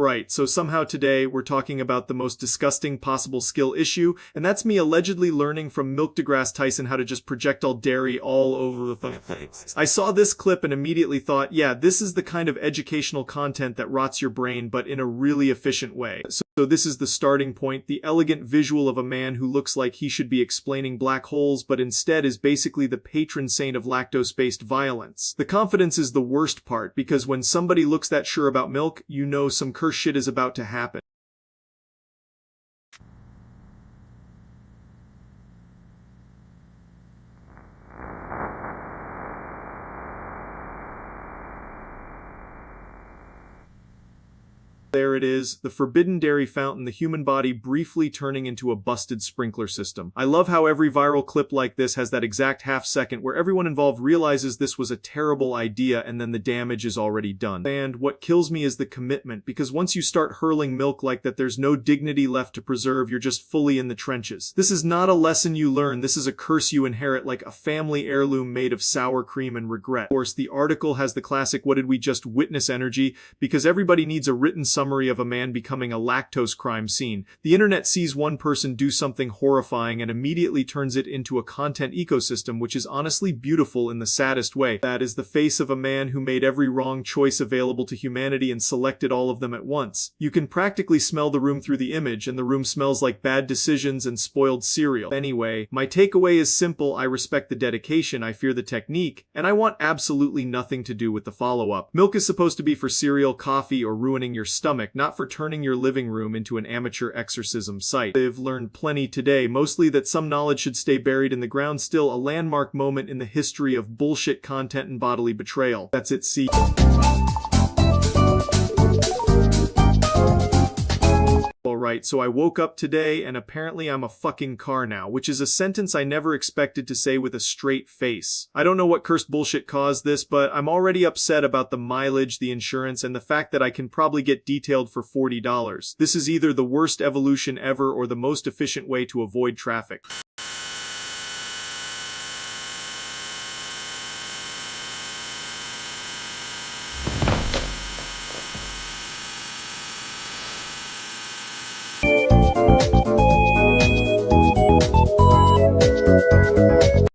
Alright, so somehow today we're talking about the most disgusting possible skill issue, and that's me allegedly learning from Milk deGrasse Tyson how to just projectile dairy all over the place. I saw this clip and immediately thought, yeah, this is the kind of educational content that rots your brain, but in a really efficient way. So this is the starting point, the elegant visual of a man who looks like he should be explaining black holes, but instead is basically the patron saint of lactose-based violence. The confidence is the worst part, because when somebody looks that sure about milk, you know some curse shit is about to happen. There it is, the forbidden dairy fountain, the human body briefly turning into a busted sprinkler system. I love how every viral clip like this has that exact half second where everyone involved realizes this was a terrible idea and then the damage is already done. And what kills me is the commitment, because once you start hurling milk like that, there's no dignity left to preserve, you're just fully in the trenches. This is not a lesson you learn, this is a curse you inherit, like a family heirloom made of sour cream and regret. Of course, the article has the classic "what did we just witness" energy, because everybody needs a written summary of a man becoming a lactose crime scene. The internet sees one person do something horrifying and immediately turns it into a content ecosystem, which is honestly beautiful in the saddest way. That is the face of a man who made every wrong choice available to humanity and selected all of them at once. You can practically smell the room through the image, and the room smells like bad decisions and spoiled cereal. Anyway, my takeaway is simple: I respect the dedication, I fear the technique, and I want absolutely nothing to do with the follow-up. Milk is supposed to be for cereal, coffee, or ruining your stomach, not for turning your living room into an amateur exorcism site. I've learned plenty today, mostly that some knowledge should stay buried in the ground, still a landmark moment in the history of bullshit content and bodily betrayal. That's it, see. Alright, so I woke up today and apparently I'm a fucking car now, which is a sentence I never expected to say with a straight face. I don't know what cursed bullshit caused this, but I'm already upset about the mileage, the insurance, and the fact that I can probably get detailed for $40. This is either the worst evolution ever or the most efficient way to avoid traffic.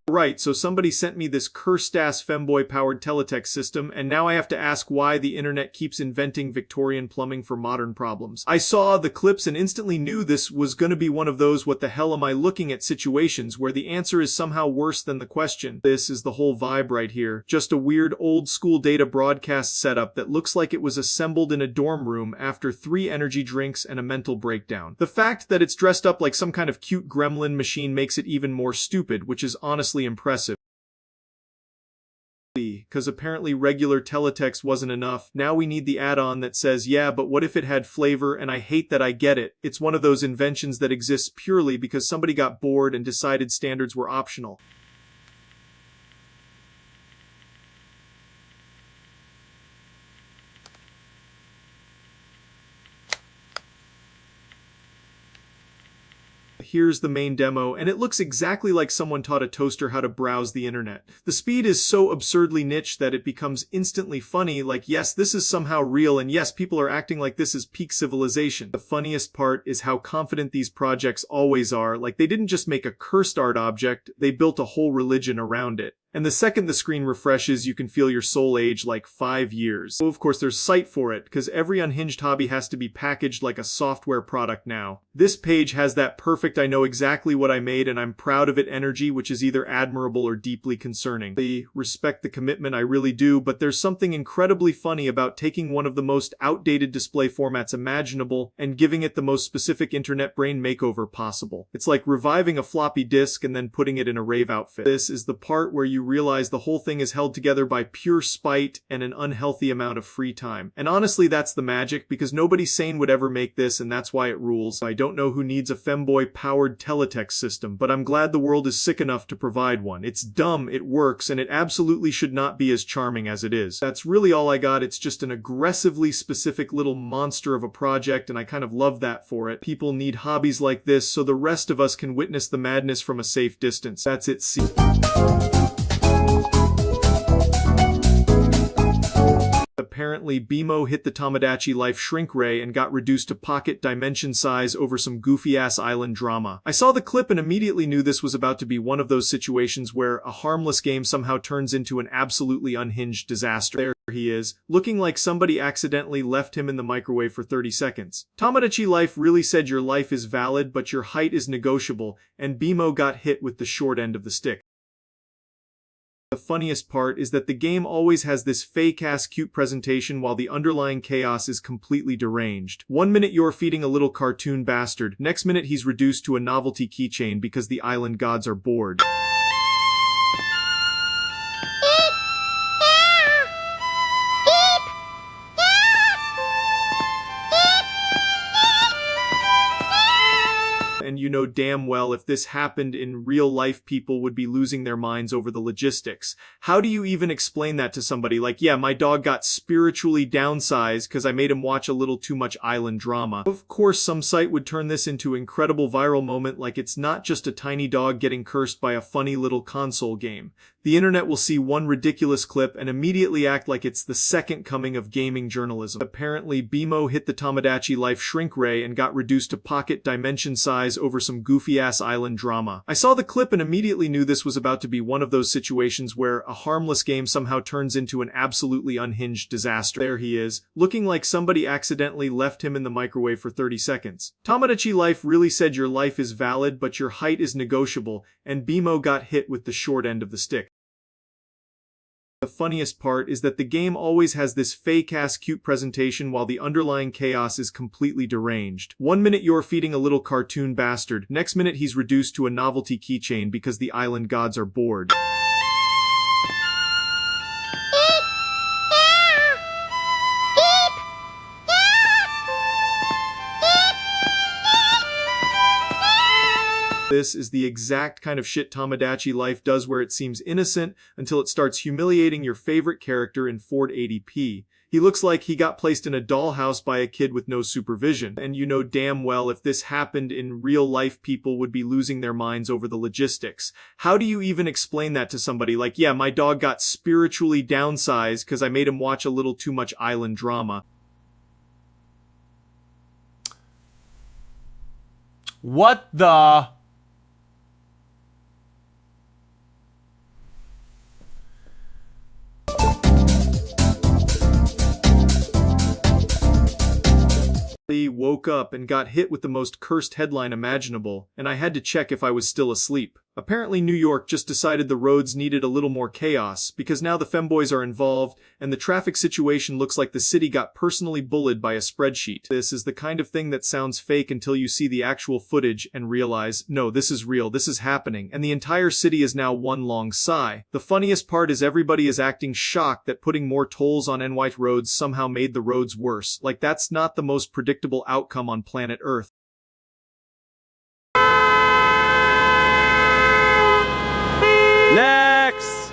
Right, so somebody sent me this cursed-ass femboy-powered teletext system, and now I have to ask why the internet keeps inventing Victorian plumbing for modern problems. I saw the clips and instantly knew this was gonna be one of those "what the hell am I looking at" situations where the answer is somehow worse than the question. This is the whole vibe right here. Just a weird old-school data broadcast setup that looks like it was assembled in a dorm room after 3 energy drinks and a mental breakdown. The fact that it's dressed up like some kind of cute gremlin machine makes it even more stupid, which is honestly impressive. Because apparently regular teletext wasn't enough, now we need the add-on that says, yeah, but what if it had flavor? And I hate that I get it. It's one of those inventions that exists purely because somebody got bored and decided standards were optional. Here's the main demo, and it looks exactly like someone taught a toaster how to browse the internet. The speed is so absurdly niche that it becomes instantly funny, like yes, this is somehow real, and yes, people are acting like this is peak civilization. The funniest part is how confident these projects always are, like they didn't just make a cursed art object, they built a whole religion around it. And the second the screen refreshes, you can feel your soul age like 5 years. So of course there's sight for it, because every unhinged hobby has to be packaged like a software product now. This page has that perfect "I know exactly what I made and I'm proud of it" energy, which is either admirable or deeply concerning. I respect the commitment, I really do, but there's something incredibly funny about taking one of the most outdated display formats imaginable and giving it the most specific internet brain makeover possible. It's like reviving a floppy disk and then putting it in a rave outfit. This is the part where you realize the whole thing is held together by pure spite and an unhealthy amount of free time. And honestly, that's the magic, because nobody sane would ever make this, and that's why it rules. I don't know who needs a femboy-powered teletext system, but I'm glad the world is sick enough to provide one. It's dumb, it works, and it absolutely should not be as charming as it is. That's really all I got. It's just an aggressively specific little monster of a project, and I kind of love that for it. People need hobbies like this so the rest of us can witness the madness from a safe distance. That's it, see. Apparently, BMO hit the Tomodachi Life shrink ray and got reduced to pocket dimension size over some goofy-ass island drama. I saw the clip and immediately knew this was about to be one of those situations where a harmless game somehow turns into an absolutely unhinged disaster. There he is, looking like somebody accidentally left him in the microwave for 30 seconds. Tomodachi Life really said your life is valid but your height is negotiable, and BMO got hit with the short end of the stick. The funniest part is that the game always has this fake-ass cute presentation while the underlying chaos is completely deranged. One minute you're feeding a little cartoon bastard, next minute he's reduced to a novelty keychain because the island gods are bored. And you know damn well if this happened in real life people would be losing their minds over the logistics. How do you even explain that to somebody? Like, yeah, my dog got spiritually downsized because I made him watch a little too much island drama. Of course, some site would turn this into incredible viral moment like it's not just a tiny dog getting cursed by a funny little console game. The internet will see one ridiculous clip and immediately act like it's the second coming of gaming journalism. Apparently, BMO hit the Tomodachi Life shrink ray and got reduced to pocket dimension size over some goofy-ass island drama. I saw the clip and immediately knew this was about to be one of those situations where a harmless game somehow turns into an absolutely unhinged disaster. There he is, looking like somebody accidentally left him in the microwave for 30 seconds. Tomodachi Life really said your life is valid but your height is negotiable, and BMO got hit with the short end of the stick. The funniest part is that the game always has this fake-ass cute presentation while the underlying chaos is completely deranged. One minute you're feeding a little cartoon bastard, next minute he's reduced to a novelty keychain because the island gods are bored. This is the exact kind of shit Tomodachi Life does where it seems innocent until it starts humiliating your favorite character in 480p. He looks like he got placed in a dollhouse by a kid with no supervision. And you know damn well if this happened in real life people would be losing their minds over the logistics. How do you even explain that to somebody? Like, yeah, my dog got spiritually downsized because I made him watch a little too much island drama. What the... Woke up and got hit with the most cursed headline imaginable, and I had to check if I was still asleep. Apparently New York just decided the roads needed a little more chaos, because now the femboys are involved, and the traffic situation looks like the city got personally bullied by a spreadsheet. This is the kind of thing that sounds fake until you see the actual footage and realize, no, this is real, this is happening, and the entire city is now one long sigh. The funniest part is everybody is acting shocked that putting more tolls on NY roads somehow made the roads worse. Like, that's not the most predictable outcome on planet Earth. Next!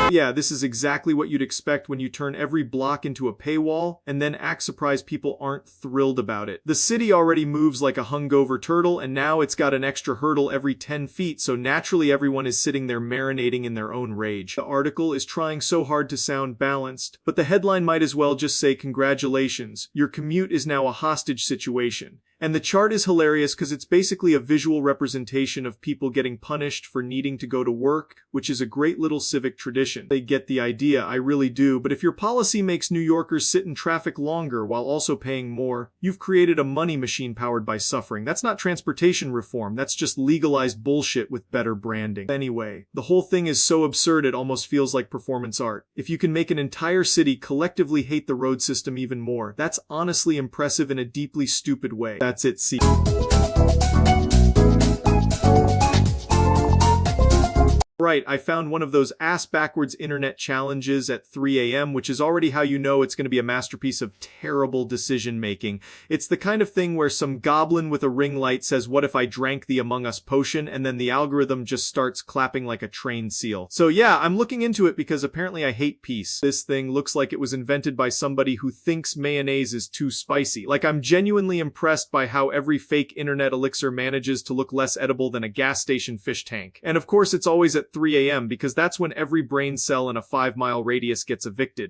Yeah, this is exactly what you'd expect when you turn every block into a paywall and then act surprised people aren't thrilled about it. The city already moves like a hungover turtle, and now it's got an extra hurdle every 10 feet, so naturally everyone is sitting there marinating in their own rage. The article is trying so hard to sound balanced, but the headline might as well just say, congratulations, your commute is now a hostage situation. And the chart is hilarious because it's basically a visual representation of people getting punished for needing to go to work, which is a great little civic tradition. They get the idea, I really do, but if your policy makes New Yorkers sit in traffic longer while also paying more, you've created a money machine powered by suffering. That's not transportation reform, that's just legalized bullshit with better branding. Anyway, the whole thing is so absurd it almost feels like performance art. If you can make an entire city collectively hate the road system even more, that's honestly impressive in a deeply stupid way. That's it, see. Right, I found one of those ass-backwards internet challenges at 3 a.m., which is already how you know it's going to be a masterpiece of terrible decision-making. It's the kind of thing where some goblin with a ring light says, "What if I drank the Among Us potion?" and then the algorithm just starts clapping like a trained seal. So yeah, I'm looking into it because apparently I hate peace. This thing looks like it was invented by somebody who thinks mayonnaise is too spicy. Like, I'm genuinely impressed by how every fake internet elixir manages to look less edible than a gas station fish tank. And of course, it's always at 3 a.m. because that's when every brain cell in a 5-mile radius gets evicted.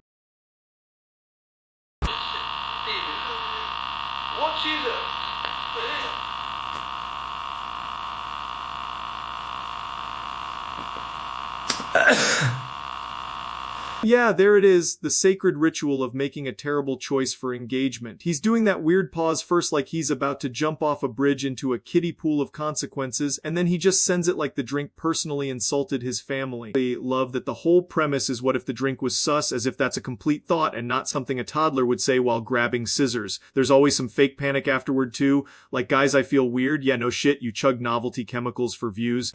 Yeah, there it is, the sacred ritual of making a terrible choice for engagement. He's doing that weird pause first like he's about to jump off a bridge into a kiddie pool of consequences, and then he just sends it like the drink personally insulted his family. I love that the whole premise is what if the drink was sus, as if that's a complete thought and not something a toddler would say while grabbing scissors. There's always some fake panic afterward too, like, "Guys, I feel weird." Yeah, no shit, you chug novelty chemicals for views.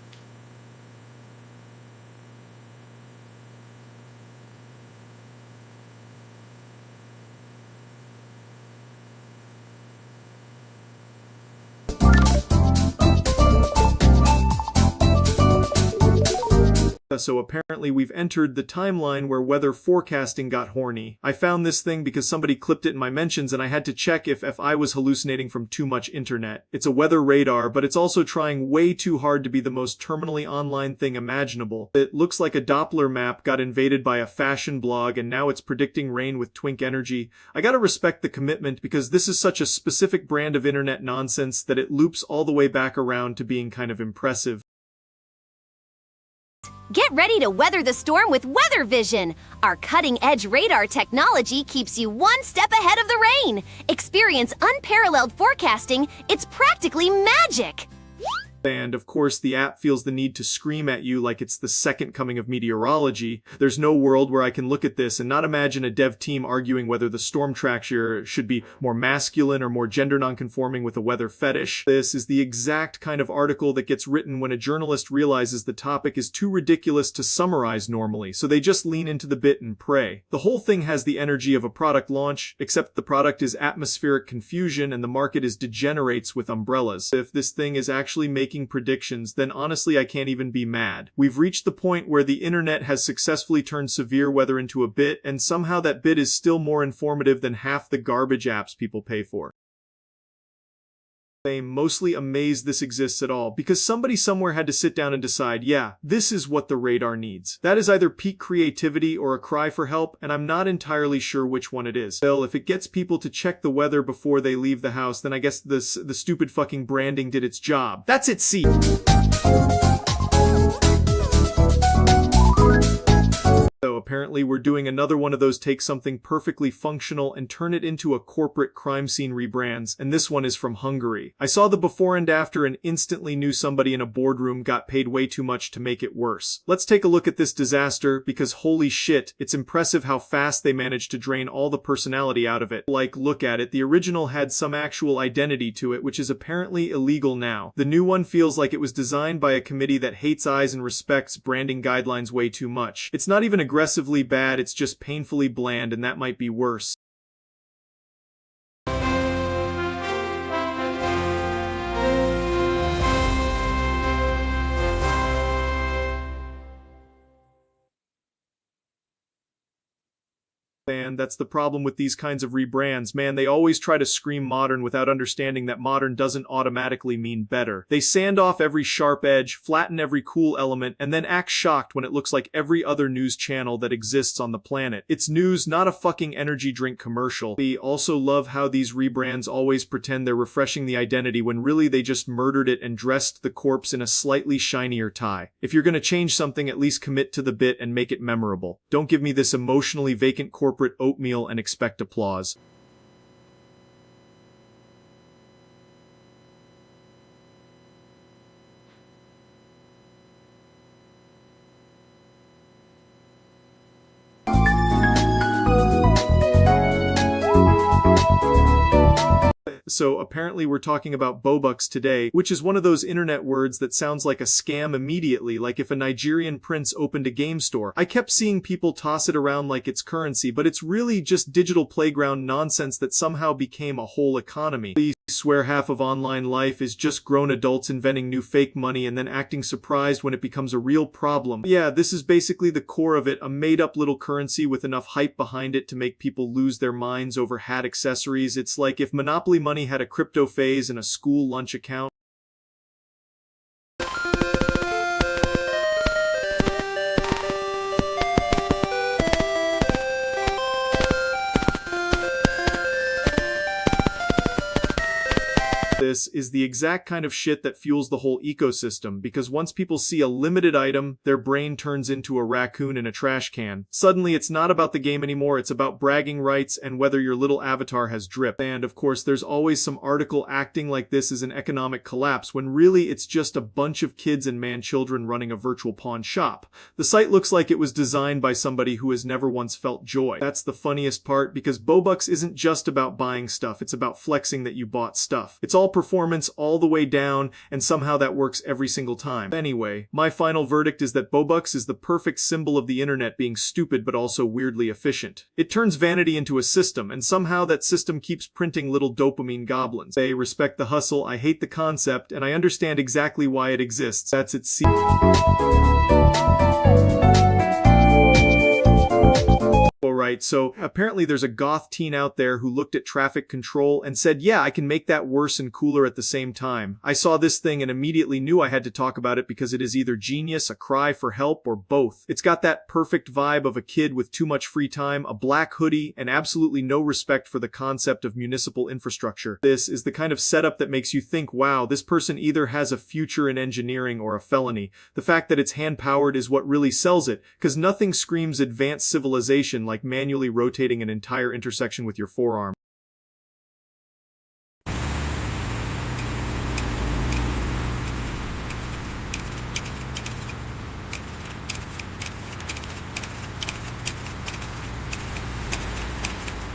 So apparently we've entered the timeline where weather forecasting got horny. I found this thing because somebody clipped it in my mentions and I had to check if I was hallucinating from too much internet. It's a weather radar, but it's also trying way too hard to be the most terminally online thing imaginable. It looks like a Doppler map got invaded by a fashion blog and now it's predicting rain with twink energy. I gotta respect the commitment because this is such a specific brand of internet nonsense that it loops all the way back around to being kind of impressive. Get ready to weather the storm with Weather Vision. Our cutting-edge radar technology keeps you one step ahead of the rain. Experience unparalleled forecasting. It's practically magic. And of course, the app feels the need to scream at you like it's the second coming of meteorology. There's no world where I can look at this and not imagine a dev team arguing whether the storm tracker should be more masculine or more gender nonconforming with a weather fetish. This is the exact kind of article that gets written when a journalist realizes the topic is too ridiculous to summarize normally, so they just lean into the bit and pray. The whole thing has the energy of a product launch, except the product is atmospheric confusion and the market is degenerates with umbrellas. If this thing is actually making predictions, then honestly I can't even be mad. We've reached the point where the internet has successfully turned severe weather into a bit, and somehow that bit is still more informative than half the garbage apps people pay for. I'm mostly amazed this exists at all, because somebody somewhere had to sit down and decide, yeah, this is what the radar needs. That is either peak creativity or a cry for help, and I'm not entirely sure which one it is. Well, if it gets people to check the weather before they leave the house, then I guess the stupid fucking branding did its job. That's it, see. So apparently we're doing another one of those take something perfectly functional and turn it into a corporate crime scene rebrands, and this one is from Hungary. I saw the before and after and instantly knew somebody in a boardroom got paid way too much to make it worse. Let's take a look at this disaster, because holy shit, it's impressive how fast they managed to drain all the personality out of it. Like, look at it, the original had some actual identity to it, which is apparently illegal now. The new one feels like it was designed by a committee that hates eyes and respects branding guidelines way too much. It's not even aggressively bad, it's just painfully bland, and that might be worse. And that's the problem with these kinds of rebrands, man. They always try to scream modern without understanding that modern doesn't automatically mean better. They sand off every sharp edge, flatten every cool element, and then act shocked when it looks like every other news channel that exists on the planet. It's news, not a fucking energy drink commercial. We also love how these rebrands always pretend they're refreshing the identity when really they just murdered it and dressed the corpse in a slightly shinier tie. If you're gonna change something, at least commit to the bit and make it memorable. Don't give me this emotionally vacant corporate oatmeal and expect applause. so apparently we're talking about Bobucks today, which is one of those internet words that sounds like a scam immediately, like if a Nigerian prince opened a game store. I kept seeing people toss it around like it's currency, but it's really just digital playground nonsense that somehow became a whole economy. I swear half of online life is just grown adults inventing new fake money and then acting surprised when it becomes a real problem. Yeah, this is basically the core of it, a made-up little currency with enough hype behind it to make people lose their minds over hat accessories. It's like if Monopoly Money had a crypto phase and a school lunch account. This is the exact kind of shit that fuels the whole ecosystem, because once people see a limited item, their brain turns into a raccoon in a trash can. Suddenly it's not about the game anymore, it's about bragging rights and whether your little avatar has drip. And of course there's always some article acting like this is an economic collapse, when really it's just a bunch of kids and man-children running a virtual pawn shop. The site looks like it was designed by somebody who has never once felt joy. That's the funniest part, because Bobucks isn't just about buying stuff, it's about flexing that you bought stuff. It's all performance all the way down, and somehow that works every single time. Anyway, my final verdict is that Bobucks is the perfect symbol of the internet being stupid but also weirdly efficient. It turns vanity into a system, and somehow that system keeps printing little dopamine goblins. I respect the hustle, I hate the concept, and I understand exactly why it exists. That's its Alright, so apparently there's a goth teen out there who looked at traffic control and said, yeah, I can make that worse and cooler at the same time. I saw this thing and immediately knew I had to talk about it because it is either genius, a cry for help, or both. It's got that perfect vibe of a kid with too much free time, a black hoodie, and absolutely no respect for the concept of municipal infrastructure. This is the kind of setup that makes you think, wow, this person either has a future in engineering or a felony. The fact that it's hand-powered is what really sells it, because nothing screams advanced civilization like manually rotating an entire intersection with your forearm.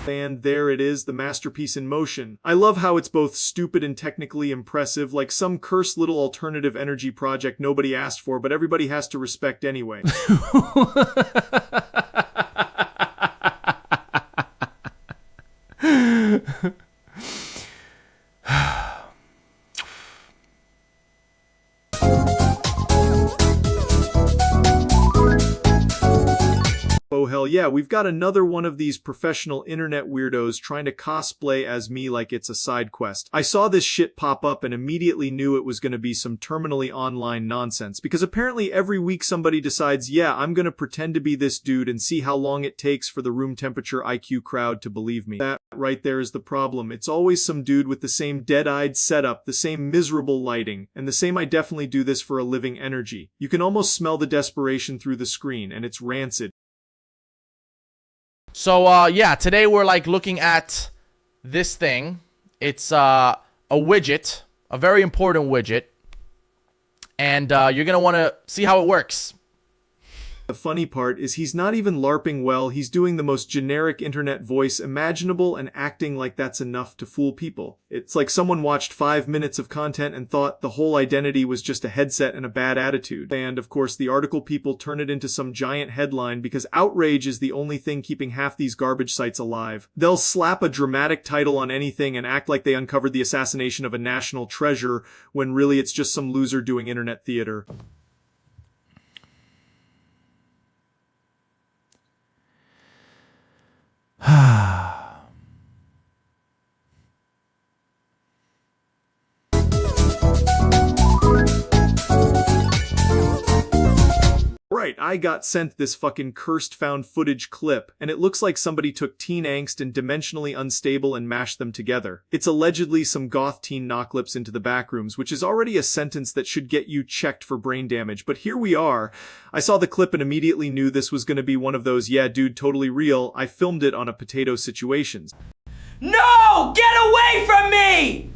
And there it is, the masterpiece in motion. I love how it's both stupid and technically impressive, like some cursed little alternative energy project nobody asked for, but everybody has to respect anyway. Oh hell yeah, we've got another one of these professional internet weirdos trying to cosplay as me like it's a side quest. I saw this shit pop up and immediately knew it was going to be some terminally online nonsense, because apparently every week somebody decides, yeah, I'm going to pretend to be this dude and see how long it takes for the room temperature IQ crowd to believe me. That right there is the problem. It's always some dude with the same dead-eyed setup, the same miserable lighting, and the same I definitely do this for a living energy. You can almost smell the desperation through the screen, and it's rancid. So, yeah, today we're, like, looking at this thing. It's, a widget, a very important widget. And, you're gonna want to see how it works. The funny part is he's not even LARPing well, he's doing the most generic internet voice imaginable and acting like that's enough to fool people. It's like someone watched 5 minutes of content and thought the whole identity was just a headset and a bad attitude. And of course the article people turn it into some giant headline because outrage is the only thing keeping half these garbage sites alive. They'll slap a dramatic title on anything and act like they uncovered the assassination of a national treasure when really it's just some loser doing internet theater. Right, I got sent this fucking cursed found footage clip, and it looks like somebody took teen angst and dimensionally unstable and mashed them together. It's allegedly some goth teen knocklips into the backrooms, which is already a sentence that should get you checked for brain damage, but here we are. I saw the clip and immediately knew this was gonna be one of those, yeah dude, totally real, I filmed it on a potato situations. No! Get away from me!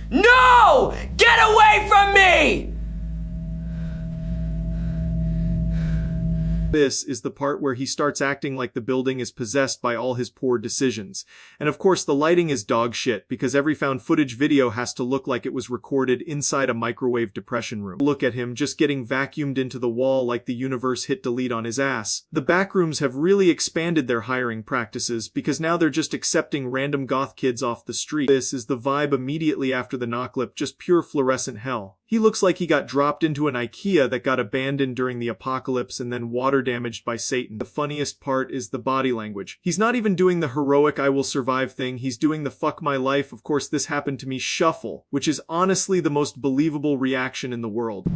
No! Get away from me! This is the part where he starts acting like the building is possessed by all his poor decisions. And of course the lighting is dog shit because every found footage video has to look like it was recorded inside a microwave depression room. Look at him just getting vacuumed into the wall like the universe hit delete on his ass. The backrooms have really expanded their hiring practices because now they're just accepting random goth kids off the street. This is the vibe immediately after the knocklip, just pure fluorescent hell. He looks like he got dropped into an IKEA that got abandoned during the apocalypse and then water damaged by Satan. The funniest part is the body language. He's not even doing the heroic I will survive thing, he's doing the fuck my life, of course this happened to me shuffle, which is honestly the most believable reaction in the world.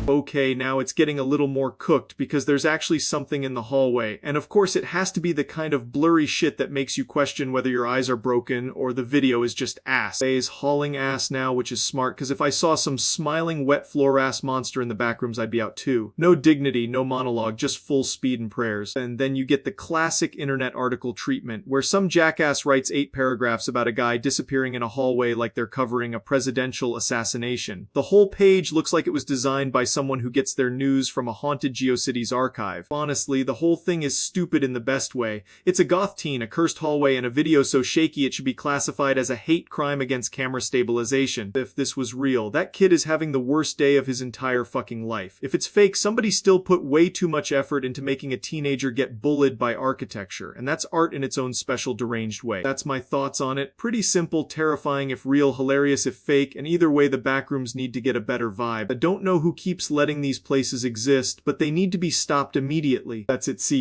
Okay, now it's getting a little more cooked because there's actually something in the hallway, and of course it has to be the kind of blurry shit that makes you question whether your eyes are broken or the video is just ass. They is hauling ass now, which is smart, because if I saw some smiling wet floor ass monster in the backrooms I'd be out too. No dignity, no monologue, just full speed and prayers. And then you get the classic internet article treatment, where some jackass writes 8 paragraphs about a guy disappearing in a hallway like they're covering a presidential assassination. The whole page looks like it was designed by someone who gets their news from a haunted GeoCities archive. Honestly, the whole thing is stupid in the best way. It's a goth teen, a cursed hallway, and a video so shaky it should be classified as a hate crime against camera stabilization. If this was real, that kid is having the worst day of his entire fucking life. If it's fake, somebody still put way too much effort into making a teenager get bullied by architecture, and that's art in its own special deranged way. That's my thoughts on it. Pretty simple, terrifying if real, hilarious if fake, and either way the backrooms need to get a better vibe. I don't know who keeps letting these places exist, but they need to be stopped immediately. That's it, see.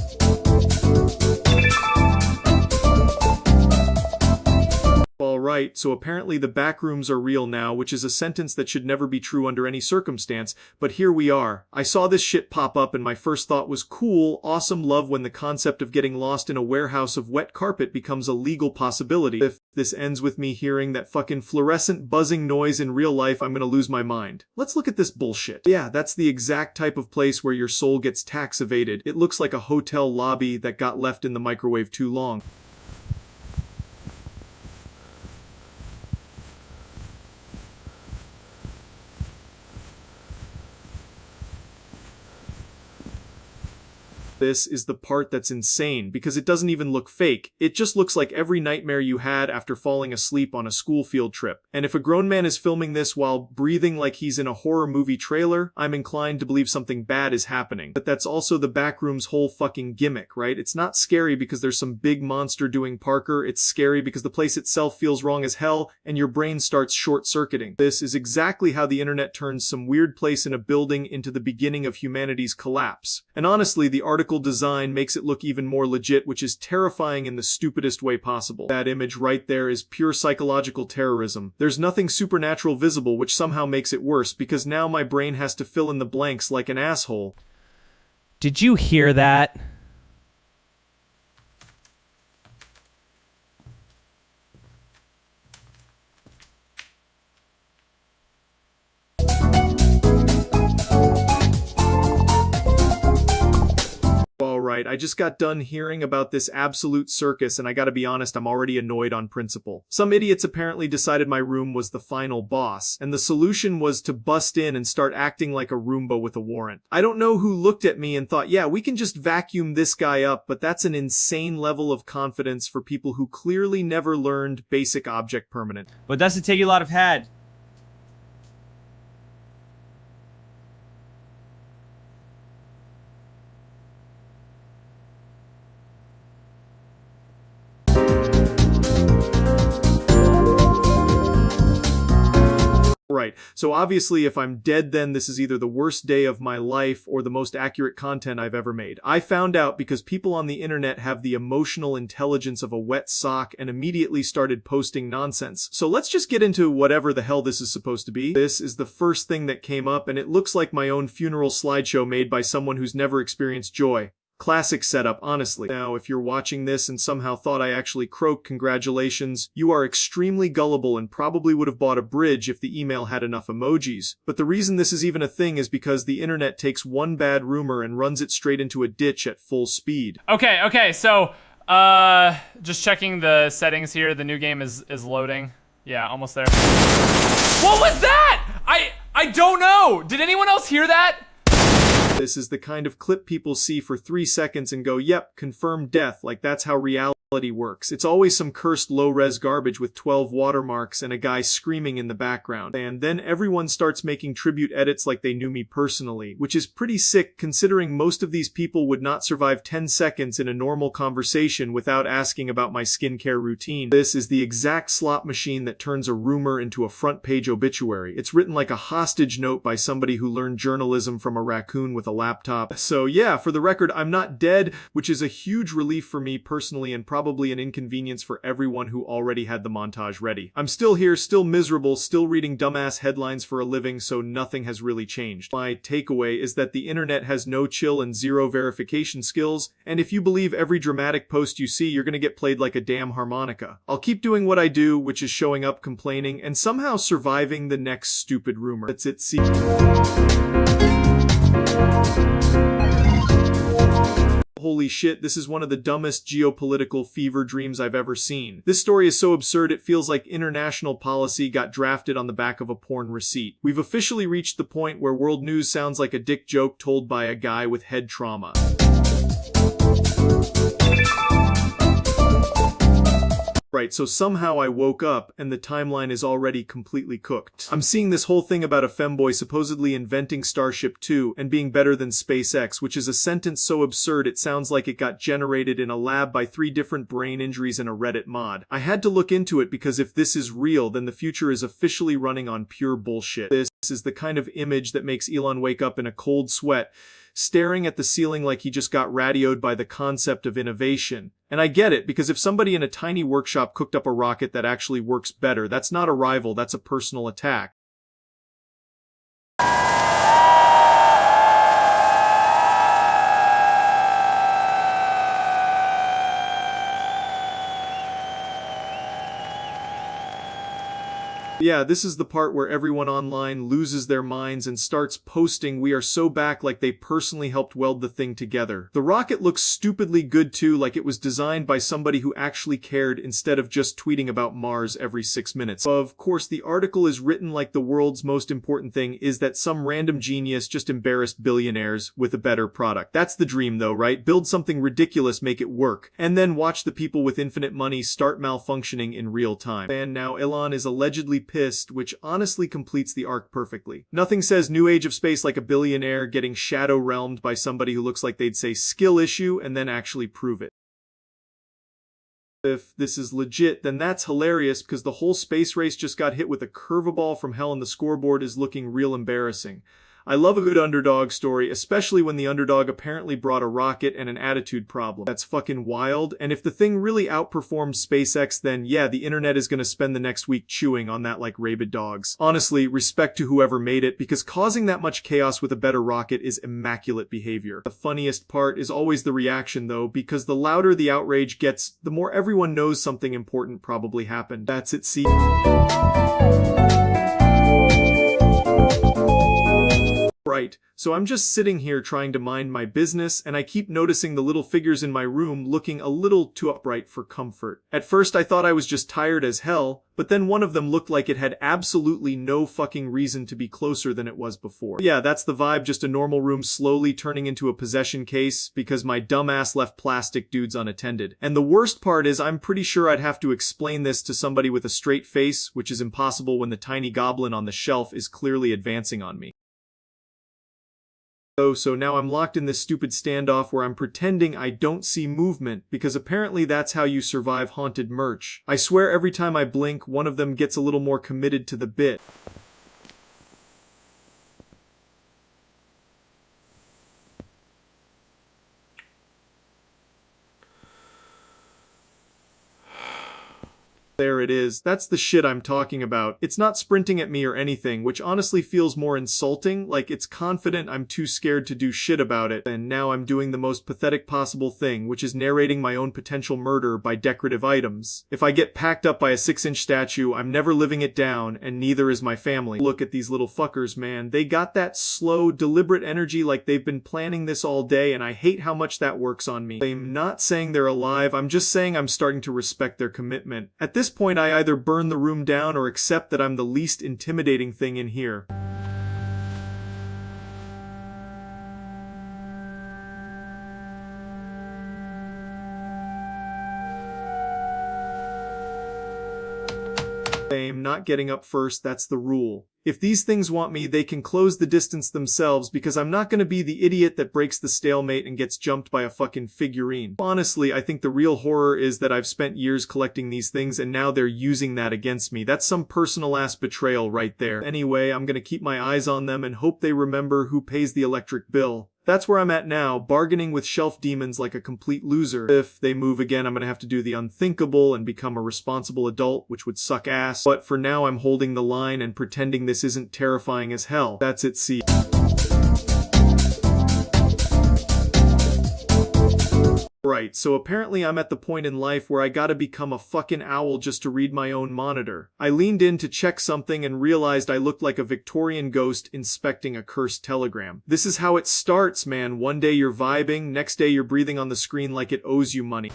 Alright, so apparently the backrooms are real now, which is a sentence that should never be true under any circumstance, but here we are. I saw this shit pop up and my first thought was cool, awesome, love when the concept of getting lost in a warehouse of wet carpet becomes a legal possibility. If this ends with me hearing that fucking fluorescent buzzing noise in real life, I'm gonna lose my mind. Let's look at this bullshit. Yeah, that's the exact type of place where your soul gets tax evaded. It looks like a hotel lobby that got left in the microwave too long. This is the part that's insane, because it doesn't even look fake. It just looks like every nightmare you had after falling asleep on a school field trip. And if a grown man is filming this while breathing like he's in a horror movie trailer, I'm inclined to believe something bad is happening. But that's also the backroom's whole fucking gimmick, right? It's not scary because there's some big monster doing Parker. It's scary because the place itself feels wrong as hell, and your brain starts short-circuiting. This is exactly how the internet turns some weird place in a building into the beginning of humanity's collapse. And honestly, the article design makes it look even more legit, which is terrifying in the stupidest way possible. That image right there is pure psychological terrorism. There's nothing supernatural visible, which somehow makes it worse, because now my brain has to fill in the blanks like an asshole. Did you hear that? Alright, I just got done hearing about this absolute circus, and I gotta be honest, I'm already annoyed on principle. Some idiots apparently decided my room was the final boss, and the solution was to bust in and start acting like a Roomba with a warrant. I don't know who looked at me and thought, yeah, we can just vacuum this guy up, but that's an insane level of confidence for people who clearly never learned basic object permanent. But doesn't take a lot of head. Right, so obviously if I'm dead then this is either the worst day of my life or the most accurate content I've ever made. I found out because people on the internet have the emotional intelligence of a wet sock and immediately started posting nonsense. So let's just get into whatever the hell this is supposed to be. This is the first thing that came up, and it looks like my own funeral slideshow made by someone who's never experienced joy. Classic setup, honestly. Now, if you're watching this and somehow thought I actually croaked, congratulations. You are extremely gullible and probably would have bought a bridge if the email had enough emojis. But the reason this is even a thing is because the internet takes one bad rumor and runs it straight into a ditch at full speed. Okay, so Just checking the settings here. The new game is loading. Yeah, almost there. What was that? I don't know. Did anyone else hear that? This is the kind of clip people see for 3 seconds and go, yep, confirmed death, like that's how reality works. It's always some cursed low-res garbage with 12 watermarks and a guy screaming in the background. And then everyone starts making tribute edits like they knew me personally, which is pretty sick considering most of these people would not survive 10 seconds in a normal conversation without asking about my skincare routine. This is the exact slot machine that turns a rumor into a front-page obituary. It's written like a hostage note by somebody who learned journalism from a raccoon with a laptop. So yeah, for the record, I'm not dead, which is a huge relief for me personally and probably an inconvenience for everyone who already had the montage ready. I'm still here, still miserable, still reading dumbass headlines for a living, so nothing has really changed. My takeaway is that the internet has no chill and zero verification skills, and if you believe every dramatic post you see, you're gonna get played like a damn harmonica. I'll keep doing what I do, which is showing up, complaining, and somehow surviving the next stupid rumor. That's it. See. Holy shit, this is one of the dumbest geopolitical fever dreams I've ever seen. This story is so absurd it feels like international policy got drafted on the back of a porn receipt. We've officially reached the point where world news sounds like a dick joke told by a guy with head trauma. Right, so somehow I woke up and the timeline is already completely cooked. I'm seeing this whole thing about a femboy supposedly inventing Starship 2 and being better than SpaceX, which is a sentence so absurd it sounds like it got generated in a lab by 3 different brain injuries and a Reddit mod. I had to look into it because if this is real, then the future is officially running on pure bullshit. This is the kind of image that makes Elon wake up in a cold sweat, staring at the ceiling like he just got radioed by the concept of innovation. And I get it, because if somebody in a tiny workshop cooked up a rocket that actually works better, that's not a rival, that's a personal attack. Yeah, this is the part where everyone online loses their minds and starts posting "we are so back" like they personally helped weld the thing together. The rocket looks stupidly good too, like it was designed by somebody who actually cared instead of just tweeting about Mars every 6 minutes. Of course, the article is written like the world's most important thing is that some random genius just embarrassed billionaires with a better product. That's the dream though, right? Build something ridiculous, make it work, and then watch the people with infinite money start malfunctioning in real time. And now Elon is allegedly pissed, which honestly completes the arc perfectly. Nothing says new age of space like a billionaire getting shadow realmed by somebody who looks like they'd say skill issue and then actually prove it. If this is legit, then that's hilarious because the whole space race just got hit with a curveball from hell and the scoreboard is looking real embarrassing. I love a good underdog story, especially when the underdog apparently brought a rocket and an attitude problem. That's fucking wild, and if the thing really outperforms SpaceX, then yeah, the internet is gonna spend the next week chewing on that like rabid dogs. Honestly, respect to whoever made it, because causing that much chaos with a better rocket is immaculate behavior. The funniest part is always the reaction though, because the louder the outrage gets, the more everyone knows something important probably happened. That's it, see? Right, so I'm just sitting here trying to mind my business, and I keep noticing the little figures in my room looking a little too upright for comfort. At first I thought I was just tired as hell, but then one of them looked like it had absolutely no fucking reason to be closer than it was before. Yeah, that's the vibe, just a normal room slowly turning into a possession case because my dumbass left plastic dudes unattended. And the worst part is I'm pretty sure I'd have to explain this to somebody with a straight face, which is impossible when the tiny goblin on the shelf is clearly advancing on me. So now I'm locked in this stupid standoff where I'm pretending I don't see movement, because apparently that's how you survive haunted merch. I swear every time I blink, one of them gets a little more committed to the bit. There it is. That's the shit I'm talking about. It's not sprinting at me or anything, which honestly feels more insulting, like it's confident I'm too scared to do shit about it, and now I'm doing the most pathetic possible thing, which is narrating my own potential murder by decorative items. If I get packed up by a 6-inch statue, I'm never living it down, and neither is my family. Look at these little fuckers, man. They got that slow, deliberate energy like they've been planning this all day, and I hate how much that works on me. I'm not saying they're alive, I'm just saying I'm starting to respect their commitment. At this point, I either burn the room down or accept that I'm the least intimidating thing in here. I'm not getting up first, that's the rule. If these things want me, they can close the distance themselves because I'm not gonna be the idiot that breaks the stalemate and gets jumped by a fucking figurine. Honestly, I think the real horror is that I've spent years collecting these things and now they're using that against me. That's some personal ass betrayal right there. Anyway, I'm gonna keep my eyes on them and hope they remember who pays the electric bill. That's where I'm at now, bargaining with shelf demons like a complete loser. If they move again, I'm gonna have to do the unthinkable and become a responsible adult, which would suck ass. But for now, I'm holding the line and pretending this isn't terrifying as hell. That's it, see. Right, so apparently I'm at the point in life where I gotta become a fucking owl just to read my own monitor. I leaned in to check something and realized I looked like a Victorian ghost inspecting a cursed telegram. This is how it starts, man. One day you're vibing, next day you're breathing on the screen like it owes you money.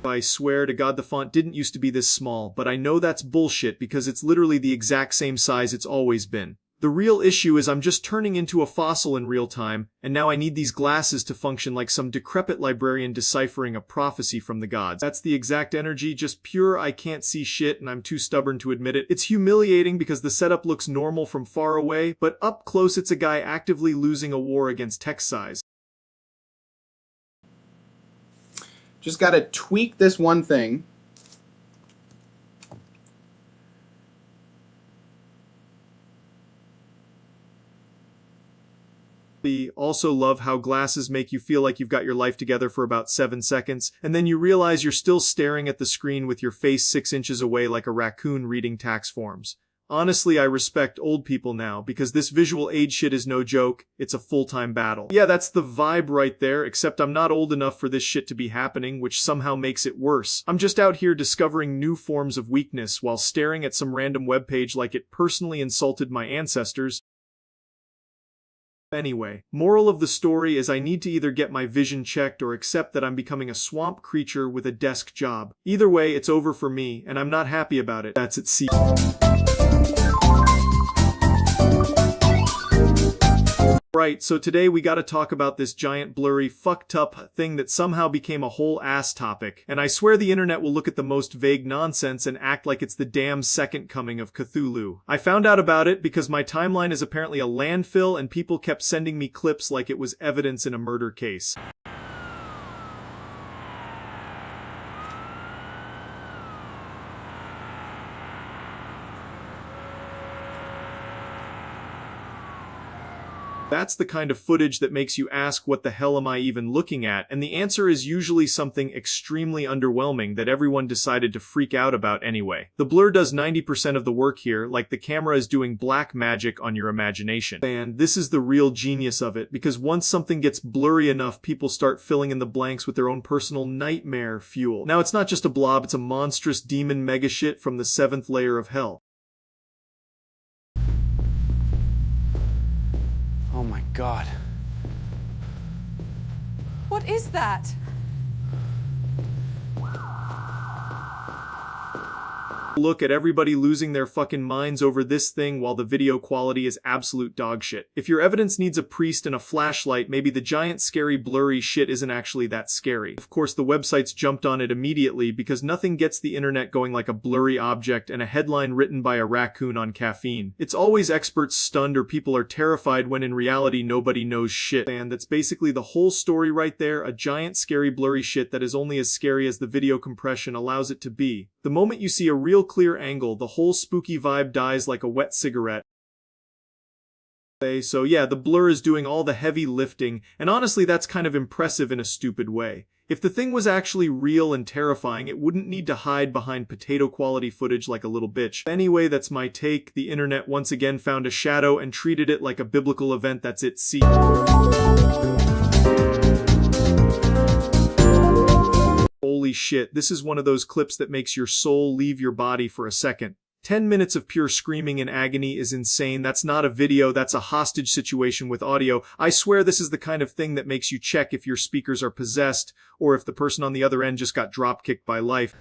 I swear to God the font didn't used to be this small, but I know that's bullshit because it's literally the exact same size it's always been. The real issue is I'm just turning into a fossil in real time, and now I need these glasses to function like some decrepit librarian deciphering a prophecy from the gods. That's the exact energy, just pure I can't see shit and I'm too stubborn to admit it. It's humiliating because the setup looks normal from far away, but up close it's a guy actively losing a war against text size. Just got to tweak this one thing. We also love how glasses make you feel like you've got your life together for about 7 seconds, and then you realize you're still staring at the screen with your face 6 inches away like a raccoon reading tax forms. Honestly, I respect old people now, because this visual age shit is no joke, it's a full-time battle. Yeah, that's the vibe right there, except I'm not old enough for this shit to be happening, which somehow makes it worse. I'm just out here discovering new forms of weakness while staring at some random webpage like it personally insulted my ancestors. Anyway, moral of the story is I need to either get my vision checked or accept that I'm becoming a swamp creature with a desk job. Either way, it's over for me, and I'm not happy about it. That's it, see. Right, so today we gotta talk about this giant blurry fucked up thing that somehow became a whole ass topic, and I swear the internet will look at the most vague nonsense and act like it's the damn second coming of Cthulhu. I found out about it because my timeline is apparently a landfill and people kept sending me clips like it was evidence in a murder case. That's the kind of footage that makes you ask what the hell am I even looking at, and the answer is usually something extremely underwhelming that everyone decided to freak out about anyway. The blur does 90% of the work here, like the camera is doing black magic on your imagination. And this is the real genius of it, because once something gets blurry enough, people start filling in the blanks with their own personal nightmare fuel. Now it's not just a blob, it's a monstrous demon mega shit from the 7th layer of hell. Oh my God. What is that? Look at everybody losing their fucking minds over this thing while the video quality is absolute dog shit. If your evidence needs a priest and a flashlight, maybe the giant scary blurry shit isn't actually that scary. Of course, the websites jumped on it immediately because nothing gets the internet going like a blurry object and a headline written by a raccoon on caffeine. It's always experts stunned or people are terrified when in reality nobody knows shit. And that's basically the whole story right there, a giant scary blurry shit that is only as scary as the video compression allows it to be. The moment you see a real clear angle, the whole spooky vibe dies like a wet cigarette. So yeah, the blur is doing all the heavy lifting, and honestly that's kind of impressive in a stupid way. If the thing was actually real and terrifying, it wouldn't need to hide behind potato quality footage like a little bitch. Anyway, that's my take. The internet once again found a shadow and treated it like a biblical event. That's it. See. Holy shit, this is one of those clips that makes your soul leave your body for a second. 10 minutes of pure screaming and agony is insane. That's not a video, that's a hostage situation with audio. I swear this is the kind of thing that makes you check if your speakers are possessed, or if the person on the other end just got drop-kicked by life.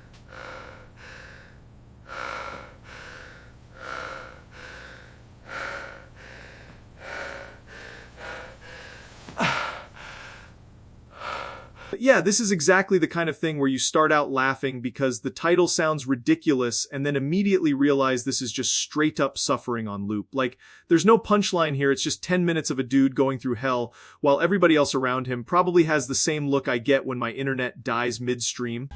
But yeah, this is exactly the kind of thing where you start out laughing because the title sounds ridiculous and then immediately realize this is just straight up suffering on loop. Like, there's no punchline here, it's just 10 minutes of a dude going through hell while everybody else around him probably has the same look I get when my internet dies midstream.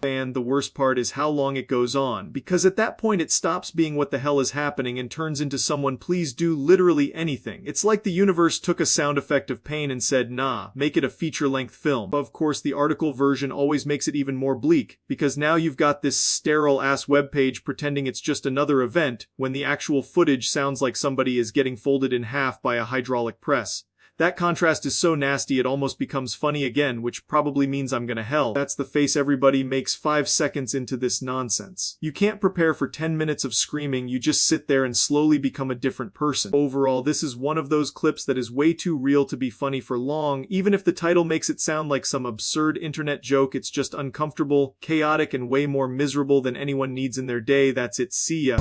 And the worst part is how long it goes on, because at that point it stops being what the hell is happening and turns into someone please do literally anything. It's like the universe took a sound effect of pain and said, nah, make it a feature-length film. Of course, the article version always makes it even more bleak, because now you've got this sterile-ass webpage pretending it's just another event, when the actual footage sounds like somebody is getting folded in half by a hydraulic press. That contrast is so nasty it almost becomes funny again, which probably means I'm gonna hell. That's the face everybody makes 5 seconds into this nonsense. You can't prepare for 10 minutes of screaming, you just sit there and slowly become a different person. Overall, this is one of those clips that is way too real to be funny for long. Even if the title makes it sound like some absurd internet joke, it's just uncomfortable, chaotic, and way more miserable than anyone needs in their day. That's it. See ya.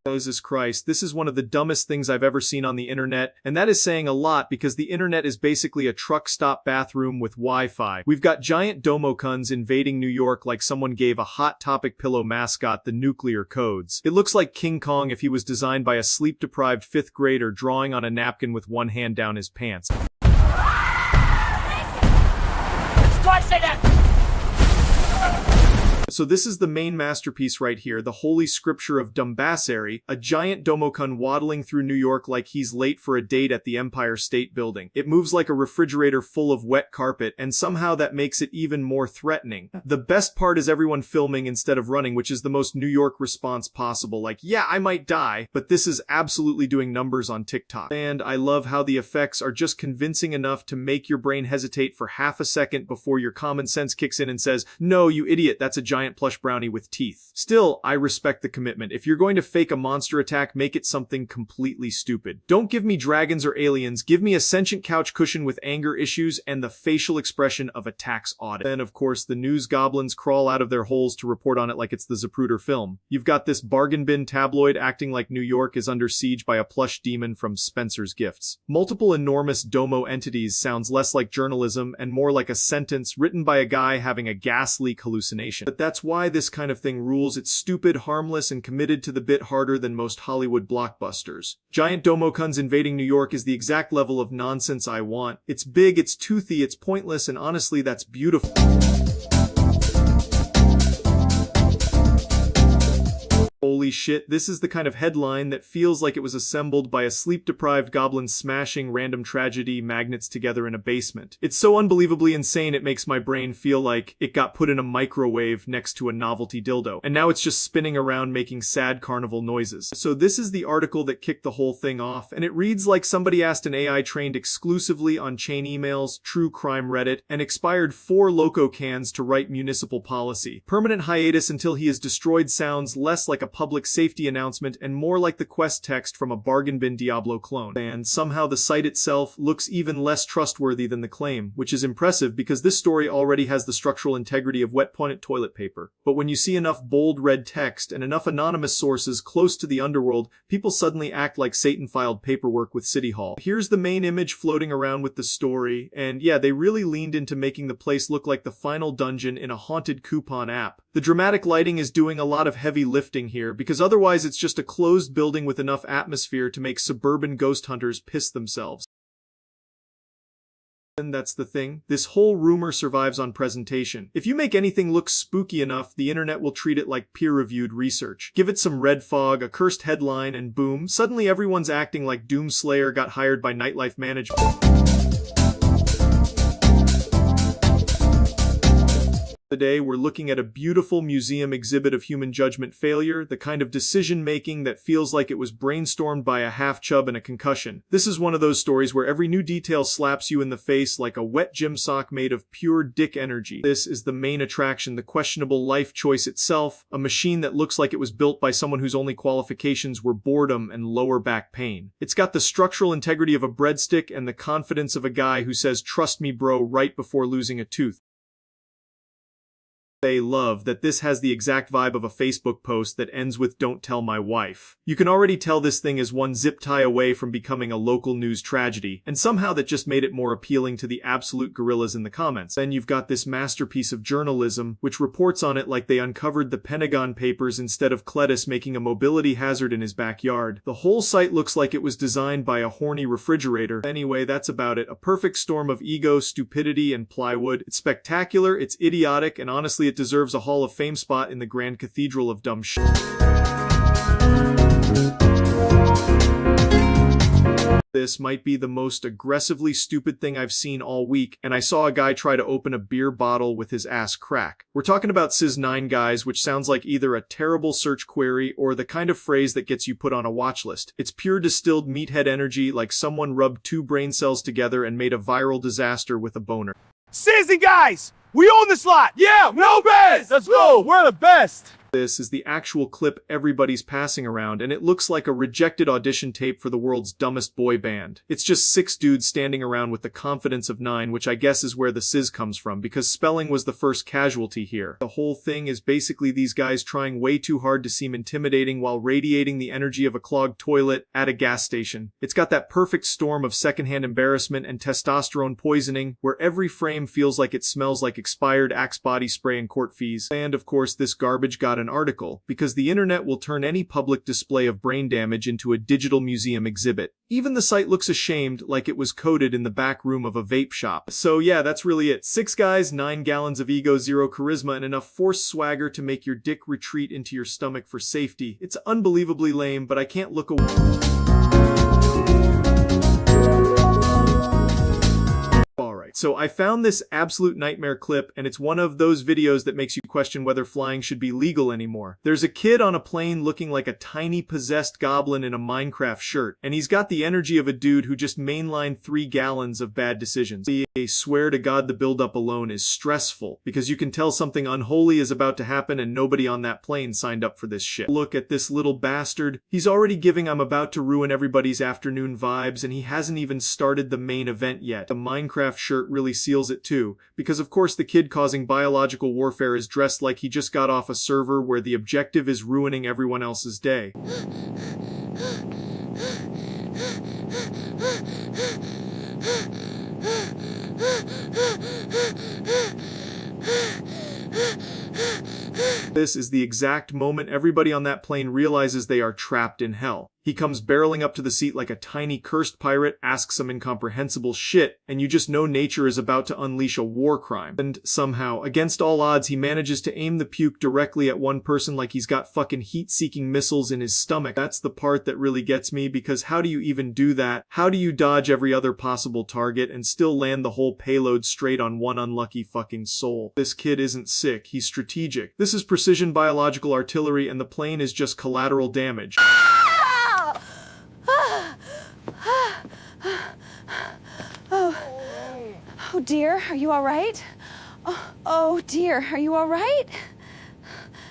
Jesus Christ, this is one of the dumbest things I've ever seen on the internet, and that is saying a lot because the internet is basically a truck stop bathroom with Wi-Fi. We've got giant domocuns invading New York like someone gave a Hot Topic pillow mascot the nuclear codes. It looks like King Kong if he was designed by a sleep-deprived 5th grader drawing on a napkin with one hand down his pants. So this is the main masterpiece right here, the Holy Scripture of Dumbassary, a giant domokun waddling through New York like he's late for a date at the Empire State Building. It moves like a refrigerator full of wet carpet, and somehow that makes it even more threatening. The best part is everyone filming instead of running, which is the most New York response possible. Like, yeah, I might die, but this is absolutely doing numbers on TikTok. And I love how the effects are just convincing enough to make your brain hesitate for half a second before your common sense kicks in and says, no, you idiot, that's a giant plush brownie with teeth. Still, I respect the commitment. If you're going to fake a monster attack, make it something completely stupid. Don't give me dragons or aliens, give me a sentient couch cushion with anger issues and the facial expression of a tax audit. Then, of course, the news goblins crawl out of their holes to report on it like it's the Zapruder film. You've got this bargain bin tabloid acting like New York is under siege by a plush demon from Spencer's Gifts. Multiple enormous domo entities sounds less like journalism and more like a sentence written by a guy having a gas leak hallucination. But that's why this kind of thing rules. It's stupid, harmless, and committed to the bit harder than most Hollywood blockbusters. Giant domokuns invading New York is the exact level of nonsense I want. It's big, it's toothy, it's pointless, and honestly, that's beautiful. Holy shit, this is the kind of headline that feels like it was assembled by a sleep-deprived goblin smashing random tragedy magnets together in a basement. It's so unbelievably insane it makes my brain feel like it got put in a microwave next to a novelty dildo, and now it's just spinning around making sad carnival noises. So this is the article that kicked the whole thing off, and it reads like somebody asked an AI trained exclusively on chain emails, true crime Reddit, and expired 4 Loco cans to write municipal policy. Permanent hiatus until he is destroyed sounds less like a public safety announcement and more like the quest text from a bargain bin Diablo clone. And somehow the site itself looks even less trustworthy than the claim, which is impressive because this story already has the structural integrity of wet point toilet paper. But when you see enough bold red text and enough anonymous sources close to the underworld, people suddenly act like Satan filed paperwork with City Hall. Here's the main image floating around with the story, and yeah, they really leaned into making the place look like the final dungeon in a haunted coupon app. The dramatic lighting is doing a lot of heavy lifting here, here, because otherwise it's just a closed building with enough atmosphere to make suburban ghost hunters piss themselves. And that's the thing. This whole rumor survives on presentation. If you make anything look spooky enough, the internet will treat it like peer-reviewed research. Give it some red fog, a cursed headline, and boom, suddenly everyone's acting like Doomslayer got hired by Nightlife Management. Today, we're looking at a beautiful museum exhibit of human judgment failure, the kind of decision-making that feels like it was brainstormed by a half-chub and a concussion. This is one of those stories where every new detail slaps you in the face like a wet gym sock made of pure dick energy. This is the main attraction, the questionable life choice itself, a machine that looks like it was built by someone whose only qualifications were boredom and lower back pain. It's got the structural integrity of a breadstick and the confidence of a guy who says, "Trust me, bro," right before losing a tooth. They love that this has the exact vibe of a Facebook post that ends with "Don't tell my wife." You can already tell this thing is one zip tie away from becoming a local news tragedy, and somehow that just made it more appealing to the absolute gorillas in the comments. Then you've got this masterpiece of journalism, which reports on it like they uncovered the Pentagon Papers instead of Cletus making a mobility hazard in his backyard. The whole site looks like it was designed by a horny refrigerator. Anyway, that's about it. A perfect storm of ego, stupidity, and plywood. It's spectacular, it's idiotic, and honestly, it deserves a Hall of Fame spot in the Grand Cathedral of dumb shit. This might be the most aggressively stupid thing I've seen all week, and I saw a guy try to open a beer bottle with his ass crack. We're talking about Sis9 guys, which sounds like either a terrible search query or the kind of phrase that gets you put on a watch list. It's pure distilled meathead energy, like someone rubbed two brain cells together and made a viral disaster with a boner. Sizzy guys! We own this lot! Yeah, no best! Let's go! We're the best! This is the actual clip everybody's passing around, and it looks like a rejected audition tape for the world's dumbest boy band. It's just 6 dudes standing around with the confidence of 9, which I guess is where the Sis comes from, because spelling was the first casualty here. The whole thing is basically these guys trying way too hard to seem intimidating while radiating the energy of a clogged toilet at a gas station. It's got that perfect storm of secondhand embarrassment and testosterone poisoning, where every frame feels like it smells like expired Axe body spray and court fees. And of course, this garbage got an article, because the internet will turn any public display of brain damage into a digital museum exhibit. Even the site looks ashamed, like it was coded in the back room of a vape shop. So yeah, that's really it. 6 guys, 9 gallons of ego, 0 charisma, and enough forced swagger to make your dick retreat into your stomach for safety. It's unbelievably lame, but I can't look away. So I found this absolute nightmare clip, and it's one of those videos that makes you question whether flying should be legal anymore. There's a kid on a plane looking like a tiny possessed goblin in a Minecraft shirt, and he's got the energy of a dude who just mainlined 3 gallons of bad decisions. I swear to God the buildup alone is stressful, because you can tell something unholy is about to happen and nobody on that plane signed up for this shit. Look at this little bastard. He's already giving "I'm about to ruin everybody's afternoon" vibes, and he hasn't even started the main event yet. The Minecraft shirt really seals it too, because of course the kid causing biological warfare is dressed like he just got off a server where the objective is ruining everyone else's day. This is the exact moment everybody on that plane realizes they are trapped in hell. He comes barreling up to the seat like a tiny cursed pirate, asks some incomprehensible shit, and you just know nature is about to unleash a war crime. And somehow, against all odds, he manages to aim the puke directly at one person like he's got fucking heat-seeking missiles in his stomach. That's the part that really gets me, because how do you even do that? How do you dodge every other possible target and still land the whole payload straight on one unlucky fucking soul? This kid isn't sick, he's strategic. This is precision biological artillery, and the plane is just collateral damage. Oh dear, are you all right? Oh dear, are you all right?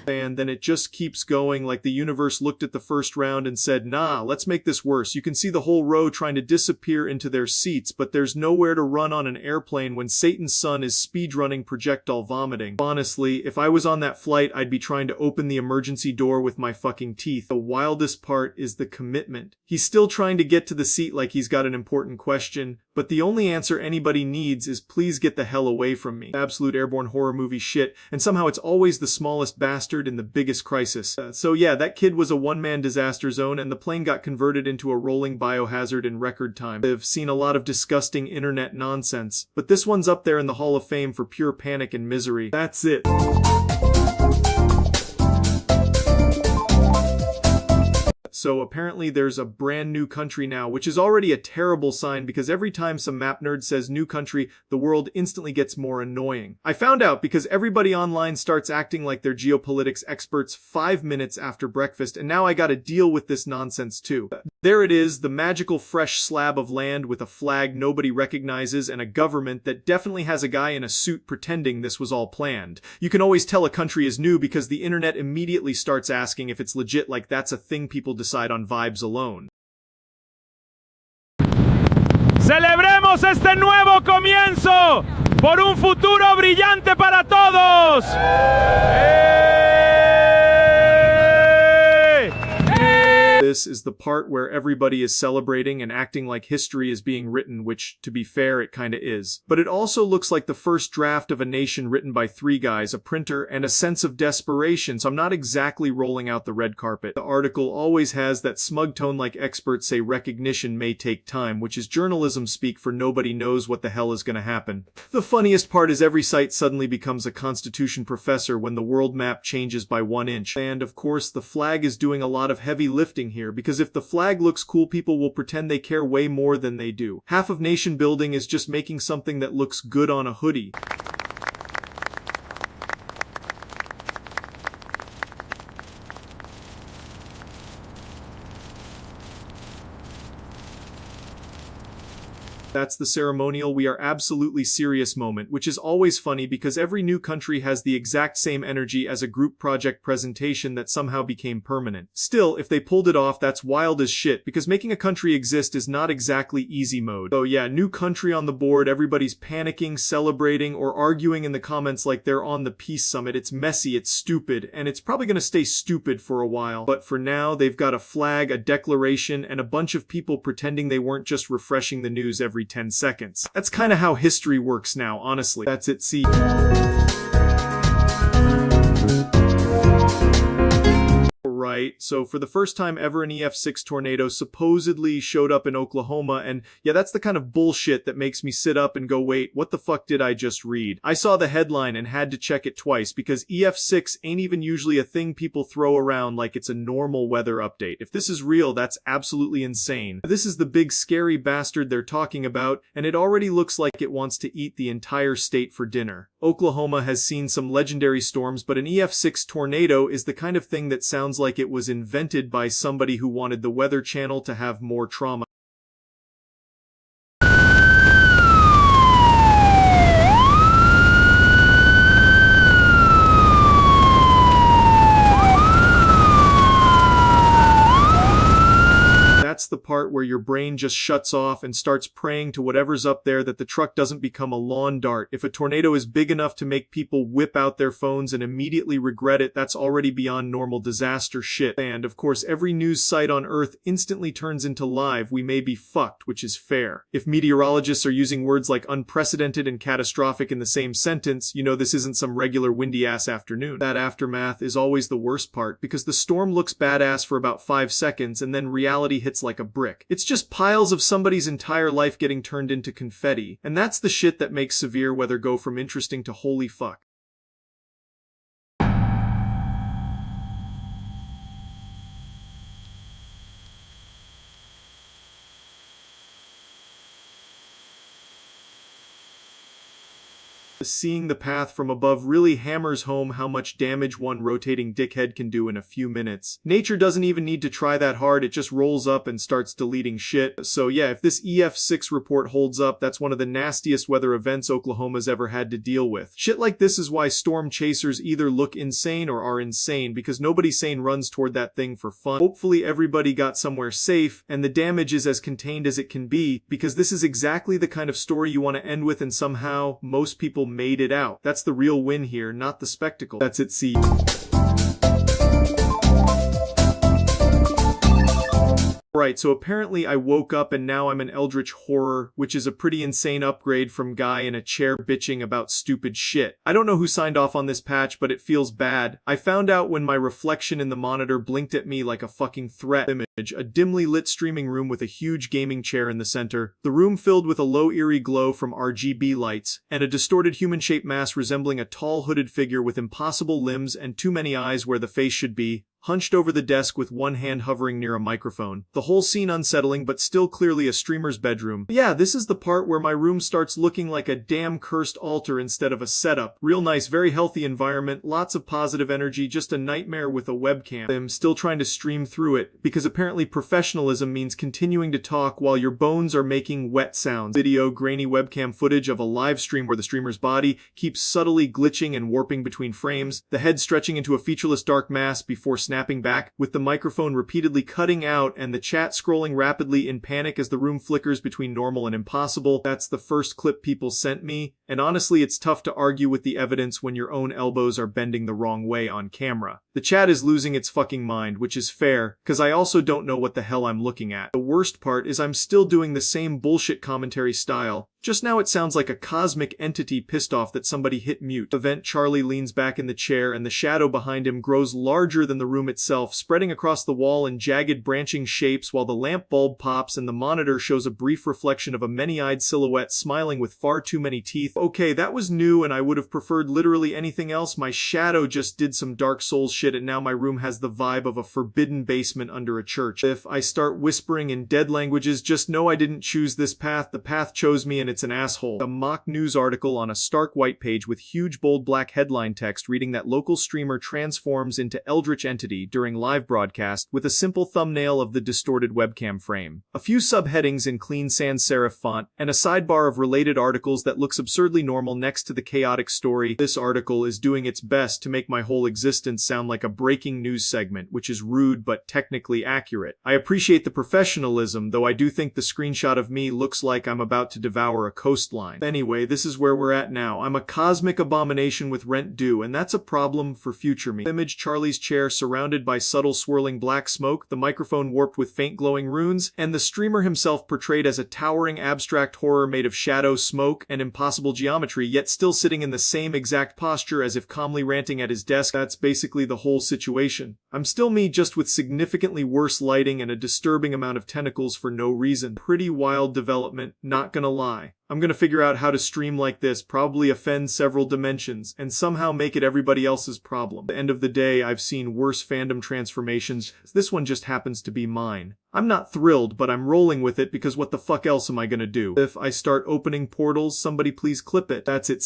And then it just keeps going, like the universe looked at the first round and said, nah, let's make this worse. You can see the whole row trying to disappear into their seats, but there's nowhere to run on an airplane when Satan's son is speedrunning projectile vomiting. Honestly, if I was on that flight, I'd be trying to open the emergency door with my fucking teeth. The wildest part is the commitment. He's still trying to get to the seat like he's got an important question, But the only answer anybody needs is please get the hell away from me. Absolute airborne horror movie shit, and somehow it's always the smallest bastard in the biggest crisis. So yeah, that kid was a one-man disaster zone, and the plane got converted into a rolling biohazard in record time. I've seen a lot of disgusting internet nonsense, but this one's up there in the Hall of Fame for pure panic and misery. That's it. So apparently there's a brand new country now, which is already a terrible sign because every time some map nerd says new country, the world instantly gets more annoying. I found out because everybody online starts acting like they're geopolitics experts 5 minutes after breakfast, and now I gotta deal with this nonsense too. There it is, the magical fresh slab of land with a flag nobody recognizes and a government that definitely has a guy in a suit pretending this was all planned. You can always tell a country is new because the internet immediately starts asking if it's legit, like that's a thing people decide on vibes alone. Celebremos este nuevo comienzo por un futuro brillante para todos. This is the part where everybody is celebrating and acting like history is being written, which, to be fair, it kinda is. But it also looks like the first draft of a nation written by 3 guys, a printer, and a sense of desperation, so I'm not exactly rolling out the red carpet. The article always has that smug tone like experts say recognition may take time, which is journalism speak for nobody knows what the hell is gonna happen. The funniest part is every site suddenly becomes a constitution professor when the world map changes by 1 inch. And of course, the flag is doing a lot of heavy lifting here, because if the flag looks cool, people will pretend they care way more than they do. Half of nation building is just making something that looks good on a hoodie. That's the ceremonial we are absolutely serious moment, which is always funny because every new country has the exact same energy as a group project presentation that somehow became permanent. Still, if they pulled it off, that's wild as shit, because making a country exist is not exactly easy mode. So yeah, new country on the board, everybody's panicking, celebrating, or arguing in the comments like they're on the peace summit. It's messy, it's stupid, and it's probably gonna stay stupid for a while. But for now, they've got a flag, a declaration, and a bunch of people pretending they weren't just refreshing the news every 10 seconds. That's kinda how history works now, honestly. That's it, see. Right, so for the first time ever, an EF6 tornado supposedly showed up in Oklahoma, and yeah, that's the kind of bullshit that makes me sit up and go, wait, what the fuck did I just read? I saw the headline and had to check it twice, because EF6 ain't even usually a thing people throw around like it's a normal weather update. If this is real, that's absolutely insane. This is the big scary bastard they're talking about, and it already looks like it wants to eat the entire state for dinner. Oklahoma has seen some legendary storms, but an EF6 tornado is the kind of thing that sounds like it was invented by somebody who wanted the Weather Channel to have more trauma. That's the part where your brain just shuts off and starts praying to whatever's up there that the truck doesn't become a lawn dart. If a tornado is big enough to make people whip out their phones and immediately regret it, that's already beyond normal disaster shit. And of course, every news site on Earth instantly turns into live, we may be fucked, which is fair. If meteorologists are using words like unprecedented and catastrophic in the same sentence, you know this isn't some regular windy-ass afternoon. That aftermath is always the worst part, because the storm looks badass for about 5 seconds and then reality hits like a brick. It's just piles of somebody's entire life getting turned into confetti, and that's the shit that makes severe weather go from interesting to holy fuck. Seeing the path from above really hammers home how much damage one rotating dickhead can do in a few minutes. Nature doesn't even need to try that hard, it just rolls up and starts deleting shit. So yeah, if this EF6 report holds up, that's one of the nastiest weather events Oklahoma's ever had to deal with. Shit like this is why storm chasers either look insane or are insane, because nobody sane runs toward that thing for fun. Hopefully everybody got somewhere safe, and the damage is as contained as it can be, because this is exactly the kind of story you want to end with, and somehow most people made it out. That's the real win here, not the spectacle. That's it, see. Right, so apparently I woke up and now I'm an eldritch horror, which is a pretty insane upgrade from guy in a chair bitching about stupid shit. I don't know who signed off on this patch, but it feels bad. I found out when my reflection in the monitor blinked at me like a fucking threat image, a dimly lit streaming room with a huge gaming chair in the center, the room filled with a low eerie glow from RGB lights, and a distorted human-shaped mass resembling a tall hooded figure with impossible limbs and too many eyes where the face should be, hunched over the desk with one hand hovering near a microphone. The whole scene unsettling, but still clearly a streamer's bedroom. Yeah, this is the part where my room starts looking like a damn cursed altar instead of a setup. Real nice, very healthy environment, lots of positive energy, just a nightmare with a webcam. I'm still trying to stream through it, because apparently professionalism means continuing to talk while your bones are making wet sounds. Video, grainy webcam footage of a live stream where the streamer's body keeps subtly glitching and warping between frames, the head stretching into a featureless dark mass before snapping back, with the microphone repeatedly cutting out and the chat scrolling rapidly in panic as the room flickers between normal and impossible. That's the first clip people sent me, and honestly it's tough to argue with the evidence when your own elbows are bending the wrong way on camera. The chat is losing its fucking mind, which is fair, cause I also don't know what the hell I'm looking at. The worst part is I'm still doing the same bullshit commentary style. Just now it sounds like a cosmic entity pissed off that somebody hit mute. Event Charlie leans back in the chair and the shadow behind him grows larger than the room itself, spreading across the wall in jagged branching shapes while the lamp bulb pops and the monitor shows a brief reflection of a many-eyed silhouette smiling with far too many teeth. Okay, that was new and I would have preferred literally anything else. My shadow just did some Dark Souls shit and now my room has the vibe of a forbidden basement under a church. If I start whispering in dead languages, just know I didn't choose this path. The path chose me and it's an asshole. A mock news article on a stark white page with huge bold black headline text reading that local streamer transforms into eldritch entity during live broadcast with a simple thumbnail of the distorted webcam frame. A few subheadings in clean sans serif font, and a sidebar of related articles that looks absurdly normal next to the chaotic story. This article is doing its best to make my whole existence sound like a breaking news segment, which is rude but technically accurate. I appreciate the professionalism, though I do think the screenshot of me looks like I'm about to devour a coastline. Anyway, this is where we're at now. I'm a cosmic abomination with rent due, and that's a problem for future me. Image Charlie's chair surrounded by subtle swirling black smoke, the microphone warped with faint glowing runes, and the streamer himself portrayed as a towering abstract horror made of shadow, smoke, and impossible geometry, yet still sitting in the same exact posture as if calmly ranting at his desk. That's basically the whole situation. I'm still me, just with significantly worse lighting and a disturbing amount of tentacles for no reason. Pretty wild development, not gonna lie. I'm gonna figure out how to stream like this, probably offend several dimensions, and somehow make it everybody else's problem. At the end of the day, I've seen worse fandom transformations. This one just happens to be mine. I'm not thrilled, but I'm rolling with it because what the fuck else am I gonna do? If I start opening portals, somebody please clip it. That's it.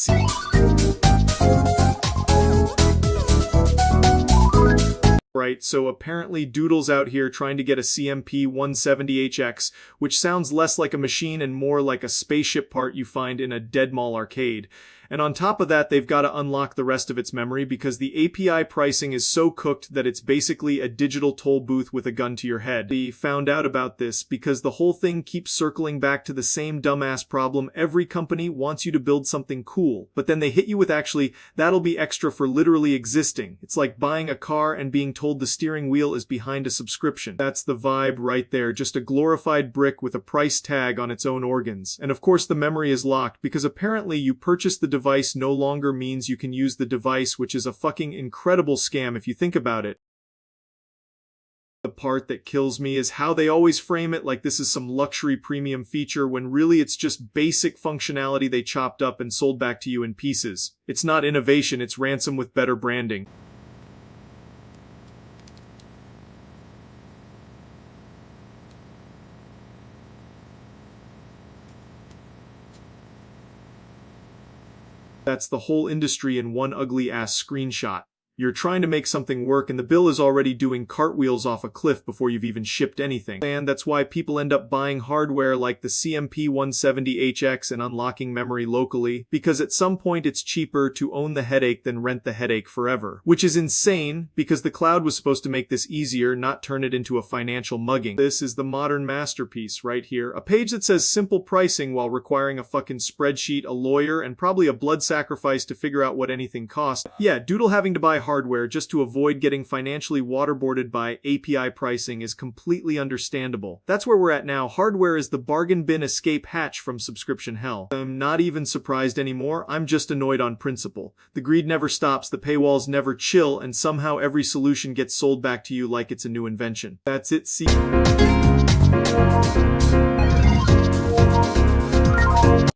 Right, so apparently Doodle's out here trying to get a CMP-170HX, which sounds less like a machine and more like a spaceship part you find in a Dead Mall arcade. And on top of that, they've got to unlock the rest of its memory because the API pricing is so cooked that it's basically a digital toll booth with a gun to your head. We found out about this because the whole thing keeps circling back to the same dumbass problem. Every company wants you to build something cool, but then they hit you with actually, that'll be extra for literally existing. It's like buying a car and being told the steering wheel is behind a subscription. That's the vibe right there, just a glorified brick with a price tag on its own organs. And of course the memory is locked because apparently you purchase the device no longer means you can use the device, which is a fucking incredible scam if you think about it. The part that kills me is how they always frame it like this is some luxury premium feature when really it's just basic functionality they chopped up and sold back to you in pieces. It's not innovation, it's ransom with better branding. That's the whole industry in one ugly-ass screenshot. You're trying to make something work and the bill is already doing cartwheels off a cliff before you've even shipped anything. And that's why people end up buying hardware like the CMP-170HX and unlocking memory locally, because at some point it's cheaper to own the headache than rent the headache forever. Which is insane, because the cloud was supposed to make this easier, not turn it into a financial mugging. This is the modern masterpiece right here. A page that says simple pricing while requiring a fucking spreadsheet, a lawyer, and probably a blood sacrifice to figure out what anything costs. Yeah, Doodle having to buy hardware just to avoid getting financially waterboarded by API pricing is completely understandable. That's where we're at now. Hardware is the bargain bin escape hatch from subscription hell. I'm not even surprised anymore. I'm just annoyed on principle. The greed never stops, the paywalls never chill, and somehow every solution gets sold back to you like it's a new invention. That's it. See.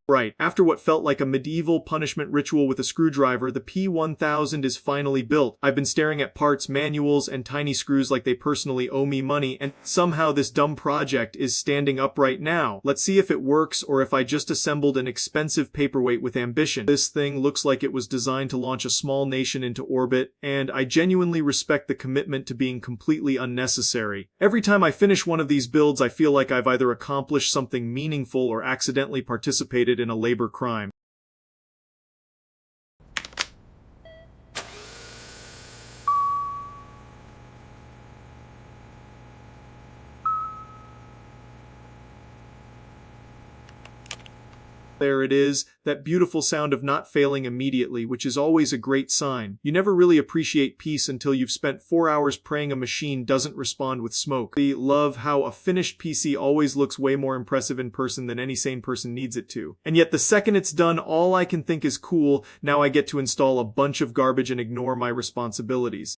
Right, after what felt like a medieval punishment ritual with a screwdriver, the P1000 is finally built. I've been staring at parts, manuals, and tiny screws like they personally owe me money, and somehow this dumb project is standing upright now. Let's see if it works or if I just assembled an expensive paperweight with ambition. This thing looks like it was designed to launch a small nation into orbit, and I genuinely respect the commitment to being completely unnecessary. Every time I finish one of these builds, I feel like I've either accomplished something meaningful or accidentally participated in a labor crime. There it is, that beautiful sound of not failing immediately, which is always a great sign. You never really appreciate peace until you've spent 4 hours praying a machine doesn't respond with smoke. I love how a finished PC always looks way more impressive in person than any sane person needs it to. And yet the second it's done, all I can think is cool, now I get to install a bunch of garbage and ignore my responsibilities.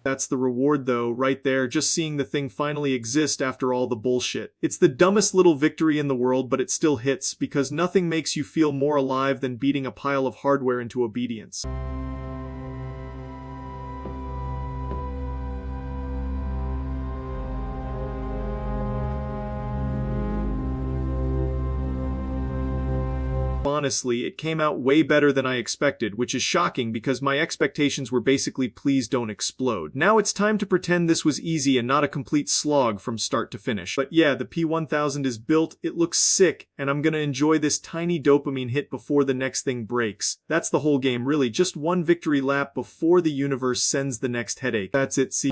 That's the reward though, right there, just seeing the thing finally exist after all the bullshit. It's the dumbest little victory in the world, but it still hits, because nothing makes you feel more alive than beating a pile of hardware into obedience. Honestly, it came out way better than I expected, which is shocking because my expectations were basically please don't explode. Now it's time to pretend this was easy and not a complete slog from start to finish. But yeah, the P1000 is built, it looks sick, and I'm gonna enjoy this tiny dopamine hit before the next thing breaks. That's the whole game really, just one victory lap before the universe sends the next headache. That's it, see.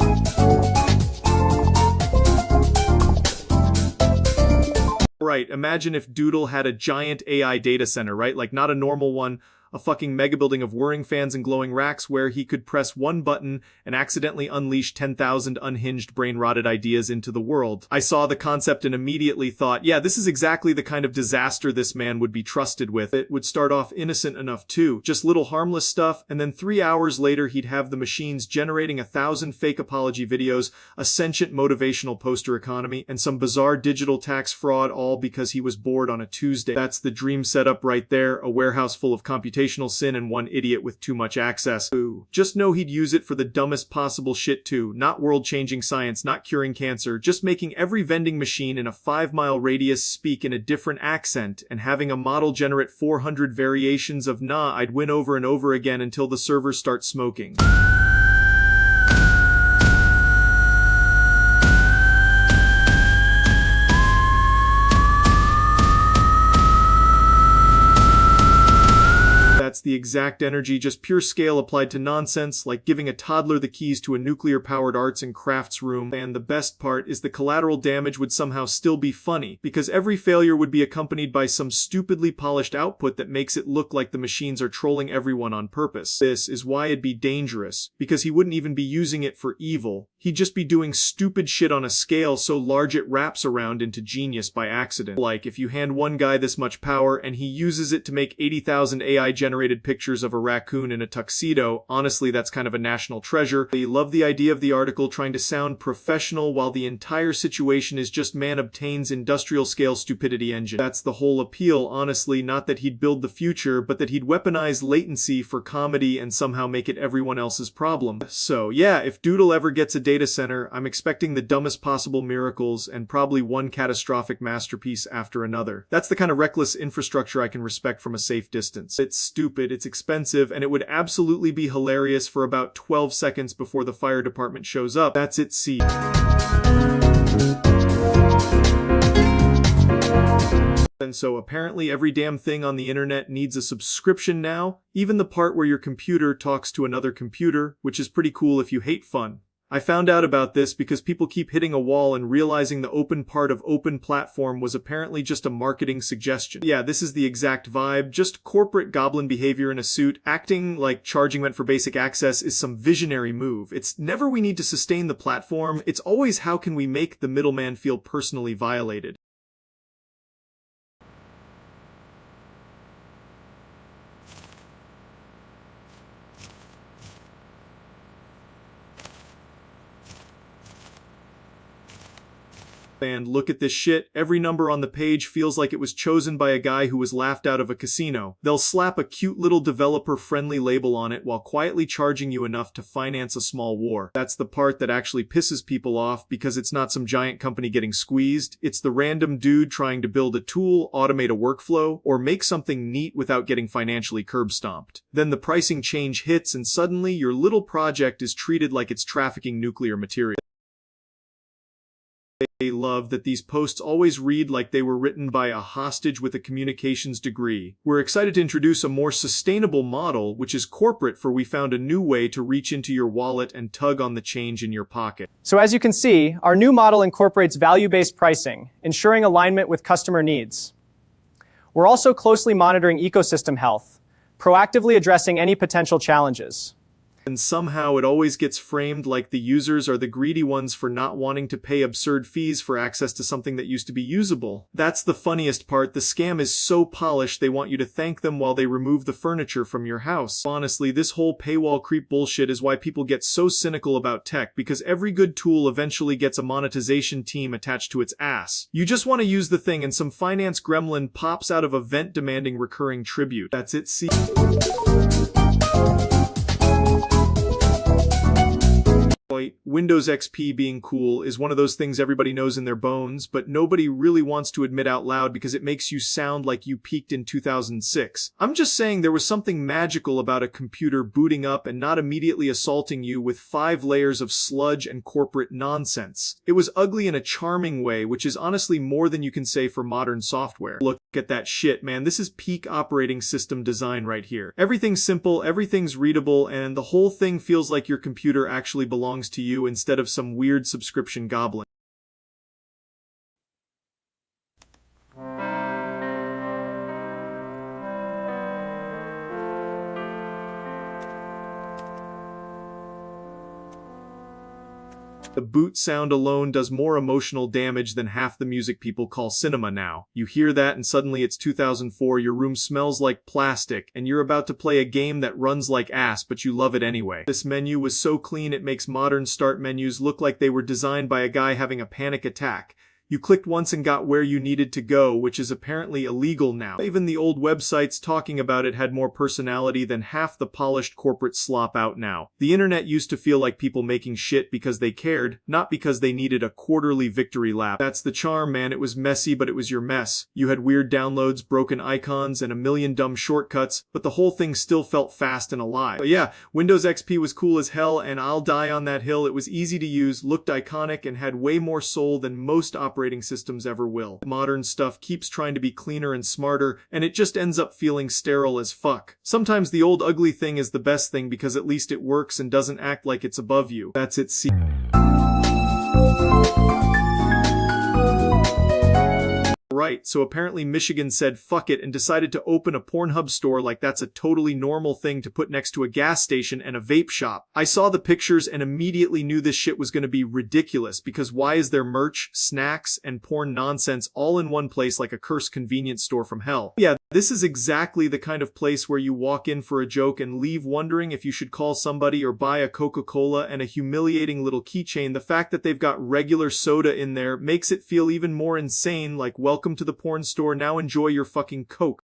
Right, imagine if Doodle had a giant AI data center, right? Like not a normal one, a fucking mega building of whirring fans and glowing racks where he could press one button and accidentally unleash 10,000 unhinged brain-rotted ideas into the world. I saw the concept and immediately thought, yeah, this is exactly the kind of disaster this man would be trusted with. It would start off innocent enough too, just little harmless stuff, and then 3 hours later he'd have the machines generating 1,000 fake apology videos, a sentient motivational poster economy, and some bizarre digital tax fraud, all because he was bored on a Tuesday. That's the dream setup right there, a warehouse full of computational sin and one idiot with too much access. Ooh. Just know he'd use it for the dumbest possible shit too, not world-changing science, not curing cancer, just making every vending machine in a 5-mile radius speak in a different accent and having a model generate 400 variations of nah I'd win over and over again until the servers start smoking. That's the exact energy, just pure scale applied to nonsense, like giving a toddler the keys to a nuclear-powered arts and crafts room. And the best part is the collateral damage would somehow still be funny, because every failure would be accompanied by some stupidly polished output that makes it look like the machines are trolling everyone on purpose. This is why it'd be dangerous, because he wouldn't even be using it for evil. He'd just be doing stupid shit on a scale so large it wraps around into genius by accident. Like, if you hand one guy this much power and he uses it to make 80,000 AI-generated pictures of a raccoon in a tuxedo, honestly that's kind of a national treasure. I love the idea of the article trying to sound professional while the entire situation is just man obtains industrial scale stupidity engine. That's the whole appeal, honestly, not that he'd build the future, but that he'd weaponize latency for comedy and somehow make it everyone else's problem. So yeah, if Doodle ever gets a data center, I'm expecting the dumbest possible miracles and probably one catastrophic masterpiece after another. That's the kind of reckless infrastructure I can respect from a safe distance. It's stupid, it's expensive, and it would absolutely be hilarious for about 12 seconds before the fire department shows up. That's it, see. And so apparently every damn thing on the internet needs a subscription now, even the part where your computer talks to another computer, which is pretty cool if you hate fun. I found out about this because people keep hitting a wall and realizing the open part of open platform was apparently just a marketing suggestion. Yeah, this is the exact vibe, just corporate goblin behavior in a suit. Acting like charging rent for basic access is some visionary move. It's never we need to sustain the platform, it's always how can we make the middleman feel personally violated. And look at this shit, every number on the page feels like it was chosen by a guy who was laughed out of a casino. They'll slap a cute little developer-friendly label on it while quietly charging you enough to finance a small war. That's the part that actually pisses people off because it's not some giant company getting squeezed, it's the random dude trying to build a tool, automate a workflow, or make something neat without getting financially curb-stomped. Then the pricing change hits and suddenly your little project is treated like it's trafficking nuclear material. I love that these posts always read like they were written by a hostage with a communications degree. We're excited to introduce a more sustainable model, which is corporate, for we found a new way to reach into your wallet and tug on the change in your pocket. So as you can see, our new model incorporates value-based pricing, ensuring alignment with customer needs. We're also closely monitoring ecosystem health, proactively addressing any potential challenges. And somehow it always gets framed like the users are the greedy ones for not wanting to pay absurd fees for access to something that used to be usable. That's the funniest part. The scam is so polished they want you to thank them while they remove the furniture from your house. Honestly, this whole paywall creep bullshit is why people get so cynical about tech, because every good tool eventually gets a monetization team attached to its ass. You just want to use the thing and some finance gremlin pops out of a vent demanding recurring tribute. That's it. See? Windows XP being cool is one of those things everybody knows in their bones, but nobody really wants to admit out loud because it makes you sound like you peaked in 2006. I'm just saying there was something magical about a computer booting up and not immediately assaulting you with 5 layers of sludge and corporate nonsense. It was ugly in a charming way, which is honestly more than you can say for modern software. Look at that shit, man. This is peak operating system design right here. Everything's simple, everything's readable, and the whole thing feels like your computer actually belongs to you instead of some weird subscription goblin. The boot sound alone does more emotional damage than half the music people call cinema now. You hear that and suddenly it's 2004, your room smells like plastic, and you're about to play a game that runs like ass but you love it anyway. This menu was so clean it makes modern start menus look like they were designed by a guy having a panic attack. You clicked once and got where you needed to go, which is apparently illegal now. Even the old websites talking about it had more personality than half the polished corporate slop out now. The internet used to feel like people making shit because they cared, not because they needed a quarterly victory lap. That's the charm, man. It was messy, but it was your mess. You had weird downloads, broken icons, and a million dumb shortcuts, but the whole thing still felt fast and alive. But yeah, Windows XP was cool as hell, and I'll die on that hill. It was easy to use, looked iconic, and had way more soul than most operating systems ever will. Modern stuff keeps trying to be cleaner and smarter, and it just ends up feeling sterile as fuck. Sometimes the old ugly thing is the best thing because at least it works and doesn't act like it's above you. That's it. See. Right, so apparently Michigan said fuck it and decided to open a Pornhub store like that's a totally normal thing to put next to a gas station and a vape shop. I saw the pictures and immediately knew this shit was gonna be ridiculous because why is there merch, snacks, and porn nonsense all in one place like a cursed convenience store from hell? Yeah, this is exactly the kind of place where you walk in for a joke and leave wondering if you should call somebody or buy a Coca-Cola and a humiliating little keychain. The fact that they've got regular soda in there makes it feel even more insane, like welcome to the porn store, now enjoy your fucking Coke.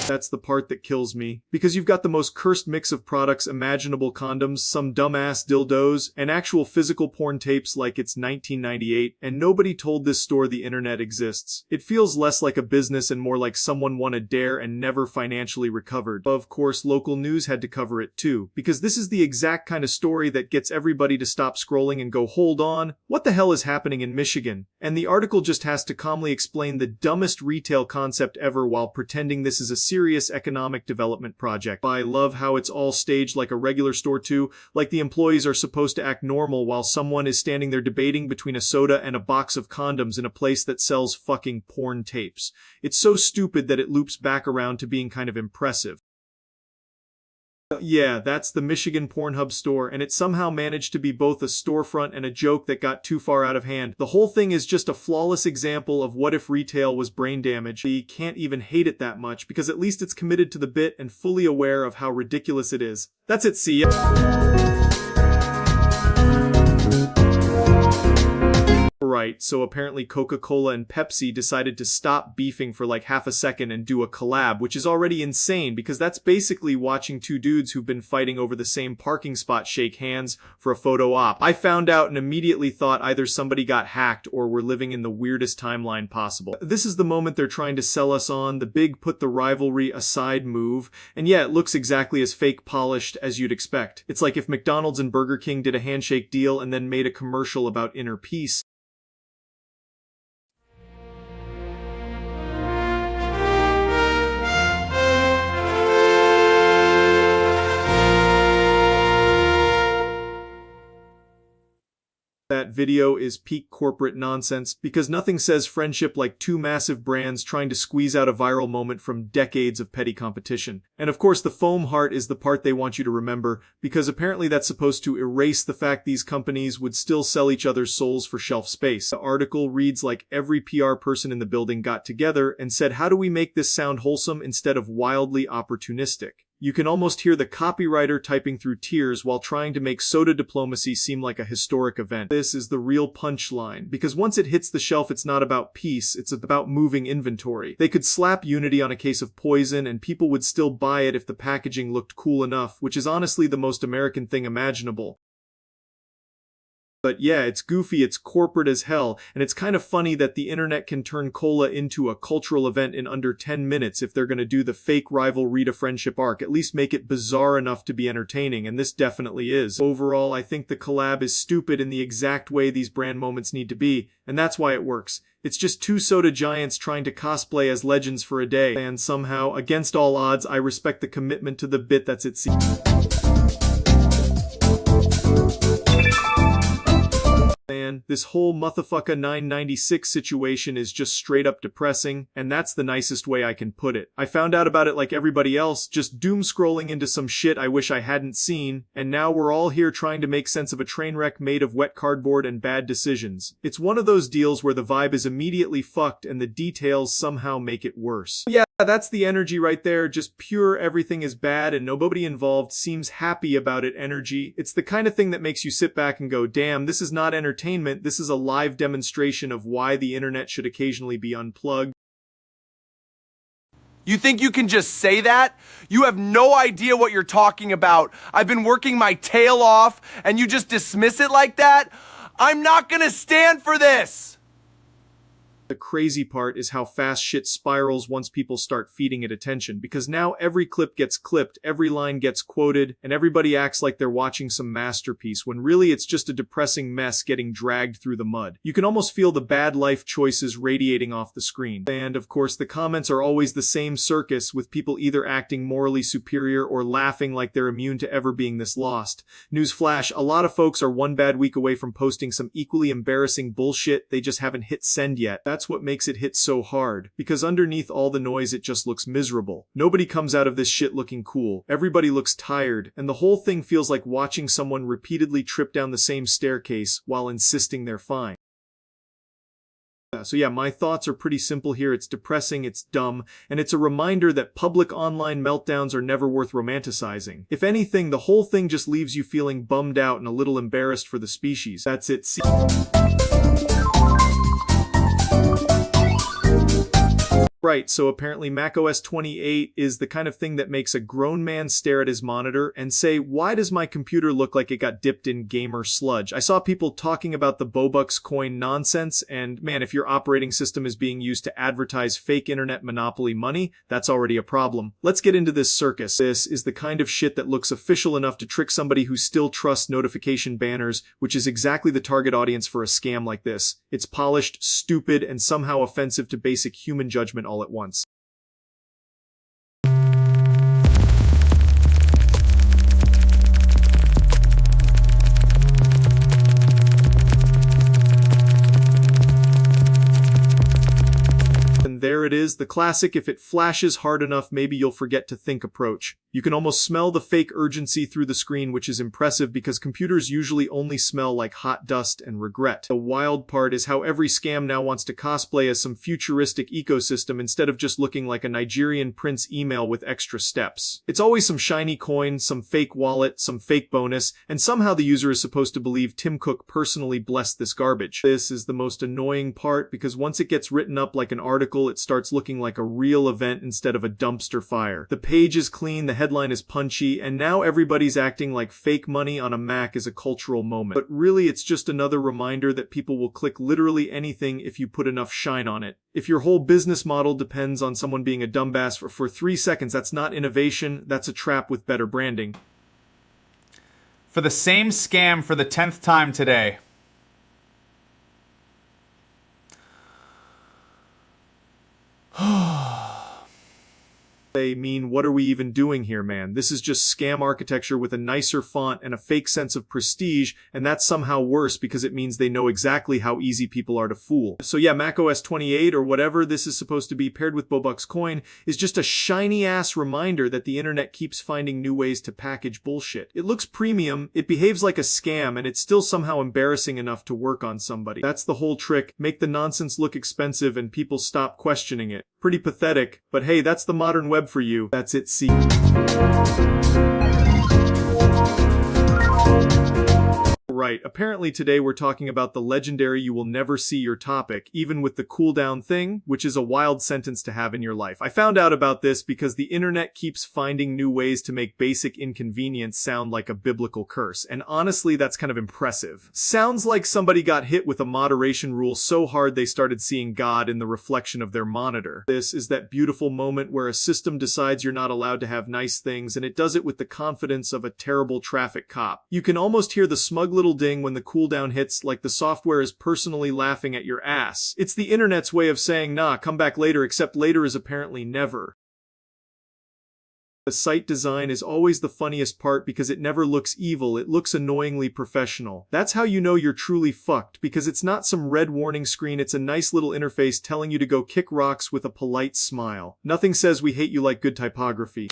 That's the part that kills me. Because you've got the most cursed mix of products imaginable: condoms, some dumbass dildos, and actual physical porn tapes like it's 1998, and nobody told this store the internet exists. It feels less like a business and more like someone won a dare and never financially recovered. Of course, local news had to cover it too, because this is the exact kind of story that gets everybody to stop scrolling and go, hold on, what the hell is happening in Michigan? And the article just has to calmly explain the dumbest retail concept ever while pretending this is a serious economic development project. I love how it's all staged like a regular store too, like the employees are supposed to act normal while someone is standing there debating between a soda and a box of condoms in a place that sells fucking porn tapes. It's so stupid that it loops back around to being kind of impressive. Yeah, that's the Michigan Pornhub store, and it somehow managed to be both a storefront and a joke that got too far out of hand. The whole thing is just a flawless example of what if retail was brain damage. You can't even hate it that much, because at least it's committed to the bit and fully aware of how ridiculous it is. That's it, see ya. Right, so apparently Coca-Cola and Pepsi decided to stop beefing for like half a second and do a collab, which is already insane because that's basically watching two dudes who've been fighting over the same parking spot shake hands for a photo op. I found out and immediately thought either somebody got hacked or we're living in the weirdest timeline possible. This is the moment they're trying to sell us on, the big put the rivalry aside move, and yeah, it looks exactly as fake polished as you'd expect. It's like if McDonald's and Burger King did a handshake deal and then made a commercial about inner peace. That video is peak corporate nonsense because nothing says friendship like two massive brands trying to squeeze out a viral moment from decades of petty competition. And of course the foam heart is the part they want you to remember because apparently that's supposed to erase the fact these companies would still sell each other's souls for shelf space. The article reads like every PR person in the building got together and said, how do we make this sound wholesome instead of wildly opportunistic? You can almost hear the copywriter typing through tears while trying to make soda diplomacy seem like a historic event. This is the real punchline, because once it hits the shelf, it's not about peace, it's about moving inventory. They could slap Unity on a case of poison and people would still buy it if the packaging looked cool enough, which is honestly the most American thing imaginable. But yeah, it's goofy, it's corporate as hell, and it's kind of funny that the internet can turn cola into a cultural event in under 10 minutes if they're gonna do the fake rival Rita friendship arc, at least make it bizarre enough to be entertaining, and this definitely is. Overall, I think the collab is stupid in the exact way these brand moments need to be, and that's why it works. It's just two soda giants trying to cosplay as legends for a day, and somehow, against all odds, I respect the commitment to the bit that's at sea. Man, this whole motherfucker 996 situation is just straight up depressing, and that's the nicest way I can put it. I found out about it like everybody else, just doom scrolling into some shit I wish I hadn't seen, and now we're all here trying to make sense of a train wreck made of wet cardboard and bad decisions. It's one of those deals where the vibe is immediately fucked and the details somehow make it worse. Yeah, that's the energy right there, just pure everything is bad and nobody involved seems happy about it energy. It's the kind of thing that makes you sit back and go, damn, this is not entertainment, this is a live demonstration of why the internet should occasionally be unplugged. You think you can just say that? You have no idea what you're talking about. I've been working my tail off and you just dismiss it like that? I'm not gonna stand for this! The crazy part is how fast shit spirals once people start feeding it attention, because now every clip gets clipped, every line gets quoted, and everybody acts like they're watching some masterpiece when really it's just a depressing mess getting dragged through the mud. You can almost feel the bad life choices radiating off the screen. And of course the comments are always the same circus, with people either acting morally superior or laughing like they're immune to ever being this lost. Newsflash, a lot of folks are one bad week away from posting some equally embarrassing bullshit, they just haven't hit send yet. That's what makes it hit so hard, because underneath all the noise it just looks miserable. Nobody comes out of this shit looking cool, everybody looks tired, and the whole thing feels like watching someone repeatedly trip down the same staircase while insisting they're fine. So yeah, my thoughts are pretty simple here. It's depressing, it's dumb, and it's a reminder that public online meltdowns are never worth romanticizing. If anything, the whole thing just leaves you feeling bummed out and a little embarrassed for the species. That's it. Right, so apparently macOS 28 is the kind of thing that makes a grown man stare at his monitor and say, why does my computer look like it got dipped in gamer sludge? I saw people talking about the Bobucks coin nonsense, and man, if your operating system is being used to advertise fake internet monopoly money, that's already a problem. Let's get into this circus. This is the kind of shit that looks official enough to trick somebody who still trusts notification banners, which is exactly the target audience for a scam like this. It's polished, stupid, and somehow offensive to basic human judgment all at once. And there it is, the classic if it flashes hard enough maybe you'll forget to think approach. You can almost smell the fake urgency through the screen, which is impressive because computers usually only smell like hot dust and regret. The wild part is how every scam now wants to cosplay as some futuristic ecosystem instead of just looking like a Nigerian prince email with extra steps. It's always some shiny coin, some fake wallet, some fake bonus, and somehow the user is supposed to believe Tim Cook personally blessed this garbage. This is the most annoying part because once it gets written up like an article, it starts looking like a real event instead of a dumpster fire. The page is clean, the headline is punchy, and now everybody's acting like fake money on a Mac is a cultural moment. But really, it's just another reminder that people will click literally anything if you put enough shine on it. If your whole business model depends on someone being a dumbass for 3 seconds, that's not innovation, that's a trap with better branding. For the same scam for the 10th time today. They mean, what are we even doing here, man? This is just scam architecture with a nicer font and a fake sense of prestige, and that's somehow worse because it means they know exactly how easy people are to fool. So yeah, macOS 28 or whatever this is supposed to be paired with Bobucks coin is just a shiny-ass reminder that the internet keeps finding new ways to package bullshit. It looks premium, it behaves like a scam, and it's still somehow embarrassing enough to work on somebody. That's the whole trick. Make the nonsense look expensive and people stop questioning it. Pretty pathetic, but hey, that's the modern web for you. That's it, see. Right, apparently today we're talking about the legendary you will never see your topic, even with the cooldown thing, which is a wild sentence to have in your life. I found out about this because the internet keeps finding new ways to make basic inconvenience sound like a biblical curse, and honestly that's kind of impressive. Sounds like somebody got hit with a moderation rule so hard they started seeing God in the reflection of their monitor. This is that beautiful moment where a system decides you're not allowed to have nice things, and it does it with the confidence of a terrible traffic cop. You can almost hear the smug little ding when the cooldown hits, like the software is personally laughing at your ass. It's the internet's way of saying, nah, come back later, except later is apparently never. The site design is always the funniest part because it never looks evil, it looks annoyingly professional. That's how you know you're truly fucked, because it's not some red warning screen, it's a nice little interface telling you to go kick rocks with a polite smile. Nothing says we hate you like good typography.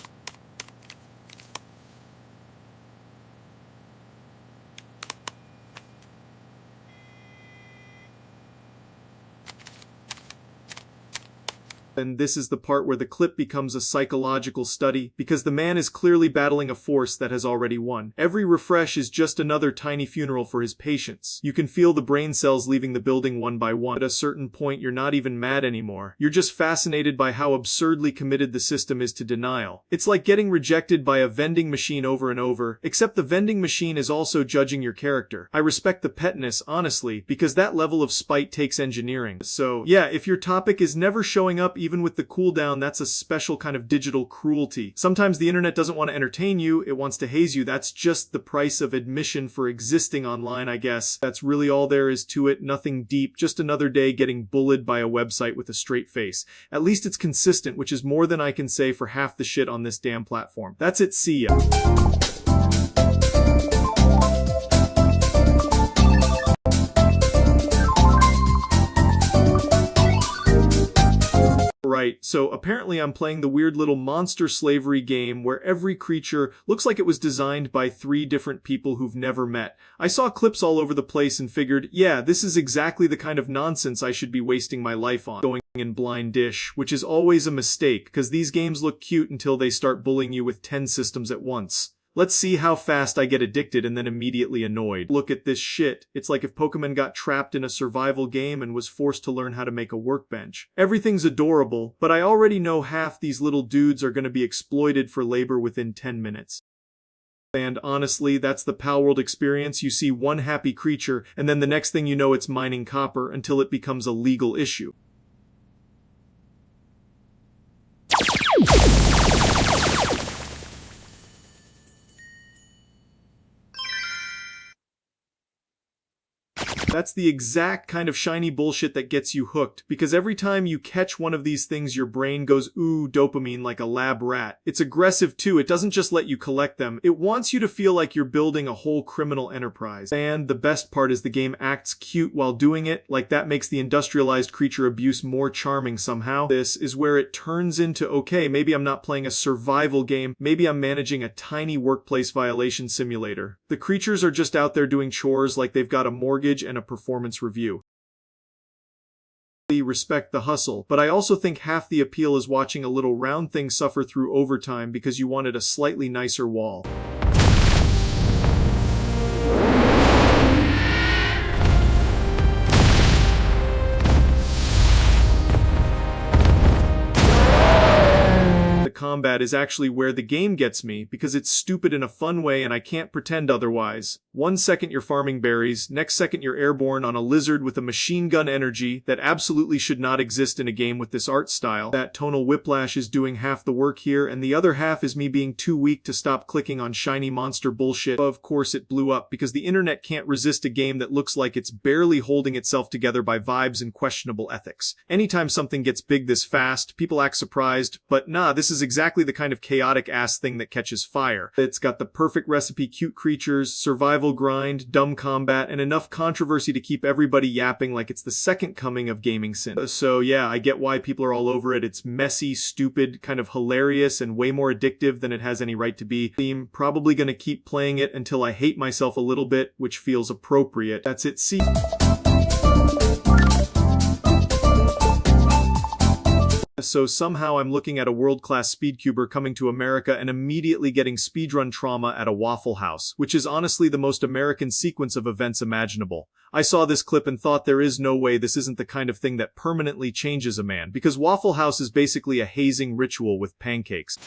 And this is the part where the clip becomes a psychological study, because the man is clearly battling a force that has already won. Every refresh is just another tiny funeral for his patience. You can feel the brain cells leaving the building one by one. At a certain point, you're not even mad anymore. You're just fascinated by how absurdly committed the system is to denial. It's like getting rejected by a vending machine over and over, except the vending machine is also judging your character. I respect the petness, honestly, because that level of spite takes engineering. So yeah, if your topic is never showing up even with the cooldown, that's a special kind of digital cruelty. Sometimes the internet doesn't want to entertain you, it wants to haze you. That's just the price of admission for existing online, I guess. That's really all there is to it, nothing deep, just another day getting bullied by a website with a straight face. At least it's consistent, which is more than I can say for half the shit on this damn platform. That's it, see ya. Right, so apparently I'm playing the weird little monster slavery game where every creature looks like it was designed by 3 different people who've never met. I saw clips all over the place and figured, yeah, this is exactly the kind of nonsense I should be wasting my life on. Going in blind dish, which is always a mistake, because these games look cute until they start bullying you with 10 systems at once. Let's see how fast I get addicted and then immediately annoyed. Look at this shit. It's like if Pokemon got trapped in a survival game and was forced to learn how to make a workbench. Everything's adorable, but I already know half these little dudes are going to be exploited for labor within 10 minutes. And honestly, that's the Palworld experience. You see one happy creature, and then the next thing you know it's mining copper until it becomes a legal issue. That's the exact kind of shiny bullshit that gets you hooked, because every time you catch one of these things your brain goes ooh dopamine like a lab rat. It's aggressive too, it doesn't just let you collect them, it wants you to feel like you're building a whole criminal enterprise. And the best part is the game acts cute while doing it, like that makes the industrialized creature abuse more charming somehow. This is where it turns into, okay, maybe I'm not playing a survival game, maybe I'm managing a tiny workplace violation simulator. The creatures are just out there doing chores like they've got a mortgage and a performance review. I respect the hustle, but I also think half the appeal is watching a little round thing suffer through overtime because you wanted a slightly nicer wall. Combat is actually where the game gets me, because it's stupid in a fun way and I can't pretend otherwise. 1 second you're farming berries, next second you're airborne on a lizard with a machine gun energy that absolutely should not exist in a game with this art style. That tonal whiplash is doing half the work here, and the other half is me being too weak to stop clicking on shiny monster bullshit. Of course it blew up, because the internet can't resist a game that looks like it's barely holding itself together by vibes and questionable ethics. Anytime something gets big this fast, people act surprised, but nah, this is exactly the kind of chaotic ass thing that catches fire. It's got the perfect recipe, cute creatures, survival grind, dumb combat, and enough controversy to keep everybody yapping like it's the second coming of gaming sin. So yeah, I get why people are all over it. It's messy, stupid, kind of hilarious, and way more addictive than it has any right to be. I'm probably gonna keep playing it until I hate myself a little bit, which feels appropriate. That's it. See. So somehow I'm looking at a world-class speedcuber coming to America and immediately getting speedrun trauma at a Waffle House, which is honestly the most American sequence of events imaginable. I saw this clip and thought there is no way this isn't the kind of thing that permanently changes a man, because Waffle House is basically a hazing ritual with pancakes.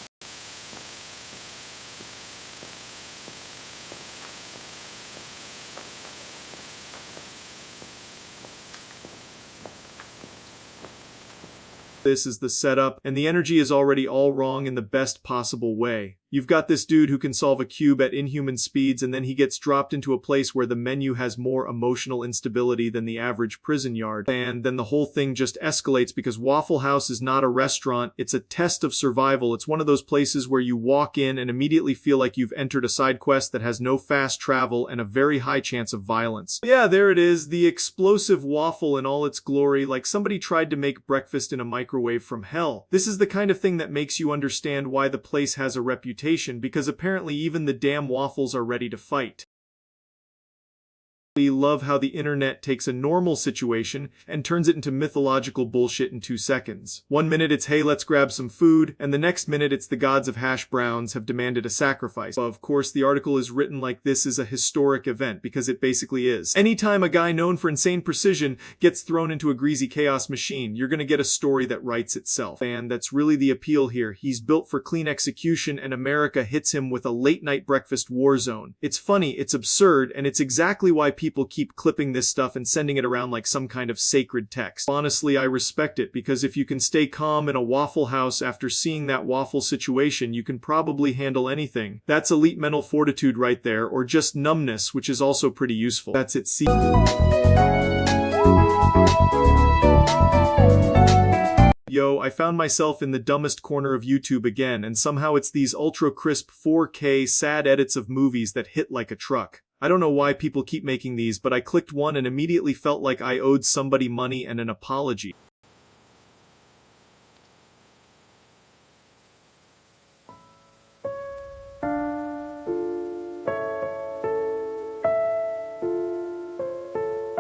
This is the setup, and the energy is already all wrong in the best possible way. You've got this dude who can solve a cube at inhuman speeds, and then he gets dropped into a place where the menu has more emotional instability than the average prison yard. And then the whole thing just escalates because Waffle House is not a restaurant, it's a test of survival. It's one of those places where you walk in and immediately feel like you've entered a side quest that has no fast travel and a very high chance of violence. Yeah, there it is, the explosive waffle in all its glory, like somebody tried to make breakfast in a microwave from hell. This is the kind of thing that makes you understand why the place has a reputation, because apparently even the damn waffles are ready to fight. We love how the internet takes a normal situation and turns it into mythological bullshit in 2 seconds. 1 minute it's hey let's grab some food, and the next minute it's the gods of hash browns have demanded a sacrifice. Of course the article is written like this is a historic event, because it basically is. Anytime a guy known for insane precision gets thrown into a greasy chaos machine, you're gonna get a story that writes itself. And that's really the appeal here. He's built for clean execution, and America hits him with a late night breakfast war zone. It's funny, it's absurd, and it's exactly why people keep clipping this stuff and sending it around like some kind of sacred text. Honestly, I respect it, because if you can stay calm in a Waffle House after seeing that waffle situation, you can probably handle anything. That's elite mental fortitude right there, or just numbness, which is also pretty useful. That's it. See. Yo, I found myself in the dumbest corner of YouTube again, and somehow it's these ultra-crisp 4K sad edits of movies that hit like a truck. I don't know why people keep making these, but I clicked one and immediately felt like I owed somebody money and an apology.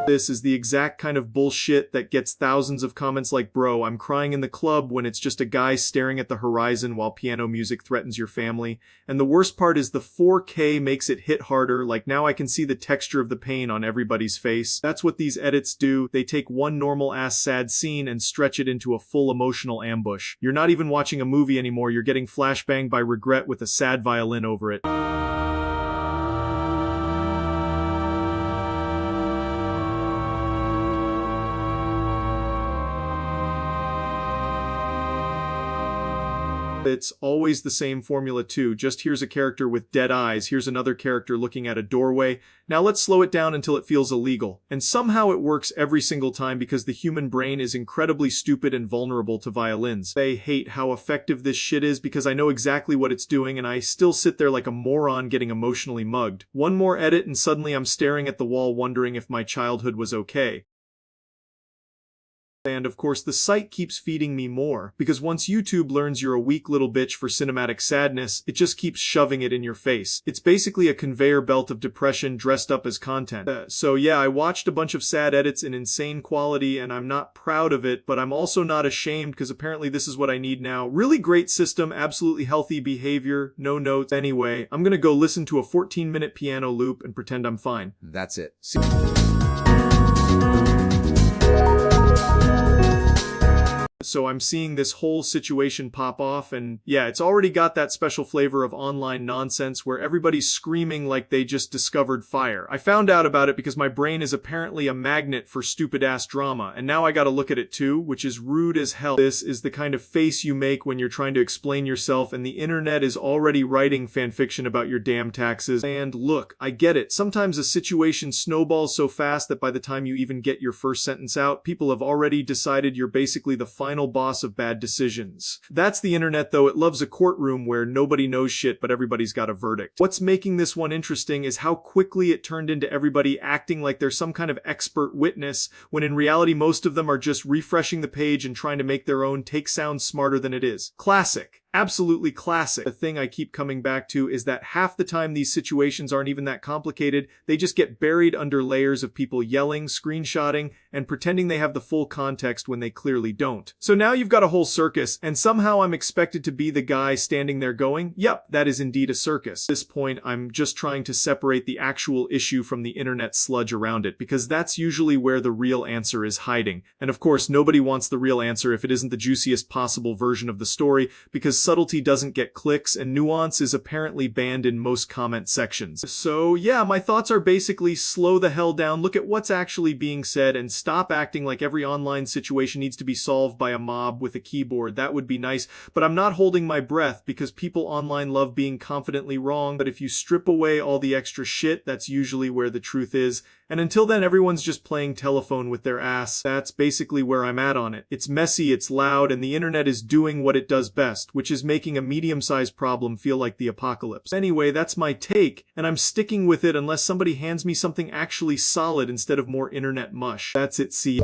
This is the exact kind of bullshit that gets thousands of comments like, bro, I'm crying in the club, when it's just a guy staring at the horizon while piano music threatens your family. And the worst part is the 4K makes it hit harder, like now I can see the texture of the pain on everybody's face. That's what these edits do. They take one normal ass sad scene and stretch it into a full emotional ambush. You're not even watching a movie anymore, you're getting flashbanged by regret with a sad violin over it. It's always the same formula too. Just here's a character with dead eyes, here's another character looking at a doorway. Now let's slow it down until it feels illegal. And somehow it works every single time because the human brain is incredibly stupid and vulnerable to violins. I hate how effective this shit is because I know exactly what it's doing and I still sit there like a moron getting emotionally mugged. One more edit and suddenly I'm staring at the wall wondering if my childhood was okay. And of course the site keeps feeding me more, because once YouTube learns you're a weak little bitch for cinematic sadness, it just keeps shoving it in your face. It's basically a conveyor belt of depression dressed up as content. So yeah, I watched a bunch of sad edits in insane quality and I'm not proud of it, but I'm also not ashamed because apparently this is what I need now. Really great system, absolutely healthy behavior, no notes. Anyway, I'm gonna go listen to a 14-minute piano loop and pretend I'm fine. That's it. So I'm seeing this whole situation pop off and yeah, it's already got that special flavor of online nonsense where everybody's screaming like they just discovered fire. I found out about it because my brain is apparently a magnet for stupid ass drama and now I gotta look at it too, which is rude as hell. This is the kind of face you make when you're trying to explain yourself and the internet is already writing fanfiction about your damn taxes. And look, I get it. Sometimes a situation snowballs so fast that by the time you even get your first sentence out, people have already decided you're basically the final boss of bad decisions. That's the internet though, it loves a courtroom where nobody knows shit but everybody's got a verdict. What's making this one interesting is how quickly it turned into everybody acting like they're some kind of expert witness, when in reality most of them are just refreshing the page and trying to make their own take sound smarter than it is. Classic. Absolutely classic. The thing I keep coming back to is that half the time these situations aren't even that complicated, they just get buried under layers of people yelling, screenshotting, and pretending they have the full context when they clearly don't. So now you've got a whole circus, and somehow I'm expected to be the guy standing there going, yep, that is indeed a circus. At this point, I'm just trying to separate the actual issue from the internet sludge around it, because that's usually where the real answer is hiding. And of course, nobody wants the real answer if it isn't the juiciest possible version of the story, because subtlety doesn't get clicks and nuance is apparently banned in most comment sections. So yeah, my thoughts are basically slow the hell down, look at what's actually being said, and stop acting like every online situation needs to be solved by a mob with a keyboard. That would be nice, but I'm not holding my breath because people online love being confidently wrong, but if you strip away all the extra shit, that's usually where the truth is. And until then, everyone's just playing telephone with their ass. That's basically where I'm at on it. It's messy, it's loud, and the internet is doing what it does best, which is making a medium-sized problem feel like the apocalypse. Anyway, that's my take, and I'm sticking with it unless somebody hands me something actually solid instead of more internet mush. That's it, see ya.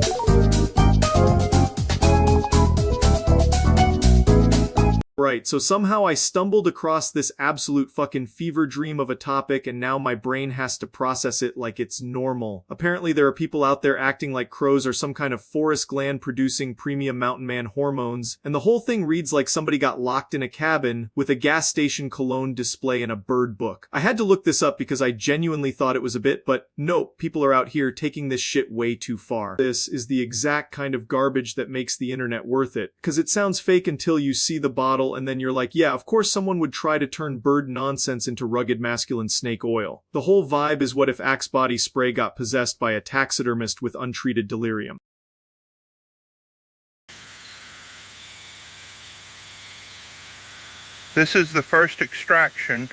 Right, so somehow I stumbled across this absolute fucking fever dream of a topic and now my brain has to process it like it's normal. Apparently there are people out there acting like crows are some kind of forest gland producing premium mountain man hormones, and the whole thing reads like somebody got locked in a cabin with a gas station cologne display and a bird book. I had to look this up because I genuinely thought it was a bit, but nope, people are out here taking this shit way too far. This is the exact kind of garbage that makes the internet worth it, because it sounds fake until you see the bottle and then you're like, yeah, of course someone would try to turn bird nonsense into rugged masculine snake oil. The whole vibe is what if Axe body spray got possessed by a taxidermist with untreated delirium. This is the first extraction.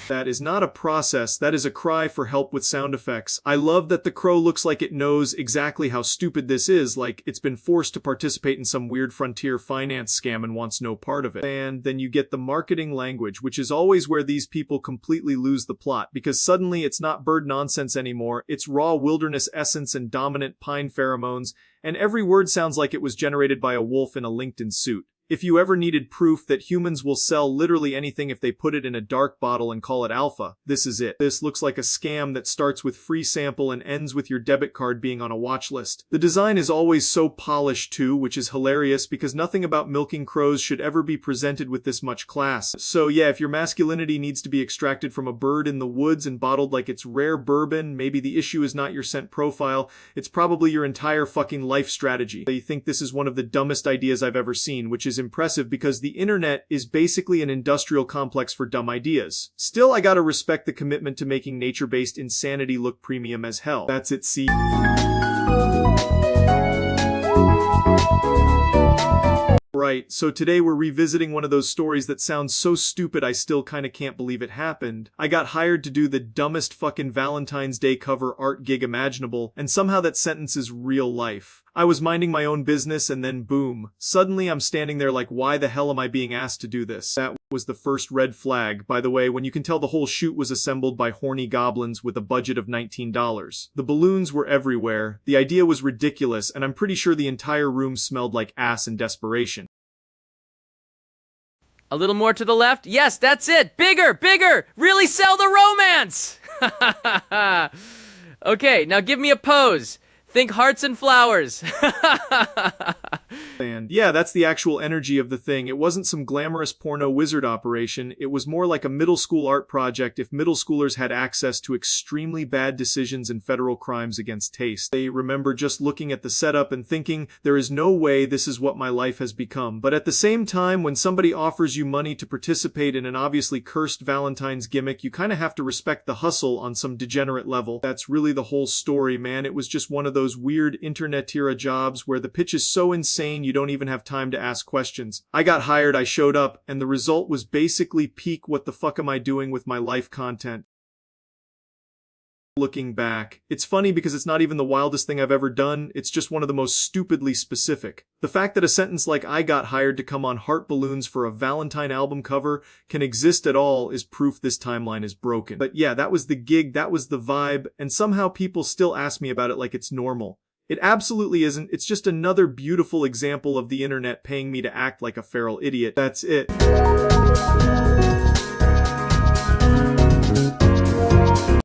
That is not a process, that is a cry for help with sound effects. I love that the crow looks like it knows exactly how stupid this is, like it's been forced to participate in some weird frontier finance scam and wants no part of it. And then you get the marketing language, which is always where these people completely lose the plot, because suddenly it's not bird nonsense anymore, it's raw wilderness essence and dominant pine pheromones, and every word sounds like it was generated by a wolf in a LinkedIn suit. If you ever needed proof that humans will sell literally anything if they put it in a dark bottle and call it alpha, this is it. This looks like a scam that starts with free sample and ends with your debit card being on a watch list. The design is always so polished too, which is hilarious because nothing about milking crows should ever be presented with this much class. So yeah, if your masculinity needs to be extracted from a bird in the woods and bottled like it's rare bourbon, maybe the issue is not your scent profile, it's probably your entire fucking life strategy. They think this is one of the dumbest ideas I've ever seen, which is impressive because the internet is basically an industrial complex for dumb ideas. Still, I gotta respect the commitment to making nature-based insanity look premium as hell. That's it, see? Right, so today we're revisiting one of those stories that sounds so stupid I still kinda can't believe it happened. I got hired to do the dumbest fucking Valentine's Day cover art gig imaginable, and somehow that sentence is real life. I was minding my own business and then boom, suddenly I'm standing there like, why the hell am I being asked to do this? That was the first red flag, by the way, when you can tell the whole shoot was assembled by horny goblins with a budget of $19. The balloons were everywhere, the idea was ridiculous, and I'm pretty sure the entire room smelled like ass and desperation. A little more to the left. Yes, that's it. Bigger, bigger. Really sell the romance. Okay, now give me a pose. Think hearts and flowers. And yeah, that's the actual energy of the thing. It wasn't some glamorous porno wizard operation. It was more like a middle school art project if middle schoolers had access to extremely bad decisions and federal crimes against taste. They remember just looking at the setup and thinking, there is no way this is what my life has become. But at the same time, when somebody offers you money to participate in an obviously cursed Valentine's gimmick, you kind of have to respect the hustle on some degenerate level. That's really the whole story, man. It was just one of those weird internet-era jobs where the pitch is so insane you don't even have time to ask questions. I got hired, I showed up, and the result was basically peak what the fuck am I doing with my life content. Looking back, it's funny because it's not even the wildest thing I've ever done, it's just one of the most stupidly specific. The fact that a sentence like I got hired to come on heart balloons for a Valentine album cover can exist at all is proof this timeline is broken. But yeah, that was the gig, that was the vibe, and somehow people still ask me about it like it's normal. It absolutely isn't, it's just another beautiful example of the internet paying me to act like a feral idiot. That's it.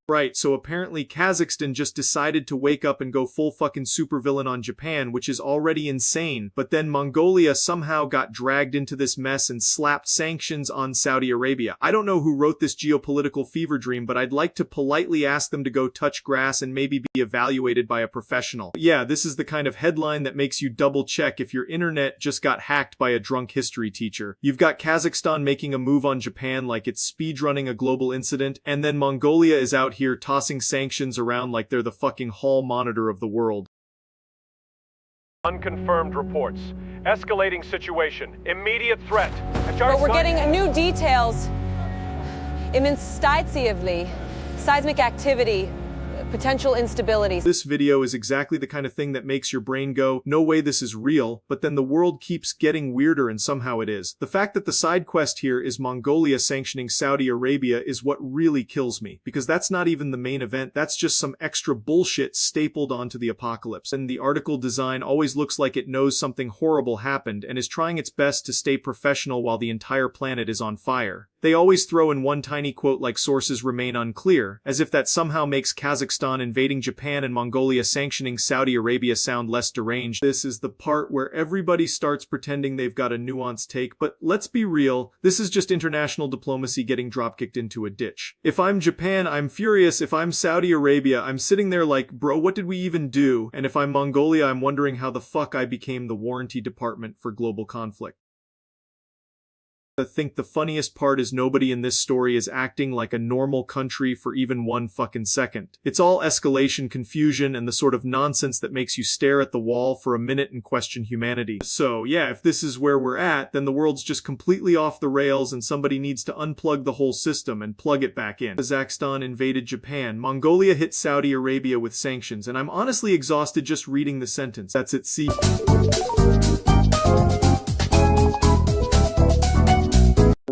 Right, so apparently Kazakhstan just decided to wake up and go full fucking supervillain on Japan, which is already insane, but then Mongolia somehow got dragged into this mess and slapped sanctions on Saudi Arabia. I don't know who wrote this geopolitical fever dream, but I'd like to politely ask them to go touch grass and maybe be evaluated by a professional. Yeah, this is the kind of headline that makes you double check if your internet just got hacked by a drunk history teacher. You've got Kazakhstan making a move on Japan like it's speedrunning a global incident, and then Mongolia is out here tossing sanctions around like they're the fucking hall monitor of the world. Unconfirmed reports. Escalating situation. Immediate threat. But we're getting new details. Immense seismic activity. Potential instabilities. This video is exactly the kind of thing that makes your brain go, no way this is real, but then the world keeps getting weirder and somehow it is. The fact that the side quest here is Mongolia sanctioning Saudi Arabia is what really kills me, because that's not even the main event, that's just some extra bullshit stapled onto the apocalypse. And the article design always looks like it knows something horrible happened and is trying its best to stay professional while the entire planet is on fire. They always throw in one tiny quote like sources remain unclear, as if that somehow makes Kazakhstan invading Japan and Mongolia sanctioning Saudi Arabia sound less deranged. This is the part where everybody starts pretending they've got a nuanced take, but let's be real, this is just international diplomacy getting dropkicked into a ditch. If I'm Japan, I'm furious. If I'm Saudi Arabia, I'm sitting there like, bro, what did we even do? And if I'm Mongolia, I'm wondering how the fuck I became the warranty department for global conflict. I think the funniest part is nobody in this story is acting like a normal country for even one fucking second. It's all escalation, confusion, and the sort of nonsense that makes you stare at the wall for a minute and question humanity. So yeah, if this is where we're at, then the world's just completely off the rails and somebody needs to unplug the whole system and plug it back in. Kazakhstan invaded Japan. Mongolia hit Saudi Arabia with sanctions, and I'm honestly exhausted just reading the sentence. That's it, see?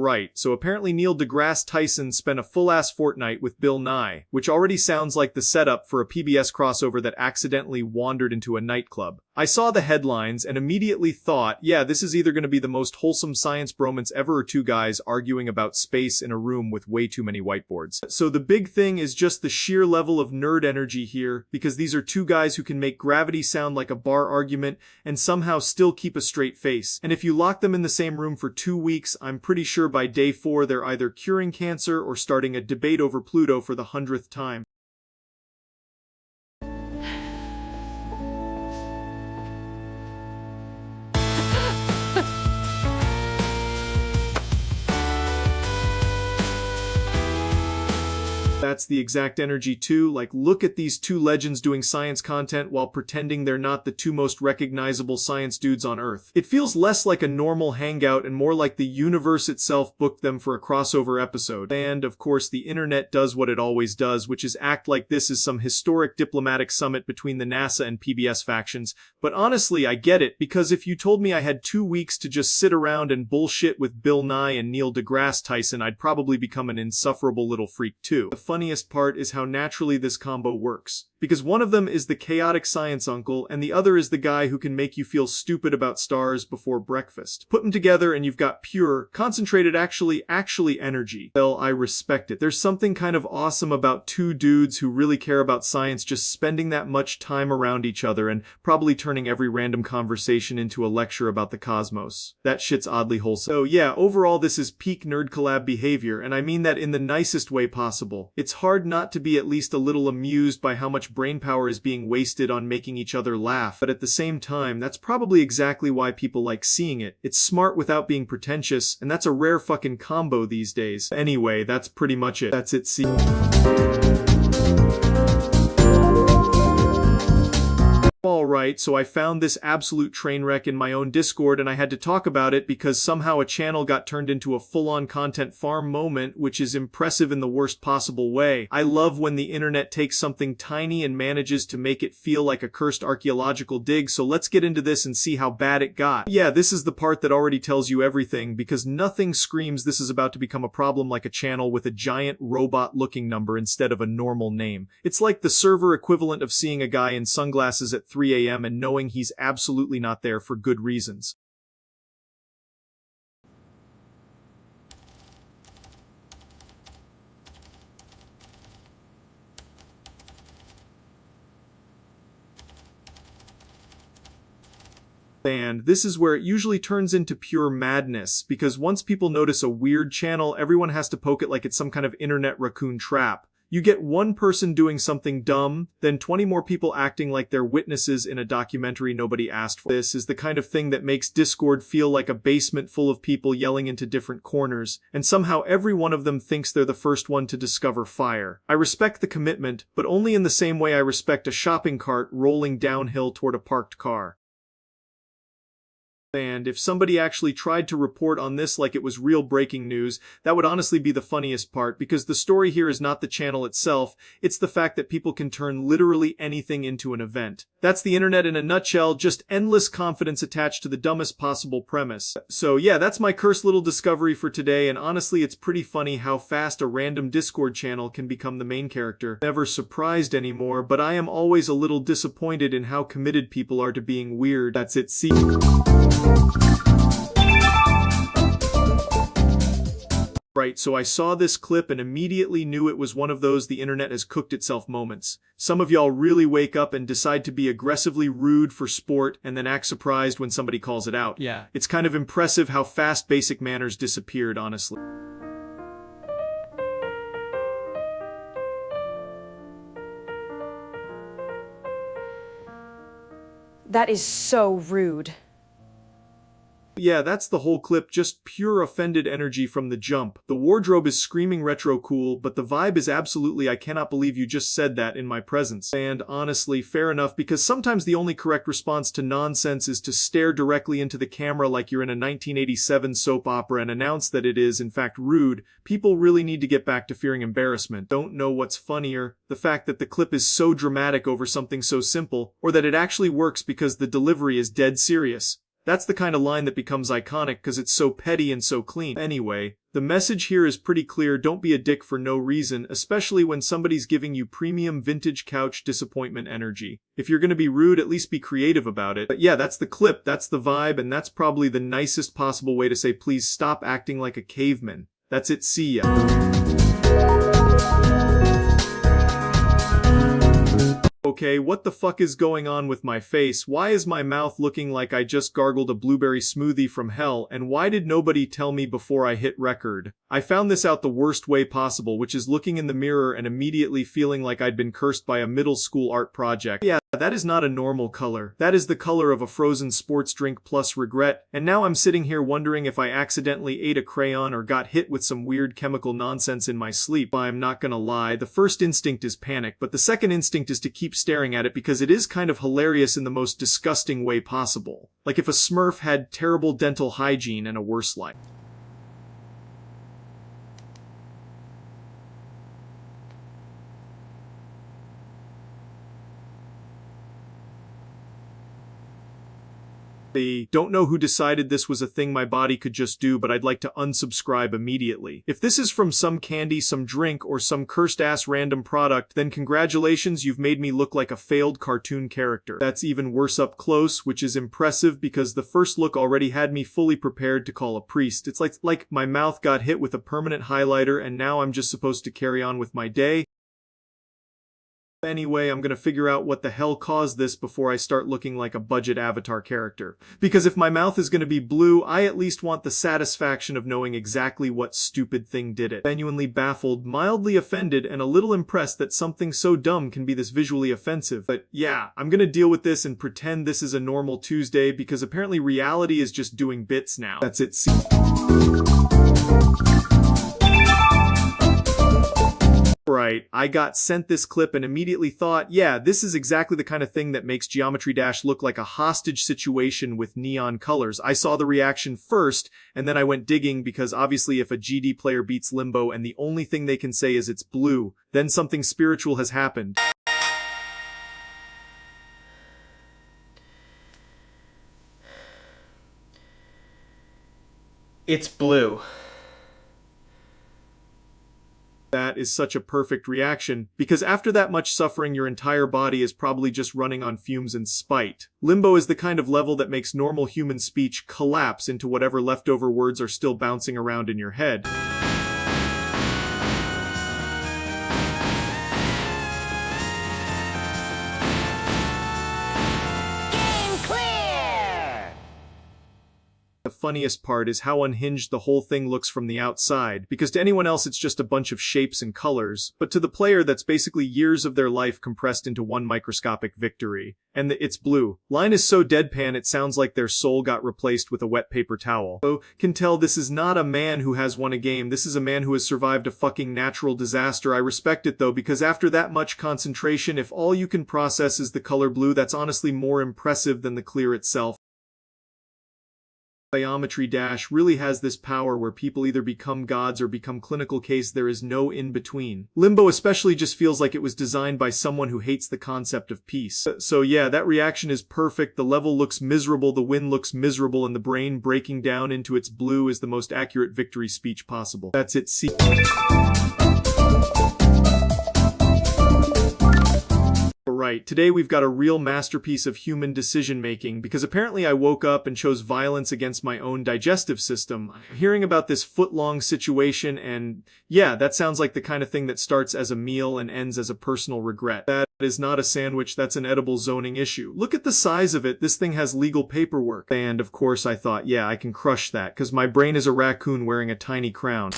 Right, so apparently Neil deGrasse Tyson spent a full-ass fortnight with Bill Nye, which already sounds like the setup for a PBS crossover that accidentally wandered into a nightclub. I saw the headlines and immediately thought, yeah, this is either going to be the most wholesome science bromance ever or two guys arguing about space in a room with way too many whiteboards. So the big thing is just the sheer level of nerd energy here, because these are two guys who can make gravity sound like a bar argument and somehow still keep a straight face. And if you lock them in the same room for 2 weeks, I'm pretty sure by day 4 they're either curing cancer or starting a debate over Pluto for the 100th time. That's the exact energy too. Like, look at these two legends doing science content while pretending they're not the two most recognizable science dudes on Earth. It feels less like a normal hangout and more like the universe itself booked them for a crossover episode. And, of course, the internet does what it always does, which is act like this is some historic diplomatic summit between the NASA and PBS factions. But honestly, I get it, because if you told me I had 2 weeks to just sit around and bullshit with Bill Nye and Neil deGrasse Tyson, I'd probably become an insufferable little freak too. The funniest part is how naturally this combo works, because one of them is the chaotic science uncle and the other is the guy who can make you feel stupid about stars before breakfast. Put them together and you've got pure, concentrated actually energy. Well, I respect it. There's something kind of awesome about two dudes who really care about science just spending that much time around each other and probably turning every random conversation into a lecture about the cosmos. That shit's oddly wholesome. So yeah, overall this is peak nerd collab behavior, and I mean that in the nicest way possible. It's hard not to be at least a little amused by how much brainpower is being wasted on making each other laugh, but at the same time, that's probably exactly why people like seeing it. It's smart without being pretentious, and that's a rare fucking combo these days. Anyway, that's pretty much it. That's it. See. Alright, so I found this absolute train wreck in my own Discord and I had to talk about it because somehow a channel got turned into a full-on content farm moment, which is impressive in the worst possible way. I love when the internet takes something tiny and manages to make it feel like a cursed archaeological dig, so let's get into this and see how bad it got. Yeah, this is the part that already tells you everything, because nothing screams this is about to become a problem like a channel with a giant robot-looking number instead of a normal name. It's like the server equivalent of seeing a guy in sunglasses at 3 a.m. and knowing he's absolutely not there for good reasons. And this is where it usually turns into pure madness, because once people notice a weird channel, everyone has to poke it like it's some kind of internet raccoon trap. You get one person doing something dumb, then 20 more people acting like they're witnesses in a documentary nobody asked for. This is the kind of thing that makes Discord feel like a basement full of people yelling into different corners, and somehow every one of them thinks they're the first one to discover fire. I respect the commitment, but only in the same way I respect a shopping cart rolling downhill toward a parked car. And if somebody actually tried to report on this like it was real breaking news, that would honestly be the funniest part, because the story here is not the channel itself, it's the fact that people can turn literally anything into an event. That's the internet in a nutshell, just endless confidence attached to the dumbest possible premise. So yeah, that's my cursed little discovery for today, and honestly it's pretty funny how fast a random Discord channel can become the main character. Never surprised anymore, but I am always a little disappointed in how committed people are to being weird. That's it. See. Right, so I saw this clip and immediately knew it was one of those the internet has cooked itself moments. Some of y'all really wake up and decide to be aggressively rude for sport and then act surprised when somebody calls it out. Yeah. It's kind of impressive how fast basic manners disappeared, honestly. That is so rude. Yeah, that's the whole clip, just pure offended energy from the jump. The wardrobe is screaming retro cool, but the vibe is absolutely I cannot believe you just said that in my presence. And honestly, fair enough, because sometimes the only correct response to nonsense is to stare directly into the camera like you're in a 1987 soap opera and announce that it is, in fact, rude. People really need to get back to fearing embarrassment. Don't know what's funnier, the fact that the clip is so dramatic over something so simple, or that it actually works because the delivery is dead serious. That's the kind of line that becomes iconic because it's so petty and so clean. Anyway, the message here is pretty clear: don't be a dick for no reason, especially when somebody's giving you premium vintage couch disappointment energy. If you're gonna be rude, at least be creative about it. But yeah, that's the clip, that's the vibe, and that's probably the nicest possible way to say please stop acting like a caveman. That's it, see ya. Okay, what the fuck is going on with my face? Why is my mouth looking like I just gargled a blueberry smoothie from hell? And why did nobody tell me before I hit record? I found this out the worst way possible, which is looking in the mirror and immediately feeling like I'd been cursed by a middle school art project. Yeah, that is not a normal color. That is the color of a frozen sports drink plus regret. And now I'm sitting here wondering if I accidentally ate a crayon or got hit with some weird chemical nonsense in my sleep. I'm not gonna lie, the first instinct is panic, but the second instinct is to keep staring at it because it is kind of hilarious in the most disgusting way possible. Like if a Smurf had terrible dental hygiene and a worse life. Don't know who decided this was a thing my body could just do, but I'd like to unsubscribe immediately. If this is from some candy, some drink, or some cursed-ass random product, then congratulations, you've made me look like a failed cartoon character. That's even worse up close, which is impressive because the first look already had me fully prepared to call a priest. It's like my mouth got hit with a permanent highlighter and now I'm just supposed to carry on with my day. Anyway, I'm gonna figure out what the hell caused this before I start looking like a budget Avatar character. Because if my mouth is gonna be blue, I at least want the satisfaction of knowing exactly what stupid thing did it. Genuinely baffled, mildly offended, and a little impressed that something so dumb can be this visually offensive. But yeah, I'm gonna deal with this and pretend this is a normal Tuesday because apparently reality is just doing bits now. That's it. See. Right, I got sent this clip and immediately thought, yeah, this is exactly the kind of thing that makes Geometry Dash look like a hostage situation with neon colors. I saw the reaction first, and then I went digging because obviously if a GD player beats Limbo and the only thing they can say is it's blue, then something spiritual has happened. It's blue. That is such a perfect reaction, because after that much suffering your entire body is probably just running on fumes and spite. Limbo is the kind of level that makes normal human speech collapse into whatever leftover words are still bouncing around in your head. The funniest part is how unhinged the whole thing looks from the outside, because to anyone else it's just a bunch of shapes and colors, but to the player that's basically years of their life compressed into one microscopic victory. And the "it's blue" line is so deadpan it sounds like their soul got replaced with a wet paper towel. So, can tell this is not a man who has won a game, this is a man who has survived a fucking natural disaster. I respect it though, because after that much concentration, if all you can process is the color blue, that's honestly more impressive than the clear itself. Geometry Dash really has this power where people either become gods or become clinical case, there is no in between. Limbo especially just feels like it was designed by someone who hates the concept of peace. So yeah, that reaction is perfect, the level looks miserable, the win looks miserable, and the brain breaking down into its blue is the most accurate victory speech possible. That's it, see. Right, today we've got a real masterpiece of human decision-making, because apparently I woke up and chose violence against my own digestive system. Hearing about this foot-long situation, and yeah, that sounds like the kind of thing that starts as a meal and ends as a personal regret. That is not a sandwich, that's an edible zoning issue. Look at the size of it, this thing has legal paperwork. And of course I thought, yeah, I can crush that, because my brain is a raccoon wearing a tiny crown.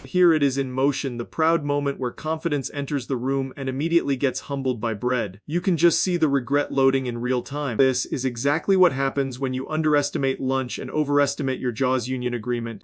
Here it is in motion, the proud moment where confidence enters the room and immediately gets humbled by bread. You can just see the regret loading in real time. This is exactly what happens when you underestimate lunch and overestimate your Jaws union agreement.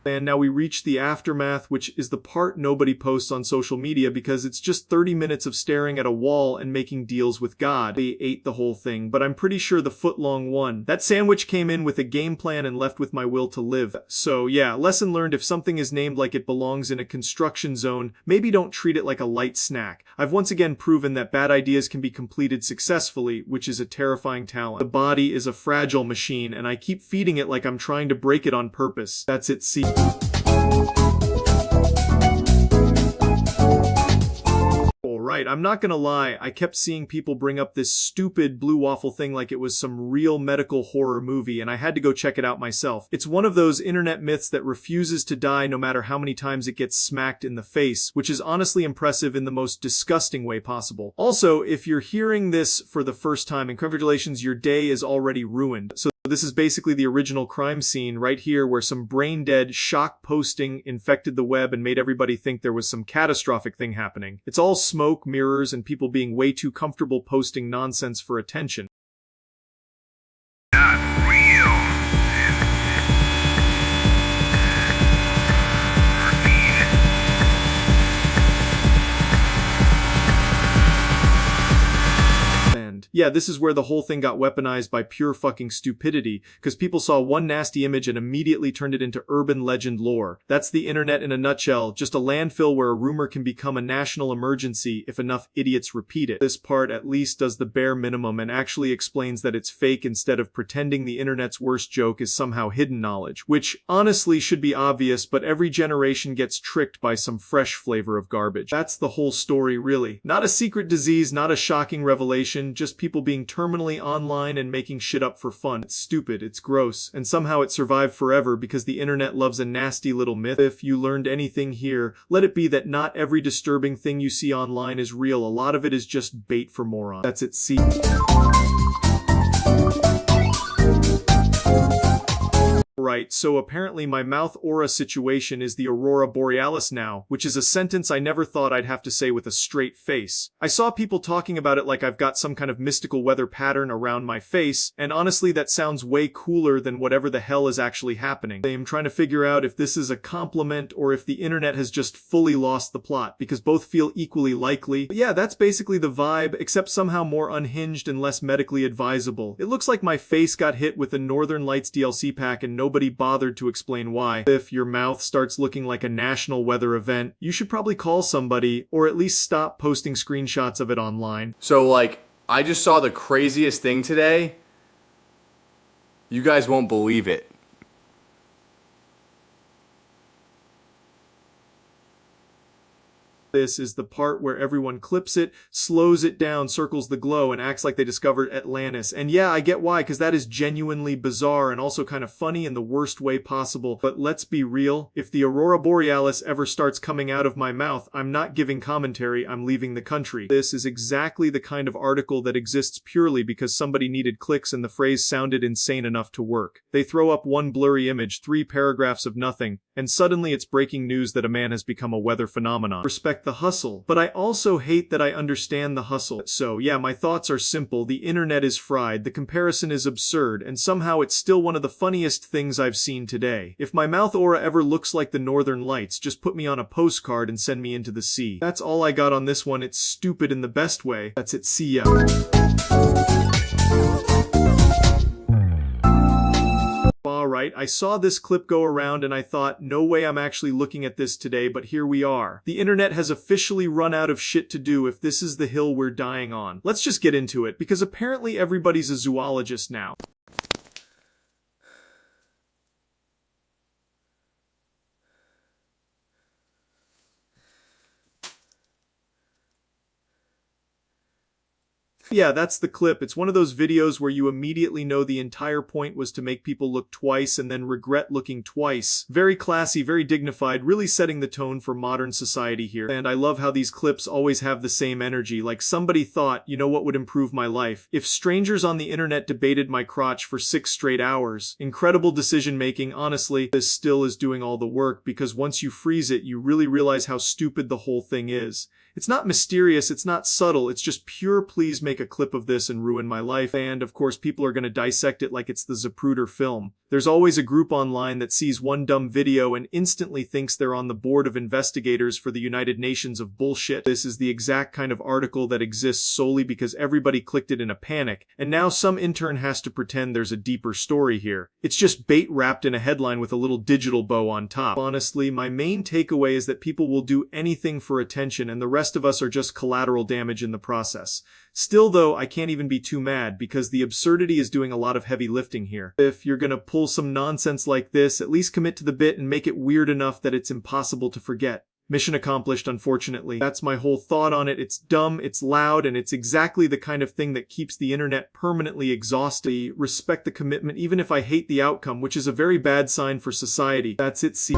And now we reach the aftermath, which is the part nobody posts on social media because it's just 30 minutes of staring at a wall and making deals with God. They ate the whole thing, but I'm pretty sure the foot-long won. That sandwich came in with a game plan and left with my will to live. So yeah, lesson learned: if something is named like it belongs in a construction zone, maybe don't treat it like a light snack. I've once again proven that bad ideas can be completed successfully, which is a terrifying talent. The body is a fragile machine, and I keep feeding it like I'm trying to break it on purpose. That's it, see. Right, I'm not gonna lie, I kept seeing people bring up this stupid blue waffle thing like it was some real medical horror movie, and I had to go check it out myself. It's one of those internet myths that refuses to die no matter how many times it gets smacked in the face, which is honestly impressive in the most disgusting way possible. Also, if you're hearing this for the first time, and congratulations, your day is already ruined. So this is basically the original crime scene right here, where some brain-dead shock posting infected the web and made everybody think there was some catastrophic thing happening. It's all smoke, mirrors, and people being way too comfortable posting nonsense for attention. Yeah, this is where the whole thing got weaponized by pure fucking stupidity, because people saw one nasty image and immediately turned it into urban legend lore. That's the internet in a nutshell, just a landfill where a rumor can become a national emergency if enough idiots repeat it. This part at least does the bare minimum and actually explains that it's fake instead of pretending the internet's worst joke is somehow hidden knowledge, which honestly should be obvious, but every generation gets tricked by some fresh flavor of garbage. That's the whole story, really. Not a secret disease, not a shocking revelation, just people being terminally online and making shit up for fun. It's stupid, it's gross, and somehow it survived forever because the internet loves a nasty little myth. If you learned anything here, let it be that not every disturbing thing you see online is real. A lot of it is just bait for morons. That's it, see. Right, so apparently my mouth aura situation is the aurora borealis now, which is a sentence I never thought I'd have to say with a straight face. I saw people talking about it like I've got some kind of mystical weather pattern around my face, and honestly that sounds way cooler than whatever the hell is actually happening. I'm trying to figure out if this is a compliment or if the internet has just fully lost the plot, because both feel equally likely. But yeah, that's basically the vibe, except somehow more unhinged and less medically advisable. It looks like my face got hit with a Northern Lights DLC pack and nobody bothered to explain why. If your mouth starts looking like a national weather event, you should probably call somebody, or at least stop posting screenshots of it online. So like, I just saw the craziest thing today. You guys won't believe it. This is the part where everyone clips it, slows it down, circles the glow, and acts like they discovered Atlantis. And yeah, I get why, because that is genuinely bizarre and also kind of funny in the worst way possible. But let's be real, if the aurora borealis ever starts coming out of my mouth, I'm not giving commentary, I'm leaving the country. This is exactly the kind of article that exists purely because somebody needed clicks and the phrase sounded insane enough to work. They throw up one blurry image, 3 paragraphs of nothing, and suddenly it's breaking news that a man has become a weather phenomenon. Respect the hustle, but I also hate that I understand the hustle. So yeah, my thoughts are simple. The internet is fried, the comparison is absurd, and somehow it's still one of the funniest things I've seen today. If my mouth aura ever looks like the Northern Lights, just put me on a postcard and send me into the sea. That's all I got on this one. It's stupid in the best way. That's it, see ya. Alright, I saw this clip go around and I thought, no way I'm actually looking at this today, but here we are. The internet has officially run out of shit to do if this is the hill we're dying on. Let's just get into it, because apparently everybody's a zoologist now. Yeah, that's the clip. It's one of those videos where you immediately know the entire point was to make people look twice and then regret looking twice. Very classy, very dignified, really setting the tone for modern society here. And I love how these clips always have the same energy, like somebody thought, you know what would improve my life? If strangers on the internet debated my crotch for 6 straight hours. Incredible decision making, honestly. This still is doing all the work, because once you freeze it, you really realize how stupid the whole thing is. It's not mysterious, it's not subtle, it's just pure please make make a clip of this and ruin my life, and of course people are gonna dissect it like it's the Zapruder film. There's always a group online that sees one dumb video and instantly thinks they're on the board of investigators for the United Nations of bullshit. This is the exact kind of article that exists solely because everybody clicked it in a panic, and now some intern has to pretend there's a deeper story here. It's just bait wrapped in a headline with a little digital bow on top. Honestly, my main takeaway is that people will do anything for attention and the rest of us are just collateral damage in the process. Still though, I can't even be too mad because the absurdity is doing a lot of heavy lifting here. If you're gonna pull some nonsense like this, at least commit to the bit and make it weird enough that it's impossible to forget. Mission accomplished, unfortunately. That's my whole thought on it. It's dumb, it's loud, and it's exactly the kind of thing that keeps the internet permanently exhausted. Respect the commitment even if I hate the outcome, which is a very bad sign for society. That's it, see.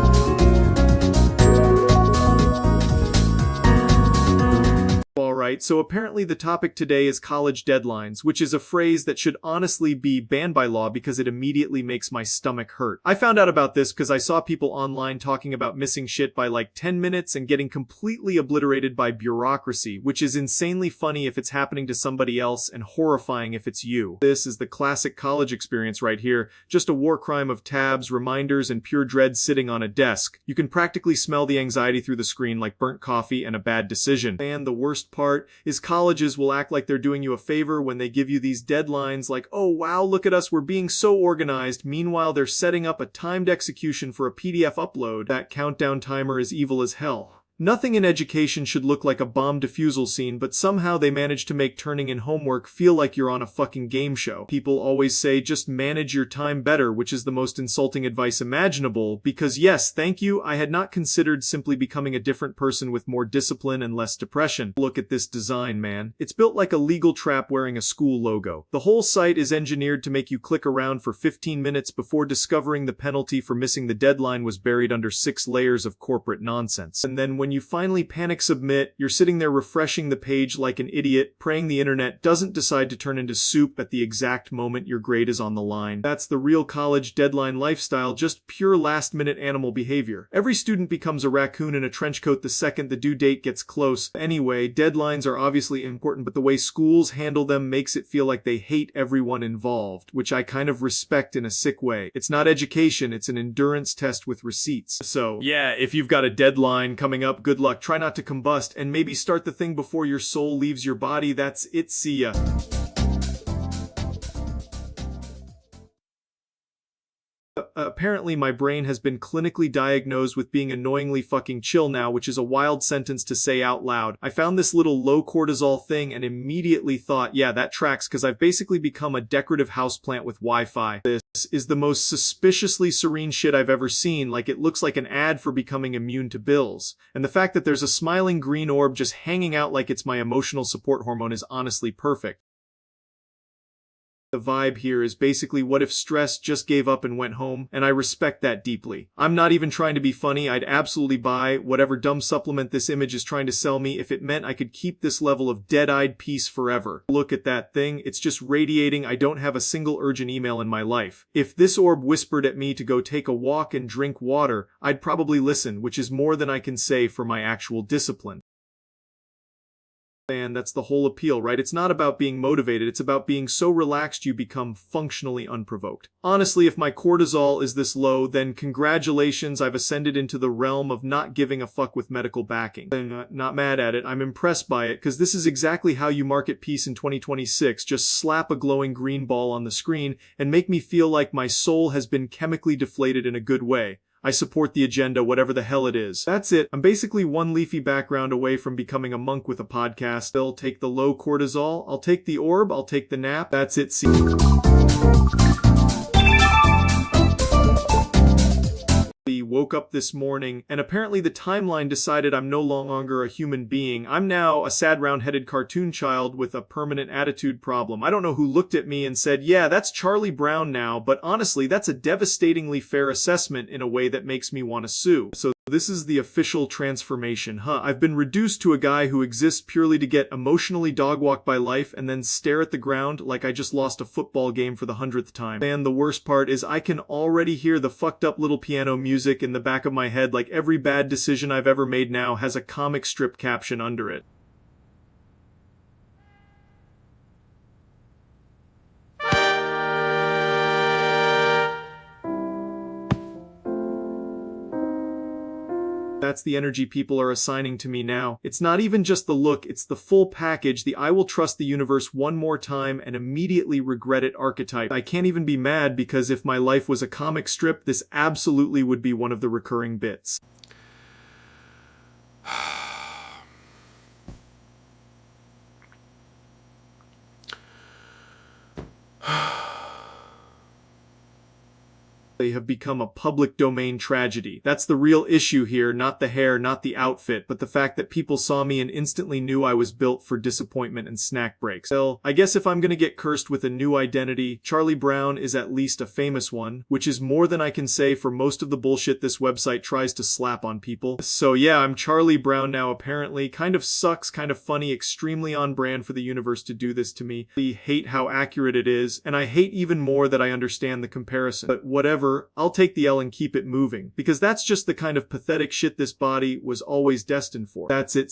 Alright, so apparently the topic today is college deadlines, which is a phrase that should honestly be banned by law because it immediately makes my stomach hurt. I found out about this because I saw people online talking about missing shit by like 10 minutes and getting completely obliterated by bureaucracy, which is insanely funny if it's happening to somebody else and horrifying if it's you. This is the classic college experience right here, just a war crime of tabs, reminders, and pure dread sitting on a desk. You can practically smell the anxiety through the screen like burnt coffee and a bad decision. And the worst part is colleges will act like they're doing you a favor when they give you these deadlines like, oh wow, look at us, we're being so organized. Meanwhile, they're setting up a timed execution for a PDF upload. That countdown timer is evil as hell. Nothing in education should look like a bomb defusal scene, but somehow they manage to make turning in homework feel like you're on a fucking game show. People always say just manage your time better, which is the most insulting advice imaginable, because yes, thank you, I had not considered simply becoming a different person with more discipline and less depression. Look at this design, man. It's built like a legal trap wearing a school logo. The whole site is engineered to make you click around for 15 minutes before discovering the penalty for missing the deadline was buried under 6 layers of corporate nonsense. And then when you finally panic submit, you're sitting there refreshing the page like an idiot, praying the internet doesn't decide to turn into soup at the exact moment your grade is on the line. That's the real college deadline lifestyle, just pure last-minute animal behavior. Every student becomes a raccoon in a trench coat the second the due date gets close. Anyway, deadlines are obviously important, but the way schools handle them makes it feel like they hate everyone involved, which I kind of respect in a sick way. It's not education, it's an endurance test with receipts. So, yeah, if you've got a deadline coming up, good luck. Try not to combust and maybe start the thing before your soul leaves your body. That's it. See ya. Apparently my brain has been clinically diagnosed with being annoyingly fucking chill now, which is a wild sentence to say out loud. I found this little low cortisol thing and immediately thought, yeah, that tracks because I've basically become a decorative houseplant with Wi-Fi. This is the most suspiciously serene shit I've ever seen, like it looks like an ad for becoming immune to bills. And the fact that there's a smiling green orb just hanging out like it's my emotional support hormone is honestly perfect. The vibe here is basically what if stress just gave up and went home, and I respect that deeply. I'm not even trying to be funny, I'd absolutely buy whatever dumb supplement this image is trying to sell me if it meant I could keep this level of dead-eyed peace forever. Look at that thing, it's just radiating. I don't have a single urgent email in my life. If this orb whispered at me to go take a walk and drink water, I'd probably listen, which is more than I can say for my actual discipline. And that's the whole appeal, right? It's not about being motivated, it's about being so relaxed you become functionally unprovoked. Honestly, if my cortisol is this low, then congratulations, I've ascended into the realm of not giving a fuck with medical backing. I'm not mad at it, I'm impressed by it, because this is exactly how you market peace in 2026. Just slap a glowing green ball on the screen and make me feel like my soul has been chemically deflated in a good way. I support the agenda, whatever the hell it is. That's it. I'm basically one leafy background away from becoming a monk with a podcast. I'll take the low cortisol, I'll take the orb, I'll take the nap. That's it. See. Woke up this morning, and apparently the timeline decided I'm no longer a human being. I'm now a sad round-headed cartoon child with a permanent attitude problem. I don't know who looked at me and said, yeah, that's Charlie Brown now, but honestly, that's a devastatingly fair assessment in a way that makes me want to sue. So this is the official transformation, I've been reduced to a guy who exists purely to get emotionally dog-walked by life and then stare at the ground like I just lost a football game for the 100th time. And the worst part is I can already hear the fucked up little piano music in the back of my head, like every bad decision I've ever made now has a comic strip caption under it. That's the energy people are assigning to me now. It's not even just the look, it's the full package, the I will trust the universe one more time and immediately regret it archetype. I can't even be mad because if my life was a comic strip, this absolutely would be one of the recurring bits. They have become a public domain tragedy. That's the real issue here, not the hair, not the outfit, but the fact that people saw me and instantly knew I was built for disappointment and snack breaks. Well, I guess if I'm gonna get cursed with a new identity, Charlie Brown is at least a famous one, which is more than I can say for most of the bullshit this website tries to slap on people. So yeah, I'm Charlie Brown now apparently. Kind of sucks, kind of funny, extremely on brand for the universe to do this to me. I hate how accurate it is, and I hate even more that I understand the comparison. But whatever. I'll take the L and keep it moving, because that's just the kind of pathetic shit this body was always destined for. That's it.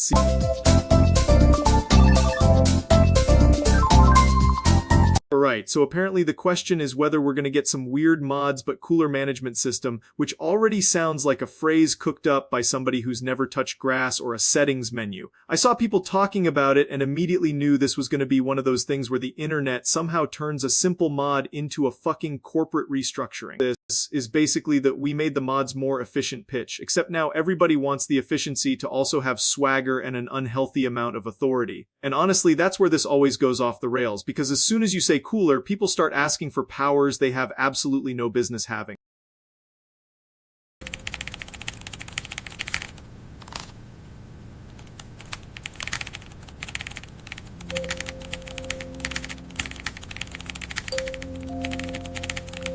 Alright, so apparently the question is whether we're gonna get some weird mods but cooler management system, which already sounds like a phrase cooked up by somebody who's never touched grass or a settings menu. I saw people talking about it and immediately knew this was gonna be one of those things where the internet somehow turns a simple mod into a fucking corporate restructuring. This is basically that we made the mods more efficient pitch, except now everybody wants the efficiency to also have swagger and an unhealthy amount of authority. And honestly, that's where this always goes off the rails, because as soon as you say cooler, people start asking for powers they have absolutely no business having.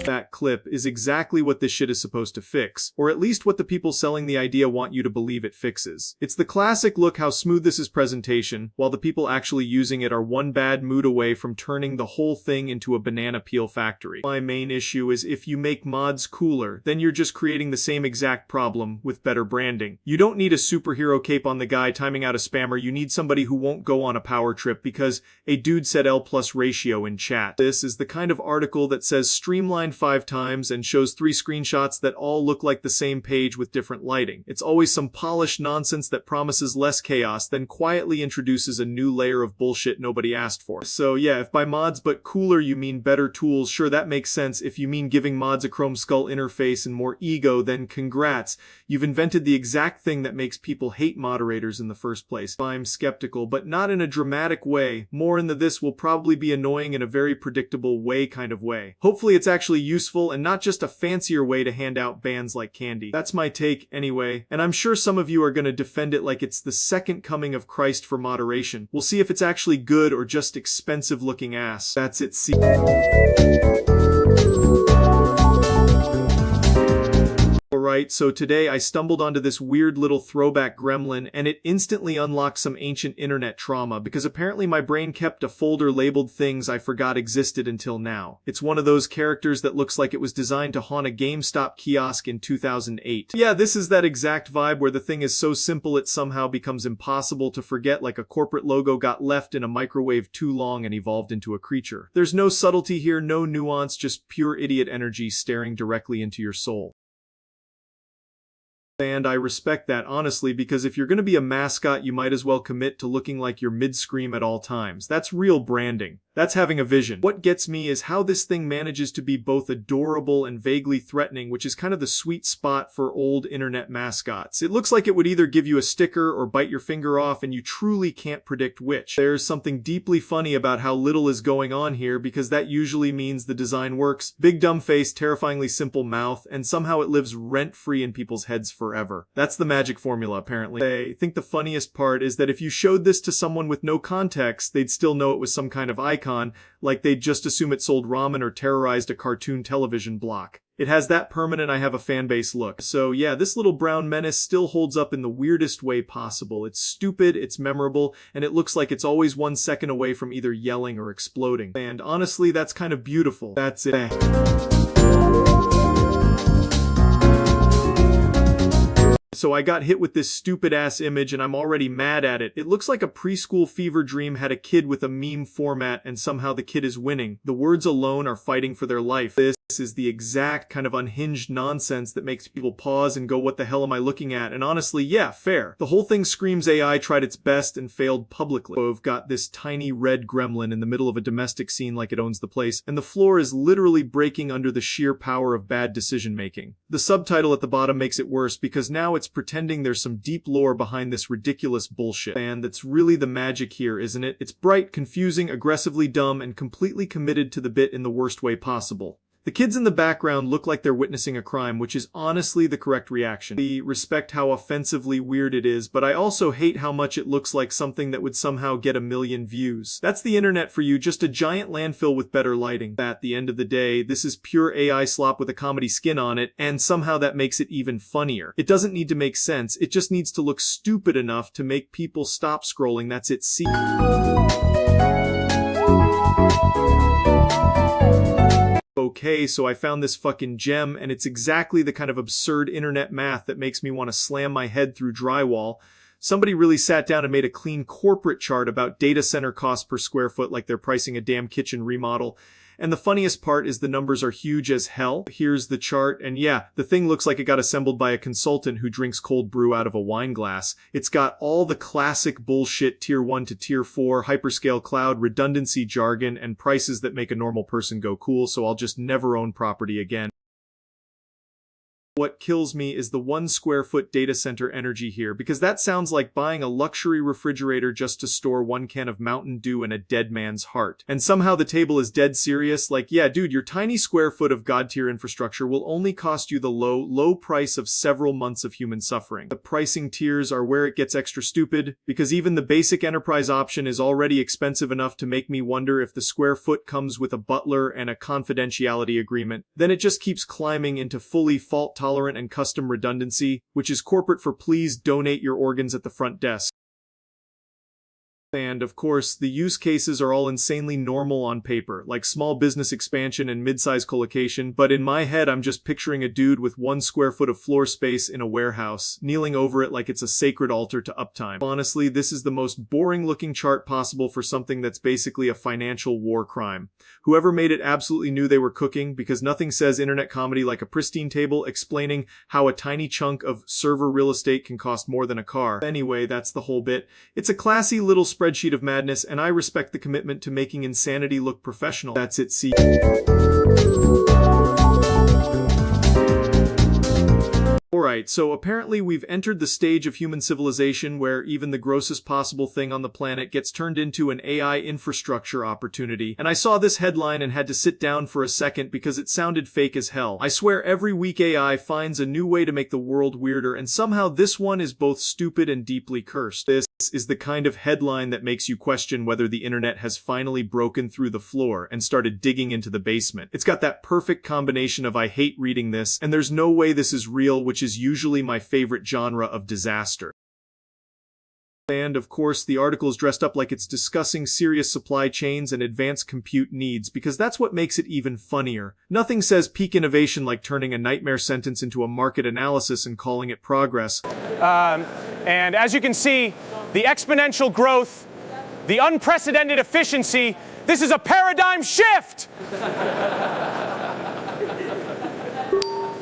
That clip is exactly what this shit is supposed to fix, or at least what the people selling the idea want you to believe it fixes. It's the classic look how smooth this is presentation, while the people actually using it are one bad mood away from turning the whole thing into a banana peel factory. My main issue is if you make mods cooler, then you're just creating the same exact problem with better branding. You don't need a superhero cape on the guy timing out a spammer, you need somebody who won't go on a power trip because a dude said L+ ratio in chat. This is the kind of article that says streamlined 5 times and shows 3 screenshots that all look like the same page with different lighting. It's always some polished nonsense that promises less chaos, then quietly introduces a new layer of bullshit nobody asked for. So yeah, if by mods but cooler you mean better tools, sure, that makes sense. If you mean giving mods a Chrome Skull interface and more ego, then congrats. You've invented the exact thing that makes people hate moderators in the first place. I'm skeptical, but not in a dramatic way, more in the this will probably be annoying in a very predictable way kind of way. Hopefully it's actually useful and not just a fancier way to hand out bans like candy. That's my take anyway, and I'm sure some of you are gonna defend it like it's the second coming of Christ for moderation. We'll see if it's actually good or just expensive looking ass. That's it. See. Alright, so today I stumbled onto this weird little throwback gremlin and it instantly unlocked some ancient internet trauma because apparently my brain kept a folder labeled things I forgot existed until now. It's one of those characters that looks like it was designed to haunt a GameStop kiosk in 2008. Yeah, this is that exact vibe where the thing is so simple it somehow becomes impossible to forget, like a corporate logo got left in a microwave too long and evolved into a creature. There's no subtlety here, no nuance, just pure idiot energy staring directly into your soul. And I respect that, honestly, because if you're gonna be a mascot, you might as well commit to looking like you're mid-scream at all times. That's real branding. That's having a vision. What gets me is how this thing manages to be both adorable and vaguely threatening, which is kind of the sweet spot for old internet mascots. It looks like it would either give you a sticker or bite your finger off, and you truly can't predict which. There's something deeply funny about how little is going on here, because that usually means the design works. Big dumb face, terrifyingly simple mouth, and somehow it lives rent-free in people's heads forever. That's the magic formula, apparently. I think the funniest part is that if you showed this to someone with no context, they'd still know it was some kind of icon, like they'd just assume it sold ramen or terrorized a cartoon television block. It has that permanent I have a fanbase look. So yeah, this little brown menace still holds up in the weirdest way possible. It's stupid, it's memorable, and it looks like it's always 1 second away from either yelling or exploding. And honestly, that's kind of beautiful. That's it. So I got hit with this stupid ass image and I'm already mad at it. It looks like a preschool fever dream had a kid with a meme format and somehow the kid is winning. The words alone are fighting for their life. This This is the exact kind of unhinged nonsense that makes people pause and go, what the hell am I looking at? And honestly, yeah, fair. The whole thing screams AI tried its best and failed publicly. I've got this tiny red gremlin in the middle of a domestic scene like it owns the place, and the floor is literally breaking under the sheer power of bad decision making. The subtitle at the bottom makes it worse because now it's pretending there's some deep lore behind this ridiculous bullshit. And that's really the magic here, isn't it? It's bright, confusing, aggressively dumb, and completely committed to the bit in the worst way possible. The kids in the background look like they're witnessing a crime, which is honestly the correct reaction. I respect how offensively weird it is, but I also hate how much it looks like something that would somehow get 1 million views. That's the internet for you, just a giant landfill with better lighting. At the end of the day, this is pure AI slop with a comedy skin on it, and somehow that makes it even funnier. It doesn't need to make sense, it just needs to look stupid enough to make people stop scrolling. That's it. See? Okay, so I found this fucking gem, and it's exactly the kind of absurd internet math that makes me want to slam my head through drywall. Somebody really sat down and made a clean corporate chart about data center cost per square foot like they're pricing a damn kitchen remodel. And the funniest part is the numbers are huge as hell. Here's the chart, and yeah, the thing looks like it got assembled by a consultant who drinks cold brew out of a wine glass. It's got all the classic bullshit tier 1 to tier 4, hyperscale cloud, redundancy jargon, and prices that make a normal person go cool, so I'll just never own property again. What kills me is the 1 square foot data center energy here, because that sounds like buying a luxury refrigerator just to store 1 can of Mountain Dew in a dead man's heart. And somehow the table is dead serious, like, yeah, dude, your tiny square foot of god-tier infrastructure will only cost you the low price of several months of human suffering. The pricing tiers are where it gets extra stupid, because even the basic enterprise option is already expensive enough to make me wonder if the square foot comes with a butler and a confidentiality agreement. Then it just keeps climbing into fully fault-tolerant and custom redundancy, which is corporate for please donate your organs at the front desk. And, of course, the use cases are all insanely normal on paper, like small business expansion and mid-size colocation, but in my head I'm just picturing a dude with 1 square foot of floor space in a warehouse, kneeling over it like it's a sacred altar to uptime. Honestly, this is the most boring-looking chart possible for something that's basically a financial war crime. Whoever made it absolutely knew they were cooking, because nothing says internet comedy like a pristine table explaining how a tiny chunk of server real estate can cost more than a car. Anyway, that's the whole bit. It's a classy little spreadsheet of madness, and I respect the commitment to making insanity look professional. That's it. See. Alright, so apparently we've entered the stage of human civilization where even the grossest possible thing on the planet gets turned into an AI infrastructure opportunity. And I saw this headline and had to sit down for a second because it sounded fake as hell. I swear every week AI finds a new way to make the world weirder, and somehow this one is both stupid and deeply cursed. This is the kind of headline that makes you question whether the internet has finally broken through the floor and started digging into the basement. It's got that perfect combination of I hate reading this, and there's no way this is real, which is usually my favorite genre of disaster. And, of course, the article is dressed up like it's discussing serious supply chains and advanced compute needs, because that's what makes it even funnier. Nothing says peak innovation like turning a nightmare sentence into a market analysis and calling it progress. And as you can see, the exponential growth, the unprecedented efficiency, this is a paradigm shift!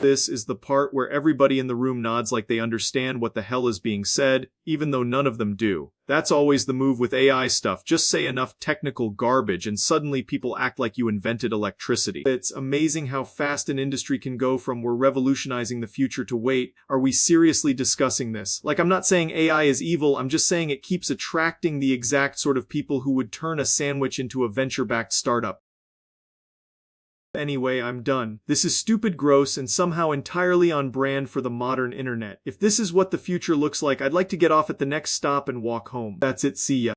This is the part where everybody in the room nods like they understand what the hell is being said, even though none of them do. That's always the move with AI stuff. Just say enough technical garbage and suddenly people act like you invented electricity. It's amazing how fast an industry can go from we're revolutionizing the future to wait, are we seriously discussing this? Like, I'm not saying AI is evil, I'm just saying it keeps attracting the exact sort of people who would turn a sandwich into a venture-backed startup. Anyway, I'm done. This is stupid gross and somehow entirely on brand for the modern internet. If this is what the future looks like, I'd like to get off at the next stop and walk home. That's it, see ya.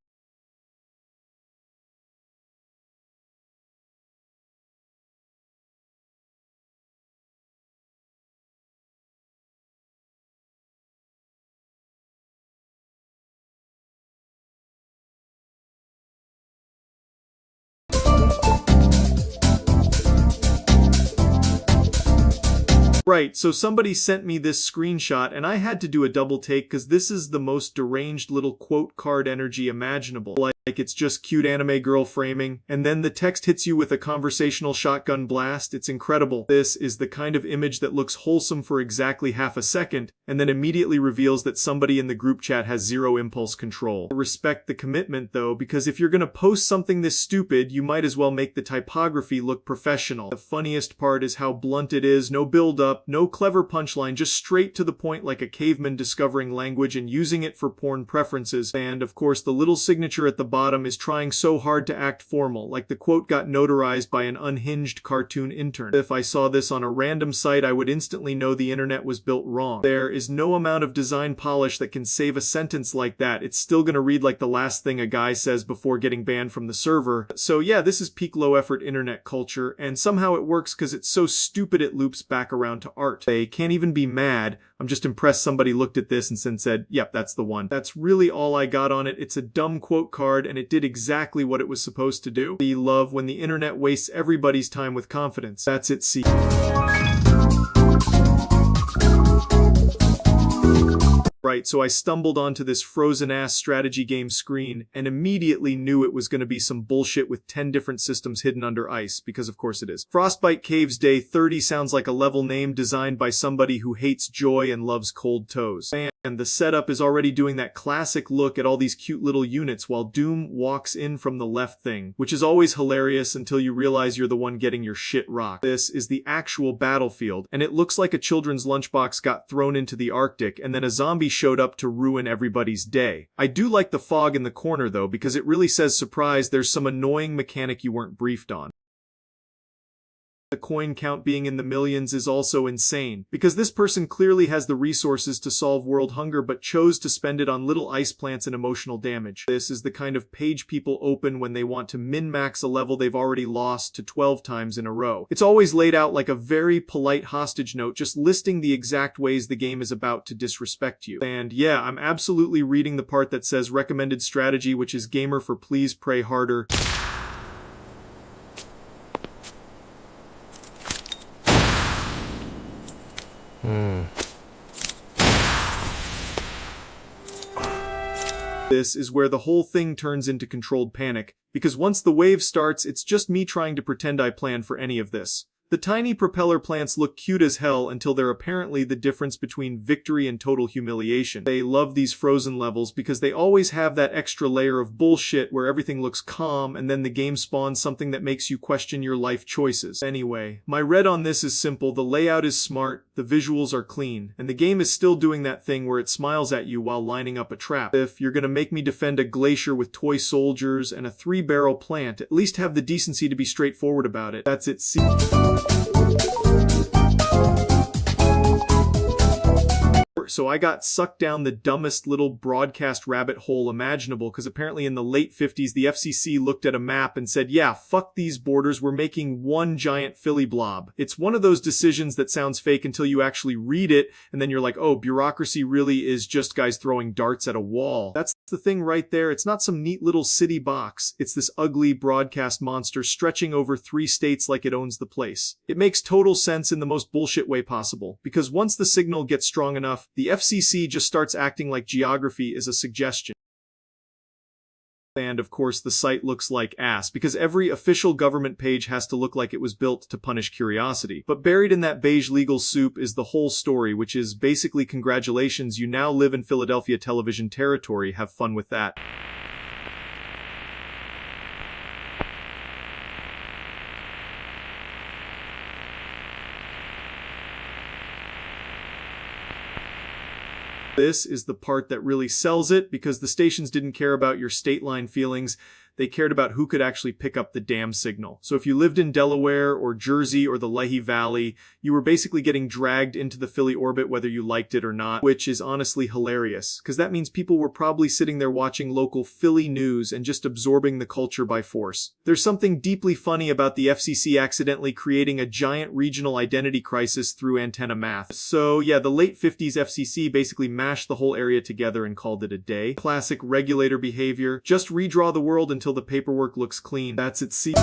Right, so somebody sent me this screenshot and I had to do a double take because this is the most deranged little quote card energy imaginable. Like it's just cute anime girl framing, and then the text hits you with a conversational shotgun blast. It's incredible. This is the kind of image that looks wholesome for exactly half a second, and then immediately reveals that somebody in the group chat has zero impulse control. I respect the commitment though, because if you're gonna post something this stupid, you might as well make the typography look professional. The funniest part is how blunt it is, no build up, no clever punchline, just straight to the point like a caveman discovering language and using it for porn preferences. And of course the little signature at the bottom is trying so hard to act formal, like the quote got notarized by an unhinged cartoon intern. If I saw this on a random site, I would instantly know the internet was built wrong. There is no amount of design polish that can save a sentence like that. It's still gonna read like the last thing a guy says before getting banned from the server. So yeah, this is peak low effort internet culture, and somehow it works because it's so stupid it loops back around to art. They can't even be mad. I'm just impressed somebody looked at this and said, yep, that's the one. That's really all I got on it. It's a dumb quote card and it did exactly what it was supposed to do. We love when the internet wastes everybody's time with confidence. That's it, see. Right, so I stumbled onto this frozen-ass strategy game screen and immediately knew it was going to be some bullshit with 10 different systems hidden under ice, because of course it is. Frostbite Caves Day 30 sounds like a level name designed by somebody who hates joy and loves cold toes. And the setup is already doing that classic look at all these cute little units while Doom walks in from the left thing, which is always hilarious until you realize you're the one getting your shit rocked. This is the actual battlefield, and it looks like a children's lunchbox got thrown into the Arctic and then a zombie showed up to ruin everybody's day. I do like the fog in the corner though, because it really says surprise, there's some annoying mechanic you weren't briefed on. The coin count being in the millions is also insane, because this person clearly has the resources to solve world hunger but chose to spend it on little ice plants and emotional damage. This is the kind of page people open when they want to min-max a level they've already lost to 12 times in a row. It's always laid out like a very polite hostage note, just listing the exact ways the game is about to disrespect you. And yeah, I'm absolutely reading the part that says recommended strategy, which is gamer for please pray harder. This is where the whole thing turns into controlled panic, because once the wave starts, it's just me trying to pretend I planned for any of this. The tiny propeller plants look cute as hell until they're apparently the difference between victory and total humiliation. They love these frozen levels because they always have that extra layer of bullshit where everything looks calm and then the game spawns something that makes you question your life choices. Anyway, my read on this is simple. The layout is smart, the visuals are clean, and the game is still doing that thing where it smiles at you while lining up a trap. If you're gonna make me defend a glacier with toy soldiers and a 3-barrel plant, at least have the decency to be straightforward about it. That's it. See. So I got sucked down the dumbest little broadcast rabbit hole imaginable, because apparently in the late 50s the FCC looked at a map and said, yeah, fuck these borders, we're making one giant Philly blob. It's one of those decisions that sounds fake until you actually read it, and then you're like, oh, bureaucracy really is just guys throwing darts at a wall. That's the thing right there. It's not some neat little city box. It's this ugly broadcast monster stretching over 3 states like it owns the place. It makes total sense in the most bullshit way possible, because once the signal gets strong enough, the FCC just starts acting like geography is a suggestion. And of course the site looks like ass, because every official government page has to look like it was built to punish curiosity. But buried in that beige legal soup is the whole story, which is basically congratulations, you now live in Philadelphia television territory, have fun with that. This is the part that really sells it, because the stations didn't care about your state line feelings. They cared about who could actually pick up the damn signal. So if you lived in Delaware or Jersey or the Lehigh Valley, you were basically getting dragged into the Philly orbit whether you liked it or not, which is honestly hilarious, because that means people were probably sitting there watching local Philly news and just absorbing the culture by force. There's something deeply funny about the FCC accidentally creating a giant regional identity crisis through antenna math. So yeah, the late 50s FCC basically mashed the whole area together and called it a day. Classic regulator behavior. Just redraw the world until the paperwork looks clean. That's it. See.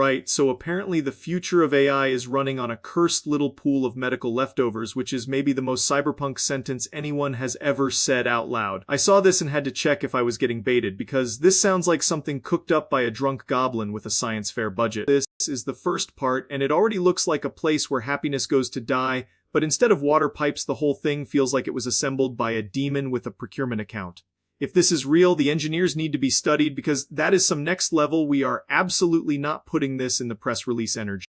Right, so apparently the future of AI is running on a cursed little pool of medical leftovers, which is maybe the most cyberpunk sentence anyone has ever said out loud. I saw this and had to check if I was getting baited, because this sounds like something cooked up by a drunk goblin with a science fair budget. This is the first part, and it already looks like a place where happiness goes to die, but instead of water pipes, the whole thing feels like it was assembled by a demon with a procurement account. If this is real, the engineers need to be studied, because that is some next level. We are absolutely not putting this in the press release energy.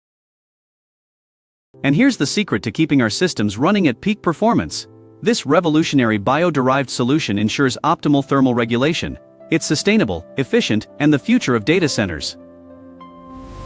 And here's the secret to keeping our systems running at peak performance. This revolutionary bio-derived solution ensures optimal thermal regulation. It's sustainable, efficient, and the future of data centers.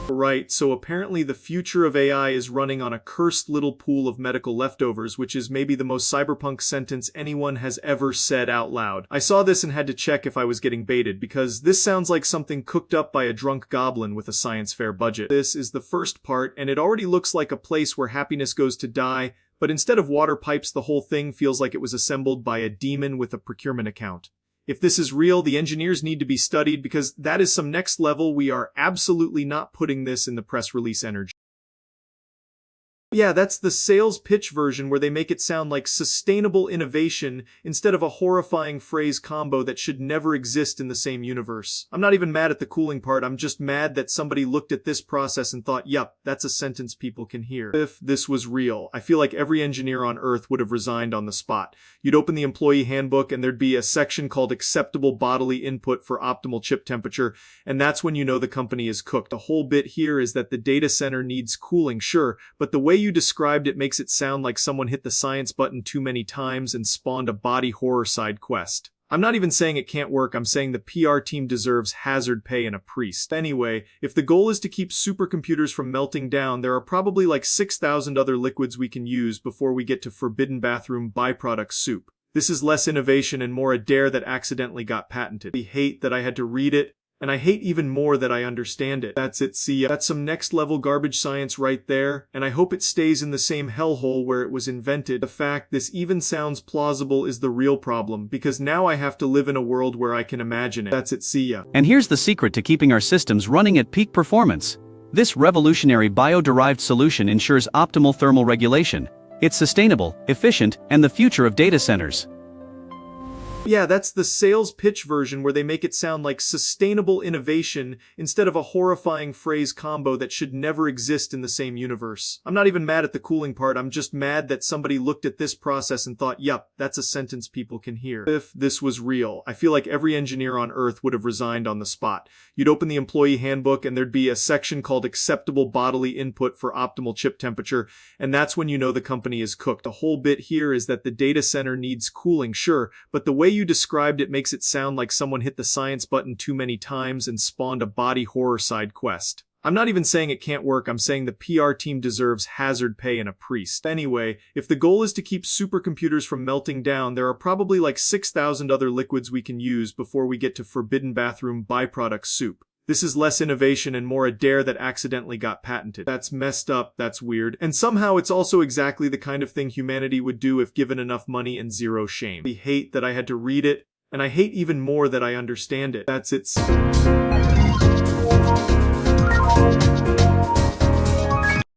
Right, so apparently the future of AI is running on a cursed little pool of medical leftovers, which is maybe the most cyberpunk sentence anyone has ever said out loud. I saw this and had to check if I was getting baited, because this sounds like something cooked up by a drunk goblin with a science fair budget. This is the first part, and it already looks like a place where happiness goes to die, but instead of water pipes, the whole thing feels like it was assembled by a demon with a procurement account. If this is real, the engineers need to be studied, because that is some next level. We are absolutely not putting this in the press release energy. Yeah, that's the sales pitch version where they make it sound like sustainable innovation instead of a horrifying phrase combo that should never exist in the same universe. I'm not even mad at the cooling part, I'm just mad that somebody looked at this process and thought, yup, that's a sentence people can hear. If this was real, I feel like every engineer on Earth would have resigned on the spot. You'd open the employee handbook and there'd be a section called acceptable bodily input for optimal chip temperature, and that's when you know the company is cooked. The whole bit here is that the data center needs cooling, sure, but the way you described it makes it sound like someone hit the science button too many times and spawned a body horror side quest. I'm not even saying it can't work, I'm saying the PR team deserves hazard pay and a priest. Anyway, if the goal is to keep supercomputers from melting down, there are probably like 6,000 other liquids we can use before we get to forbidden bathroom byproduct soup. This is less innovation and more a dare that accidentally got patented. I hate that I had to read it, and I hate even more that I understand it. That's it, see ya. That's some next level garbage science right there, and I hope it stays in the same hellhole where it was invented. The fact this even sounds plausible is the real problem, because now I have to live in a world where I can imagine it. That's it, see ya. And here's the secret to keeping our systems running at peak performance. This revolutionary bio-derived solution ensures optimal thermal regulation. It's sustainable, efficient, and the future of data centers. Yeah, that's the sales pitch version where they make it sound like sustainable innovation instead of a horrifying phrase combo that should never exist in the same universe. I'm not even mad at the cooling part, I'm just mad that somebody looked at this process and thought, yup, that's a sentence people can hear. If this was real, I feel like every engineer on Earth would have resigned on the spot. You'd open the employee handbook and there'd be a section called acceptable bodily input for optimal chip temperature, and that's when you know the company is cooked. The whole bit here is that the data center needs cooling, sure, but the way you described it makes it sound like someone hit the science button too many times and spawned a body horror side quest. I'm not even saying it can't work, I'm saying the PR team deserves hazard pay and a priest. Anyway, if the goal is to keep supercomputers from melting down, there are probably like 6,000 other liquids we can use before we get to forbidden bathroom byproduct soup. This is less innovation and more a dare that accidentally got patented. That's messed up, that's weird, and somehow it's also exactly the kind of thing humanity would do if given enough money and zero shame. I hate that I had to read it, and I hate even more that I understand it. That's it.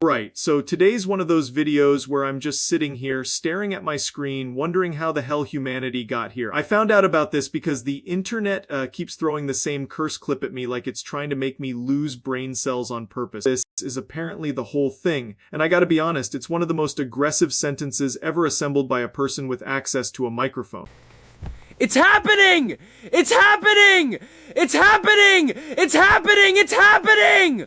Right, so today's one of those videos where I'm just sitting here staring at my screen wondering how the hell humanity got here. I found out about this because the internet keeps throwing the same curse clip at me like it's trying to make me lose brain cells on purpose. This is apparently the whole thing, and I gotta be honest, it's one of the most aggressive sentences ever assembled by a person with access to a microphone. It's happening! It's happening! It's happening! It's happening! It's happening!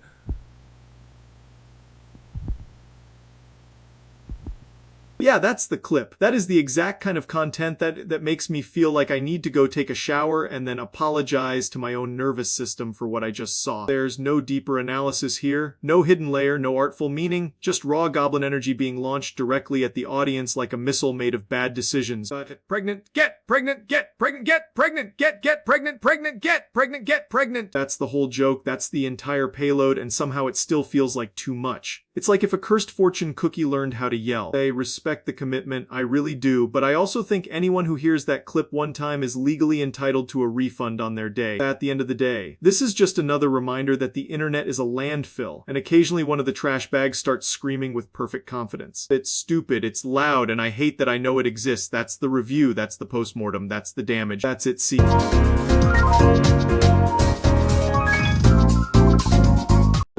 Yeah, that's the clip. That is the exact kind of content that makes me feel like I need to go take a shower and then apologize to my own nervous system for what I just saw. There's no deeper analysis here, no hidden layer, no artful meaning, just raw goblin energy being launched directly at the audience like a missile made of bad decisions. Pregnant, get pregnant, get pregnant, get pregnant, get pregnant, pregnant, get pregnant, get pregnant. That's the whole joke, that's the entire payload, and somehow it still feels like too much. It's like if a cursed fortune cookie learned how to yell. I respect the commitment, I really do, but I also think anyone who hears that clip one time is legally entitled to a refund on their day. At the end of the day, this is just another reminder that the internet is a landfill, and occasionally one of the trash bags starts screaming with perfect confidence. It's stupid, it's loud, and I hate that I know it exists. That's the review, that's the postmortem, that's the damage, that's it. See.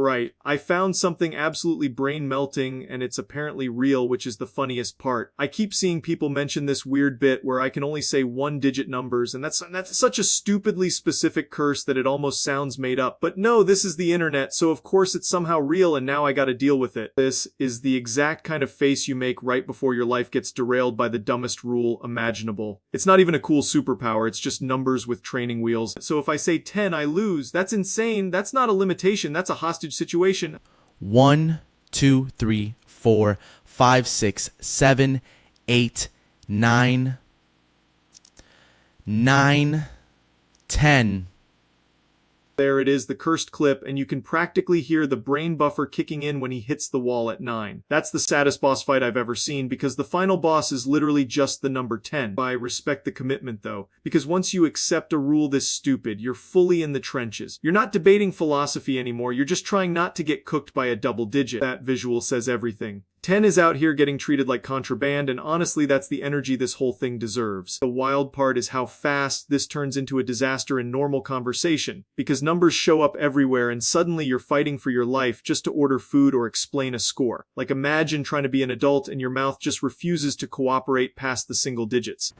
Right, I found something absolutely brain-melting, and it's apparently real, which is the funniest part. I keep seeing people mention this weird bit where I can only say one-digit numbers, and that's such a stupidly specific curse that it almost sounds made up. But no, this is the internet, so of course it's somehow real, and now I gotta deal with it. This is the exact kind of face you make right before your life gets derailed by the dumbest rule imaginable. It's not even a cool superpower, it's just numbers with training wheels. So if I say 10, I lose. That's insane. That's not a limitation, that's a hostage situation. 1, 2, 3, 4, 5, 6, 7, 8, 9, 9, 10. There it is, the cursed clip, and you can practically hear the brain buffer kicking in when he hits the wall at 9. That's the saddest boss fight I've ever seen, because the final boss is literally just the number 10. I respect the commitment though, because once you accept a rule this stupid, you're fully in the trenches. You're not debating philosophy anymore, you're just trying not to get cooked by a double digit. That visual says everything. 10 is out here getting treated like contraband, and honestly that's the energy this whole thing deserves. The wild part is how fast this turns into a disaster in normal conversation, because numbers show up everywhere and suddenly you're fighting for your life just to order food or explain a score. Like imagine trying to be an adult and your mouth just refuses to cooperate past the single digits.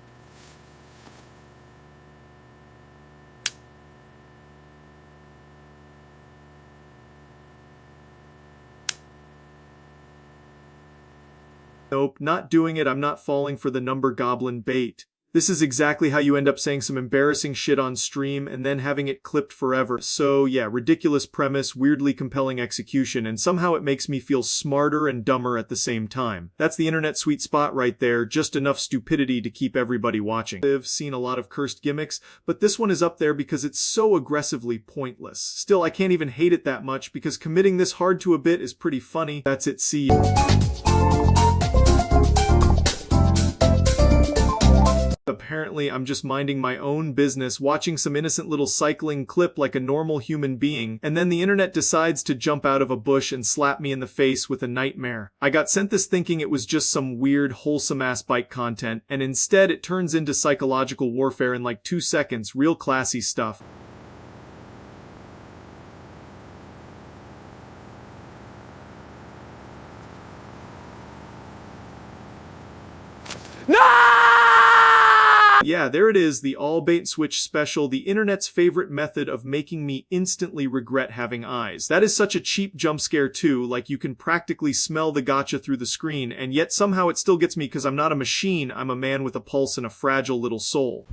Nope, not doing it. I'm not falling for the number goblin bait. This is exactly how you end up saying some embarrassing shit on stream and then having it clipped forever. So yeah, ridiculous premise, weirdly compelling execution, and somehow it makes me feel smarter and dumber at the same time. That's the internet sweet spot right there, just enough stupidity to keep everybody watching. I've seen a lot of cursed gimmicks, but this one is up there because it's so aggressively pointless. Still, I can't even hate it that much because committing this hard to a bit is pretty funny. That's it, see you. Apparently, I'm just minding my own business, watching some innocent little cycling clip like a normal human being, and then the internet decides to jump out of a bush and slap me in the face with a nightmare. I got sent this thinking it was just some weird, wholesome-ass bike content, and instead it turns into psychological warfare in like 2 seconds, real classy stuff. Yeah, there it is, the all bait switch special, the internet's favorite method of making me instantly regret having eyes. That is such a cheap jump scare too, like you can practically smell the gotcha through the screen, and yet somehow it still gets me because I'm not a machine, I'm a man with a pulse and a fragile little soul.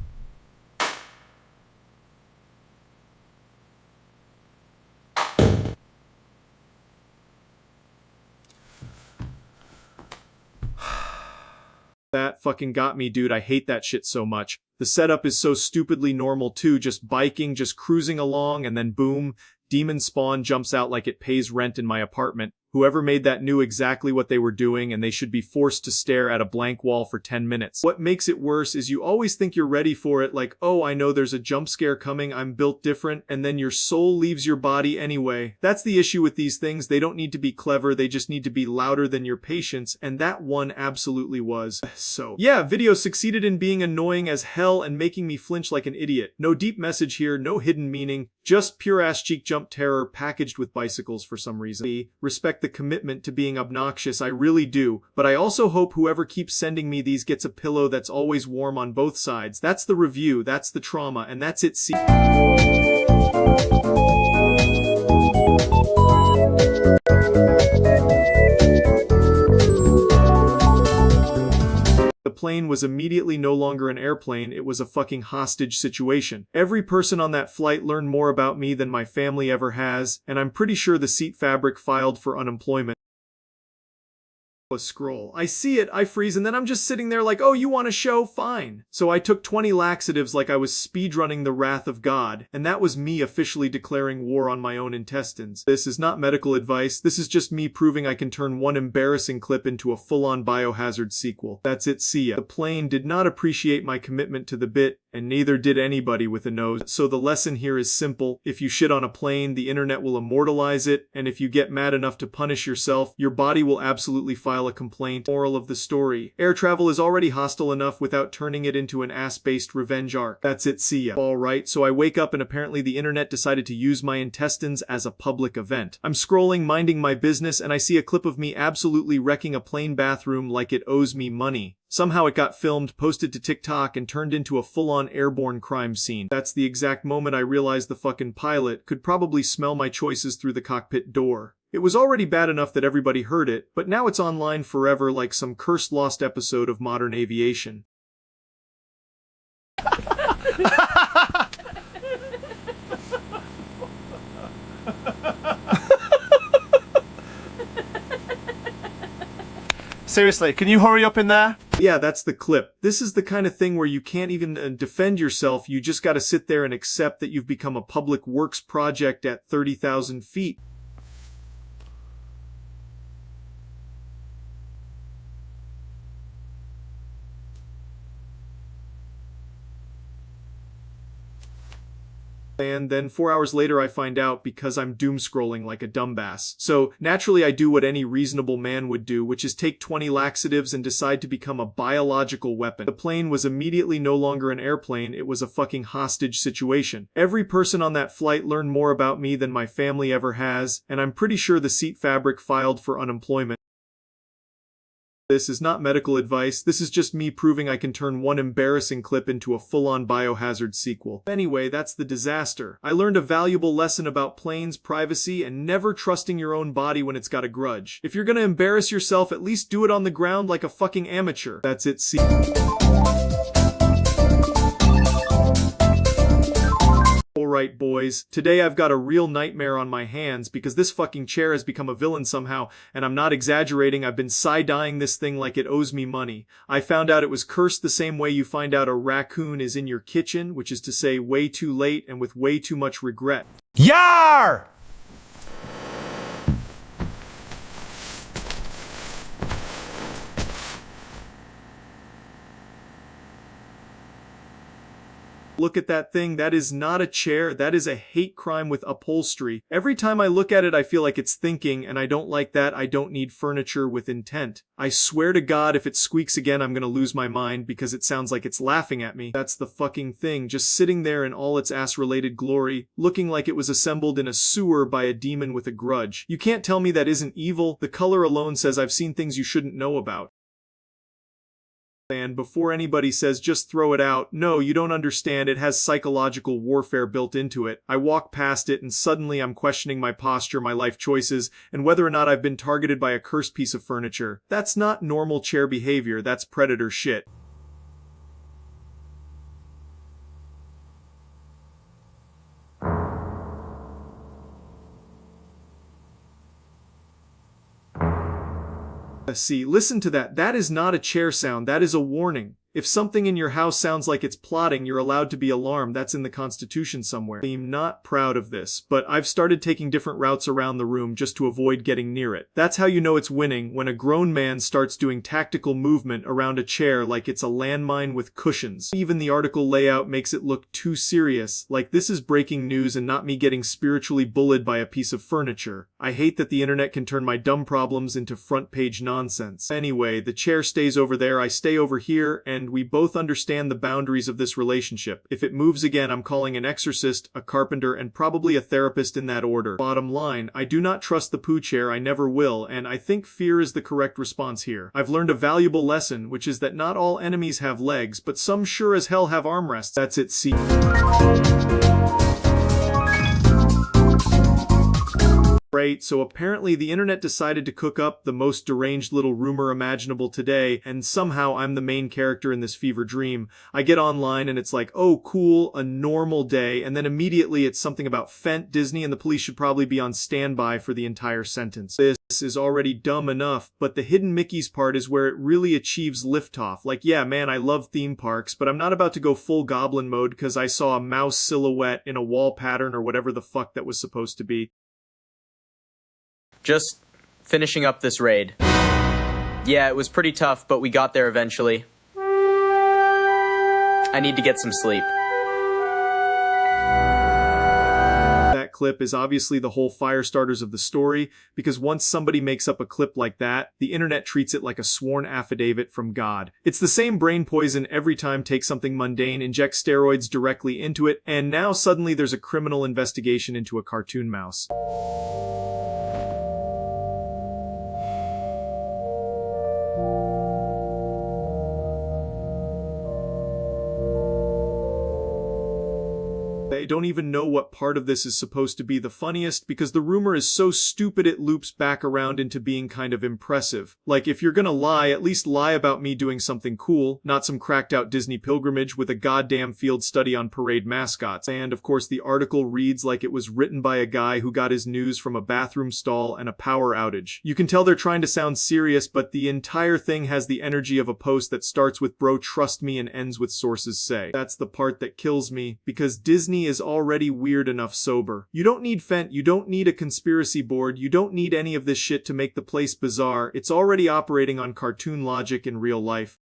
That fucking got me, dude. I hate that shit so much. The setup is so stupidly normal too, just biking, just cruising along, and then boom, demon spawn jumps out like it pays rent in my apartment. Whoever made that knew exactly what they were doing, and they should be forced to stare at a blank wall for 10 minutes. What makes it worse is you always think you're ready for it, like, oh, I know there's a jump scare coming, I'm built different, and then your soul leaves your body anyway. That's the issue with these things. They don't need to be clever, they just need to be louder than your patience, and that one absolutely was. So, yeah, video succeeded in being annoying as hell and making me flinch like an idiot. No deep message here, no hidden meaning, just pure ass cheek jump terror packaged with bicycles for some reason. Respect the commitment to being obnoxious, I really do, but I also hope whoever keeps sending me these gets a pillow that's always warm on both sides. That's the review, that's the trauma, and that's it. See. The plane was immediately no longer an airplane, it was a fucking hostage situation. Every person on that flight learned more about me than my family ever has, and I'm pretty sure the seat fabric filed for unemployment. A scroll. I see it, I freeze, and then I'm just sitting there like, oh, you want a show? Fine. So I took 20 laxatives like I was speedrunning the wrath of God, and that was me officially declaring war on my own intestines. This is not medical advice, this is just me proving I can turn one embarrassing clip into a full-on Biohazard sequel. That's it, see ya. The plane did not appreciate my commitment to the bit, and neither did anybody with a nose. So the lesson here is simple. If you shit on a plane, the internet will immortalize it, and if you get mad enough to punish yourself, your body will absolutely file a complaint. Moral of the story. Air travel is already hostile enough without turning it into an ass-based revenge arc. That's it, see ya. Alright, so I wake up and apparently the internet decided to use my intestines as a public event. I'm scrolling, minding my business, and I see a clip of me absolutely wrecking a plane bathroom like it owes me money. Somehow it got filmed, posted to TikTok, and turned into a full-on airborne crime scene. That's the exact moment I realized the fucking pilot could probably smell my choices through the cockpit door. It was already bad enough that everybody heard it, but now it's online forever like some cursed lost episode of modern aviation. Seriously, can you hurry up in there? Yeah, that's the clip. This is the kind of thing where you can't even defend yourself, you just gotta sit there and accept that you've become a public works project at 30,000 feet. And then 4 hours later I find out because I'm doom scrolling like a dumbass. So naturally I do what any reasonable man would do, which is take 20 laxatives and decide to become a biological weapon. The plane was immediately no longer an airplane, it was a fucking hostage situation. Every person on that flight learned more about me than my family ever has, and I'm pretty sure the seat fabric filed for unemployment. This is not medical advice, this is just me proving I can turn one embarrassing clip into a full-on Biohazard sequel. Anyway, that's the disaster. I learned a valuable lesson about planes, privacy, and never trusting your own body when it's got a grudge. If you're gonna embarrass yourself, at least do it on the ground like a fucking amateur. That's it, see. Alright boys, today I've got a real nightmare on my hands because this fucking chair has become a villain somehow, and I'm not exaggerating, I've been side-eyeing this thing like it owes me money. I found out it was cursed the same way you find out a raccoon is in your kitchen, which is to say way too late and with way too much regret. Yar! Look at that thing, that is not a chair, that is a hate crime with upholstery. Every time I look at it I feel like it's thinking, and I don't like that, I don't need furniture with intent. I swear to God if it squeaks again I'm gonna lose my mind because it sounds like it's laughing at me. That's the fucking thing, just sitting there in all its ass-related glory, looking like it was assembled in a sewer by a demon with a grudge. You can't tell me that isn't evil, the color alone says I've seen things you shouldn't know about. And before anybody says just throw it out, no, you don't understand, it has psychological warfare built into it. I walk past it and suddenly I'm questioning my posture, my life choices, and whether or not I've been targeted by a cursed piece of furniture. That's not normal chair behavior, that's predator shit. See, listen to that. That is not a chair sound. That is a warning. If something in your house sounds like it's plotting, you're allowed to be alarmed. That's in the Constitution somewhere. I'm not proud of this, but I've started taking different routes around the room just to avoid getting near it. That's how you know it's winning, when a grown man starts doing tactical movement around a chair like it's a landmine with cushions. Even the article layout makes it look too serious, like this is breaking news and not me getting spiritually bullied by a piece of furniture. I hate that the internet can turn my dumb problems into front page nonsense. Anyway, the chair stays over there, I stay over here, and we both understand the boundaries of this relationship. If it moves again, I'm calling an exorcist, a carpenter, and probably a therapist in that order. Bottom line, I do not trust the poo chair, I never will, and I think fear is the correct response here. I've learned a valuable lesson, which is that not all enemies have legs, but some sure as hell have armrests. That's it, see. Right, so apparently the internet decided to cook up the most deranged little rumor imaginable today, and somehow I'm the main character in this fever dream. I get online and it's like, oh cool, a normal day, and then immediately it's something about Fent, Disney, and the police should probably be on standby for the entire sentence. This This is already dumb enough, but the hidden Mickey's part is where it really achieves liftoff. Like, yeah, man, I love theme parks, but I'm not about to go full goblin mode because I saw a mouse silhouette in a wall pattern or whatever the fuck that was supposed to be. Just finishing up this raid. Yeah, it was pretty tough, but we got there eventually. I need to get some sleep. That clip is obviously the whole fire starters of the story, because once somebody makes up a clip like that, the internet treats it like a sworn affidavit from God. It's the same brain poison every time. Take something mundane, inject steroids directly into it, and now suddenly there's a criminal investigation into a cartoon mouse. I don't even know what part of this is supposed to be the funniest, because the rumor is so stupid it loops back around into being kind of impressive. Like, if you're gonna lie, at least lie about me doing something cool, not some cracked out Disney pilgrimage with a goddamn field study on parade mascots. And of course the article reads like it was written by a guy who got his news from a bathroom stall and a power outage. You can tell they're trying to sound serious, but the entire thing has the energy of a post that starts with "bro trust me" and ends with "sources say." That's the part that kills me, because Disney is already weird enough sober. You don't need Fent, you don't need a conspiracy board, you don't need any of this shit to make the place bizarre. It's already operating on cartoon logic in real life.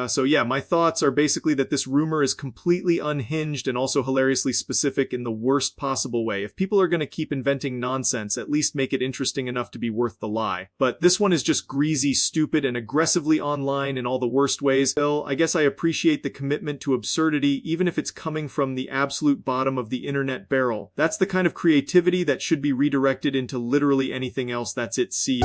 So yeah, my thoughts are basically that this rumor is completely unhinged and also hilariously specific in the worst possible way. If people are going to keep inventing nonsense, at least make it interesting enough to be worth the lie. But this one is just greasy, stupid, and aggressively online in all the worst ways. Still, I guess I appreciate the commitment to absurdity, even if it's coming from the absolute bottom of the internet barrel. That's the kind of creativity that should be redirected into literally anything else. That's it. See.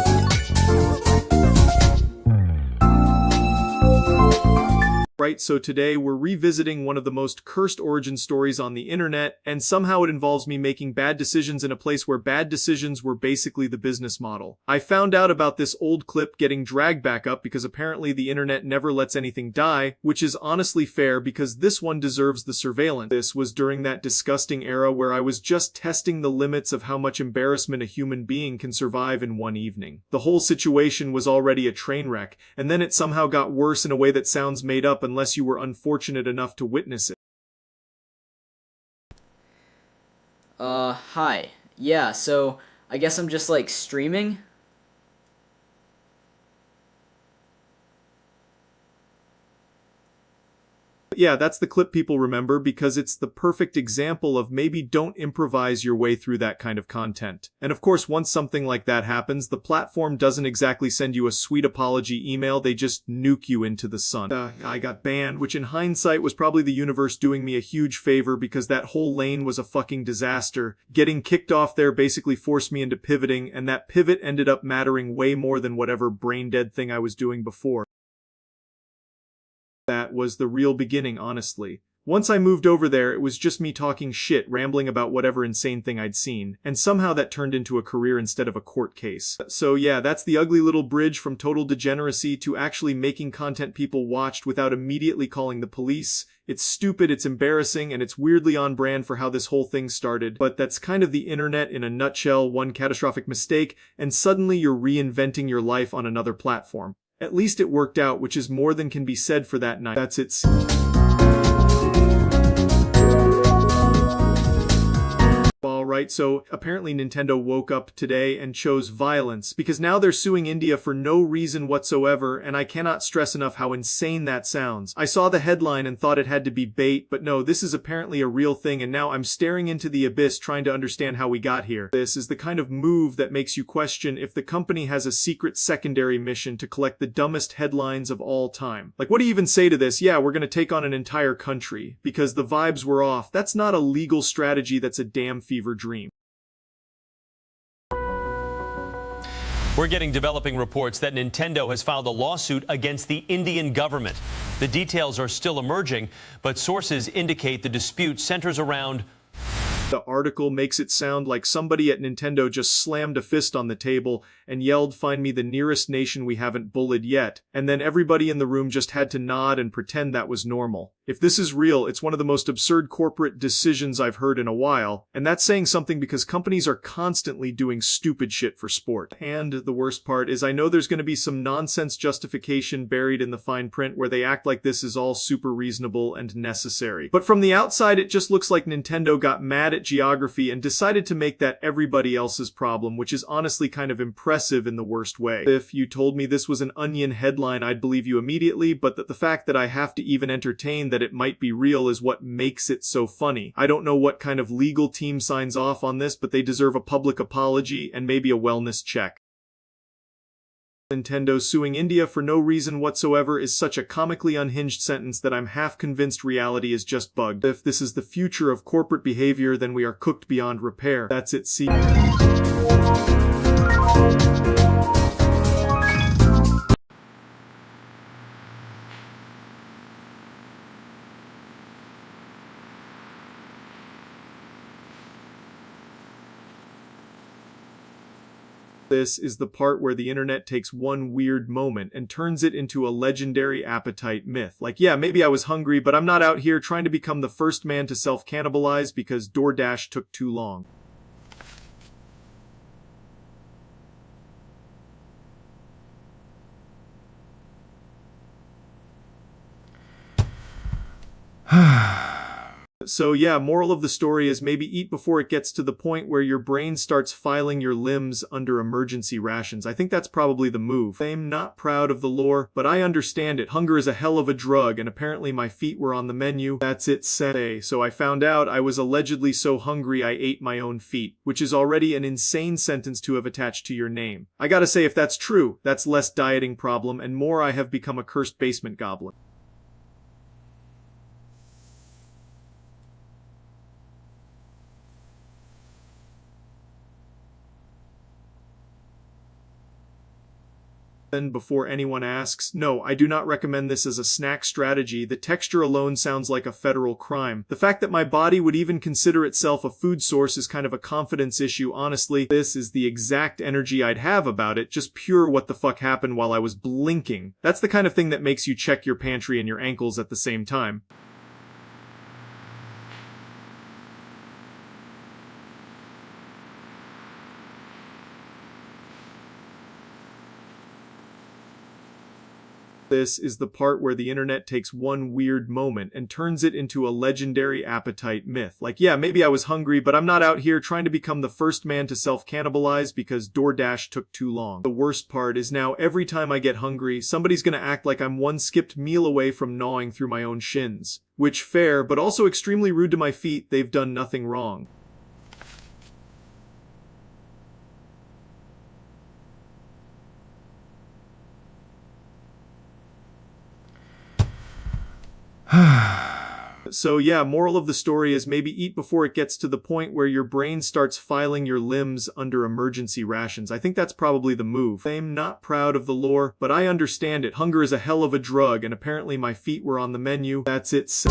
Right, so today we're revisiting one of the most cursed origin stories on the internet, and somehow it involves me making bad decisions in a place where bad decisions were basically the business model. I found out about this old clip getting dragged back up because apparently the internet never lets anything die, which is honestly fair because this one deserves the surveillance. This was during that disgusting era where I was just testing the limits of how much embarrassment a human being can survive in one evening. The whole situation was already a train wreck, and then it somehow got worse in a way that sounds made up unless you were unfortunate enough to witness it. Hi. Yeah, so I guess I'm just like streaming? Yeah, that's the clip people remember because it's the perfect example of maybe don't improvise your way through that kind of content. And of course, once something like that happens, the platform doesn't exactly send you a sweet apology email, they just nuke you into the sun. I got banned, which in hindsight was probably the universe doing me a huge favor because that whole lane was a fucking disaster. Getting kicked off there basically forced me into pivoting, and that pivot ended up mattering way more than whatever brain-dead thing I was doing before. That was the real beginning, honestly. Once I moved over there, it was just me talking shit, rambling about whatever insane thing I'd seen, and somehow that turned into a career instead of a court case. So yeah, that's the ugly little bridge from total degeneracy to actually making content people watched without immediately calling the police. It's stupid, it's embarrassing, and it's weirdly on brand for how this whole thing started, but that's kind of the internet in a nutshell, one catastrophic mistake, and suddenly you're reinventing your life on another platform. At least it worked out, which is more than can be said for that night. That's it. Alright, so apparently Nintendo woke up today and chose violence, because now they're suing India for no reason whatsoever, and I cannot stress enough how insane that sounds. I saw the headline and thought it had to be bait, but no, this is apparently a real thing, and now I'm staring into the abyss trying to understand how we got here. This is the kind of move that makes you question if the company has a secret secondary mission to collect the dumbest headlines of all time. Like, what do you even say to this? Yeah, we're gonna take on an entire country, because the vibes were off. That's not a legal strategy, that's a damn fever dream. We're getting developing reports that Nintendo has filed a lawsuit against the Indian government. The details are still emerging, but sources indicate the dispute centers around... The article makes it sound like somebody at Nintendo just slammed a fist on the table and yelled, "Find me the nearest nation we haven't bullied yet," and then everybody in the room just had to nod and pretend that was normal. If this is real, it's one of the most absurd corporate decisions I've heard in a while, and that's saying something because companies are constantly doing stupid shit for sport. And the worst part is I know there's going to be some nonsense justification buried in the fine print where they act like this is all super reasonable and necessary. But from the outside, it just looks like Nintendo got mad at geography and decided to make that everybody else's problem, which is honestly kind of impressive in the worst way. If you told me this was an Onion headline, I'd believe you immediately, but that the fact that I have to even entertain that it might be real is what makes it so funny. I don't know what kind of legal team signs off on this, but they deserve a public apology and maybe a wellness check. Nintendo suing India for no reason whatsoever is such a comically unhinged sentence that I'm half convinced reality is just bugged. If this is the future of corporate behavior, then we are cooked beyond repair. That's it, see. This is the part where the internet takes one weird moment and turns it into a legendary appetite myth. Like, yeah, maybe I was hungry, but I'm not out here trying to become the first man to self-cannibalize because DoorDash took too long. So yeah, moral of the story is maybe eat before it gets to the point where your brain starts filing your limbs under emergency rations. I think that's probably the move. I'm not proud of the lore, but I understand it. Hunger is a hell of a drug, and apparently my feet were on the menu. That's it, say. So I found out I was allegedly so hungry I ate my own feet, which is already an insane sentence to have attached to your name. I gotta say, if that's true, that's less dieting problem and more I have become a cursed basement goblin. Before anyone asks, no, I do not recommend this as a snack strategy. The texture alone sounds like a federal crime. The fact that my body would even consider itself a food source is kind of a confidence issue, honestly. This is the exact energy I'd have about it, just pure what the fuck happened while I was blinking. That's the kind of thing that makes you check your pantry and your ankles at the same time. This is the part where the internet takes one weird moment and turns it into a legendary appetite myth. Like, yeah, maybe I was hungry, but I'm not out here trying to become the first man to self-cannibalize because DoorDash took too long. The worst part is now every time I get hungry, somebody's gonna act like I'm one skipped meal away from gnawing through my own shins. Which fair, but also extremely rude to my feet. They've done nothing wrong. So yeah, moral of the story is maybe eat before it gets to the point where your brain starts filing your limbs under emergency rations. I think that's probably the move. I'm not proud of the lore, but I understand it. Hunger is a hell of a drug, and apparently my feet were on the menu. That's it.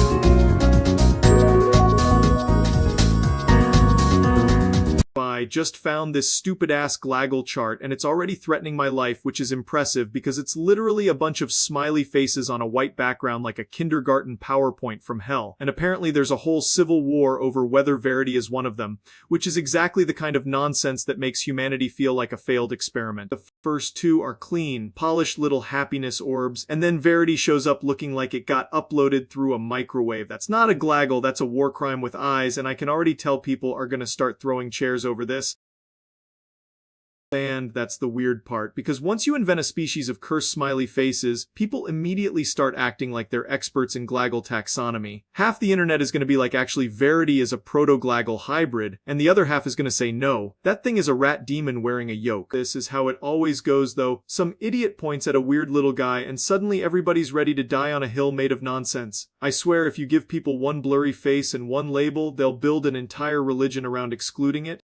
I just found this stupid-ass Glaggle chart, and it's already threatening my life, which is impressive because it's literally a bunch of smiley faces on a white background like a kindergarten PowerPoint from hell. And apparently there's a whole civil war over whether Verity is one of them, which is exactly the kind of nonsense that makes humanity feel like a failed experiment. The first two are clean, polished little happiness orbs, and then Verity shows up looking like it got uploaded through a microwave. That's not a Glaggle, that's a war crime with eyes, and I can already tell people are gonna start throwing chairs over this. And that's the weird part, because once you invent a species of cursed smiley faces, people immediately start acting like they're experts in Glaggle taxonomy. Half the internet is going to be like, actually, Verity is a proto-Glaggle hybrid, and the other half is going to say, no, that thing is a rat demon wearing a yoke. This is how it always goes, though. Some idiot points at a weird little guy, and suddenly everybody's ready to die on a hill made of nonsense. I swear, if you give people one blurry face and one label, they'll build an entire religion around excluding it.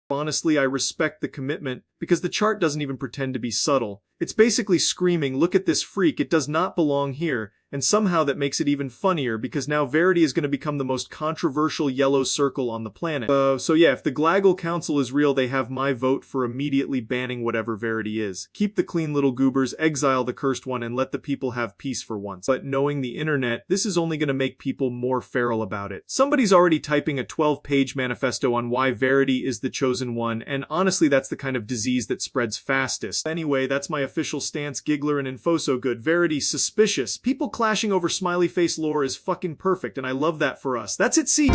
Honestly, I respect the commitment, because the chart doesn't even pretend to be subtle. It's basically screaming, look at this freak, it does not belong here, and somehow that makes it even funnier because now Verity is going to become the most controversial yellow circle on the planet. So yeah, if the Glaggle Council is real, they have my vote for immediately banning whatever Verity is. Keep the clean little goobers, exile the cursed one, and let the people have peace for once. But knowing the internet, this is only going to make people more feral about it. Somebody's already typing a 12-page manifesto on why Verity is the chosen one, and honestly that's the kind of disease that spreads fastest. Anyway, that's my official stance. Giggler and Infoso good. Verity suspicious. People clashing over smiley face lore is fucking perfect, and I love that for us. That's it, see.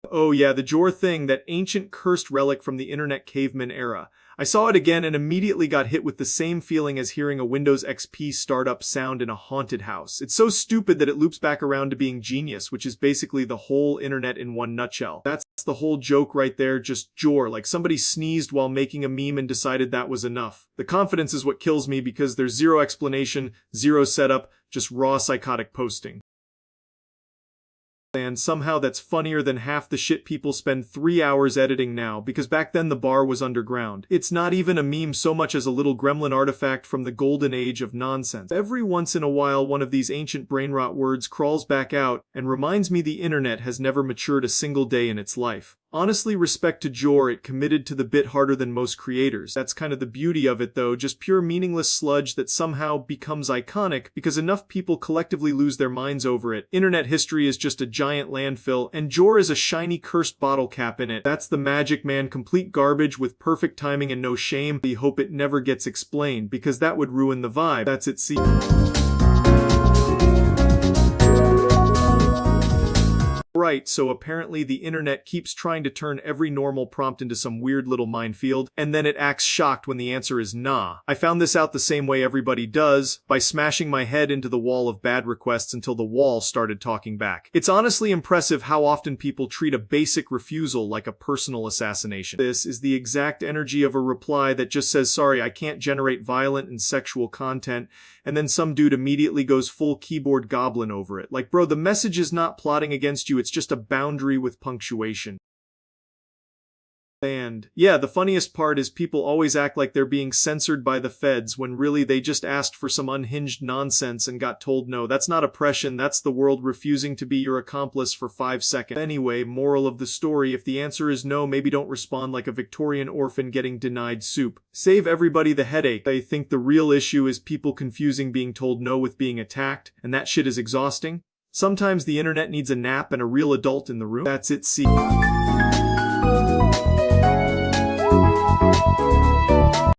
Oh yeah, the Jor thing, that ancient cursed relic from the internet caveman era. I saw it again and immediately got hit with the same feeling as hearing a Windows XP startup sound in a haunted house. It's so stupid that it loops back around to being genius, which is basically the whole internet in one nutshell. That's the whole joke right there, just Jor, like somebody sneezed while making a meme and decided that was enough. The confidence is what kills me because there's zero explanation, zero setup, just raw psychotic posting. And somehow that's funnier than half the shit people spend 3 hours editing now, because back then the bar was underground. It's not even a meme so much as a little gremlin artifact from the golden age of nonsense. Every once in a while one of these ancient brainrot words crawls back out and reminds me the internet has never matured a single day in its life. Honestly, respect to Jor, it committed to the bit harder than most creators. That's kind of the beauty of it though, just pure meaningless sludge that somehow becomes iconic because enough people collectively lose their minds over it. Internet history is just a giant landfill, and Jor is a shiny cursed bottle cap in it. That's the magic, man, complete garbage with perfect timing and no shame. We hope it never gets explained because that would ruin the vibe. That's it, see. Right, so apparently the internet keeps trying to turn every normal prompt into some weird little minefield, and then it acts shocked when the answer is nah. I found this out the same way everybody does, by smashing my head into the wall of bad requests until the wall started talking back. It's honestly impressive how often people treat a basic refusal like a personal assassination. This is the exact energy of a reply that just says, sorry, I can't generate violent and sexual content, and then some dude immediately goes full keyboard goblin over it. Like, bro, the message is not plotting against you, it's just a boundary with punctuation. And yeah, the funniest part is people always act like they're being censored by the feds when really they just asked for some unhinged nonsense and got told no. That's not oppression, that's the world refusing to be your accomplice for 5 seconds. Anyway, moral of the story, if the answer is no, maybe don't respond like a Victorian orphan getting denied soup. Save everybody the headache. I think the real issue is people confusing being told no with being attacked, and that shit is exhausting. Sometimes the internet needs a nap and a real adult in the room. That's it, see.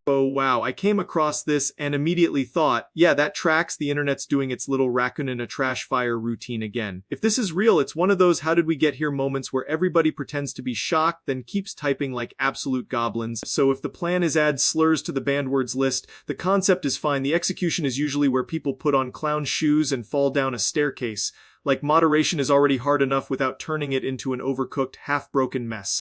Oh wow, I came across this and immediately thought, yeah, that tracks, the internet's doing its little raccoon in a trash fire routine again. If this is real, it's one of those how did we get here moments where everybody pretends to be shocked, then keeps typing like absolute goblins. So if the plan is add slurs to the banned words list, the concept is fine. The execution is usually where people put on clown shoes and fall down a staircase. Like, moderation is already hard enough without turning it into an overcooked, half-broken mess.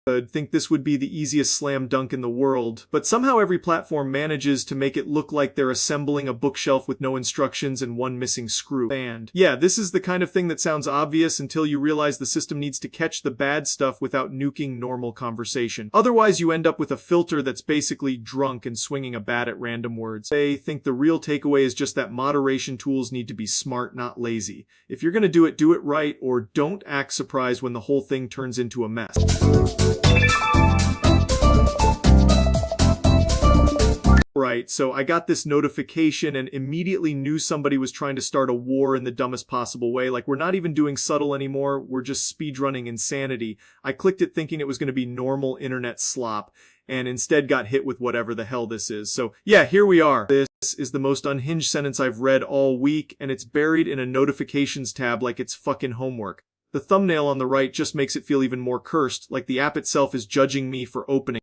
I'd think this would be the easiest slam dunk in the world, but somehow every platform manages to make it look like they're assembling a bookshelf with no instructions and one missing screw. And yeah, this is the kind of thing that sounds obvious until you realize the system needs to catch the bad stuff without nuking normal conversation. Otherwise you end up with a filter that's basically drunk and swinging a bat at random words. I think the real takeaway is just that moderation tools need to be smart, not lazy. If you're gonna do it right, or don't act surprised when the whole thing turns into a mess. Right, so I got this notification and immediately knew somebody was trying to start a war in the dumbest possible way. Like, we're not even doing subtle anymore, we're just speedrunning insanity. I clicked it thinking it was going to be normal internet slop, and instead got hit with whatever the hell this is. So yeah, here we are. This is the most unhinged sentence I've read all week, and it's buried in a notifications tab like it's fucking homework. The thumbnail on the right just makes it feel even more cursed, like the app itself is judging me for opening.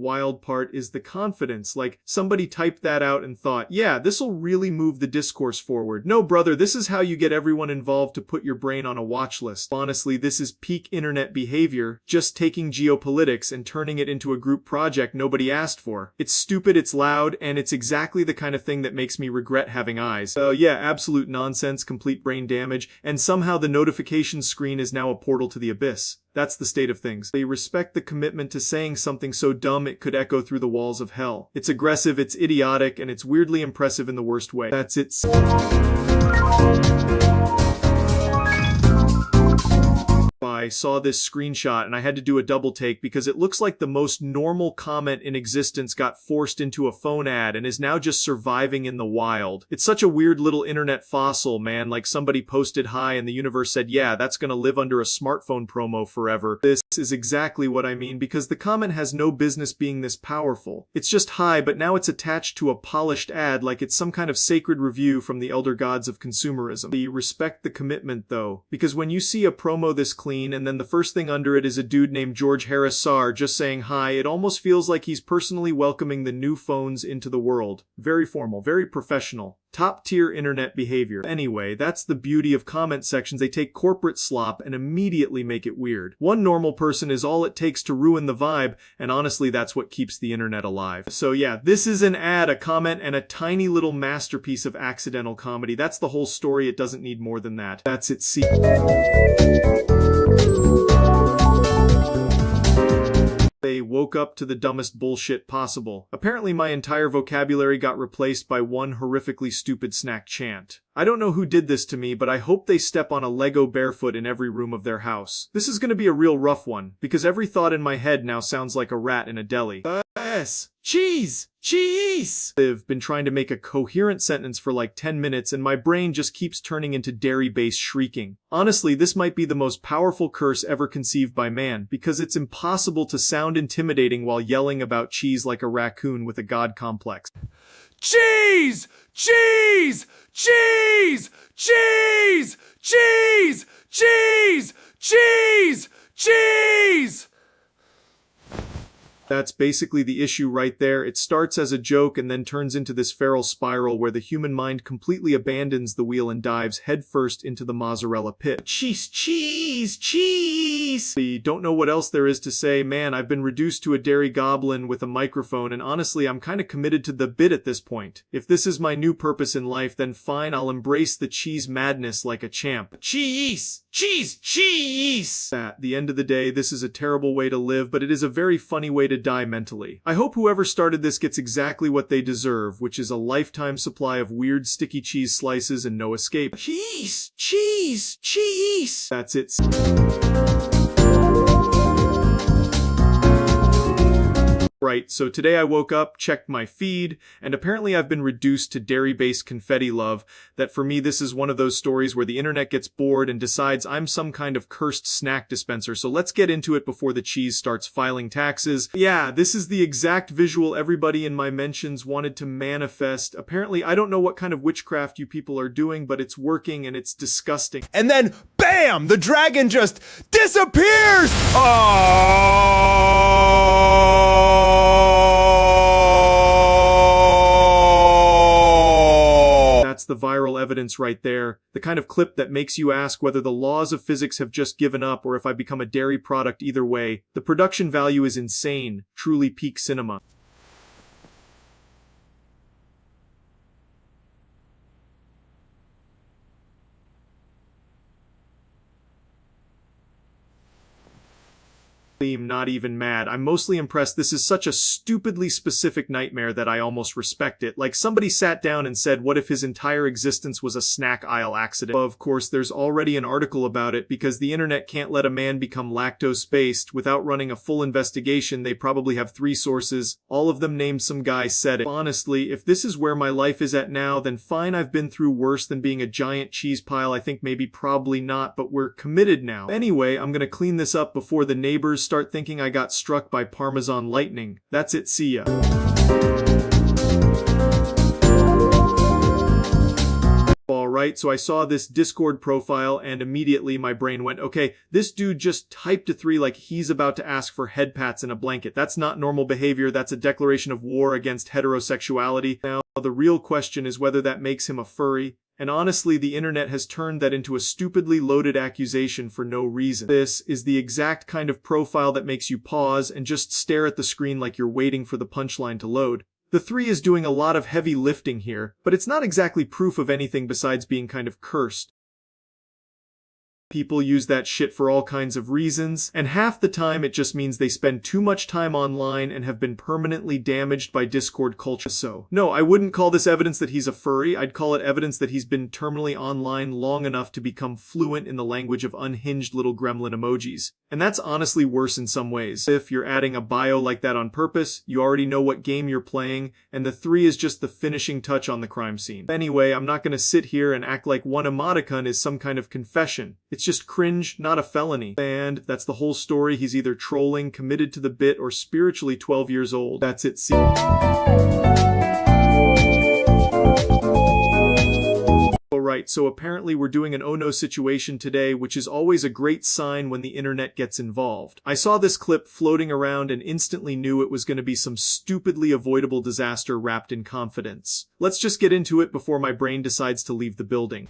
wild part is the confidence. Like, somebody typed that out and thought, yeah, this'll really move the discourse forward. No, brother, this is how you get everyone involved to put your brain on a watch list. Honestly, this is peak internet behavior, just taking geopolitics and turning it into a group project nobody asked for. It's stupid, it's loud, and it's exactly the kind of thing that makes me regret having eyes. Yeah, absolute nonsense, complete brain damage, and somehow the notification screen is now a portal to the abyss. That's the state of things. They respect the commitment to saying something so dumb it could echo through the walls of hell. It's aggressive, it's idiotic, and it's weirdly impressive in the worst way. That's it. I saw this screenshot and I had to do a double take because it looks like the most normal comment in existence got forced into a phone ad and is now just surviving in the wild. It's such a weird little internet fossil, man. Like somebody posted hi and the universe said, yeah, that's gonna live under a smartphone promo forever. This is exactly what I mean because the comment has no business being this powerful. It's just hi, but now it's attached to a polished ad like it's some kind of sacred review from the elder gods of consumerism. They respect the commitment though, because when you see a promo this clean and then the first thing under it is a dude named George Harris Saar just saying hi, it almost feels like he's personally welcoming the new phones into the world. Very formal, very professional. Top tier internet behavior. Anyway, that's the beauty of comment sections. They take corporate slop and immediately make it weird. One normal person is all it takes to ruin the vibe, and honestly that's what keeps the internet alive. So yeah, this is an ad, a comment, and a tiny little masterpiece of accidental comedy. That's the whole story. It doesn't need more than that. That's it. See. They woke up to the dumbest bullshit possible. Apparently my entire vocabulary got replaced by one horrifically stupid snack chant. I don't know who did this to me, but I hope they step on a Lego barefoot in every room of their house. This is gonna be a real rough one, because every thought in my head now sounds like a rat in a deli. Yes. Cheese! Cheese! I've been trying to make a coherent sentence for like 10 minutes and my brain just keeps turning into dairy-based shrieking. Honestly, this might be the most powerful curse ever conceived by man, because it's impossible to sound intimidating while yelling about cheese like a raccoon with a god complex. Cheese! Cheese! Cheese! Cheese! Cheese! Cheese! Cheese! Cheese! That's basically the issue right there. It starts as a joke and then turns into this feral spiral where the human mind completely abandons the wheel and dives headfirst into the mozzarella pit. Cheese, cheese, cheese! I don't know what else there is to say. Man, I've been reduced to a dairy goblin with a microphone, and honestly, I'm kind of committed to the bit at this point. If this is my new purpose in life, then fine, I'll embrace the cheese madness like a champ. Cheese! Cheese! Cheese! At the end of the day, this is a terrible way to live, but it is a very funny way to die mentally. I hope whoever started this gets exactly what they deserve, which is a lifetime supply of weird sticky cheese slices and no escape. Cheese! Cheese! Cheese! That's it. Right, so today I woke up, checked my feed, and apparently I've been reduced to dairy-based confetti love, that for me this is one of those stories where the internet gets bored and decides I'm some kind of cursed snack dispenser, so let's get into it before the cheese starts filing taxes. Yeah, this is the exact visual everybody in my mentions wanted to manifest. Apparently, I don't know what kind of witchcraft you people are doing, but it's working and it's disgusting. And then, BAM! The dragon just disappears! Oh! That's the viral evidence right there. The kind of clip that makes you ask whether the laws of physics have just given up or if I become a dairy product. Either way, the production value is insane. Truly peak cinema. I'm not even mad. I'm mostly impressed. This is such a stupidly specific nightmare that I almost respect it. Like somebody sat down and said, what if his entire existence was a snack aisle accident? Of course, there's already an article about it because the internet can't let a man become lactose-based without running a full investigation. They probably have 3 sources. All of them named some guy said it. Honestly, if this is where my life is at now, then fine, I've been through worse than being a giant cheese pile. I think maybe probably not, but we're committed now. Anyway, I'm gonna clean this up before the neighbors start thinking I got struck by Parmesan lightning. That's it, see ya. Alright. right? So I saw this Discord profile and immediately my brain went, okay, this dude just typed a 3 like he's about to ask for head pats and a blanket. That's not normal behavior. That's a declaration of war against heterosexuality. Now, the real question is whether that makes him a furry. And honestly, the internet has turned that into a stupidly loaded accusation for no reason. This is the exact kind of profile that makes you pause and just stare at the screen like you're waiting for the punchline to load. The 3 is doing a lot of heavy lifting here, but it's not exactly proof of anything besides being kind of cursed. People use that shit for all kinds of reasons, and half the time it just means they spend too much time online and have been permanently damaged by Discord culture. So, no, I wouldn't call this evidence that he's a furry. I'd call it evidence that he's been terminally online long enough to become fluent in the language of unhinged little gremlin emojis. And that's honestly worse in some ways. If you're adding a bio like that on purpose, you already know what game you're playing, and the 3 is just the finishing touch on the crime scene. Anyway, I'm not gonna sit here and act like one emoticon is some kind of confession. It's just cringe, not a felony. And that's the whole story. He's either trolling, committed to the bit, or spiritually 12 years old. That's it. See. Alright, so apparently we're doing an oh no situation today, which is always a great sign when the internet gets involved. I saw this clip floating around and instantly knew it was going to be some stupidly avoidable disaster wrapped in confidence. Let's just get into it before my brain decides to leave the building.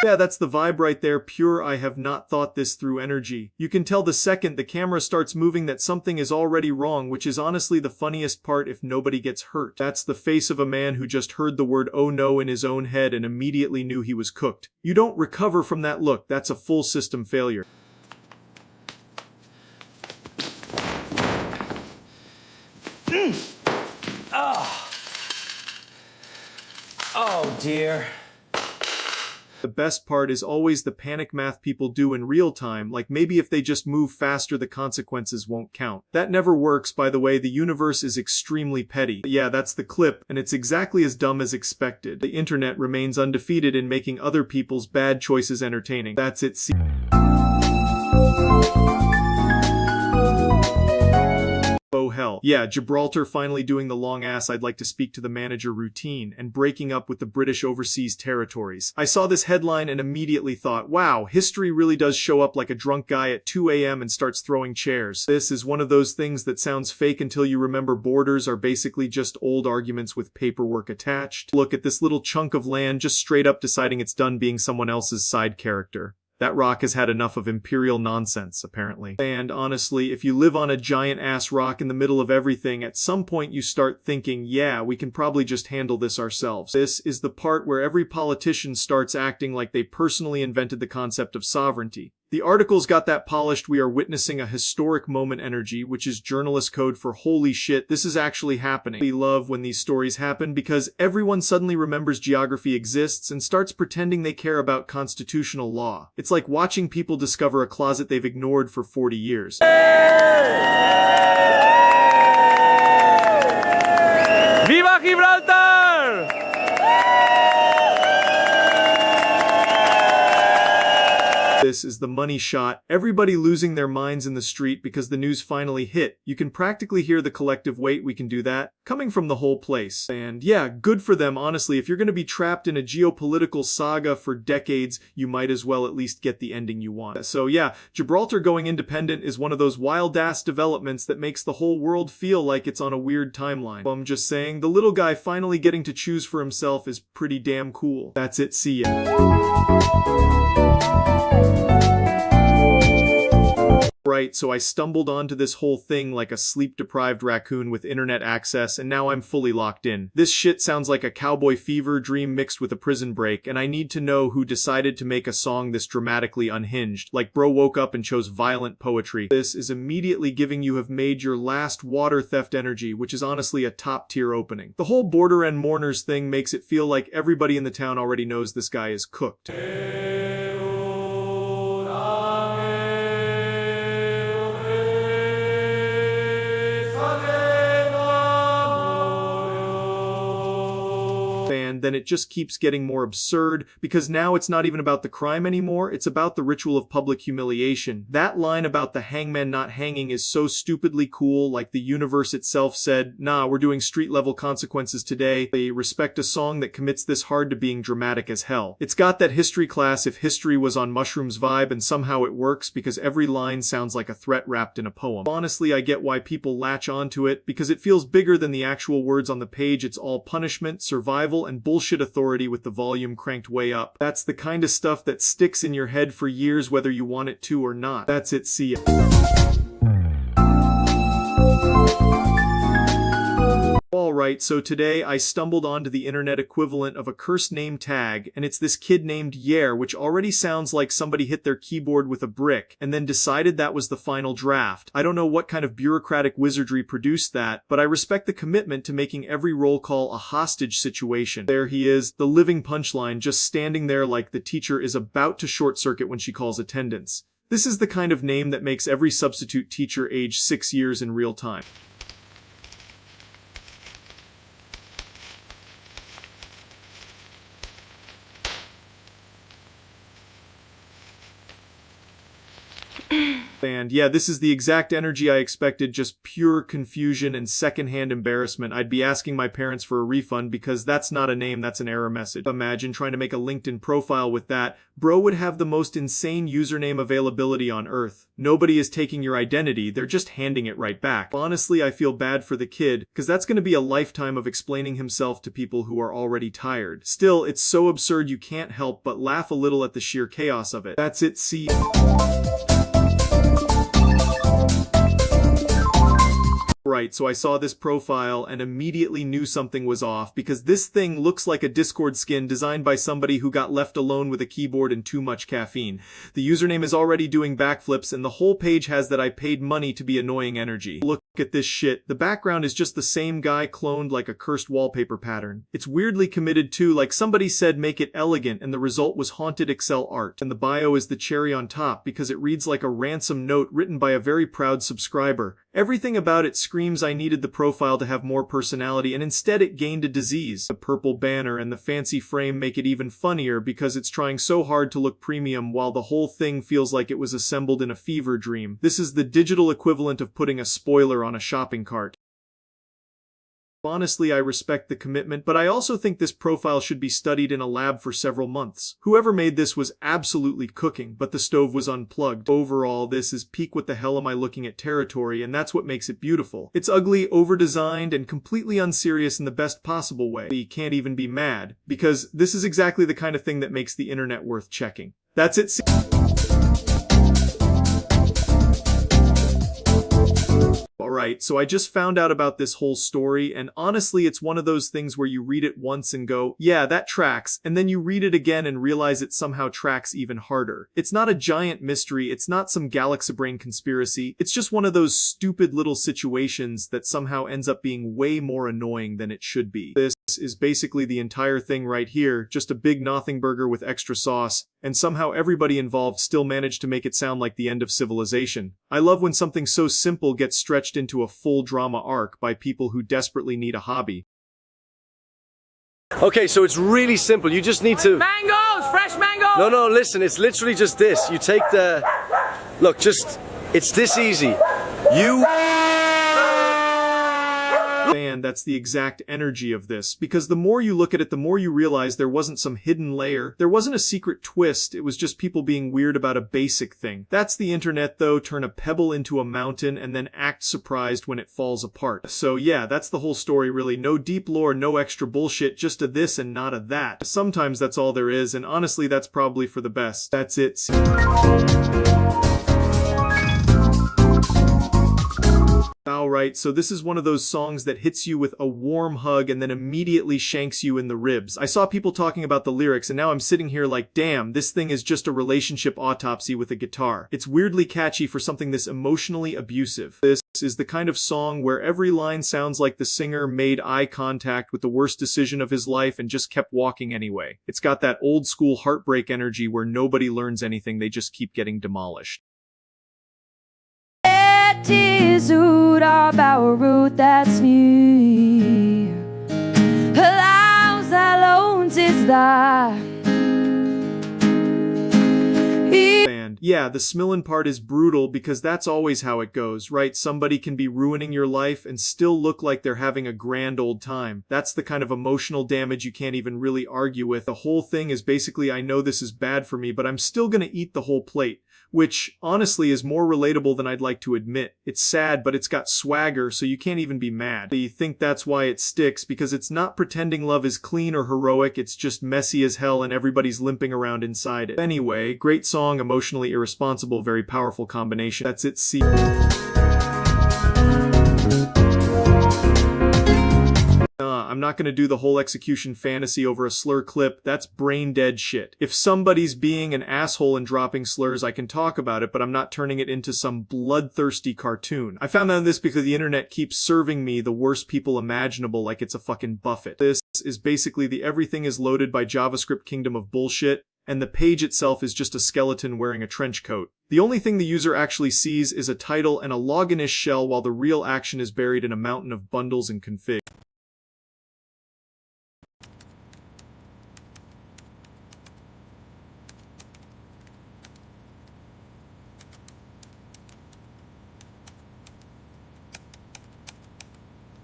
Yeah, that's the vibe right there, pure I have not thought this through energy. You can tell the second the camera starts moving that something is already wrong, which is honestly the funniest part if nobody gets hurt. That's the face of a man who just heard the word oh no in his own head and immediately knew he was cooked. You don't recover from that look, that's a full system failure. Oh dear. The best part is always the panic math people do in real time, like maybe if they just move faster the consequences won't count. That never works, by the way. The universe is extremely petty. But yeah, that's the clip, and it's exactly as dumb as expected. The internet remains undefeated in making other people's bad choices entertaining. That's it. Oh hell. Yeah, Gibraltar finally doing the long ass I'd like to speak to the manager routine and breaking up with the British overseas territories. I saw this headline and immediately thought, wow, history really does show up like a drunk guy at 2 a.m. and starts throwing chairs. This is one of those things that sounds fake until you remember borders are basically just old arguments with paperwork attached. Look at this little chunk of land just straight up deciding it's done being someone else's side character. That rock has had enough of imperial nonsense, apparently. And honestly, if you live on a giant-ass rock in the middle of everything, at some point you start thinking, yeah, we can probably just handle this ourselves. This is the part where every politician starts acting like they personally invented the concept of sovereignty. The article's got that polished we are witnessing a historic moment energy, which is journalist code for holy shit, this is actually happening. We love when these stories happen because everyone suddenly remembers geography exists and starts pretending they care about constitutional law. It's like watching people discover a closet they've ignored for 40 years. ¡Viva Gibraltar! This is the money shot. Everybody losing their minds in the street because the news finally hit. You can practically hear the collective weight, we can do that, coming from the whole place. And yeah, good for them, honestly. If you're going to be trapped in a geopolitical saga for decades, you might as well at least get the ending you want. So yeah, Gibraltar going independent is one of those wild-ass developments that makes the whole world feel like it's on a weird timeline. I'm just saying, the little guy finally getting to choose for himself is pretty damn cool. That's it, see ya. Right, so I stumbled onto this whole thing like a sleep-deprived raccoon with internet access, and now I'm fully locked in. This shit sounds like a cowboy fever dream mixed with a prison break, and I need to know who decided to make a song this dramatically unhinged. Like bro woke up and chose violent poetry. This is immediately giving you have made your last water theft energy, which is honestly a top-tier opening. The whole border and mourners thing makes it feel like everybody in the town already knows this guy is cooked. then it just keeps getting more absurd, because now it's not even about the crime anymore, it's about the ritual of public humiliation. That line about the hangman not hanging is so stupidly cool, like the universe itself said, nah, we're doing street-level consequences today. They respect a song that commits this hard to being dramatic as hell. It's got that history class if history was on mushrooms vibe, and somehow it works because every line sounds like a threat wrapped in a poem. Honestly, I get why people latch onto it, because it feels bigger than the actual words on the page. It's all punishment, survival, and bullshit authority with the volume cranked way up. That's the kind of stuff that sticks in your head for years whether you want it to or not. That's it, see ya. Alright, so today I stumbled onto the internet equivalent of a cursed name tag, and it's this kid named Yair, which already sounds like somebody hit their keyboard with a brick, and then decided that was the final draft. I don't know what kind of bureaucratic wizardry produced that, but I respect the commitment to making every roll call a hostage situation. There he is, the living punchline, just standing there like the teacher is about to short circuit when she calls attendance. This is the kind of name that makes every substitute teacher age 6 years in real time. And yeah, this is the exact energy I expected, just pure confusion and secondhand embarrassment. I'd be asking my parents for a refund because that's not a name, that's an error message. Imagine trying to make a LinkedIn profile with that. Bro would have the most insane username availability on earth. Nobody is taking your identity, they're just handing it right back. Honestly, I feel bad for the kid, because that's going to be a lifetime of explaining himself to people who are already tired. Still, it's so absurd you can't help but laugh a little at the sheer chaos of it. That's it, see. Right, so I saw this profile and immediately knew something was off, because this thing looks like a Discord skin designed by somebody who got left alone with a keyboard and too much caffeine. The username is already doing backflips, and the whole page has that I paid money to be annoying energy. Look at this shit. The background is just the same guy cloned like a cursed wallpaper pattern. It's weirdly committed too, like somebody said make it elegant, and the result was haunted Excel art. And the bio is the cherry on top, because it reads like a ransom note written by a very proud subscriber. Everything about it screams I needed the profile to have more personality, and instead it gained a disease. The purple banner and the fancy frame make it even funnier because it's trying so hard to look premium while the whole thing feels like it was assembled in a fever dream. This is the digital equivalent of putting a spoiler on a shopping cart. Honestly, I respect the commitment, but I also think this profile should be studied in a lab for several months. Whoever made this was absolutely cooking, but the stove was unplugged. Overall, this is peak what the hell am I looking at territory, and that's what makes it beautiful. It's ugly, over-designed, and completely unserious in the best possible way. You can't even be mad, because this is exactly the kind of thing that makes the internet worth checking. That's it. Alright, so I just found out about this whole story, and honestly it's one of those things where you read it once and go, yeah, that tracks, and then you read it again and realize it somehow tracks even harder. It's not a giant mystery, it's not some Galaxy-brain conspiracy, it's just one of those stupid little situations that somehow ends up being way more annoying than it should be. This is basically the entire thing right here, just a big nothing burger with extra sauce, and somehow everybody involved still managed to make it sound like the end of civilization. I love when something so simple gets stretched into a full drama arc by people who desperately need a hobby. Okay, so it's really simple. You just need to... Mangoes! Fresh mangoes! No, listen, it's literally just this. You take the... Look, just... It's this easy. You... And that's the exact energy of this, because the more you look at it, the more you realize there wasn't some hidden layer, there wasn't a secret twist, it was just people being weird about a basic thing. That's the internet though, turn a pebble into a mountain and then act surprised when it falls apart. So yeah, that's the whole story really, no deep lore, no extra bullshit, just a this and not a that. Sometimes that's all there is, and honestly that's probably for the best. That's it. Alright, so this is one of those songs that hits you with a warm hug and then immediately shanks you in the ribs. I saw people talking about the lyrics and now I'm sitting here like, damn, this thing is just a relationship autopsy with a guitar. It's weirdly catchy for something this emotionally abusive. This is the kind of song where every line sounds like the singer made eye contact with the worst decision of his life and just kept walking anyway. It's got that old school heartbreak energy where nobody learns anything, they just keep getting demolished. Tears out of our road that's near. Clouds alone did that. And yeah, the smillin' part is brutal because that's always how it goes, right? Somebody can be ruining your life and still look like they're having a grand old time. That's the kind of emotional damage you can't even really argue with. The whole thing is basically, I know this is bad for me, but I'm still gonna eat the whole plate. Which, honestly, is more relatable than I'd like to admit. It's sad, but it's got swagger, so you can't even be mad. You think that's why it sticks, because it's not pretending love is clean or heroic, it's just messy as hell and everybody's limping around inside it. Anyway, great song, emotionally irresponsible, very powerful combination. That's it, see. I'm not gonna do the whole execution fantasy over a slur clip, that's brain dead shit. If somebody's being an asshole and dropping slurs, I can talk about it, but I'm not turning it into some bloodthirsty cartoon. I found out this because the internet keeps serving me the worst people imaginable like it's a fucking buffet. This is basically the everything is loaded by JavaScript kingdom of bullshit, and the page itself is just a skeleton wearing a trench coat. The only thing the user actually sees is a title and a login-ish shell while the real action is buried in a mountain of bundles and config.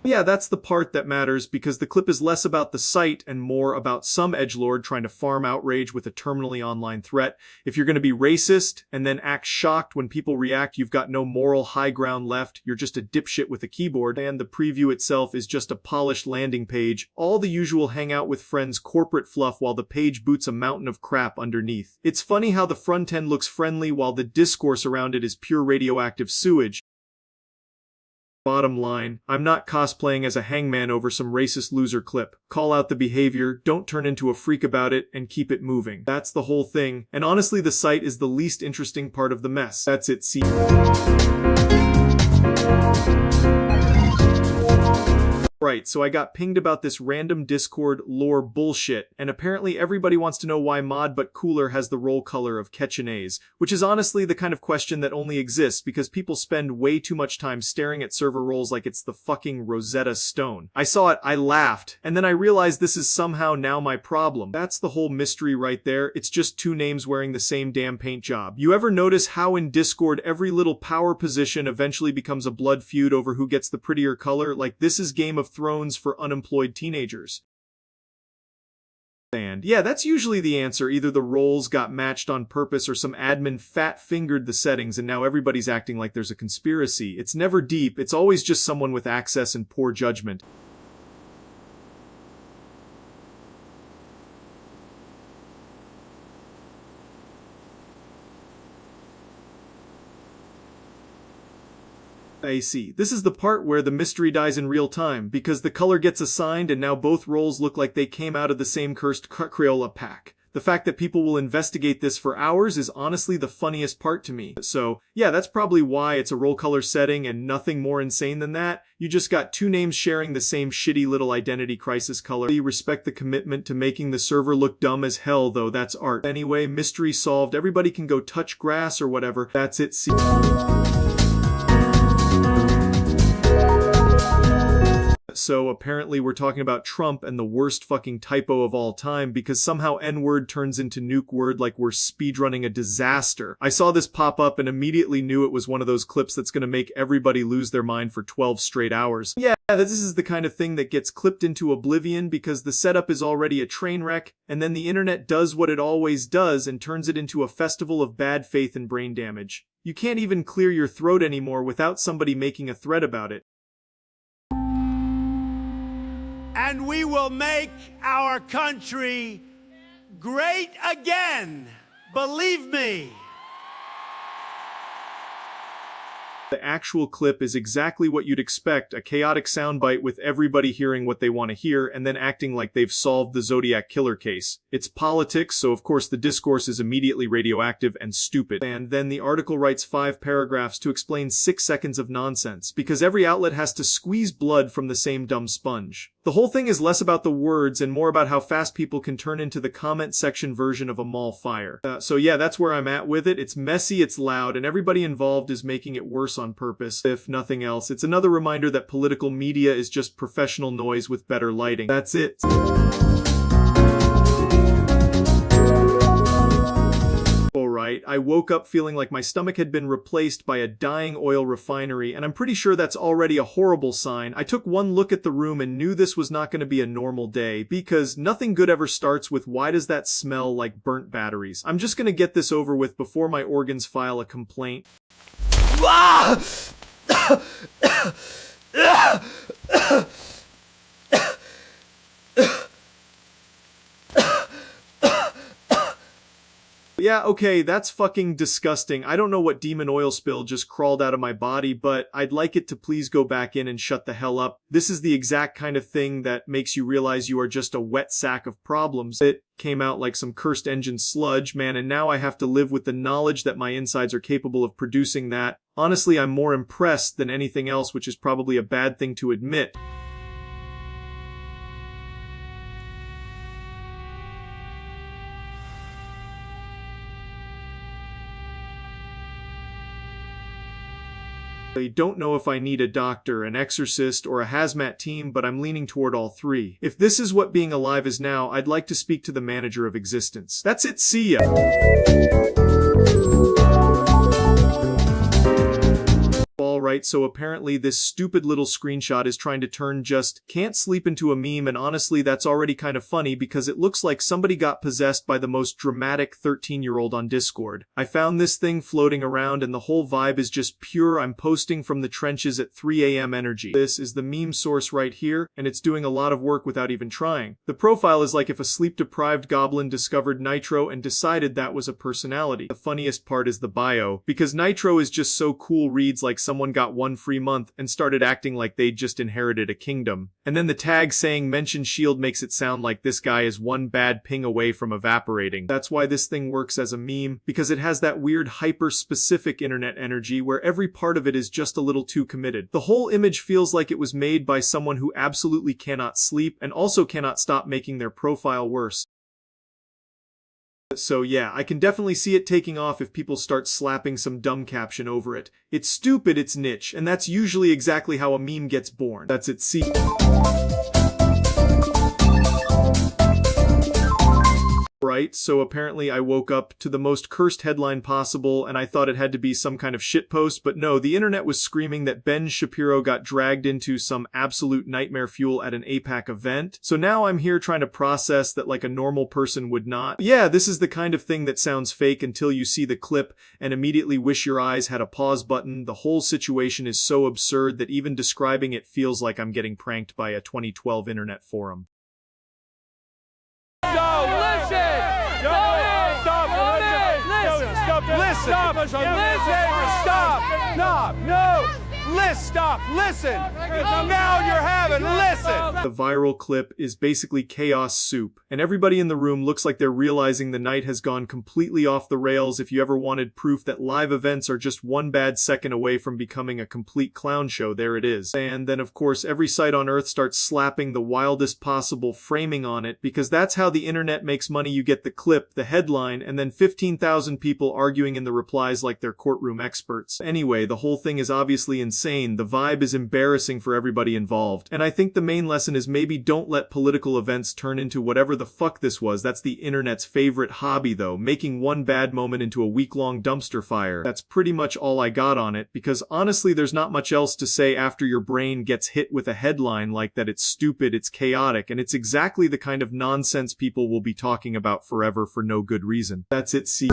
Yeah, that's the part that matters because the clip is less about the site and more about some edgelord trying to farm outrage with a terminally online threat. If you're going to be racist and then act shocked when people react, you've got no moral high ground left. You're just a dipshit with a keyboard. And the preview itself is just a polished landing page. All the usual hang out with friends corporate fluff while the page boots a mountain of crap underneath. It's funny how the front end looks friendly while the discourse around it is pure radioactive sewage. Bottom line, I'm not cosplaying as a hangman over some racist loser clip. Call out the behavior, don't turn into a freak about it, and keep it moving. That's the whole thing, and honestly the site is the least interesting part of the mess. That's it, see. Right, so I got pinged about this random Discord lore bullshit, and apparently everybody wants to know why Mod But Cooler has the roll color of Ketchinase, which is honestly the kind of question that only exists because people spend way too much time staring at server roles like it's the fucking Rosetta Stone. I saw it, I laughed, and then I realized this is somehow now my problem. That's the whole mystery right there, it's just two names wearing the same damn paint job. You ever notice how in Discord every little power position eventually becomes a blood feud over who gets the prettier color? Like this is Game of Thrones for unemployed teenagers. And yeah, that's usually the answer. Either the roles got matched on purpose or some admin fat-fingered the settings and now everybody's acting like there's a conspiracy. It's never deep, it's always just someone with access and poor judgment. I see. This is the part where the mystery dies in real time, because the color gets assigned and now both roles look like they came out of the same cursed Crayola pack. The fact that people will investigate this for hours is honestly the funniest part to me. So, yeah, that's probably why it's a roll color setting and nothing more insane than that. You just got two names sharing the same shitty little identity crisis color. We respect the commitment to making the server look dumb as hell, though that's art. Anyway, mystery solved. Everybody can go touch grass or whatever. That's it. See. So apparently we're talking about Trump and the worst fucking typo of all time because somehow N-word turns into nuke word like we're speedrunning a disaster. I saw this pop up and immediately knew it was one of those clips that's gonna make everybody lose their mind for 12 straight hours. Yeah, this is the kind of thing that gets clipped into oblivion because the setup is already a train wreck and then the internet does what it always does and turns it into a festival of bad faith and brain damage. You can't even clear your throat anymore without somebody making a thread about it. And we will make our country great again. Believe me. The actual clip is exactly what you'd expect, a chaotic soundbite with everybody hearing what they want to hear and then acting like they've solved the Zodiac killer case. It's politics, so of course the discourse is immediately radioactive and stupid. And then the article writes 5 paragraphs to explain 6 seconds of nonsense, because every outlet has to squeeze blood from the same dumb sponge. The whole thing is less about the words and more about how fast people can turn into the comment section version of a mall fire. So yeah, that's where I'm at with it. It's messy, it's loud, and everybody involved is making it worse on purpose. If nothing else, it's another reminder that political media is just professional noise with better lighting. That's it. right? I woke up feeling like my stomach had been replaced by a dying oil refinery, and I'm pretty sure that's already a horrible sign. I took one look at the room and knew this was not going to be a normal day, because nothing good ever starts with "why does that smell like burnt batteries?" I'm just going to get this over with before my organs file a complaint. Yeah, okay, that's fucking disgusting. I don't know what demon oil spill just crawled out of my body, but I'd like it to please go back in and shut the hell up. This is the exact kind of thing that makes you realize you are just a wet sack of problems. It came out like some cursed engine sludge, man, and now I have to live with the knowledge that my insides are capable of producing that. Honestly, I'm more impressed than anything else, which is probably a bad thing to admit. I don't know if I need a doctor, an exorcist, or a hazmat team, but I'm leaning toward all three. If this is what being alive is now, I'd like to speak to the manager of existence. That's it, see ya! Alright, so apparently this stupid little screenshot is trying to turn just "can't sleep" into a meme, and honestly that's already kind of funny because it looks like somebody got possessed by the most dramatic 13-year-old on Discord. I found this thing floating around and the whole vibe is just pure "I'm posting from the trenches at 3 a.m. energy." This is the meme source right here, and it's doing a lot of work without even trying. The profile is like if a sleep-deprived goblin discovered Nitro and decided that was a personality. The funniest part is the bio, because Nitro is just so cool, reads like someone got 1 free month and started acting like they'd just inherited a kingdom. And then the tag saying "mention shield" makes it sound like this guy is one bad ping away from evaporating. That's why this thing works as a meme, because it has that weird hyper-specific internet energy where every part of it is just a little too committed. The whole image feels like it was made by someone who absolutely cannot sleep and also cannot stop making their profile worse. So yeah, I can definitely see it taking off if people start slapping some dumb caption over it. It's stupid, it's niche, and that's usually exactly how a meme gets born. That's it, see. Right, so apparently I woke up to the most cursed headline possible and I thought it had to be some kind of shitpost, but no, the internet was screaming that Ben Shapiro got dragged into some absolute nightmare fuel at an APAC event. So now I'm here trying to process that like a normal person would not. Yeah, this is the kind of thing that sounds fake until you see the clip and immediately wish your eyes had a pause button. The whole situation is so absurd that even describing it feels like I'm getting pranked by a 2012 internet forum. Listen! Now you're having, listen! The viral clip is basically chaos soup, and everybody in the room looks like they're realizing the night has gone completely off the rails. If you ever wanted proof that live events are just one bad second away from becoming a complete clown show, there it is. And then of course every site on earth starts slapping the wildest possible framing on it, because that's how the internet makes money. You get the clip, the headline, and then 15,000 people arguing in the replies like they're courtroom experts. Anyway, the whole thing is obviously insane. The vibe is embarrassing for everybody involved. And I think the main lesson is maybe don't let political events turn into whatever the fuck this was. That's the internet's favorite hobby though, making one bad moment into a week-long dumpster fire. That's pretty much all I got on it, because honestly there's not much else to say after your brain gets hit with a headline like that. It's stupid, it's chaotic, and it's exactly the kind of nonsense people will be talking about forever for no good reason. That's it, see.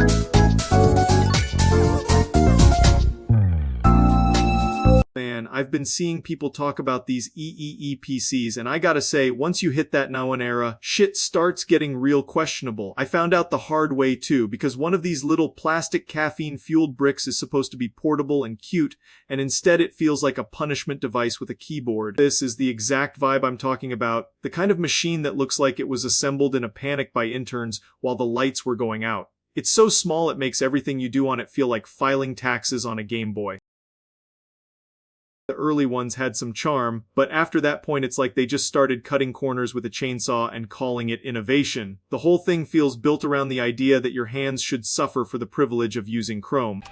Man, I've been seeing people talk about these EEEPCs, and I gotta say, once you hit that Noan era, shit starts getting real questionable. I found out the hard way too, because one of these little plastic caffeine-fueled bricks is supposed to be portable and cute, and instead it feels like a punishment device with a keyboard. This is the exact vibe I'm talking about, the kind of machine that looks like it was assembled in a panic by interns while the lights were going out. It's so small it makes everything you do on it feel like filing taxes on a Game Boy. The early ones had some charm, but after that point it's like they just started cutting corners with a chainsaw and calling it innovation. The whole thing feels built around the idea that your hands should suffer for the privilege of using Chrome.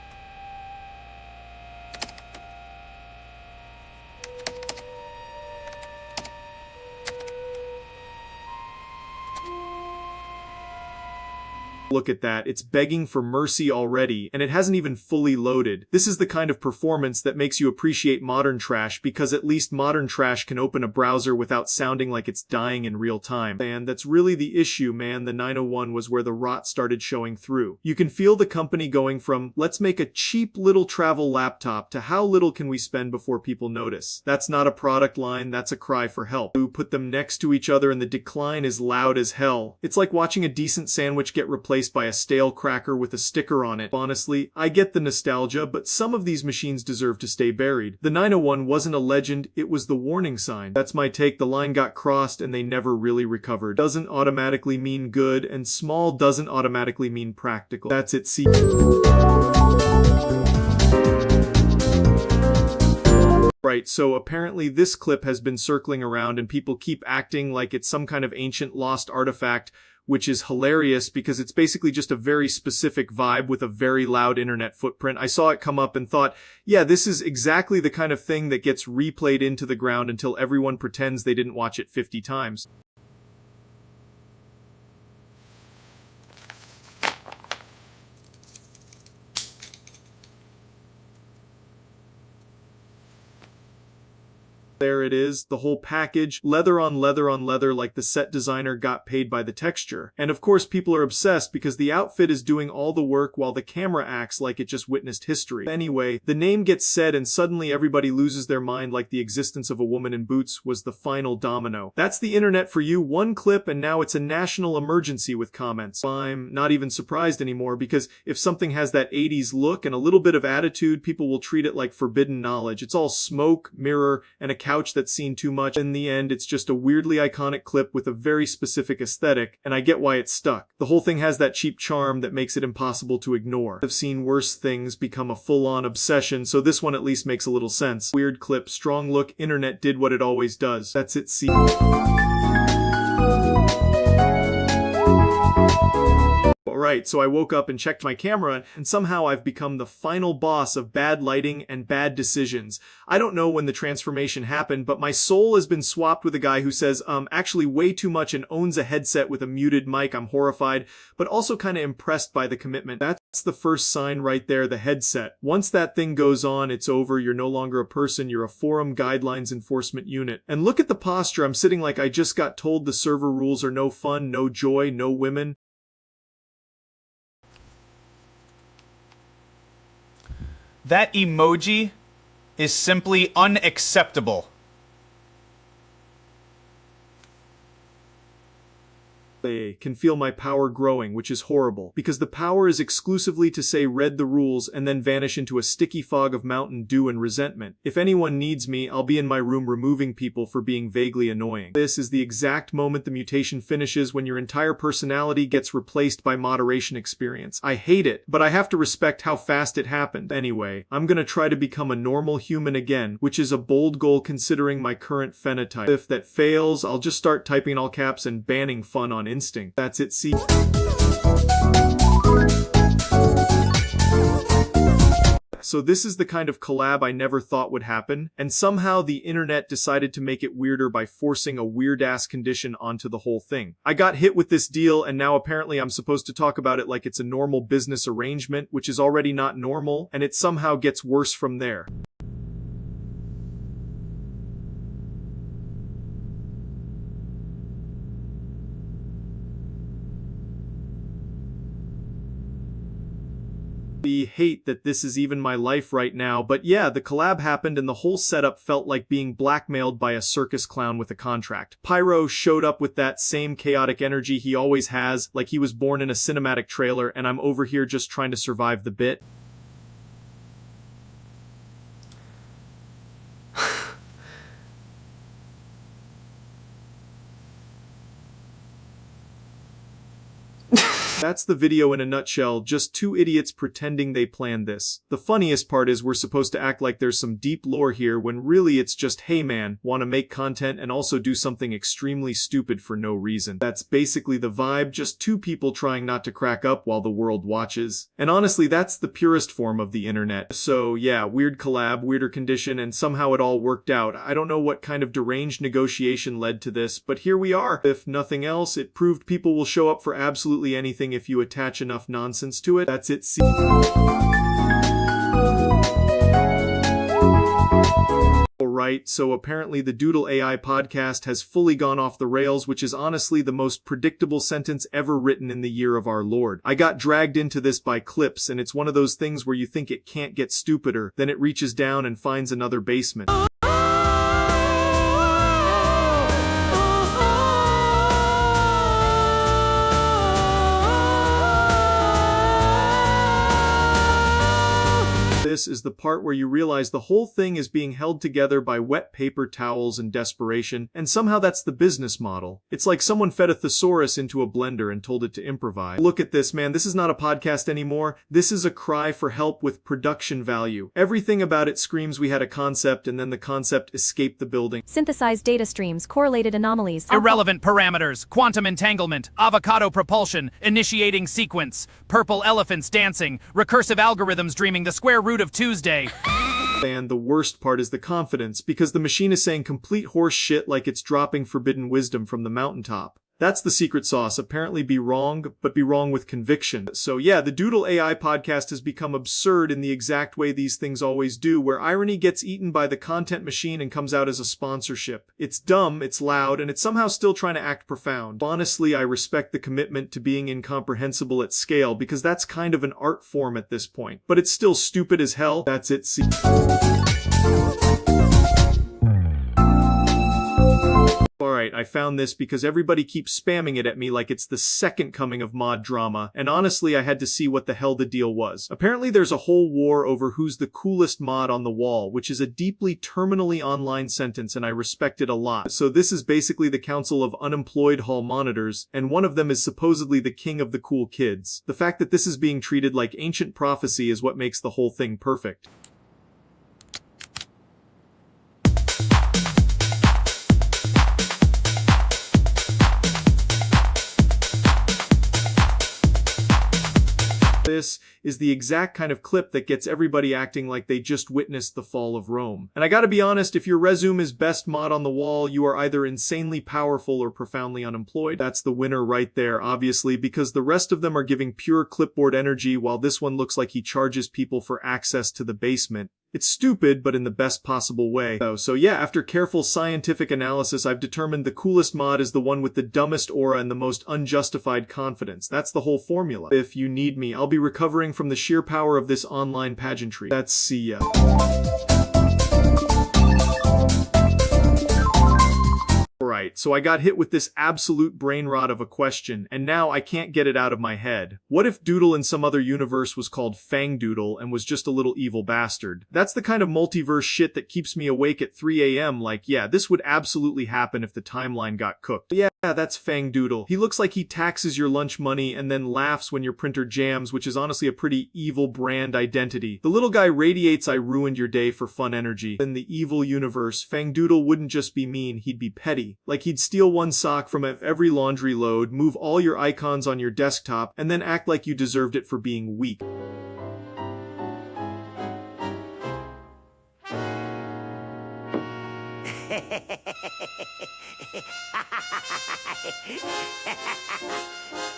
Look at that, it's begging for mercy already, and it hasn't even fully loaded. This is the kind of performance that makes you appreciate modern trash, because at least modern trash can open a browser without sounding like it's dying in real time. And that's really the issue, man. The 901 was where the rot started showing through. You can feel the company going from, let's make a cheap little travel laptop, to how little can we spend before people notice. That's not a product line, that's a cry for help. You put them next to each other and the decline is loud as hell. It's like watching a decent sandwich get replaced by a stale cracker with a sticker on it. Honestly, I get the nostalgia, but some of these machines deserve to stay buried. The 901 wasn't a legend, it was the warning sign. That's my take. The line got crossed and they never really recovered. Doesn't automatically mean good, and small doesn't automatically mean practical. That's it. See. Right, so apparently this clip has been circling around and people keep acting like it's some kind of ancient lost artifact, which is hilarious because it's basically just a very specific vibe with a very loud internet footprint. I saw it come up and thought, yeah, this is exactly the kind of thing that gets replayed into the ground until everyone pretends they didn't watch it 50 times. There it is, the whole package, leather on leather on leather, like the set designer got paid by the texture. And of course people are obsessed because the outfit is doing all the work while the camera acts like it just witnessed history. Anyway, the name gets said and suddenly everybody loses their mind like the existence of a woman in boots was the final domino. That's the internet for you, one clip and now it's a national emergency with comments. I'm not even surprised anymore because if something has that 80s look and a little bit of attitude, people will treat it like forbidden knowledge. It's all smoke, mirror, and a couch that's seen too much. In the end, it's just a weirdly iconic clip with a very specific aesthetic, and I get why it's stuck. The whole thing has that cheap charm that makes it impossible to ignore. I've seen worse things become a full-on obsession, so this one at least makes a little sense. Weird clip, strong look, internet did what it always does. That's it, see. Alright, so I woke up and checked my camera, and somehow I've become the final boss of bad lighting and bad decisions. I don't know when the transformation happened, but my soul has been swapped with a guy who says, actually way too much and owns a headset with a muted mic. I'm horrified, but also kinda impressed by the commitment. That's the first sign right there, the headset. Once that thing goes on, it's over. You're no longer a person, you're a forum guidelines enforcement unit. And look at the posture. I'm sitting like I just got told the server rules are no fun, no joy, no women. That emoji is simply unacceptable. Can feel my power growing, which is horrible, because the power is exclusively to say read the rules and then vanish into a sticky fog of Mountain Dew and resentment. If anyone needs me, I'll be in my room removing people for being vaguely annoying. This is the exact moment the mutation finishes, when your entire personality gets replaced by moderation experience. I hate it, but I have to respect how fast it happened. Anyway, I'm gonna try to become a normal human again, which is a bold goal considering my current phenotype. If that fails, I'll just start typing in all caps and banning fun on instinct. That's it, see. So this is the kind of collab I never thought would happen, and somehow the internet decided to make it weirder by forcing a weird-ass condition onto the whole thing. I got hit with this deal, and now apparently I'm supposed to talk about it like it's a normal business arrangement, which is already not normal, and it somehow gets worse from there. Hate that this is even my life right now, but yeah, the collab happened and the whole setup felt like being blackmailed by a circus clown with a contract. Pyro showed up with that same chaotic energy he always has, like he was born in a cinematic trailer, and I'm over here just trying to survive the bit. That's the video in a nutshell, just two idiots pretending they planned this. The funniest part is we're supposed to act like there's some deep lore here when really it's just, hey man, wanna make content and also do something extremely stupid for no reason. That's basically the vibe, just two people trying not to crack up while the world watches. And honestly, that's the purest form of the internet. So yeah, weird collab, weirder condition, and somehow it all worked out. I don't know what kind of deranged negotiation led to this, but here we are. If nothing else, it proved people will show up for absolutely anything if you attach enough nonsense to it. That's it. Alright, so apparently the Doodle AI podcast has fully gone off the rails, which is honestly the most predictable sentence ever written in the year of our Lord. I got dragged into this by clips, and it's one of those things where you think it can't get stupider, then it reaches down and finds another basement. This is the part where you realize the whole thing is being held together by wet paper towels and desperation, and somehow that's the business model. It's like someone fed a thesaurus into a blender and told it to improvise. Look at this, man. This is not a podcast anymore. This is a cry for help with production value. Everything about it screams we had a concept, and then the concept escaped the building. Synthesized data streams, correlated anomalies. Irrelevant parameters, quantum entanglement, avocado propulsion, initiating sequence, purple elephants dancing, recursive algorithms dreaming the square root of Tuesday. And the worst part is the confidence, because the machine is saying complete horse shit like it's dropping forbidden wisdom from the mountaintop. That's the secret sauce. Apparently be wrong, but be wrong with conviction. So yeah, the Doodle AI podcast has become absurd in the exact way these things always do, where irony gets eaten by the content machine and comes out as a sponsorship. It's dumb, it's loud, and it's somehow still trying to act profound. Honestly, I respect the commitment to being incomprehensible at scale, because that's kind of an art form at this point. But it's still stupid as hell. That's it. See. Alright, I found this because everybody keeps spamming it at me like it's the second coming of mod drama, and honestly I had to see what the hell the deal was. Apparently there's a whole war over who's the coolest mod on the wall, which is a deeply terminally online sentence, and I respect it a lot. So this is basically the Council of Unemployed Hall Monitors, and one of them is supposedly the king of the cool kids. The fact that this is being treated like ancient prophecy is what makes the whole thing perfect. This is the exact kind of clip that gets everybody acting like they just witnessed the fall of Rome. And I gotta be honest, if your resume is best mod on the wall, you are either insanely powerful or profoundly unemployed. That's the winner right there, obviously, because the rest of them are giving pure clipboard energy, while this one looks like he charges people for access to the basement. It's stupid, but in the best possible way. So yeah, after careful scientific analysis, I've determined the coolest mod is the one with the dumbest aura and the most unjustified confidence. That's the whole formula. If you need me, I'll be recovering from the sheer power of this online pageantry. That's see ya. Alright, so I got hit with this absolute brain rot of a question, and now I can't get it out of my head. What if Doodle in some other universe was called Fang Doodle and was just a little evil bastard? That's the kind of multiverse shit that keeps me awake at 3 a.m. like, yeah, this would absolutely happen if the timeline got cooked. Yeah, that's Fang Doodle. He looks like he taxes your lunch money and then laughs when your printer jams, which is honestly a pretty evil brand identity. The little guy radiates I ruined your day for fun energy. In the evil universe, Fang Doodle wouldn't just be mean, he'd be petty. Like he'd steal one sock from every laundry load, move all your icons on your desktop, and then act like you deserved it for being weak.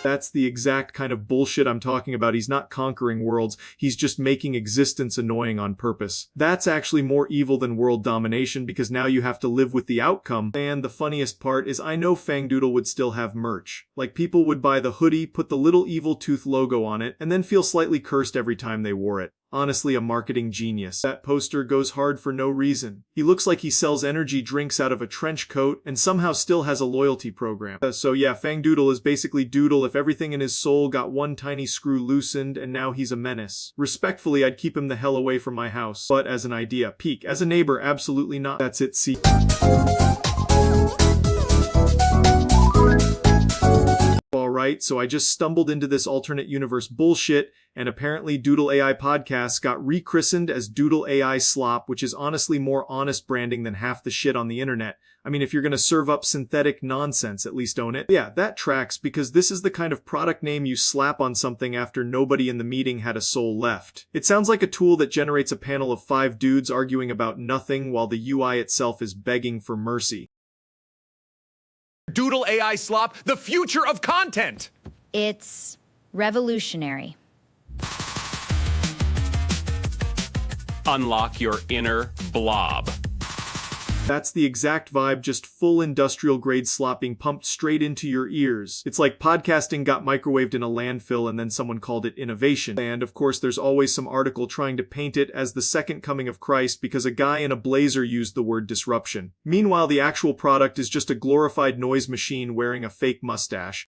That's the exact kind of bullshit I'm talking about. He's not conquering worlds, he's just making existence annoying on purpose. That's actually more evil than world domination, because now you have to live with the outcome. And the funniest part is I know Fang Doodle would still have merch. Like people would buy the hoodie, put the little evil tooth logo on it, and then feel slightly cursed every time they wore it. Honestly, a marketing genius. That poster goes hard for no reason. He looks like he sells energy drinks out of a trench coat and somehow still has a loyalty program. So yeah, Fang Doodle is basically Doodle if everything in his soul got one tiny screw loosened, and now he's a menace. Respectfully, I'd keep him the hell away from my house. But as an idea, peak. As a neighbor, absolutely not. That's it, see. Alright, so I just stumbled into this alternate universe bullshit, and apparently Doodle AI Podcasts got rechristened as Doodle AI Slop, which is honestly more honest branding than half the shit on the internet. I mean, if you're gonna serve up synthetic nonsense, at least own it. Yeah, that tracks, because this is the kind of product name you slap on something after nobody in the meeting had a soul left. It sounds like a tool that generates a panel of 5 dudes arguing about nothing while the UI itself is begging for mercy. Doodle AI Slop, the future of content! It's Revolutionary. Unlock your inner blob. That's the exact vibe, just full industrial grade slop being pumped straight into your ears. It's like podcasting got microwaved in a landfill and then someone called it innovation. And of course there's always some article trying to paint it as the second coming of Christ because a guy in a blazer used the word disruption. Meanwhile, the actual product is just a glorified noise machine wearing a fake mustache.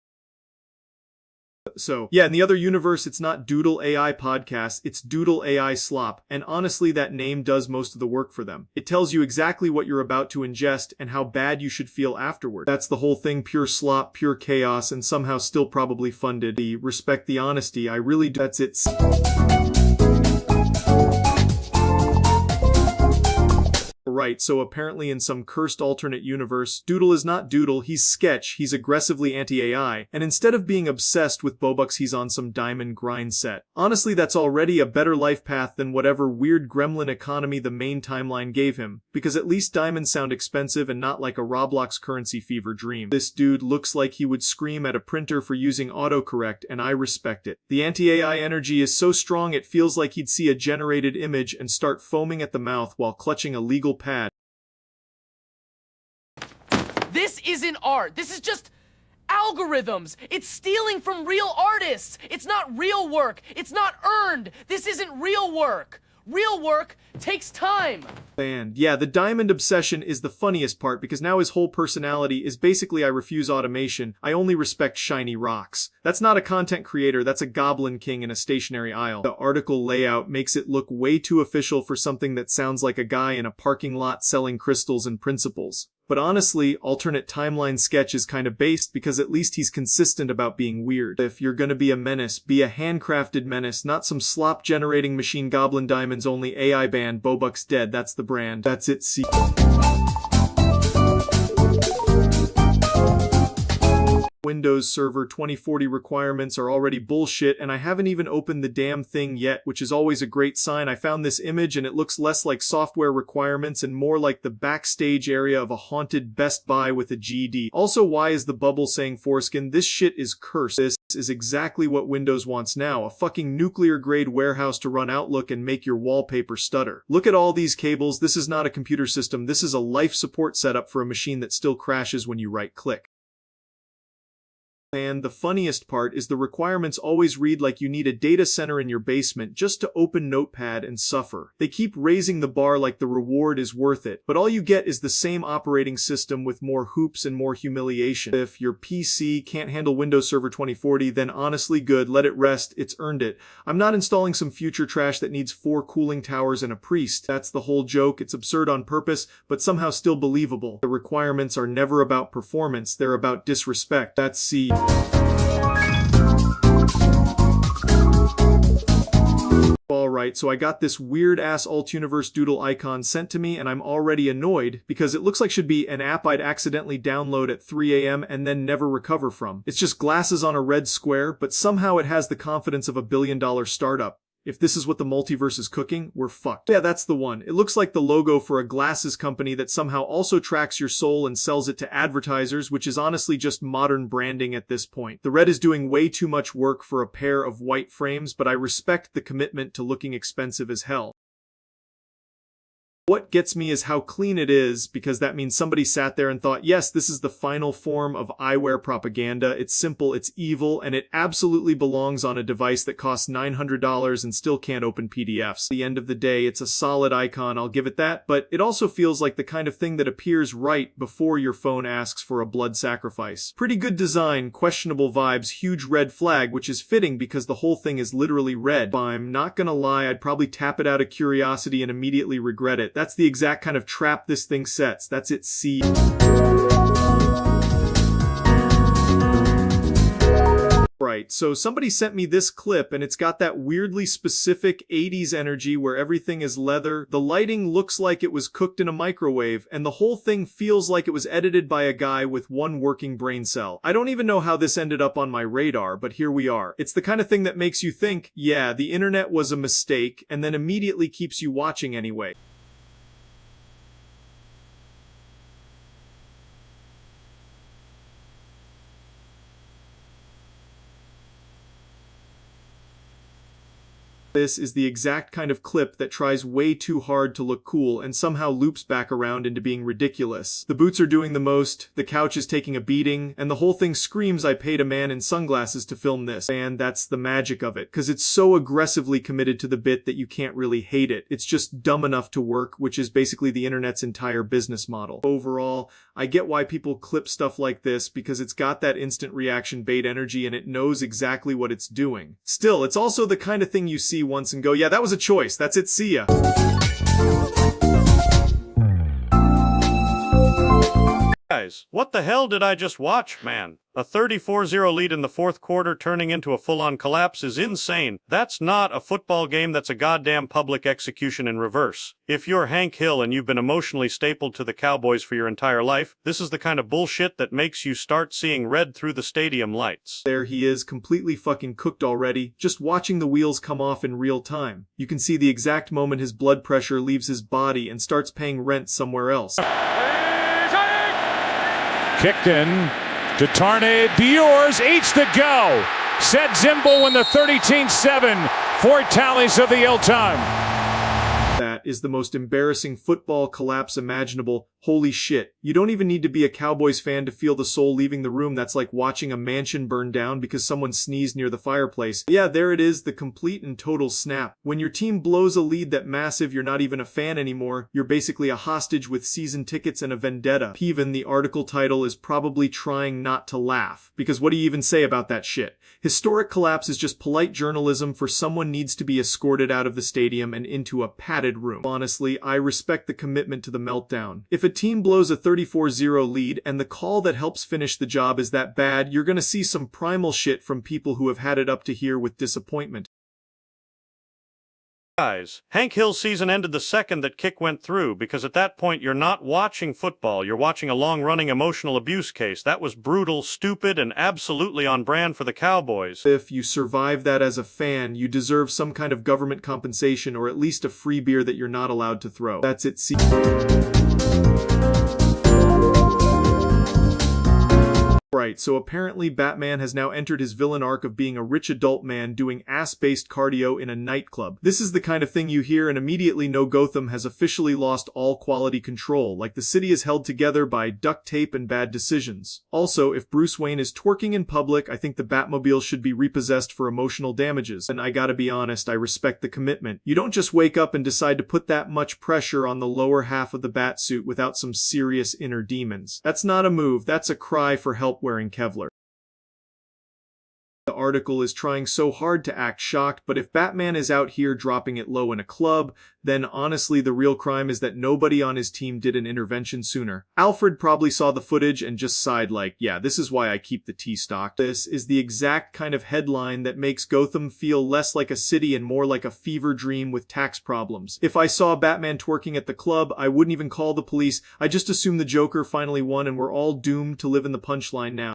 So, yeah, in the other universe, it's not Doodle AI Podcast, it's Doodle AI Slop, and honestly, that name does most of the work for them. It tells you exactly what you're about to ingest and how bad you should feel afterward. That's the whole thing, pure slop, pure chaos, and somehow still probably funded. Respect the honesty, I really do. That's it. Right, so apparently in some cursed alternate universe, Doodle is not Doodle, he's Sketch, he's aggressively anti-AI, and instead of being obsessed with Bobucks he's on some diamond grind set. Honestly, that's already a better life path than whatever weird gremlin economy the main timeline gave him, because at least diamonds sound expensive and not like a Roblox currency fever dream. This dude looks like he would scream at a printer for using autocorrect, and I respect it. The anti-AI energy is so strong it feels like he'd see a generated image and start foaming at the mouth while clutching a legal pad. This isn't art. This is just algorithms. It's stealing from real artists. It's not real work. It's not earned. This isn't real work. Real work takes time. And yeah, the diamond obsession is the funniest part because now his whole personality is basically I refuse automation, I only respect shiny rocks. That's not a content creator, that's a goblin king in a stationary aisle. The article layout makes it look way too official for something that sounds like a guy in a parking lot selling crystals and principles. But honestly, alternate timeline Sketch is kind of based because at least he's consistent about being weird. If you're gonna be a menace, be a handcrafted menace, not some slop-generating machine goblin diamonds only AI band, Bobucks dead, that's the brand. That's it, see. Windows Server 2040 requirements are already bullshit and I haven't even opened the damn thing yet, which is always a great sign. I found this image and it looks less like software requirements and more like the backstage area of a haunted Best Buy with a GD. Also, why is the bubble saying foreskin? This shit is cursed. This is exactly what Windows wants now, a fucking nuclear grade warehouse to run Outlook and make your wallpaper stutter. Look at all these cables, this is not a computer system, this is a life support setup for a machine that still crashes when you right click. And the funniest part is the requirements always read like you need a data center in your basement just to open Notepad and suffer. They keep raising the bar like the reward is worth it, but all you get is the same operating system with more hoops and more humiliation. If your PC can't handle Windows Server 2040, then honestly good, let it rest, it's earned it. I'm not installing some future trash that needs 4 cooling towers and a priest. That's the whole joke, it's absurd on purpose, but somehow still believable. The requirements are never about performance, they're about disrespect. That's C. Alright, so I got this weird-ass alt-universe doodle icon sent to me and I'm already annoyed because it looks like should be an app I'd accidentally download at 3 a.m. and then never recover from. It's just glasses on a red square, but somehow it has the confidence of a billion-dollar startup. If this is what the multiverse is cooking, we're fucked. Yeah, that's the one. It looks like the logo for a glasses company that somehow also tracks your soul and sells it to advertisers, which is honestly just modern branding at this point. The red is doing way too much work for a pair of white frames, but I respect the commitment to looking expensive as hell. What gets me is how clean it is, because that means somebody sat there and thought, yes, this is the final form of eyewear propaganda. It's simple, it's evil, and it absolutely belongs on a device that costs $900 and still can't open PDFs. At the end of the day, it's a solid icon, I'll give it that, but it also feels like the kind of thing that appears right before your phone asks for a blood sacrifice. Pretty good design, questionable vibes, huge red flag, which is fitting because the whole thing is literally red. I'm not gonna lie, I'd probably tap it out of curiosity and immediately regret it. That's the exact kind of trap this thing sets. That's it, C. Right, so somebody sent me this clip and it's got that weirdly specific 80s energy where everything is leather, the lighting looks like it was cooked in a microwave, and the whole thing feels like it was edited by a guy with one working brain cell. I don't even know how this ended up on my radar, but here we are. It's the kind of thing that makes you think, yeah, the internet was a mistake, and then immediately keeps you watching anyway. This is the exact kind of clip that tries way too hard to look cool and somehow loops back around into being ridiculous. The boots are doing the most, the couch is taking a beating, and the whole thing screams I paid a man in sunglasses to film this. And that's the magic of it, because it's so aggressively committed to the bit that you can't really hate it. It's just dumb enough to work, which is basically the internet's entire business model. Overall, I get why people clip stuff like this, because it's got that instant reaction bait energy and it knows exactly what it's doing. Still, it's also the kind of thing you see once and go, yeah, that was a choice. That's it. See ya. Guys, what the hell did I just watch, man? A 34-0 lead in the fourth quarter turning into a full-on collapse is insane. That's not a football game, that's a goddamn public execution in reverse. If you're Hank Hill and you've been emotionally stapled to the Cowboys for your entire life, this is the kind of bullshit that makes you start seeing red through the stadium lights. There he is, completely fucking cooked already, just watching the wheels come off in real time. You can see the exact moment his blood pressure leaves his body and starts paying rent somewhere else. Kicked in to Tarnay Dior's, 8 to go. Set Zimble when the 13-7. 4 tallies of the ill time. That is the most embarrassing football collapse imaginable. Holy shit. You don't even need to be a Cowboys fan to feel the soul leaving the room. That's like watching a mansion burn down because someone sneezed near the fireplace. Yeah, there it is, the complete and total snap. When your team blows a lead that massive, you're not even a fan anymore. You're basically a hostage with season tickets and a vendetta. Even the article title is probably trying not to laugh. Because what do you even say about that shit? Historic collapse is just polite journalism for someone needs to be escorted out of the stadium and into a padded room. Honestly, I respect the commitment to the meltdown. If a team blows a 34-0 lead and the call that helps finish the job is that bad, you're gonna see some primal shit from people who have had it up to here with disappointment. Guys, Hank Hill's season ended the second that kick went through, because at that point you're not watching football, you're watching a long-running emotional abuse case. That was brutal, stupid, and absolutely on brand for the Cowboys. If you survive that as a fan, you deserve some kind of government compensation or at least a free beer that you're not allowed to throw. That's it. See. Right, so apparently Batman has now entered his villain arc of being a rich adult man doing ass-based cardio in a nightclub. This is the kind of thing you hear and immediately know Gotham has officially lost all quality control, like the city is held together by duct tape and bad decisions. Also, if Bruce Wayne is twerking in public, I think the Batmobile should be repossessed for emotional damages. And I gotta be honest, I respect the commitment. You don't just wake up and decide to put that much pressure on the lower half of the Batsuit without some serious inner demons. That's not a move, that's a cry for help wearing Kevlar. The article is trying so hard to act shocked, but if Batman is out here dropping it low in a club, then honestly the real crime is that nobody on his team did an intervention sooner. Alfred probably saw the footage and just sighed like, yeah, this is why I keep the tea stocked. This is the exact kind of headline that makes Gotham feel less like a city and more like a fever dream with tax problems. If I saw Batman twerking at the club, I wouldn't even call the police. I just assume the Joker finally won and we're all doomed to live in the punchline now.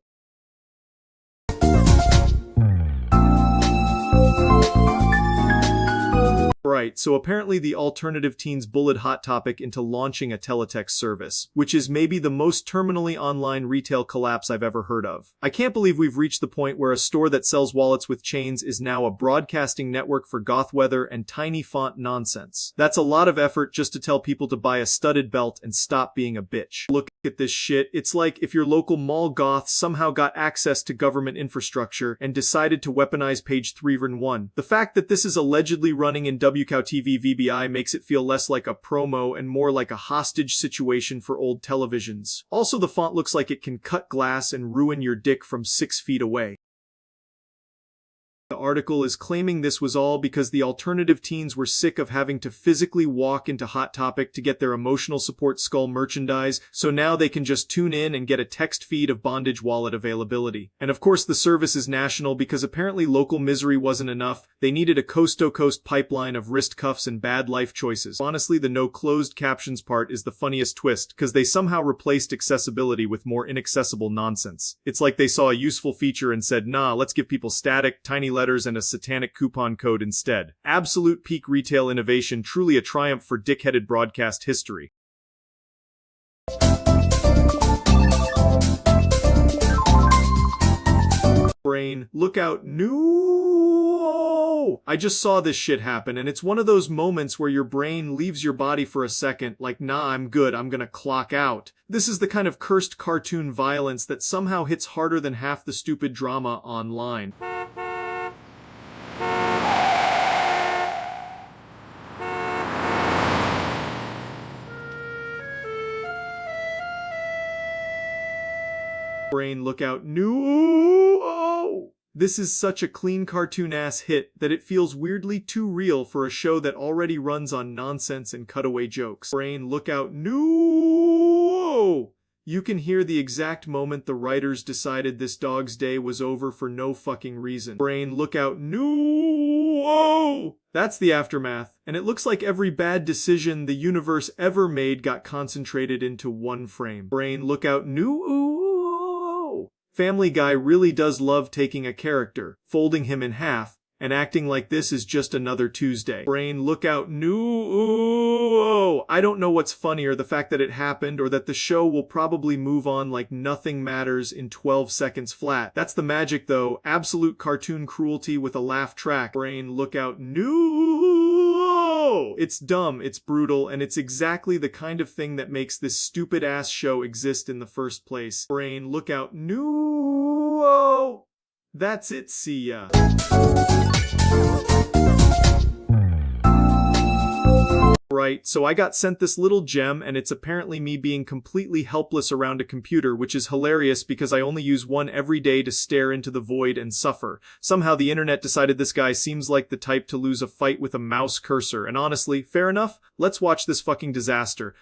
Right, so apparently the alternative teens bullied Hot Topic into launching a teletext service, which is maybe the most terminally online retail collapse I've ever heard of. I can't believe we've reached the point where a store that sells wallets with chains is now a broadcasting network for goth weather and tiny font nonsense. That's a lot of effort just to tell people to buy a studded belt and stop being a bitch. Look at this shit. It's like if your local mall goth somehow got access to government infrastructure and decided to weaponize page 3-1. The fact that this is allegedly running in WCOW TV VBI makes it feel less like a promo and more like a hostage situation for old televisions. Also, the font looks like it can cut glass and ruin your dick from 6 feet away. The article is claiming this was all because the alternative teens were sick of having to physically walk into Hot Topic to get their emotional support skull merchandise, so now they can just tune in and get a text feed of bondage wallet availability. And of course the service is national because apparently local misery wasn't enough. They needed a coast-to-coast pipeline of wrist cuffs and bad life choices. Honestly, the no closed captions part is the funniest twist, because they somehow replaced accessibility with more inaccessible nonsense. It's like they saw a useful feature and said, nah, let's give people static, tiny letters and a satanic coupon code instead. Absolute peak retail innovation, truly a triumph for dickheaded broadcast history. Brain, look out, new Oh, I just saw this shit happen, and it's one of those moments where your brain leaves your body for a second, like, nah, I'm good, I'm gonna clock out. This is the kind of cursed cartoon violence that somehow hits harder than half the stupid drama online. Brain, look out, no! This is such a clean cartoon-ass hit that it feels weirdly too real for a show that already runs on nonsense and cutaway jokes. Brain, look out, no! You can hear the exact moment the writers decided this dog's day was over for no fucking reason. Brain, look out, no! That's the aftermath, and it looks like every bad decision the universe ever made got concentrated into one frame. Brain, look out, no! Family Guy really does love taking a character, folding him in half, and acting like this is just another Tuesday. Brain, look out, no! I don't know what's funnier, the fact that it happened or that the show will probably move on like nothing matters in 12 seconds flat. That's the magic though, absolute cartoon cruelty with a laugh track. Brain, look out, no! It's dumb, it's brutal, and it's exactly the kind of thing that makes this stupid-ass show exist in the first place. Brain, look out, no! That's it, see ya. Right, so I got sent this little gem, and it's apparently me being completely helpless around a computer, which is hilarious because I only use one every day to stare into the void and suffer. Somehow the internet decided this guy seems like the type to lose a fight with a mouse cursor, and honestly, fair enough, let's watch this fucking disaster.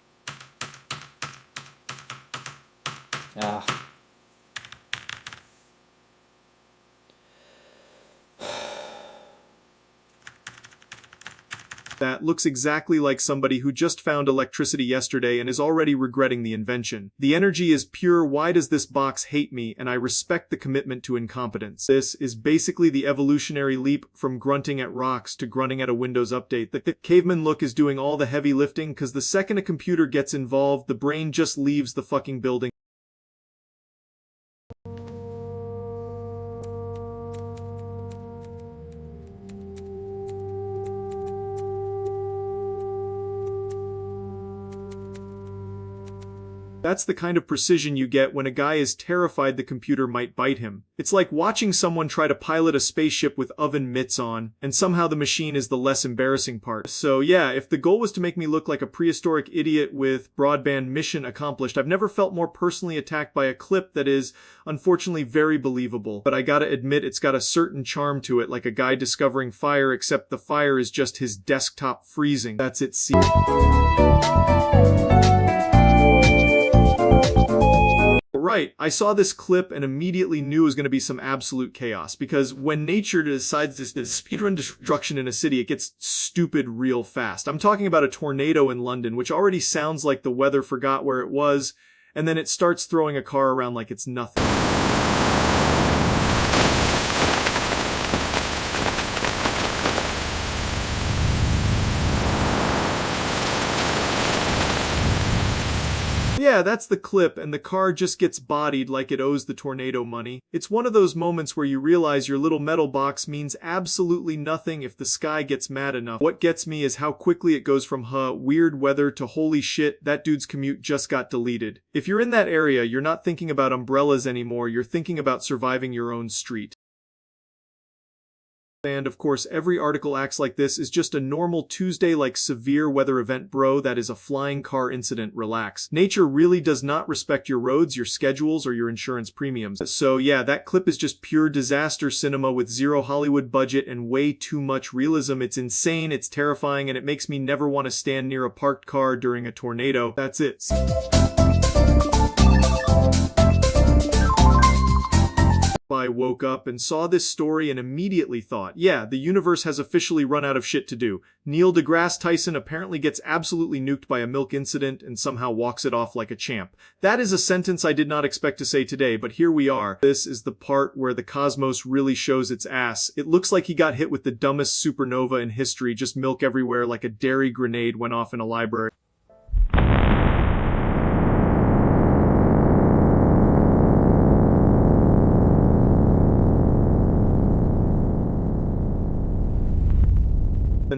That looks exactly like somebody who just found electricity yesterday and is already regretting the invention. The energy is pure, why does this box hate me, and I respect the commitment to incompetence. This is basically the evolutionary leap from grunting at rocks to grunting at a Windows update. The caveman look is doing all the heavy lifting, cause the second a computer gets involved, the brain just leaves the fucking building. That's the kind of precision you get when a guy is terrified the computer might bite him. It's like watching someone try to pilot a spaceship with oven mitts on, and somehow the machine is the less embarrassing part. So yeah, if the goal was to make me look like a prehistoric idiot with broadband mission accomplished, I've never felt more personally attacked by a clip that is, unfortunately, very believable. But I gotta admit, it's got a certain charm to it, like a guy discovering fire, except the fire is just his desktop freezing. That's it, see. Right, I saw this clip and immediately knew it was going to be some absolute chaos, because when nature decides to speedrun destruction in a city, it gets stupid real fast. I'm talking about a tornado in London, which already sounds like the weather forgot where it was, and then it starts throwing a car around like it's nothing. Yeah, that's the clip, and the car just gets bodied like it owes the tornado money. It's one of those moments where you realize your little metal box means absolutely nothing if the sky gets mad enough. What gets me is how quickly it goes from weird weather to holy shit, that dude's commute just got deleted. If you're in that area, you're not thinking about umbrellas anymore, you're thinking about surviving your own street. And of course, every article acts like this is just a normal Tuesday like severe weather event, bro. That is a flying car incident, relax. Nature really does not respect your roads, your schedules, or your insurance premiums. So yeah, that clip is just pure disaster cinema with zero Hollywood budget and way too much realism. It's insane, it's terrifying, and it makes me never want to stand near a parked car during a tornado. That's it. I woke up and saw this story and immediately thought, yeah, the universe has officially run out of shit to do. Neil deGrasse Tyson apparently gets absolutely nuked by a milk incident and somehow walks it off like a champ. That is a sentence I did not expect to say today, but here we are. This is the part where the cosmos really shows its ass. It looks like he got hit with the dumbest supernova in history, just milk everywhere like a dairy grenade went off in a library.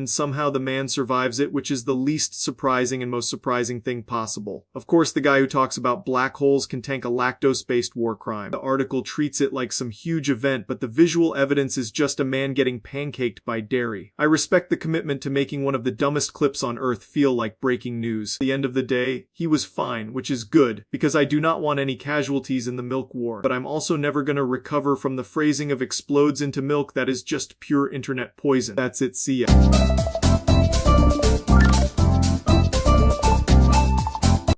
and somehow the man survives it, which is the least surprising and most surprising thing possible. Of course, the guy who talks about black holes can tank a lactose-based war crime. The article treats it like some huge event, but the visual evidence is just a man getting pancaked by dairy. I respect the commitment to making one of the dumbest clips on earth feel like breaking news. At the end of the day, he was fine, which is good, because I do not want any casualties in the milk war. But I'm also never gonna recover from the phrasing of explodes into milk. That is just pure internet poison. That's it, see ya.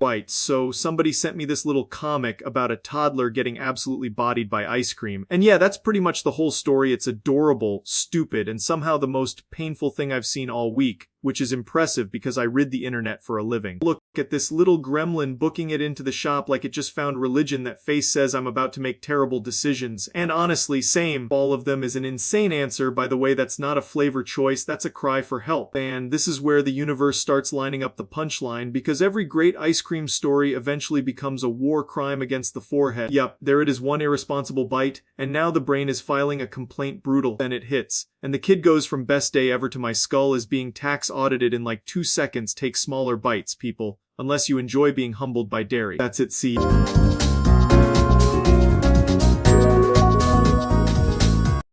Right, so somebody sent me this little comic about a toddler getting absolutely bodied by ice cream. And yeah, that's pretty much the whole story. It's adorable, stupid, and somehow the most painful thing I've seen all week, which is impressive because I rid the internet for a living. Look at this little gremlin booking it into the shop like it just found religion. That face says I'm about to make terrible decisions. And honestly, same. All of them is an insane answer. By the way, that's not a flavor choice, that's a cry for help. And this is where the universe starts lining up the punchline, because every great ice cream story eventually becomes a war crime against the forehead. Yup, there it is, one irresponsible bite, and now the brain is filing a complaint. Brutal. Then it hits, and the kid goes from best day ever to my skull is being tax audited in like 2 seconds. Take smaller bites, people. Unless you enjoy being humbled by dairy. That's it, see.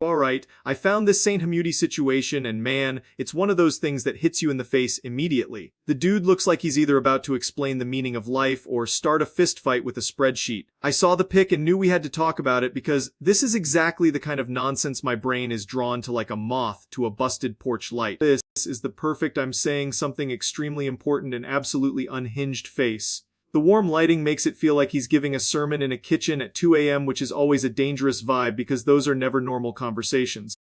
Alright, I found this Saint Hammudi situation, and man, it's one of those things that hits you in the face immediately. The dude looks like he's either about to explain the meaning of life or start a fist fight with a spreadsheet. I saw the pic and knew we had to talk about it because this is exactly the kind of nonsense my brain is drawn to like a moth to a busted porch light. This is the perfect I'm saying something extremely important and absolutely unhinged face. The warm lighting makes it feel like he's giving a sermon in a kitchen at 2 a.m., which is always a dangerous vibe because those are never normal conversations.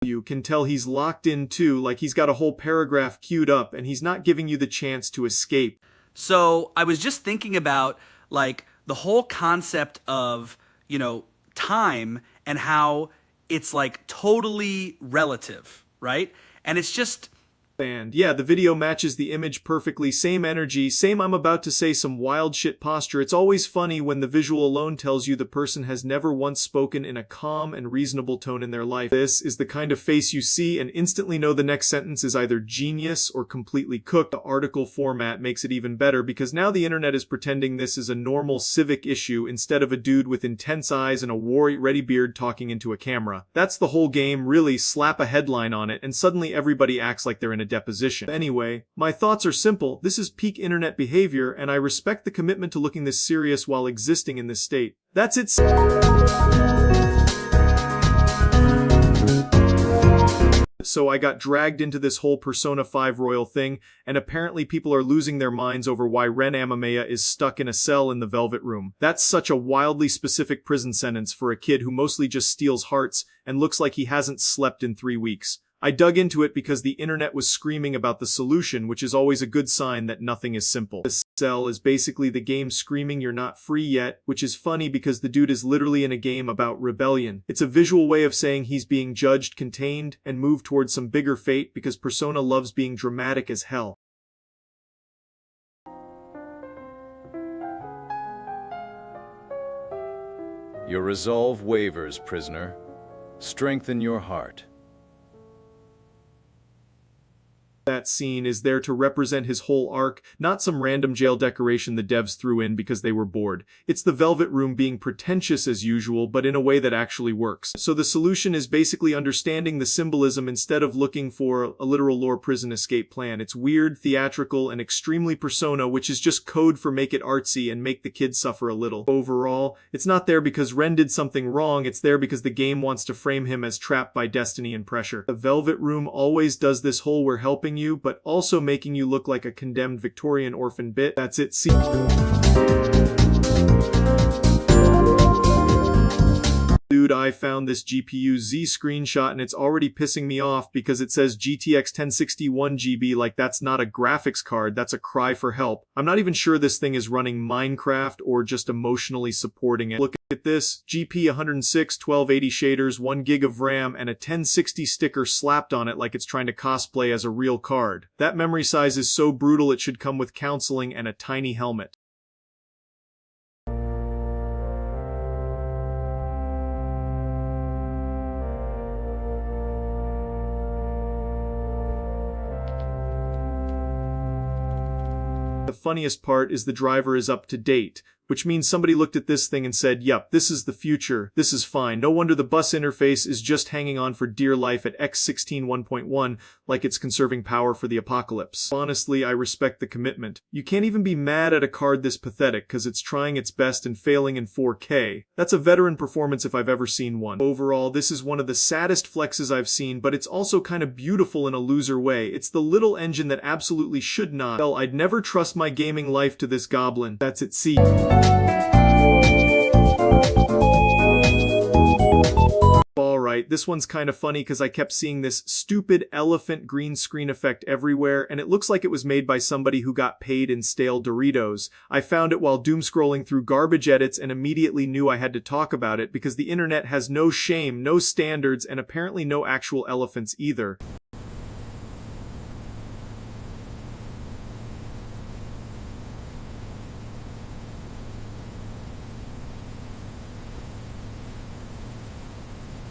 You can tell he's locked in too, like he's got a whole paragraph queued up and he's not giving you the chance to escape. So I was just thinking about like the whole concept of, you know, time and how it's like totally relative, right? And it's just... And yeah, the video matches the image perfectly, same energy, same I'm about to say some wild shit posture. It's always funny when the visual alone tells you the person has never once spoken in a calm and reasonable tone in their life. This is the kind of face you see and instantly know the next sentence is either genius or completely cooked. The article format makes it even better because now the internet is pretending this is a normal civic issue instead of a dude with intense eyes and a war-ready beard talking into a camera. That's the whole game, really. Slap a headline on it and suddenly everybody acts like they're in a deposition. Anyway, my thoughts are simple. This is peak internet behavior, and I respect the commitment to looking this serious while existing in this state. That's it. So I got dragged into this whole Persona 5 Royal thing, and apparently people are losing their minds over why Ren Amamea is stuck in a cell in the Velvet Room. That's such a wildly specific prison sentence for a kid who mostly just steals hearts and looks like he hasn't slept in 3 weeks. I dug into it because the internet was screaming about the solution, which is always a good sign that nothing is simple. The cell is basically the game screaming you're not free yet, which is funny because the dude is literally in a game about rebellion. It's a visual way of saying he's being judged, contained, and moved towards some bigger fate because Persona loves being dramatic as hell. Your resolve wavers, prisoner. Strengthen your heart. That scene is there to represent his whole arc, not some random jail decoration the devs threw in because they were bored. It's the Velvet Room being pretentious as usual, but in a way that actually works. So the solution is basically understanding the symbolism instead of looking for a literal lore prison escape plan. It's weird, theatrical, and extremely Persona, which is just code for make it artsy and make the kids suffer a little. Overall, it's not there because Ren did something wrong, it's there because the game wants to frame him as trapped by destiny and pressure. The Velvet Room always does this whole we're helping you, but also making you look like a condemned Victorian orphan bit. That's it. See. Dude, I found this GPU Z screenshot and it's already pissing me off because it says GTX 1061 GB like that's not a graphics card, that's a cry for help. I'm not even sure this thing is running Minecraft or just emotionally supporting it. Look at this, GP 106, 1280 shaders, 1 gig of RAM, and a 1060 sticker slapped on it like it's trying to cosplay as a real card. That memory size is so brutal it should come with counseling and a tiny helmet. The funniest part is the driver is up to date, which means somebody looked at this thing and said, yup, this is the future, this is fine. No wonder the bus interface is just hanging on for dear life at X16 1.1, like it's conserving power for the apocalypse. Honestly, I respect the commitment. You can't even be mad at a card this pathetic cause it's trying its best and failing in 4K. That's a veteran performance if I've ever seen one. Overall, this is one of the saddest flexes I've seen, but it's also kind of beautiful in a loser way. It's the little engine that absolutely should not. Well, I'd never trust my gaming life to this goblin. That's it, see. Alright, this one's kind of funny because I kept seeing this stupid elephant green screen effect everywhere, and it looks like it was made by somebody who got paid in stale Doritos. I found it while doom scrolling through garbage edits and immediately knew I had to talk about it because the internet has no shame, no standards, and apparently no actual elephants either.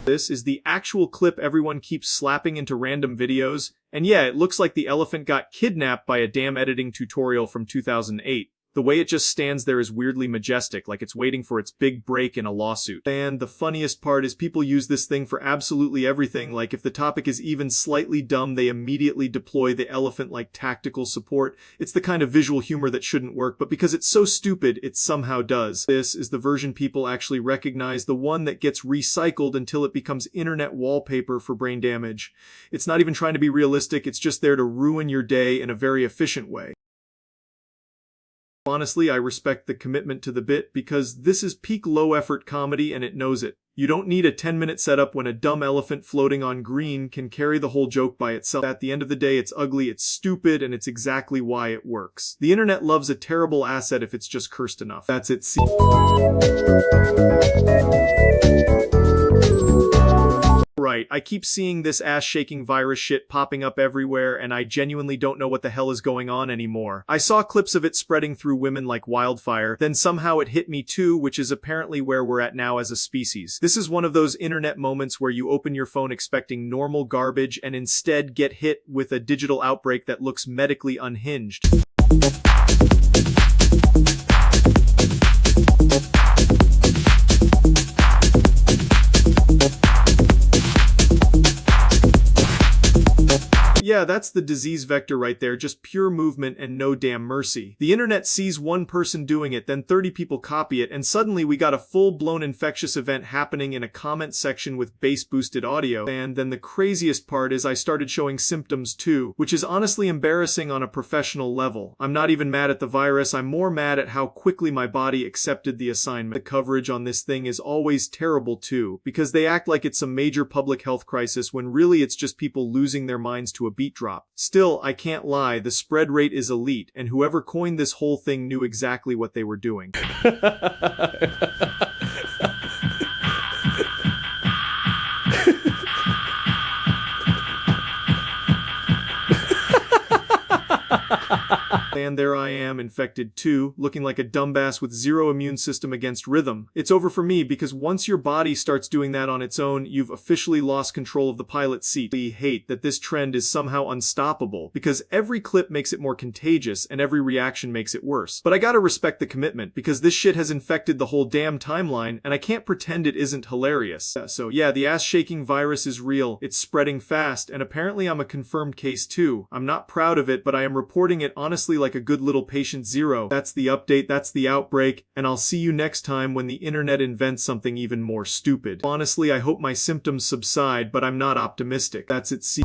This is the actual clip everyone keeps slapping into random videos, and yeah, it looks like the elephant got kidnapped by a damn editing tutorial from 2008. The way it just stands there is weirdly majestic, like it's waiting for its big break in a lawsuit. And the funniest part is people use this thing for absolutely everything, like if the topic is even slightly dumb, they immediately deploy the elephant like tactical support. It's the kind of visual humor that shouldn't work, but because it's so stupid, it somehow does. This is the version people actually recognize, the one that gets recycled until it becomes internet wallpaper for brain damage. It's not even trying to be realistic, it's just there to ruin your day in a very efficient way. Honestly, I respect the commitment to the bit because this is peak low-effort comedy and it knows it. You don't need a 10-minute setup when a dumb elephant floating on green can carry the whole joke by itself. At the end of the day, it's ugly, it's stupid, and it's exactly why it works. The internet loves a terrible asset if it's just cursed enough. That's it. See. Right, I keep seeing this ass-shaking virus shit popping up everywhere, and I genuinely don't know what the hell is going on anymore. I saw clips of it spreading through women like wildfire, then somehow it hit me too, which is apparently where we're at now as a species. This is one of those internet moments where you open your phone expecting normal garbage and instead get hit with a digital outbreak that looks medically unhinged. Yeah, that's the disease vector right there, just pure movement and no damn mercy. The internet sees one person doing it, then 30 people copy it, and suddenly we got a full-blown infectious event happening in a comment section with bass-boosted audio. And then the craziest part is I started showing symptoms too, which is honestly embarrassing on a professional level. I'm not even mad at the virus, I'm more mad at how quickly my body accepted the assignment. The coverage on this thing is always terrible too, because they act like it's a major public health crisis when really it's just people losing their minds to a beat drop. Still, I can't lie, the spread rate is elite, and whoever coined this whole thing knew exactly what they were doing. And there I am, infected too, looking like a dumbass with zero immune system against rhythm. It's over for me because once your body starts doing that on its own, you've officially lost control of the pilot seat. I hate that this trend is somehow unstoppable because every clip makes it more contagious and every reaction makes it worse. But I gotta respect the commitment because this shit has infected the whole damn timeline and I can't pretend it isn't hilarious. So yeah, the ass-shaking virus is real, it's spreading fast, and apparently I'm a confirmed case too. I'm not proud of it, but I am reporting it honestly like a good little patient zero. That's the update, that's the outbreak, and I'll see you next time when the internet invents something even more stupid. Honestly, I hope my symptoms subside, but I'm not optimistic. That's it. See.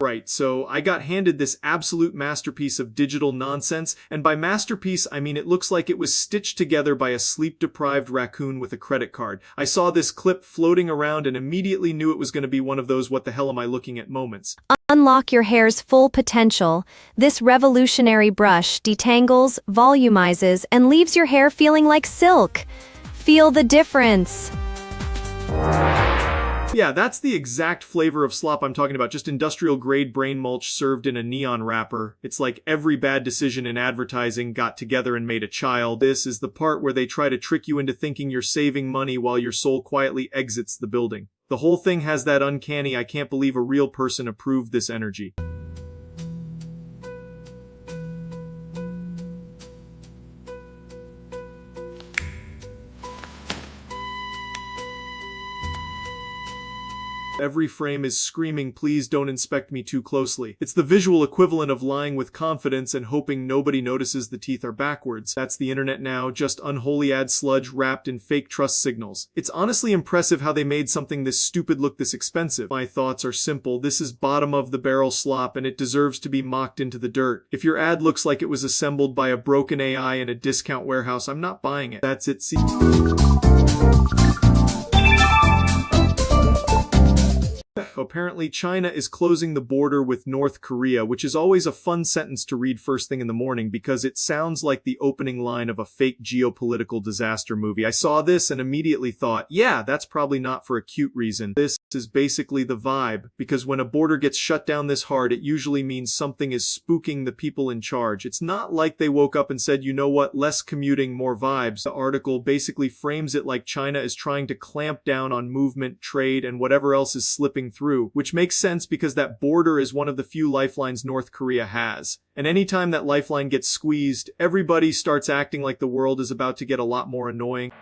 Right, so I got handed this absolute masterpiece of digital nonsense, and by masterpiece I mean it looks like it was stitched together by a sleep-deprived raccoon with a credit card. I saw this clip floating around and immediately knew it was going to be one of those what the hell am I looking at moments. Unlock your hair's full potential. This revolutionary brush detangles, volumizes, and leaves your hair feeling like silk. Feel the difference. Yeah, that's the exact flavor of slop I'm talking about, just industrial-grade brain mulch served in a neon wrapper. It's like every bad decision in advertising got together and made a child. This is the part where they try to trick you into thinking you're saving money while your soul quietly exits the building. The whole thing has that uncanny, I can't believe a real person approved this energy. Every frame is screaming, please don't inspect me too closely. It's the visual equivalent of lying with confidence and hoping nobody notices the teeth are backwards. That's the internet now, just unholy ad sludge wrapped in fake trust signals. It's honestly impressive how they made something this stupid look this expensive. My thoughts are simple. This is bottom of the barrel slop and it deserves to be mocked into the dirt. If your ad looks like it was assembled by a broken AI in a discount warehouse, I'm not buying it. That's it. See. Apparently, China is closing the border with North Korea, which is always a fun sentence to read first thing in the morning because it sounds like the opening line of a fake geopolitical disaster movie. I saw this and immediately thought, yeah, that's probably not for a cute reason. This is basically the vibe, because when a border gets shut down this hard, it usually means something is spooking the people in charge. It's not like they woke up and said, you know what, less commuting, more vibes. The article basically frames it like China is trying to clamp down on movement, trade, and whatever else is slipping through, which makes sense because that border is one of the few lifelines North Korea has. And anytime that lifeline gets squeezed, everybody starts acting like the world is about to get a lot more annoying.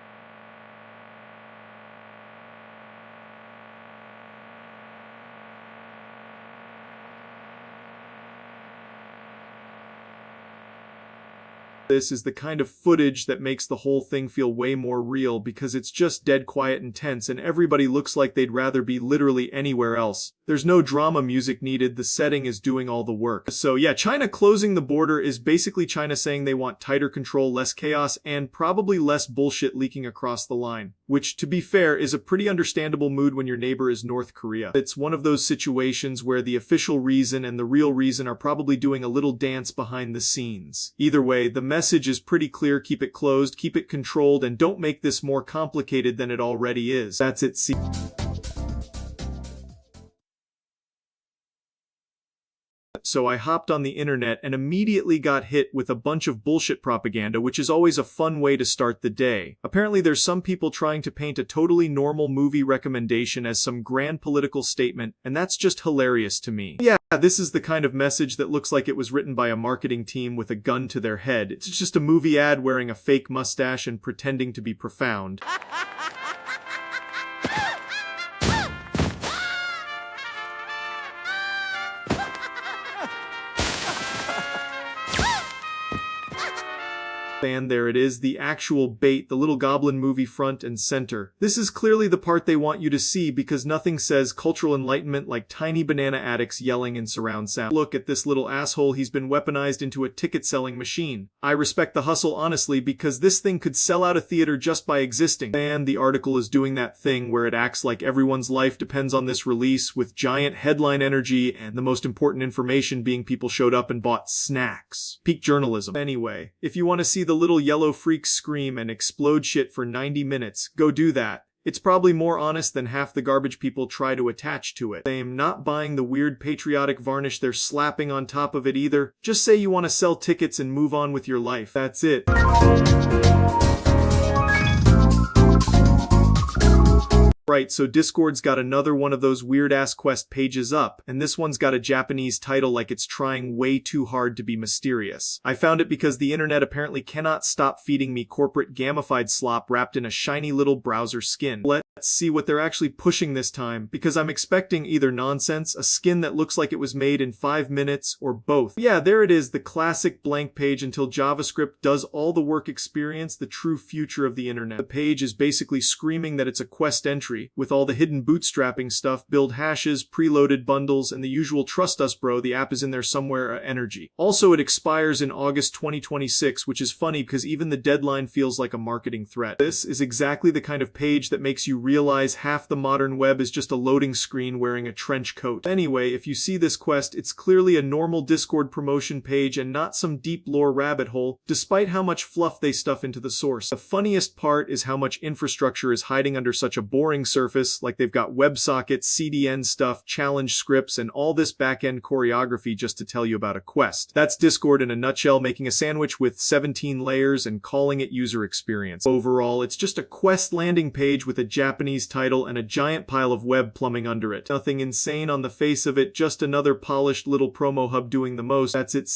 This is the kind of footage that makes the whole thing feel way more real because it's just dead quiet and tense and everybody looks like they'd rather be literally anywhere else. There's no drama music needed, the setting is doing all the work. So yeah, China closing the border is basically China saying they want tighter control, less chaos, and probably less bullshit leaking across the line. Which, to be fair, is a pretty understandable mood when your neighbor is North Korea. It's one of those situations where the official reason and the real reason are probably doing a little dance behind the scenes. Either way, the message is pretty clear: keep it closed, keep it controlled, and don't make this more complicated than it already is. That's it. See. So I hopped on the internet and immediately got hit with a bunch of bullshit propaganda, which is always a fun way to start the day. Apparently there's some people trying to paint a totally normal movie recommendation as some grand political statement, and that's just hilarious to me. Yeah, this is the kind of message that looks like it was written by a marketing team with a gun to their head. It's just a movie ad wearing a fake mustache and pretending to be profound. And there it is, the actual bait, the little goblin movie front and center. This is clearly the part they want you to see because nothing says cultural enlightenment like tiny banana addicts yelling in surround sound. Look at this little asshole, he's been weaponized into a ticket-selling machine. I respect the hustle honestly because this thing could sell out a theater just by existing. And the article is doing that thing where it acts like everyone's life depends on this release with giant headline energy and the most important information being people showed up and bought snacks. Peak journalism. Anyway, if you want to see the little yellow freaks scream and explode shit for 90 minutes, go do that. It's probably more honest than half the garbage people try to attach to it. I'm not buying the weird patriotic varnish they're slapping on top of it either. Just say you want to sell tickets and move on with your life. That's it. Right, so Discord's got another one of those weird-ass quest pages up, and this one's got a Japanese title like it's trying way too hard to be mysterious. I found it because the internet apparently cannot stop feeding me corporate gamified slop wrapped in a shiny little browser skin. Let's see what they're actually pushing this time, because I'm expecting either nonsense, a skin that looks like it was made in 5 minutes, or both. Yeah, there it is, the classic blank page until JavaScript does all the work experience, the true future of the internet. The page is basically screaming that it's a quest entry, with all the hidden bootstrapping stuff, build hashes, preloaded bundles, and the usual trust us bro, the app is in there somewhere energy. Also, it expires in August 2026, which is funny because even the deadline feels like a marketing threat. This is exactly the kind of page that makes you realize half the modern web is just a loading screen wearing a trench coat. Anyway, if you see this quest, it's clearly a normal Discord promotion page and not some deep lore rabbit hole, despite how much fluff they stuff into the source. The funniest part is how much infrastructure is hiding under such a boring surface, like they've got WebSockets, CDN stuff, challenge scripts, and all this back-end choreography just to tell you about a quest. That's Discord in a nutshell, making a sandwich with 17 layers and calling it user experience. Overall, it's just a quest landing page with a Japanese Japanese title, and a giant pile of web plumbing under it. Nothing insane on the face of it, just another polished little promo hub doing the most. That's it.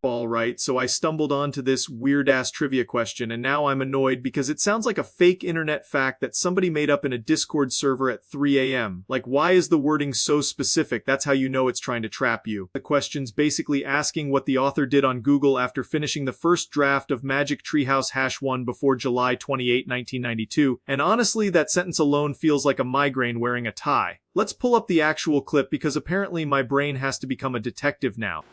Alright, so I stumbled onto this weird-ass trivia question, and now I'm annoyed because it sounds like a fake internet fact that somebody made up in a Discord server at 3 a.m. Like, why is the wording so specific? That's how you know it's trying to trap you. The question's basically asking what the author did on Google after finishing the first draft of Magic Treehouse #1 before July 28, 1992, and honestly, that sentence alone feels like a migraine wearing a tie. Let's pull up the actual clip because apparently my brain has to become a detective now.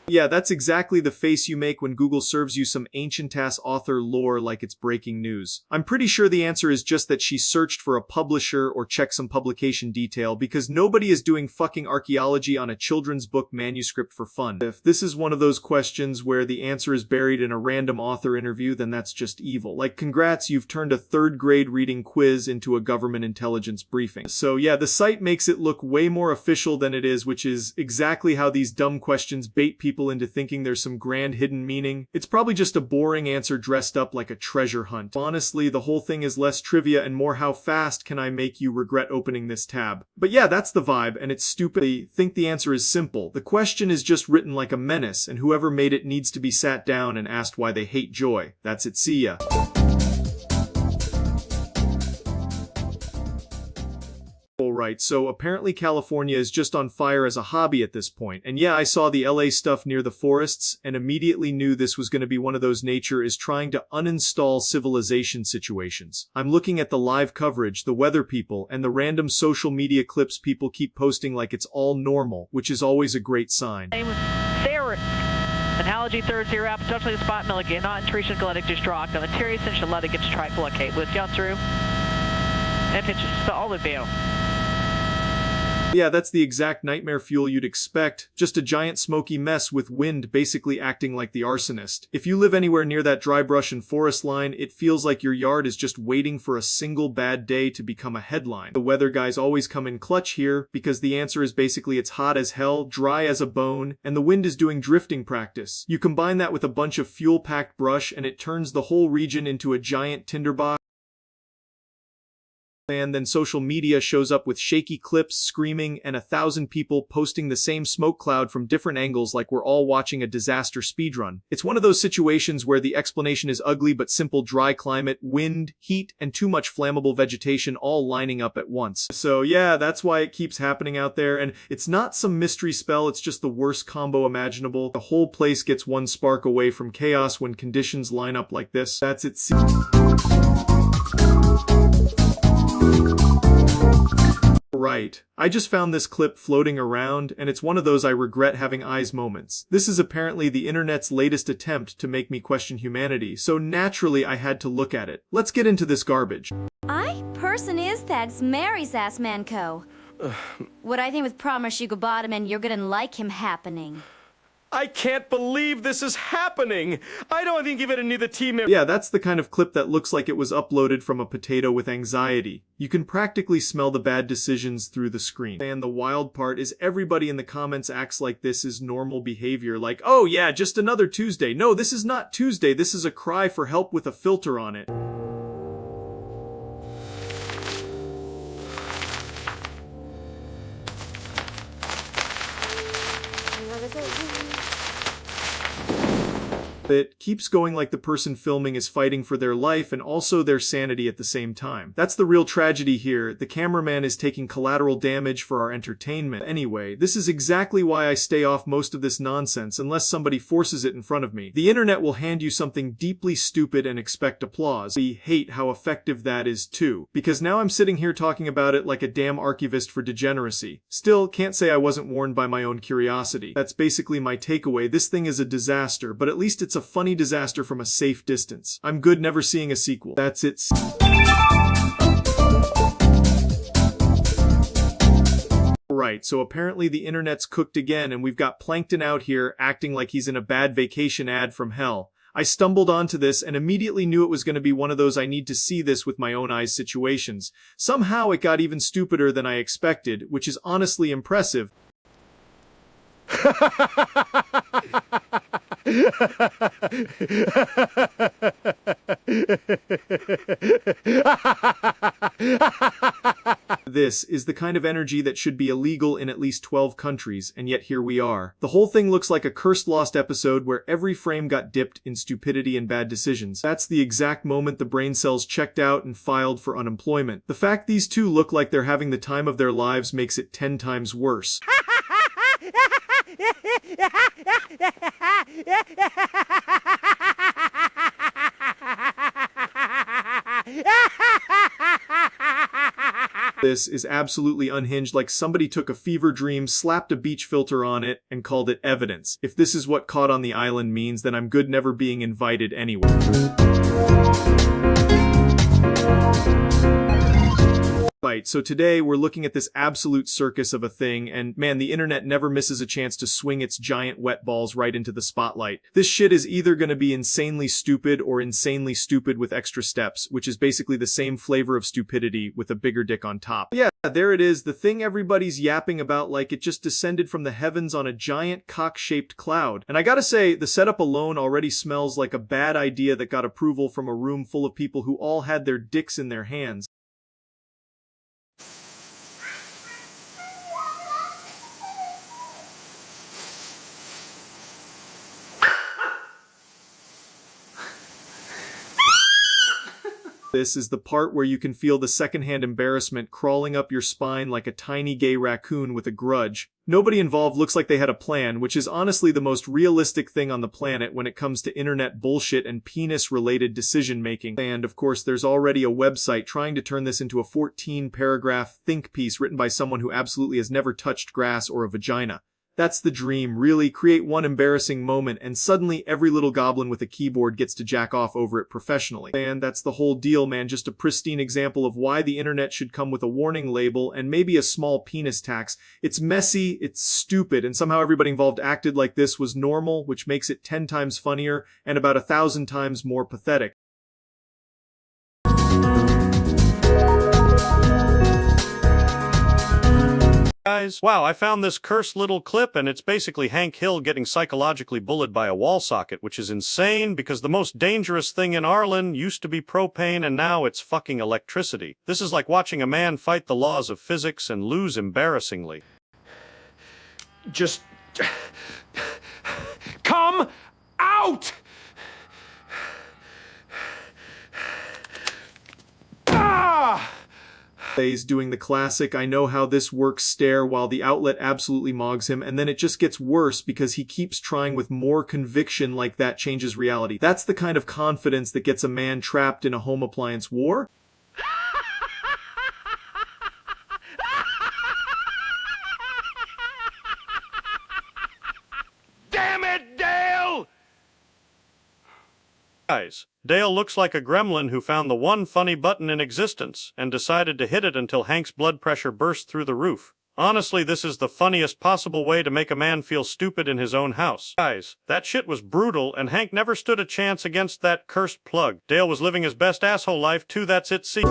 Yeah, that's exactly the face you make when Google serves you some ancient-ass author lore like it's breaking news. I'm pretty sure the answer is just that she searched for a publisher or checked some publication detail because nobody is doing fucking archaeology on a children's book manuscript for fun. If this is one of those questions where the answer is buried in a random author interview, then that's just evil. Like, congrats, you've turned a 3rd grade reading quiz into a government intelligence briefing. So yeah, the site makes it look way more official than it is, which is exactly how these dumb questions bait people into thinking there's some grand hidden meaning. It's probably just a boring answer dressed up like a treasure hunt. Honestly, the whole thing is less trivia and more how fast can I make you regret opening this tab. But yeah, that's the vibe, and it's stupid. I think the answer is simple. The question is just written like a menace, and whoever made it needs to be sat down and asked why they hate joy. That's it, see ya. Alright, so apparently California is just on fire as a hobby at this point. And yeah, I saw the LA stuff near the forests and immediately knew this was going to be one of those nature is trying to uninstall civilization situations. I'm looking at the live coverage, the weather people, and the random social media clips people keep posting like it's all normal, which is always a great sign. Analogy third zero up, totally spot milligan, not intrusion galactic distraught, the material essential let it get strike locate with you through. And pitches the olive veil. Yeah, that's the exact nightmare fuel you'd expect, just a giant smoky mess with wind basically acting like the arsonist. If you live anywhere near that dry brush and forest line, it feels like your yard is just waiting for a single bad day to become a headline. The weather guys always come in clutch here, because the answer is basically it's hot as hell, dry as a bone, and the wind is doing drifting practice. You combine that with a bunch of fuel-packed brush and it turns the whole region into a giant tinderbox. And then social media shows up with shaky clips, screaming, and 1,000 people posting the same smoke cloud from different angles like we're all watching a disaster speedrun. It's one of those situations where the explanation is ugly but simple: dry climate, wind, heat, and too much flammable vegetation all lining up at once. So yeah, that's why it keeps happening out there, and it's not some mystery spell, it's just the worst combo imaginable. The whole place gets one spark away from chaos when conditions line up like this. That's it. Right. I just found this clip floating around, and it's one of those I regret having eyes moments. This is apparently the internet's latest attempt to make me question humanity, so naturally I had to look at it. Let's get into this garbage. I person is that's Mary's ass manco. What I think with promise you go bottom and you're gonna like him happening. I can't believe this is happening. I don't think give it any of the team members. Yeah, that's the kind of clip that looks like it was uploaded from a potato with anxiety. You can practically smell the bad decisions through the screen. And the wild part is everybody in the comments acts like this is normal behavior, like, oh yeah, just another Tuesday. No, this is not Tuesday. This is a cry for help with a filter on it. It keeps going like the person filming is fighting for their life and also their sanity at the same time. That's the real tragedy here. The cameraman is taking collateral damage for our entertainment. Anyway, this is exactly why I stay off most of this nonsense unless somebody forces it in front of me. The internet will hand you something deeply stupid and expect applause. We hate how effective that is too, because now I'm sitting here talking about it like a damn archivist for degeneracy. Still, can't say I wasn't warned by my own curiosity. That's basically my takeaway. This thing is a disaster, but at least it's a funny disaster from a safe distance. I'm good never seeing a sequel. That's it. Right, so apparently the internet's cooked again and we've got Plankton out here acting like he's in a bad vacation ad from hell. I stumbled onto this and immediately knew it was going to be one of those I need to see this with my own eyes situations. Somehow it got even stupider than I expected, which is honestly impressive. This is the kind of energy that should be illegal in at least 12 countries, and yet here we are. The whole thing looks like a cursed Lost episode where every frame got dipped in stupidity and bad decisions. That's the exact moment the brain cells checked out and filed for unemployment. The fact these two look like they're having the time of their lives makes it 10 times worse. This is absolutely unhinged, like somebody took a fever dream, slapped a beach filter on it, and called it evidence. If this is what caught on the island means, then I'm good never being invited anywhere. Right, so today we're looking at this absolute circus of a thing, and man, the internet never misses a chance to swing its giant wet balls right into the spotlight. This shit is either gonna be insanely stupid or insanely stupid with extra steps, which is basically the same flavor of stupidity with a bigger dick on top. Yeah, there it is, the thing everybody's yapping about like it just descended from the heavens on a giant cock-shaped cloud. And I gotta say, the setup alone already smells like a bad idea that got approval from a room full of people who all had their dicks in their hands. This is the part where you can feel the secondhand embarrassment crawling up your spine like a tiny gay raccoon with a grudge. Nobody involved looks like they had a plan, which is honestly the most realistic thing on the planet when it comes to internet bullshit and penis-related decision-making. And, of course, there's already a website trying to turn this into a 14-paragraph think piece written by someone who absolutely has never touched grass or a vagina. That's the dream, really. Create one embarrassing moment and suddenly every little goblin with a keyboard gets to jack off over it professionally. And that's the whole deal, man. Just a pristine example of why the internet should come with a warning label and maybe a small penis tax. It's messy, it's stupid, and somehow everybody involved acted like this was normal, which makes it 10 times funnier and about 1,000 times more pathetic. Guys, wow, I found this cursed little clip and it's basically Hank Hill getting psychologically bullied by a wall socket, which is insane because the most dangerous thing in Arlen used to be propane and now it's fucking electricity. This is like watching a man fight the laws of physics and lose embarrassingly. Just come out! Ah! He's doing the classic "I know how this works" stare while the outlet absolutely mogs him, and then it just gets worse because he keeps trying with more conviction like that changes reality. That's the kind of confidence that gets a man trapped in a home appliance war. Damn it, Dale! Guys, Dale looks like a gremlin who found the one funny button in existence and decided to hit it until Hank's blood pressure burst through the roof. Honestly, this is the funniest possible way to make a man feel stupid in his own house. Guys, that shit was brutal and Hank never stood a chance against that cursed plug. Dale was living his best asshole life too, that's it, see?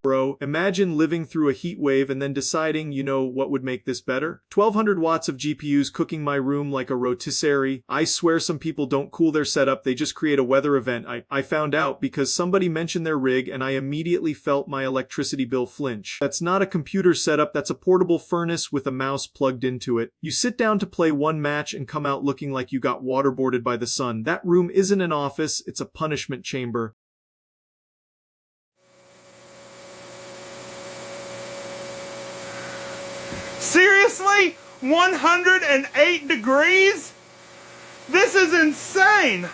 Bro, imagine living through a heat wave and then deciding, you know, what would make this better? 1200 watts of GPUs cooking my room like a rotisserie. I swear some people don't cool their setup, they just create a weather event. I found out because somebody mentioned their rig and I immediately felt my electricity bill flinch. That's not a computer setup, that's a portable furnace with a mouse plugged into it. You sit down to play one match and come out looking like you got waterboarded by the sun. That room isn't an office, it's a punishment chamber. Seriously? 108 degrees? This is insane!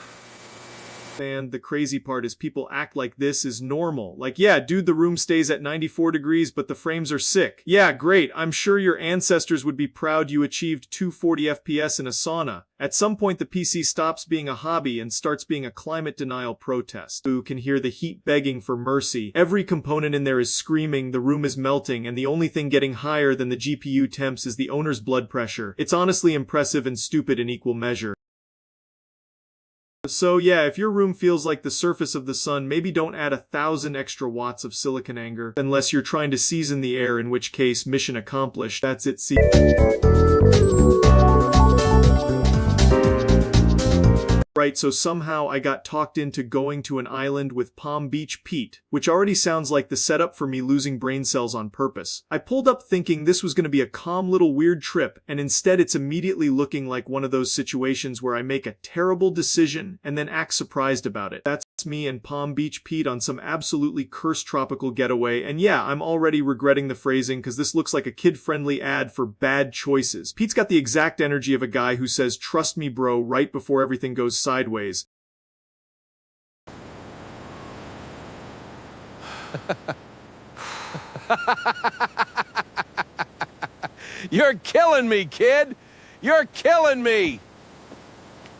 And the crazy part is people act like this is normal. Like, yeah, dude, the room stays at 94 degrees, but the frames are sick. Yeah, great. I'm sure your ancestors would be proud you achieved 240 FPS in a sauna. At some point, the PC stops being a hobby and starts being a climate denial protest. You can hear the heat begging for mercy. Every component in there is screaming, the room is melting, and the only thing getting higher than the GPU temps is the owner's blood pressure. It's honestly impressive and stupid in equal measure. So yeah, if your room feels like the surface of the sun, maybe don't add 1,000 extra watts of silicon anger, unless you're trying to season the air, in which case, mission accomplished. That's it. See. Right, so somehow I got talked into going to an island with Palm Beach Pete, which already sounds like the setup for me losing brain cells on purpose. I pulled up thinking this was going to be a calm little weird trip, and instead it's immediately looking like one of those situations where I make a terrible decision and then act surprised about it. That's me and Palm Beach Pete on some absolutely cursed tropical getaway, and yeah, I'm already regretting the phrasing because this looks like a kid-friendly ad for bad choices. Pete's got the exact energy of a guy who says, "Trust me, bro," right before everything goes sideways. You're killing me, kid! You're killing me!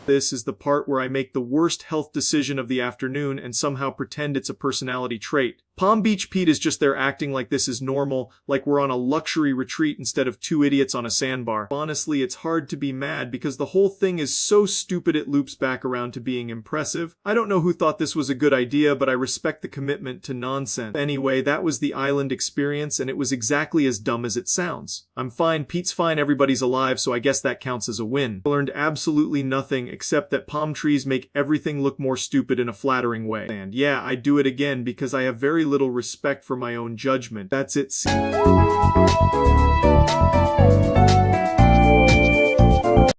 This is the part where I make the worst health decision of the afternoon and somehow pretend it's a personality trait. Palm Beach Pete is just there acting like this is normal, like we're on a luxury retreat instead of two idiots on a sandbar. Honestly, it's hard to be mad because the whole thing is so stupid it loops back around to being impressive. I don't know who thought this was a good idea, but I respect the commitment to nonsense. Anyway, that was the island experience, and it was exactly as dumb as it sounds. I'm fine, Pete's fine, everybody's alive, so I guess that counts as a win. I learned absolutely nothing except that palm trees make everything look more stupid in a flattering way. And yeah, I do it again because I have very little respect for my own judgment. That's it.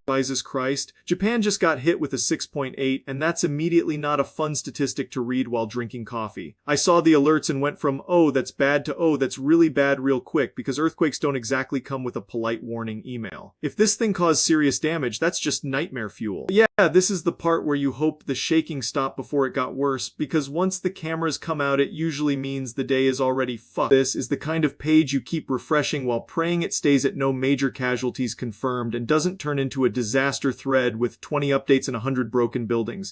Jesus Christ, Japan just got hit with a 6.8, and that's immediately not a fun statistic to read while drinking coffee. I saw the alerts and went from, oh, that's bad, to, oh, that's really bad real quick, because earthquakes don't exactly come with a polite warning email. If this thing caused serious damage, that's just nightmare fuel. But yeah, this is the part where you hope the shaking stopped before it got worse, because once the cameras come out, it usually means the day is already fucked. This is the kind of page you keep refreshing while praying it stays at no major casualties confirmed and doesn't turn into a disaster thread with 20 updates and 100 broken buildings.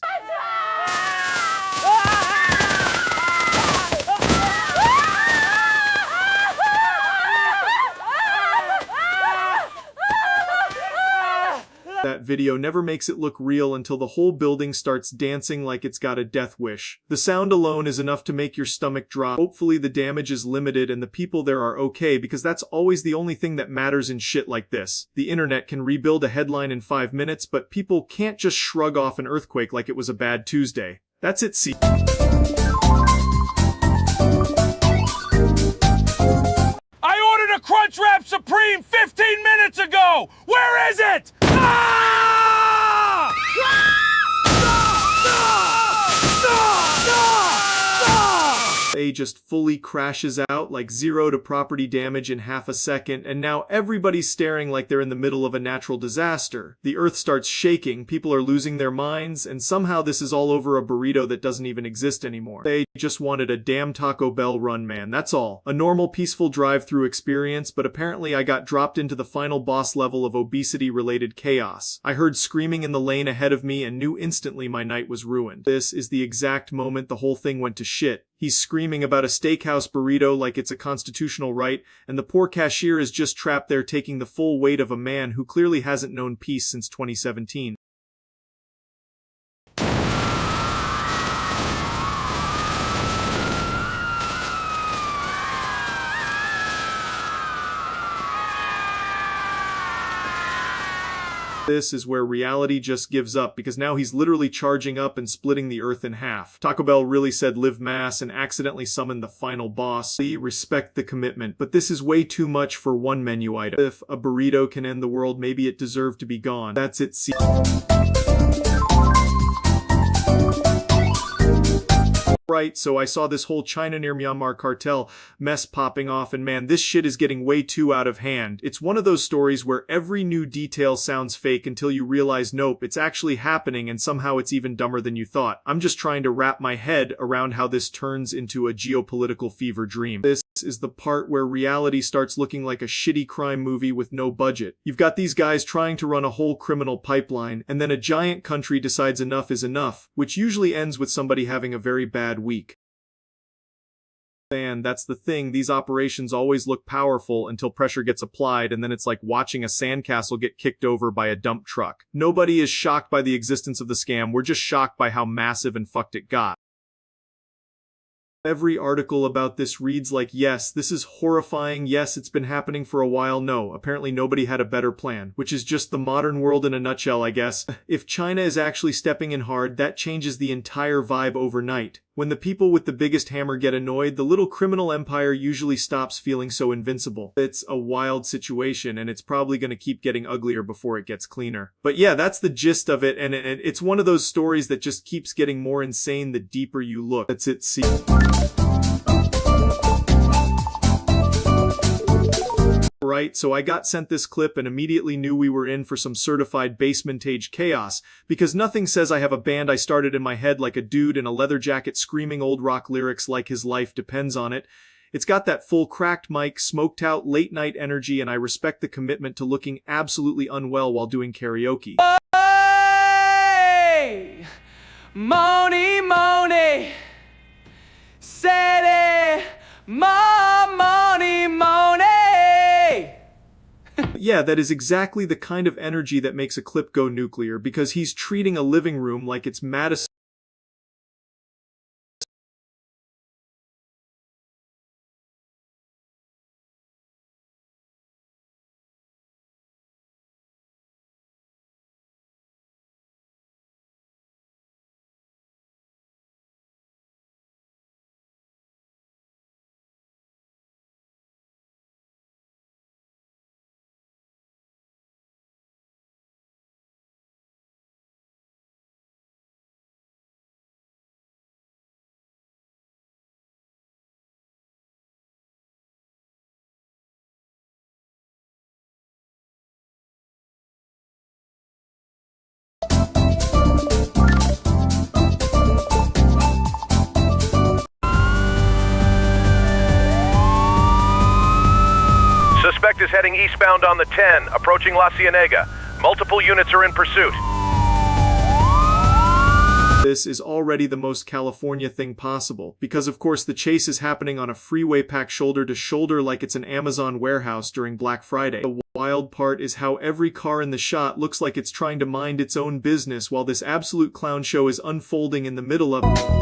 That video never makes it look real until the whole building starts dancing like it's got a death wish. The sound alone is enough to make your stomach drop. Hopefully the damage is limited and the people there are okay, because that's always the only thing that matters in shit like this. The internet can rebuild a headline in 5 minutes, but people can't just shrug off an earthquake like it was a bad Tuesday. That's it. See. I ordered a Crunchwrap Supreme 15 minutes ago! Where is it? Ah! A just fully crashes out like 0 to property damage in half a second, and now everybody's staring like they're in the middle of a natural disaster. The earth starts shaking, people are losing their minds, and somehow this is all over a burrito that doesn't even exist anymore. They just wanted a damn Taco Bell run, man, that's all. A normal peaceful drive-through experience, but apparently I got dropped into the final boss level of obesity-related chaos. I heard screaming in the lane ahead of me and knew instantly my night was ruined. This is the exact moment the whole thing went to shit. He's screaming about a steakhouse burrito like it's a constitutional right, and the poor cashier is just trapped there taking the full weight of a man who clearly hasn't known peace since 2017. This is where reality just gives up, because now he's literally charging up and splitting the earth in half. Taco Bell really said live mass and accidentally summoned the final boss. We respect the commitment, but this is way too much for one menu item. If a burrito can end the world, maybe it deserved to be gone. That's it. See. Right, so I saw this whole China near Myanmar cartel mess popping off, and man, this shit is getting way too out of hand. It's one of those stories where every new detail sounds fake until you realize nope, it's actually happening, and somehow it's even dumber than you thought. I'm just trying to wrap my head around how this turns into a geopolitical fever dream. This is the part where reality starts looking like a shitty crime movie with no budget. You've got these guys trying to run a whole criminal pipeline, and then a giant country decides enough is enough, which usually ends with somebody having a very bad week. And that's the thing, these operations always look powerful until pressure gets applied, and then it's like watching a sandcastle get kicked over by a dump truck. Nobody is shocked by the existence of the scam, we're just shocked by how massive and fucked it got. Every article about this reads like, yes, this is horrifying, yes, it's been happening for a while, no, apparently nobody had a better plan, which is just the modern world in a nutshell, I guess. If China is actually stepping in hard, that changes the entire vibe overnight. When the people with the biggest hammer get annoyed, the little criminal empire usually stops feeling so invincible. It's a wild situation, and it's probably going to keep getting uglier before it gets cleaner. But yeah, that's the gist of it, and it's one of those stories that just keeps getting more insane the deeper you look. That's it, see. Right, so I got sent this clip and immediately knew we were in for some certified basement-age chaos, because nothing says I have a band I started in my head like a dude in a leather jacket screaming old rock lyrics like his life depends on it. It's got that full cracked mic, smoked out late-night energy, and I respect the commitment to looking absolutely unwell while doing karaoke. Hey, Moni, Moni, said it, Moni, Moni. Yeah, that is exactly the kind of energy that makes a clip go nuclear, because he's treating a living room like it's Madison. Suspect is heading eastbound on the 10, approaching La Cienega. Multiple units are in pursuit. This is already the most California thing possible, because of course the chase is happening on a freeway packed shoulder to shoulder like it's an Amazon warehouse during Black Friday. The wild part is how every car in the shot looks like it's trying to mind its own business while this absolute clown show is unfolding in the middle of it.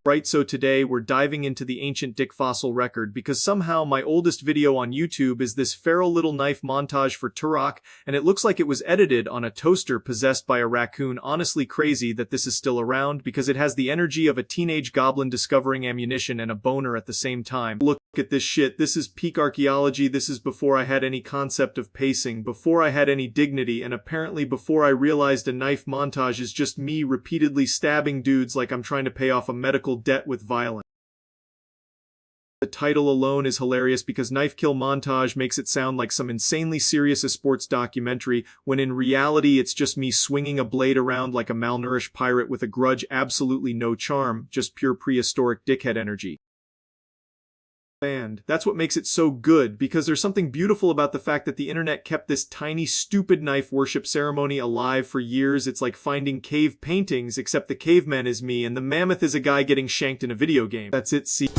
Right, so today we're diving into the ancient dick fossil record because somehow my oldest video on YouTube is this feral little knife montage for Turok, and it looks like it was edited on a toaster possessed by a raccoon. Honestly crazy that this is still around because it has the energy of a teenage goblin discovering ammunition and a boner at the same time. Look at this shit, this is peak archaeology, this is before I had any concept of pacing, before I had any dignity, and apparently before I realized a knife montage is just me repeatedly stabbing dudes like I'm trying to pay off a medical debt with violence. The title alone is hilarious because Knife Kill Montage makes it sound like some insanely serious sports documentary, when in reality it's just me swinging a blade around like a malnourished pirate with a grudge, absolutely no charm, just pure prehistoric dickhead energy. And that's what makes it so good, because there's something beautiful about the fact that the internet kept this tiny, stupid knife worship ceremony alive for years. It's like finding cave paintings, except the caveman is me and the mammoth is a guy getting shanked in a video game. That's it, see.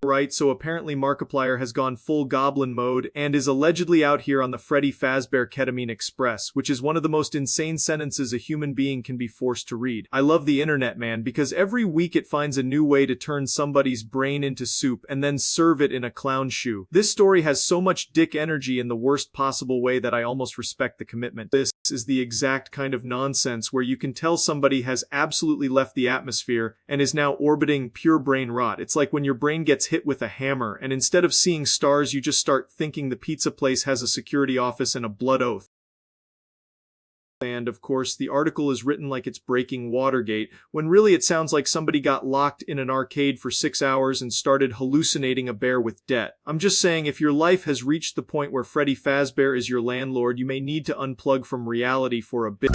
Right, so apparently Markiplier has gone full goblin mode and is allegedly out here on the Freddy Fazbear Ketamine Express, which is one of the most insane sentences a human being can be forced to read. I love the internet, man, because every week it finds a new way to turn somebody's brain into soup and then serve it in a clown shoe. This story has so much dick energy in the worst possible way that I almost respect the commitment. This is the exact kind of nonsense where you can tell somebody has absolutely left the atmosphere and is now orbiting pure brain rot. It's like when your brain gets hit hit with a hammer, and instead of seeing stars you just start thinking the pizza place has a security office and a blood oath. And, of course, the article is written like it's breaking Watergate, when really it sounds like somebody got locked in an arcade for 6 hours and started hallucinating a bear with debt. I'm just saying, if your life has reached the point where Freddy Fazbear is your landlord, you may need to unplug from reality for a bit.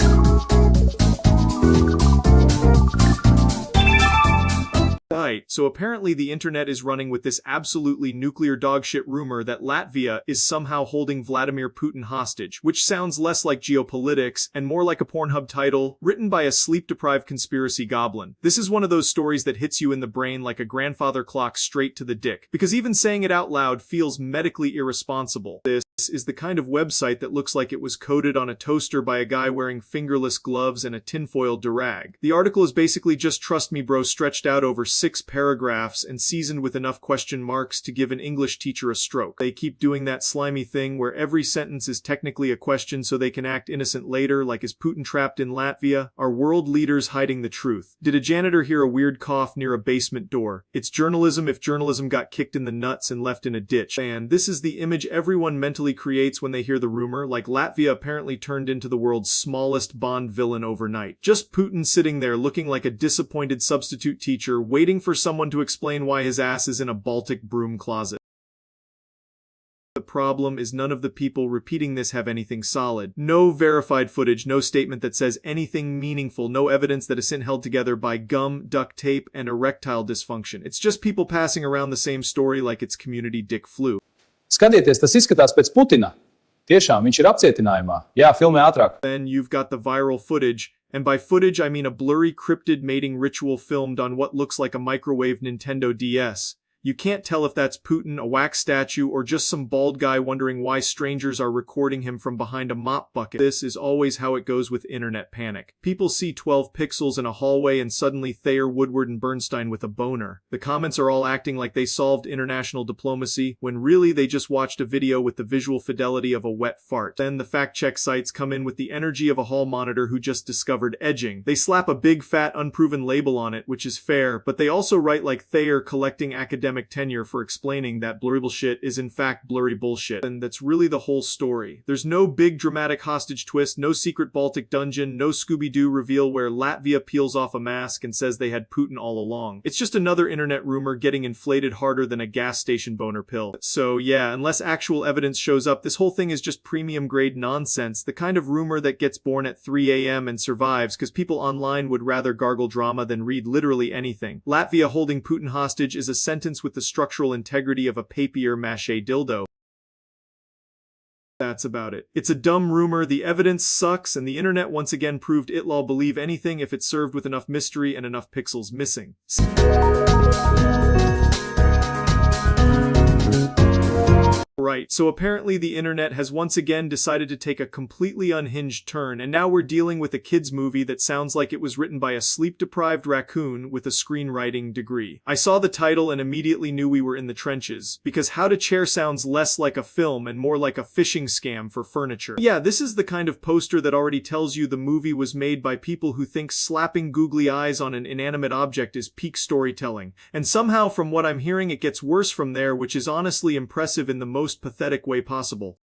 Right, so apparently the internet is running with this absolutely nuclear dogshit rumor that Latvia is somehow holding Vladimir Putin hostage, which sounds less like geopolitics and more like a Pornhub title written by a sleep-deprived conspiracy goblin. This is one of those stories that hits you in the brain like a grandfather clock straight to the dick, because even saying it out loud feels medically irresponsible. This is the kind of website that looks like it was coded on a toaster by a guy wearing fingerless gloves and a tinfoil durag. The article is basically just trust me bro stretched out over 6 paragraphs and seasoned with enough question marks to give an English teacher a stroke. They keep doing that slimy thing where every sentence is technically a question so they can act innocent later, like is Putin trapped in Latvia? Are world leaders hiding the truth? Did a janitor hear a weird cough near a basement door? It's journalism if journalism got kicked in the nuts and left in a ditch. And this is the image everyone mentally creates when they hear the rumor, like Latvia apparently turned into the world's smallest Bond villain overnight. Just Putin sitting there looking like a disappointed substitute teacher waiting for someone to explain why his ass is in a Baltic broom closet. The problem is none of the people repeating this have anything solid. No verified footage, no statement that says anything meaningful, no evidence that is held together by gum, duct tape, and erectile dysfunction. It's just people passing around the same story like it's community dick flu. Skatieties, tas izskatās pēc Putina. Tiešām, viņš ir apcietinājumā. Jā, filmē ātrāk. Then you've got the viral footage, and by footage I mean a blurry cryptid mating ritual filmed on what looks like a microwave Nintendo DS. You can't tell if that's Putin, a wax statue, or just some bald guy wondering why strangers are recording him from behind a mop bucket. This is always how it goes with internet panic. People see 12 pixels in a hallway and suddenly Thayer, Woodward, and Bernstein with a boner. The comments are all acting like they solved international diplomacy, when really they just watched a video with the visual fidelity of a wet fart. Then the fact-check sites come in with the energy of a hall monitor who just discovered edging. They slap a big fat unproven label on it, which is fair, but they also write like Thayer collecting academic tenure for explaining that blurry bullshit is in fact blurry bullshit. And that's really the whole story. There's no big dramatic hostage twist, no secret Baltic dungeon, no Scooby-Doo reveal where Latvia peels off a mask and says they had Putin all along. It's just another internet rumor getting inflated harder than a gas station boner pill. So yeah, unless actual evidence shows up, this whole thing is just premium grade nonsense, the kind of rumor that gets born at 3 a.m. and survives because people online would rather gargle drama than read literally anything. Latvia holding Putin hostage is a sentence with the structural integrity of a papier-mâché dildo. That's about it. It's a dumb rumor, the evidence sucks, and the internet once again proved it'll believe anything if it's served with enough mystery and enough pixels missing. Right, so apparently the internet has once again decided to take a completely unhinged turn, and now we're dealing with a kids movie that sounds like it was written by a sleep-deprived raccoon with a screenwriting degree. I saw the title and immediately knew we were in the trenches, because How to Chair sounds less like a film and more like a phishing scam for furniture. Yeah, this is the kind of poster that already tells you the movie was made by people who think slapping googly eyes on an inanimate object is peak storytelling, and somehow from what I'm hearing it gets worse from there, which is honestly impressive in the most pathetic way possible.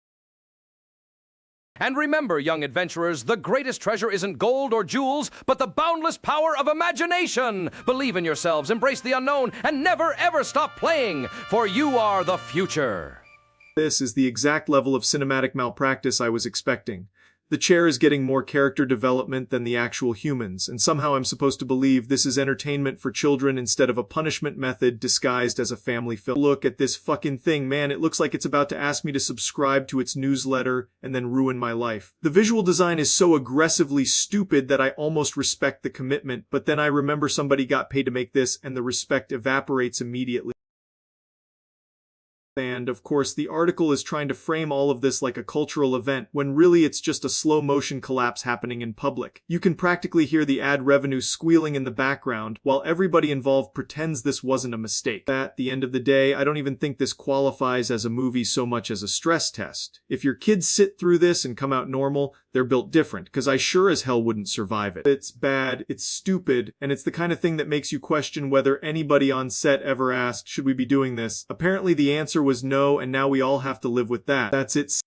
And remember, young adventurers, the greatest treasure isn't gold or jewels, but the boundless power of imagination. Believe in yourselves, embrace the unknown, and never ever stop playing, for you are the future. This is the exact level of cinematic malpractice I was expecting. The chair is getting more character development than the actual humans, and somehow I'm supposed to believe this is entertainment for children instead of a punishment method disguised as a family film. Look at this fucking thing, man. It looks like it's about to ask me to subscribe to its newsletter and then ruin my life. The visual design is so aggressively stupid that I almost respect the commitment, but then I remember somebody got paid to make this and the respect evaporates immediately. And, of course, the article is trying to frame all of this like a cultural event, when really it's just a slow-motion collapse happening in public. You can practically hear the ad revenue squealing in the background, while everybody involved pretends this wasn't a mistake. At the end of the day, I don't even think this qualifies as a movie so much as a stress test. If your kids sit through this and come out normal, They're built different, because I sure as hell wouldn't survive it. It's bad, it's stupid, and it's the kind of thing that makes you question whether anybody on set ever asked, should we be doing this? Apparently the answer was no, and now we all have to live with that. That's it.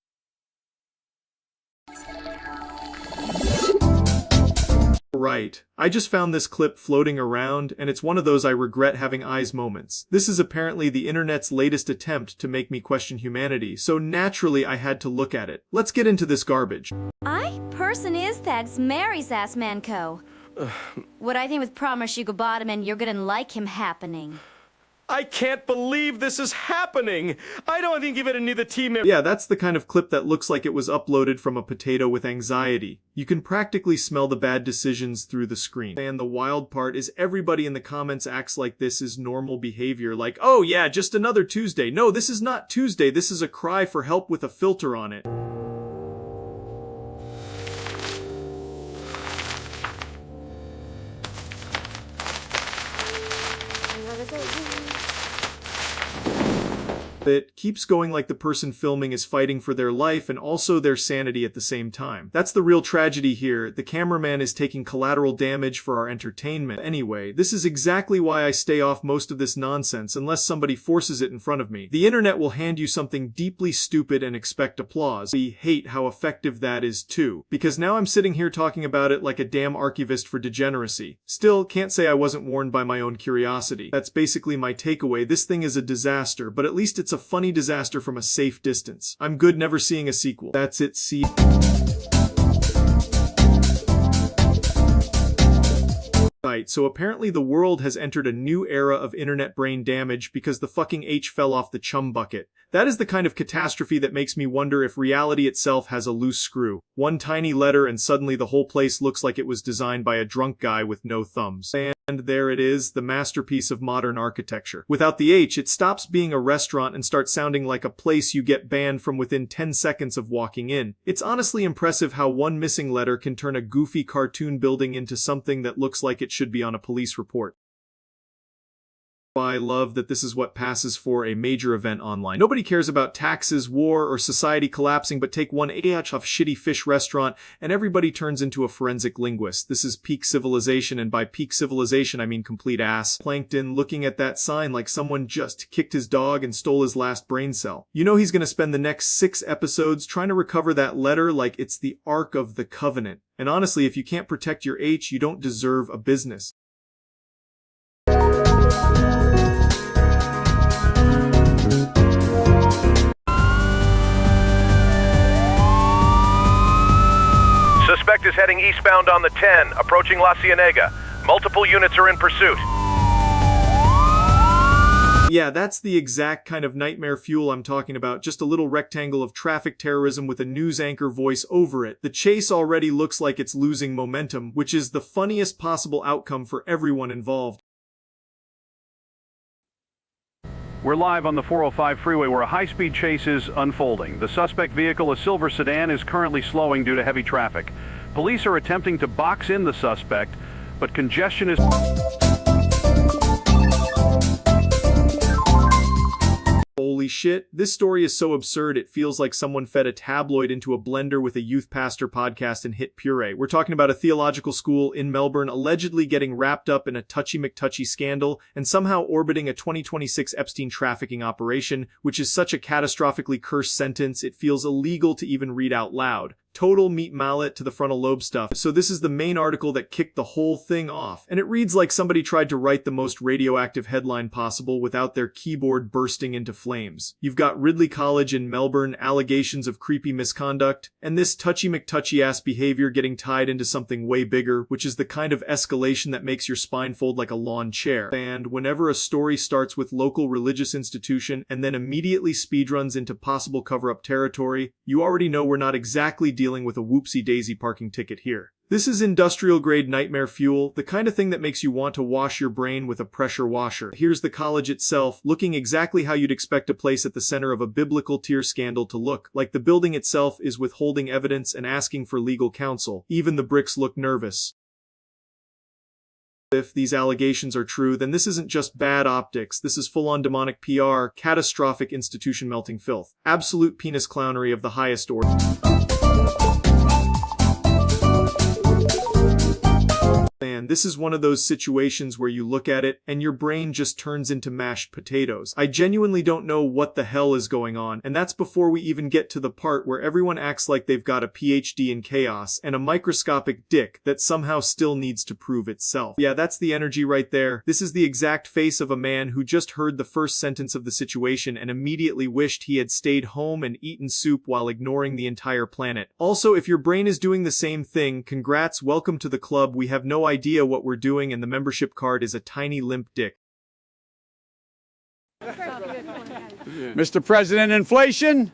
Right. I just found this clip floating around, and it's one of those I regret having eyes moments. This is apparently the internet's latest attempt to make me question humanity, so naturally I had to look at it. Let's get into this garbage. I person is thags Mary's ass manco. What I think with promise you go bottom and you're gonna like him happening. I can't believe this is happening. I don't think even any of the team members. Yeah, that's the kind of clip that looks like it was uploaded from a potato with anxiety. You can practically smell the bad decisions through the screen. And the wild part is everybody in the comments acts like this is normal behavior, like, oh yeah, just another Tuesday. No, this is not Tuesday. This is a cry for help with a filter on it. It keeps going like the person filming is fighting for their life and also their sanity at the same time. That's the real tragedy here. The cameraman is taking collateral damage for our entertainment. Anyway, this is exactly why I stay off most of this nonsense unless somebody forces it in front of me. The internet will hand you something deeply stupid and expect applause. We hate how effective that is too, because now I'm sitting here talking about it like a damn archivist for degeneracy. Still, can't say I wasn't warned by my own curiosity. That's basically my takeaway. This thing is a disaster, but at least it's a funny disaster from a safe distance. I'm good never seeing a sequel. That's it, see. Right, so apparently the world has entered a new era of internet brain damage because the fucking H fell off the chum bucket. That is the kind of catastrophe that makes me wonder if reality itself has a loose screw. One tiny letter and suddenly the whole place looks like it was designed by a drunk guy with no thumbs. And there it is, the masterpiece of modern architecture. Without the H, it stops being a restaurant and starts sounding like a place you get banned from within 10 seconds of walking in. It's honestly impressive how one missing letter can turn a goofy cartoon building into something that looks like it should be on a police report. I love that this is what passes for a major event online. Nobody cares about taxes, war, or society collapsing, but take one AH off shitty fish restaurant and everybody turns into a forensic linguist. This is peak civilization, and by peak civilization I mean complete ass. Plankton looking at that sign like someone just kicked his dog and stole his last brain cell. You know he's gonna spend the next 6 episodes trying to recover that letter like it's the Ark of the Covenant. And honestly, if you can't protect your H, you don't deserve a business. Suspect is heading eastbound on the 10, approaching La Cienega. Multiple units are in pursuit. Yeah, that's the exact kind of nightmare fuel I'm talking about, just a little rectangle of traffic terrorism with a news anchor voice over it. The chase already looks like it's losing momentum, which is the funniest possible outcome for everyone involved. We're live on the 405 freeway where a high-speed chase is unfolding. The suspect vehicle, a silver sedan, is currently slowing due to heavy traffic. Police are attempting to box in the suspect, but congestion is... Holy shit, this story is so absurd it feels like someone fed a tabloid into a blender with a youth pastor podcast and hit puree. We're talking about a theological school in Melbourne allegedly getting wrapped up in a touchy McTouchy scandal and somehow orbiting a 2026 Epstein trafficking operation, which is such a catastrophically cursed sentence it feels illegal to even read out loud. Total meat mallet to the frontal lobe stuff. So this is the main article that kicked the whole thing off. And it reads like somebody tried to write the most radioactive headline possible without their keyboard bursting into flames. You've got Ridley College in Melbourne, allegations of creepy misconduct, and this touchy McTouchy ass behavior getting tied into something way bigger, which is the kind of escalation that makes your spine fold like a lawn chair. And whenever a story starts with local religious institution and then immediately speedruns into possible cover-up territory, you already know we're not exactly dealing with a whoopsie-daisy parking ticket here. This is industrial-grade nightmare fuel, the kind of thing that makes you want to wash your brain with a pressure washer. Here's the college itself, looking exactly how you'd expect a place at the center of a biblical tier scandal to look. Like the building itself is withholding evidence and asking for legal counsel. Even the bricks look nervous. If these allegations are true, then this isn't just bad optics, this is full-on demonic PR, catastrophic institution-melting filth. Absolute penis clownery of the highest order. And this is one of those situations where you look at it and your brain just turns into mashed potatoes. I genuinely don't know what the hell is going on, and that's before we even get to the part where everyone acts like they've got a PhD in chaos and a microscopic dick that somehow still needs to prove itself. Yeah, that's the energy right there. This is the exact face of a man who just heard the first sentence of the situation and immediately wished he had stayed home and eaten soup while ignoring the entire planet. Also, if your brain is doing the same thing, congrats, welcome to the club. We have no idea what we're doing and the membership card is a tiny limp dick. Mr. President, inflation,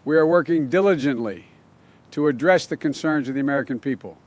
we are working diligently to address the concerns of the American people.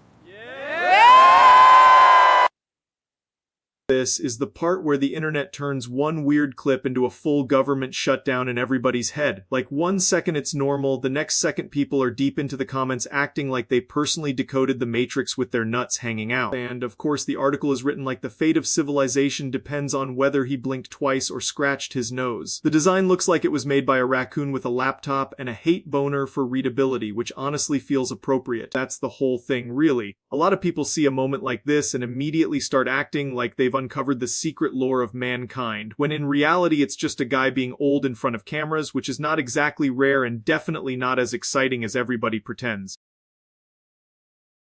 This is the part where the internet turns one weird clip into a full government shutdown in everybody's head. Like 1 second it's normal, the next second people are deep into the comments acting like they personally decoded the Matrix with their nuts hanging out. And of course the article is written like the fate of civilization depends on whether he blinked twice or scratched his nose. The design looks like it was made by a raccoon with a laptop and a hate boner for readability, which honestly feels appropriate. That's the whole thing, really. A lot of people see a moment like this and immediately start acting like they've uncovered the secret lore of mankind, when in reality it's just a guy being old in front of cameras, which is not exactly rare and definitely not as exciting as everybody pretends.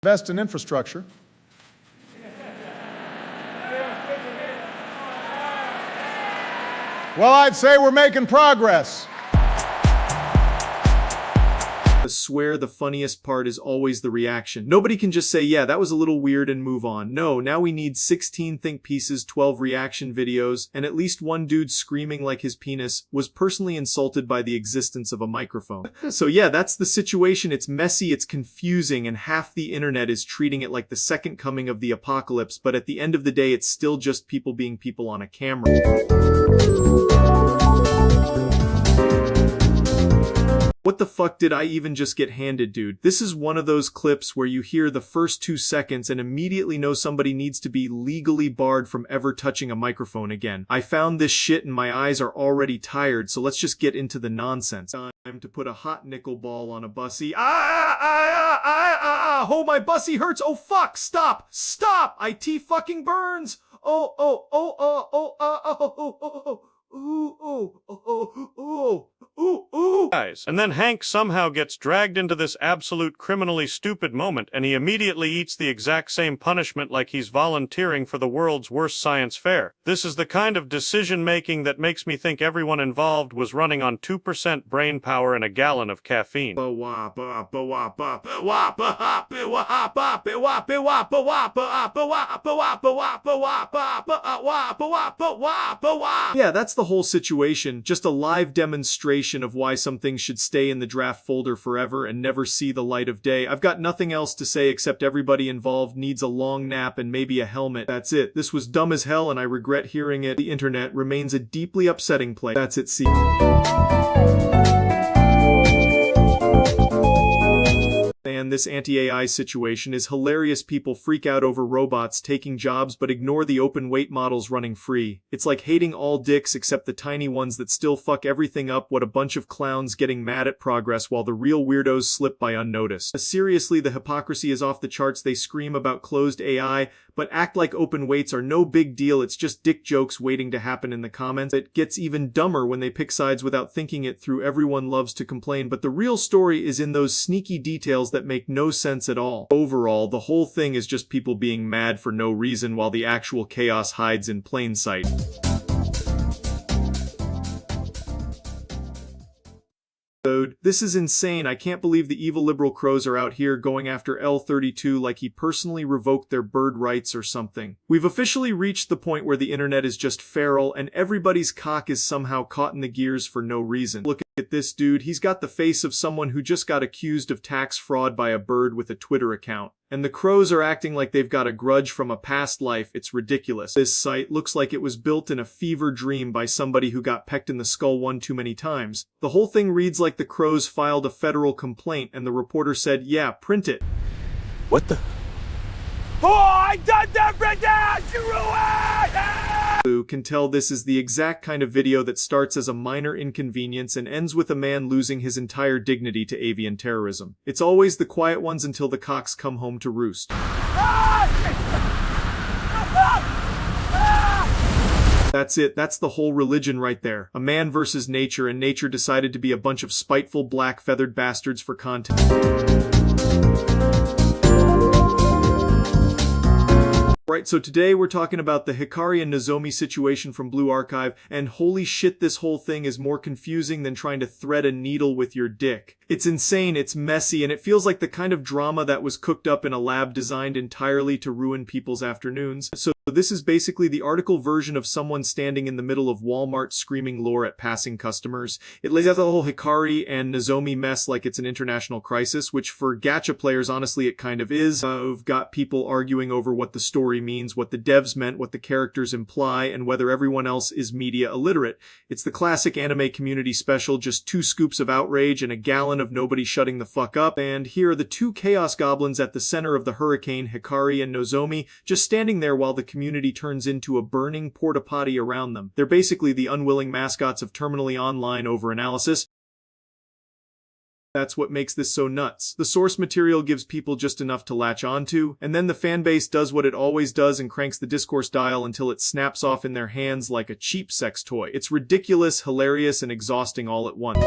Invest in infrastructure. Well, I'd say we're making progress. I swear the funniest part is always the reaction. Nobody can just say, yeah, that was a little weird and move on. No, now we need 16 think pieces, 12 reaction videos, and at least one dude screaming like his penis was personally insulted by the existence of a microphone. So yeah, that's the situation. It's messy, it's confusing, and half the internet is treating it like the second coming of the apocalypse, but at the end of the day, it's still just people being people on a camera. What the fuck did I even just get handed, dude? This is one of those clips where you hear the first 2 seconds and immediately know somebody needs to be legally barred from ever touching a microphone again. I found this shit and my eyes are already tired, so let's just get into the nonsense. Time to put a hot nickel ball on a bussy. Oh, my bussy hurts. Oh, fuck. Stop. Stop. IT fucking burns. Guys. And then Hank somehow gets dragged into this absolute criminally stupid moment, and he immediately eats the exact same punishment like he's volunteering for the world's worst science fair. This is the kind of decision-making that makes me think everyone involved was running on 2% brain power and a gallon of caffeine. Yeah, that's the whole situation, just a live demonstration of why some things should stay in the draft folder forever and never see the light of day. I've got nothing else to say except everybody involved needs a long nap and maybe a helmet. That's it. This was dumb as hell and I regret hearing it. The internet remains a deeply upsetting place. That's it, see. And this anti-AI situation is hilarious. People freak out over robots taking jobs but ignore the open weight models running free. It's like hating all dicks except the tiny ones that still fuck everything up. What a bunch of clowns getting mad at progress while the real weirdos slip by unnoticed. Seriously, the hypocrisy is off the charts. They scream about closed AI, but act like open weights are no big deal. It's just dick jokes waiting to happen in the comments. It gets even dumber when they pick sides without thinking it through. Everyone loves to complain, but the real story is in those sneaky details that make no sense at all. Overall, the whole thing is just people being mad for no reason while the actual chaos hides in plain sight. This is insane. I can't believe the evil liberal crows are out here going after L32 like he personally revoked their bird rights or something. We've officially reached the point where the internet is just feral and everybody's cock is somehow caught in the gears for no reason. Look at this dude. He's got the face of someone who just got accused of tax fraud by a bird with a Twitter account. And the crows are acting like they've got a grudge from a past life. It's ridiculous. This site looks like it was built in a fever dream by somebody who got pecked in the skull one too many times. The whole thing reads like the crows filed a federal complaint and the reporter said, yeah, print it. What the? Oh, I done everything! You ruined! Can tell this is the exact kind of video that starts as a minor inconvenience and ends with a man losing his entire dignity to avian terrorism. It's always the quiet ones until the cocks come home to roost. That's it. That's the whole religion right there. A man versus nature, and nature decided to be a bunch of spiteful black feathered bastards for content. Right, so today we're talking about the Hikari and Nozomi situation from Blue Archive, and holy shit, this whole thing is more confusing than trying to thread a needle with your dick. It's insane, it's messy, and it feels like the kind of drama that was cooked up in a lab designed entirely to ruin people's afternoons. So this is basically the article version of someone standing in the middle of Walmart screaming lore at passing customers. It lays out the whole Hikari and Nozomi mess like it's an international crisis, which for gacha players, honestly, it kind of is. We've got people arguing over what the story means, what the devs meant, what the characters imply, and whether everyone else is media illiterate. It's the classic anime community special, just 2 scoops of outrage and a gallon of nobody shutting the fuck up. And here are the 2 chaos goblins at the center of the hurricane, Hikari and Nozomi, just standing there while the community turns into a burning porta potty around them. They're basically the unwilling mascots of terminally online overanalysis. That's what makes this so nuts. The source material gives people just enough to latch onto, and then the fanbase does what it always does and cranks the discourse dial until it snaps off in their hands like a cheap sex toy. It's ridiculous, hilarious, and exhausting all at once.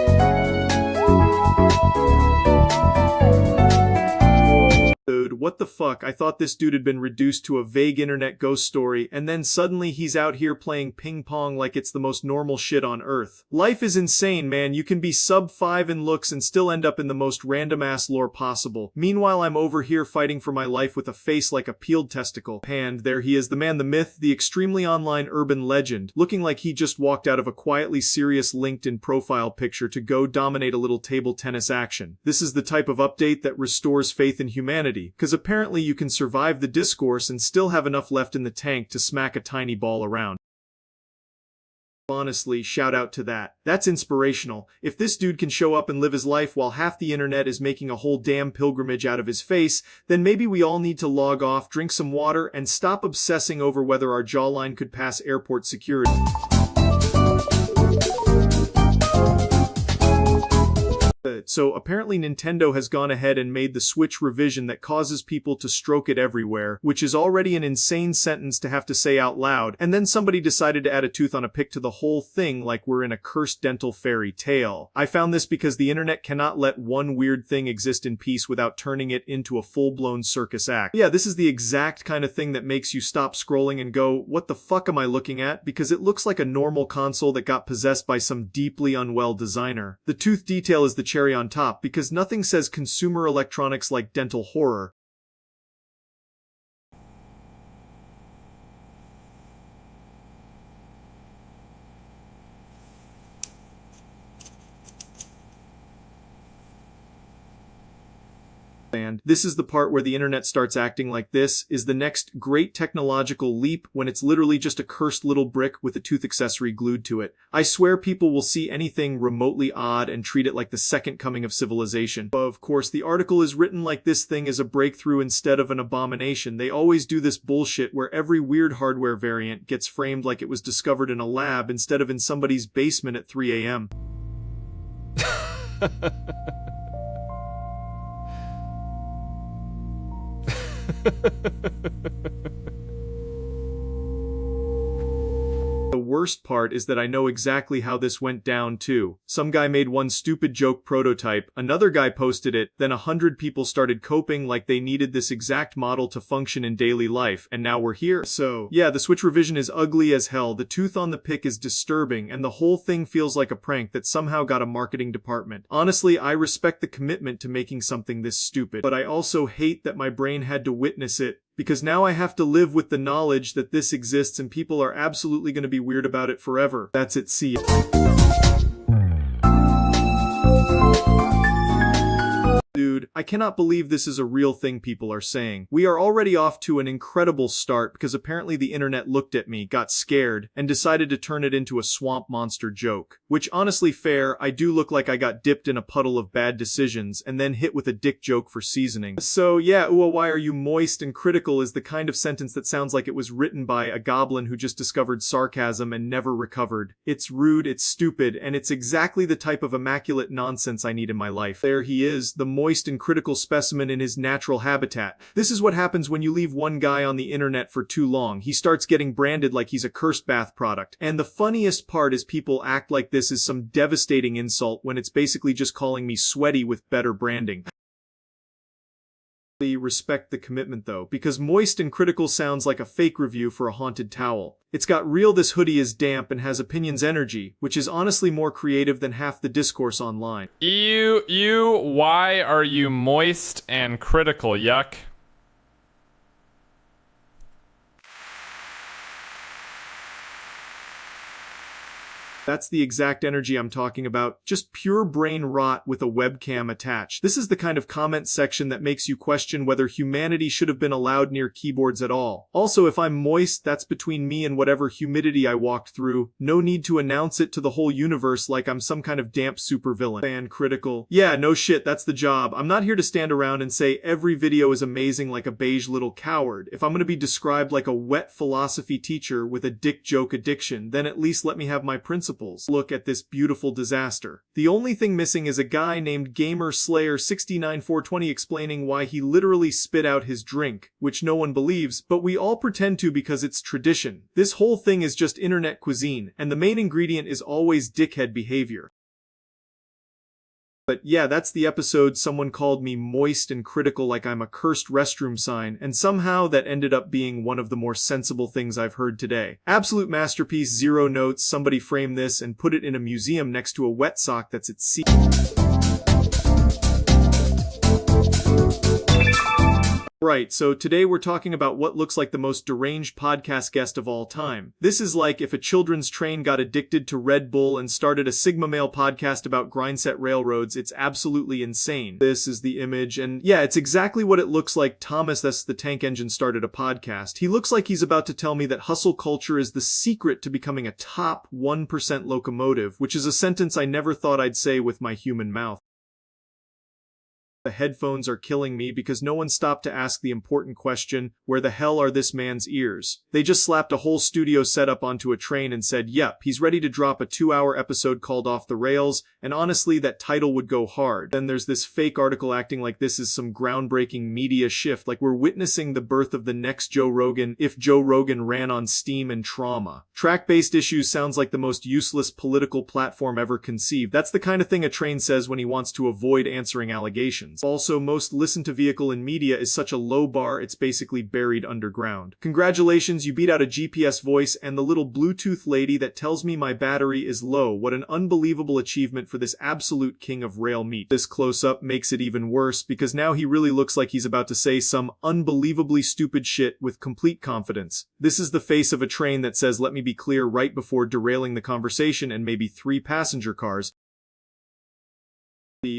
Dude, what the fuck? I thought this dude had been reduced to a vague internet ghost story, and then suddenly he's out here playing ping pong like it's the most normal shit on earth. Life is insane, man. You can be sub 5 in looks and still end up in the most random ass lore possible. Meanwhile, I'm over here fighting for my life with a face like a peeled testicle. And there he is, the man, the myth, the extremely online urban legend, looking like he just walked out of a quietly serious LinkedIn profile picture to go dominate a little table tennis action. This is the type of update that restores faith in humanity. Because apparently you can survive the discourse and still have enough left in the tank to smack a tiny ball around. Honestly, shout out to that. That's inspirational. If this dude can show up and live his life while half the internet is making a whole damn pilgrimage out of his face, then maybe we all need to log off, drink some water, and stop obsessing over whether our jawline could pass airport security. So apparently Nintendo has gone ahead and made the Switch revision that causes people to stroke it everywhere, which is already an insane sentence to have to say out loud, and then somebody decided to add a tooth on a pic to the whole thing like we're in a cursed dental fairy tale. I found this because the internet cannot let one weird thing exist in peace without turning it into a full-blown circus act. Yeah, this is the exact kind of thing that makes you stop scrolling and go, what the fuck am I looking at? Because it looks like a normal console that got possessed by some deeply unwell designer. The tooth detail is the cherry on top, because nothing says consumer electronics like dental horror. And this is the part where the internet starts acting like this is the next great technological leap when it's literally just a cursed little brick with a tooth accessory glued to it. I swear people will see anything remotely odd and treat it like the second coming of civilization. Of course, the article is written like this thing is a breakthrough instead of an abomination. They always do this bullshit where every weird hardware variant gets framed like it was discovered in a lab instead of in somebody's basement at 3 a.m. The worst part is that I know exactly how this went down too. Some guy made one stupid joke prototype, another guy posted it, then 100 people started coping like they needed this exact model to function in daily life, and now we're here. So, yeah, the Switch revision is ugly as hell, the tooth on the pic is disturbing, and the whole thing feels like a prank that somehow got a marketing department. Honestly, I respect the commitment to making something this stupid, but I also hate that my brain had to witness it, because now I have to live with the knowledge that this exists and people are absolutely going to be weird about it forever. That's it, see ya. Dude, I cannot believe this is a real thing people are saying. We are already off to an incredible start because apparently the internet looked at me, got scared, and decided to turn it into a swamp monster joke. Which, honestly fair, I do look like I got dipped in a puddle of bad decisions and then hit with a dick joke for seasoning. So yeah, why are you moist and critical is the kind of sentence that sounds like it was written by a goblin who just discovered sarcasm and never recovered. It's rude, it's stupid, and it's exactly the type of immaculate nonsense I need in my life. There he is, the moist and critical specimen in his natural habitat. This is what happens when you leave one guy on the internet for too long. He starts getting branded like he's a cursed bath product. And the funniest part is people act like this is some devastating insult when it's basically just calling me sweaty with better branding. Respect the commitment though, because moist and critical sounds like a fake review for a haunted towel. It's got real this hoodie is damp and has opinions energy, which is honestly more creative than half the discourse online. Why are you moist and critical, yuck? That's the exact energy I'm talking about, just pure brain rot with a webcam attached. This is the kind of comment section that makes you question whether humanity should have been allowed near keyboards at all. Also, if I'm moist, that's between me and whatever humidity I walked through. No need to announce it to the whole universe like I'm some kind of damp supervillain. Fan critical. Yeah, no shit, that's the job. I'm not here to stand around and say every video is amazing like a beige little coward. If I'm gonna be described like a wet philosophy teacher with a dick joke addiction, then at least let me have my principles. Look at this beautiful disaster. The only thing missing is a guy named GamerSlayer69420 explaining why he literally spit out his drink, which no one believes, but we all pretend to because it's tradition. This whole thing is just internet cuisine, and the main ingredient is always dickhead behavior. But yeah, that's the episode. Someone called me moist and critical like I'm a cursed restroom sign, and somehow that ended up being one of the more sensible things I've heard today. Absolute masterpiece, 0 notes. Somebody frame this and put it in a museum next to a wet sock that's at sea. Right, so today we're talking about what looks like the most deranged podcast guest of all time. This is like if a children's train got addicted to Red Bull and started a Sigma Male podcast about grindset railroads. It's absolutely insane. This is the image, and yeah, it's exactly what it looks like. Thomas S. the Tank Engine started a podcast. He looks like he's about to tell me that hustle culture is the secret to becoming a top 1% locomotive, which is a sentence I never thought I'd say with my human mouth. The headphones are killing me because no one stopped to ask the important question, where the hell are this man's ears? They just slapped a whole studio setup onto a train and said, yep, he's ready to drop a 2-hour episode called Off the Rails, and honestly, that title would go hard. Then there's this fake article acting like this is some groundbreaking media shift, like we're witnessing the birth of the next Joe Rogan if Joe Rogan ran on Steam and trauma. Track-based issues sounds like the most useless political platform ever conceived. That's the kind of thing a train says when he wants to avoid answering allegations. Also, most listened to vehicle in media is such a low bar, it's basically buried underground. Congratulations, you beat out a GPS voice and the little Bluetooth lady that tells me my battery is low. What an unbelievable achievement for this absolute king of rail meat. This close-up makes it even worse because now he really looks like he's about to say some unbelievably stupid shit with complete confidence. This is the face of a train that says, let me be clear, right before derailing the conversation and maybe 3 passenger cars.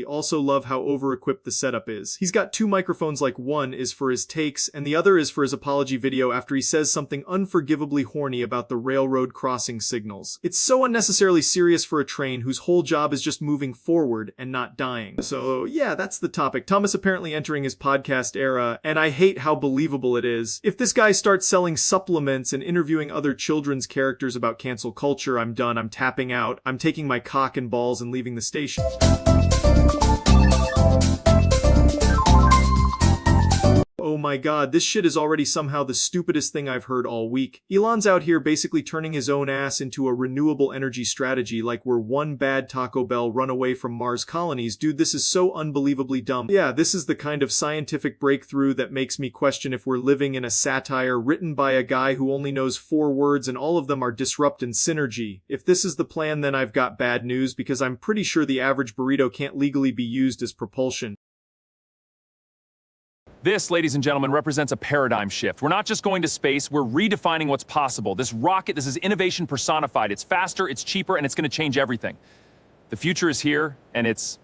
Also love how over-equipped the setup is. He's got 2 microphones, like one is for his takes and the other is for his apology video after he says something unforgivably horny about the railroad crossing signals. It's so unnecessarily serious for a train whose whole job is just moving forward and not dying. So yeah, that's the topic. Thomas apparently entering his podcast era, and I hate how believable it is. If this guy starts selling supplements and interviewing other children's characters about cancel culture, I'm done. I'm tapping out. I'm taking my cock and balls and leaving the station. Oh my god, this shit is already somehow the stupidest thing I've heard all week. Elon's out here basically turning his own ass into a renewable energy strategy like we're one bad Taco Bell run away from Mars colonies. Dude, this is so unbelievably dumb. Yeah, this is the kind of scientific breakthrough that makes me question if we're living in a satire written by a guy who only knows 4 words and all of them are disrupt and synergy. If this is the plan, then I've got bad news because I'm pretty sure the average burrito can't legally be used as propulsion. This, ladies and gentlemen, represents a paradigm shift. We're not just going to space, we're redefining what's possible. This rocket, this is innovation personified. It's faster, it's cheaper, and it's going to change everything. The future is here, and it's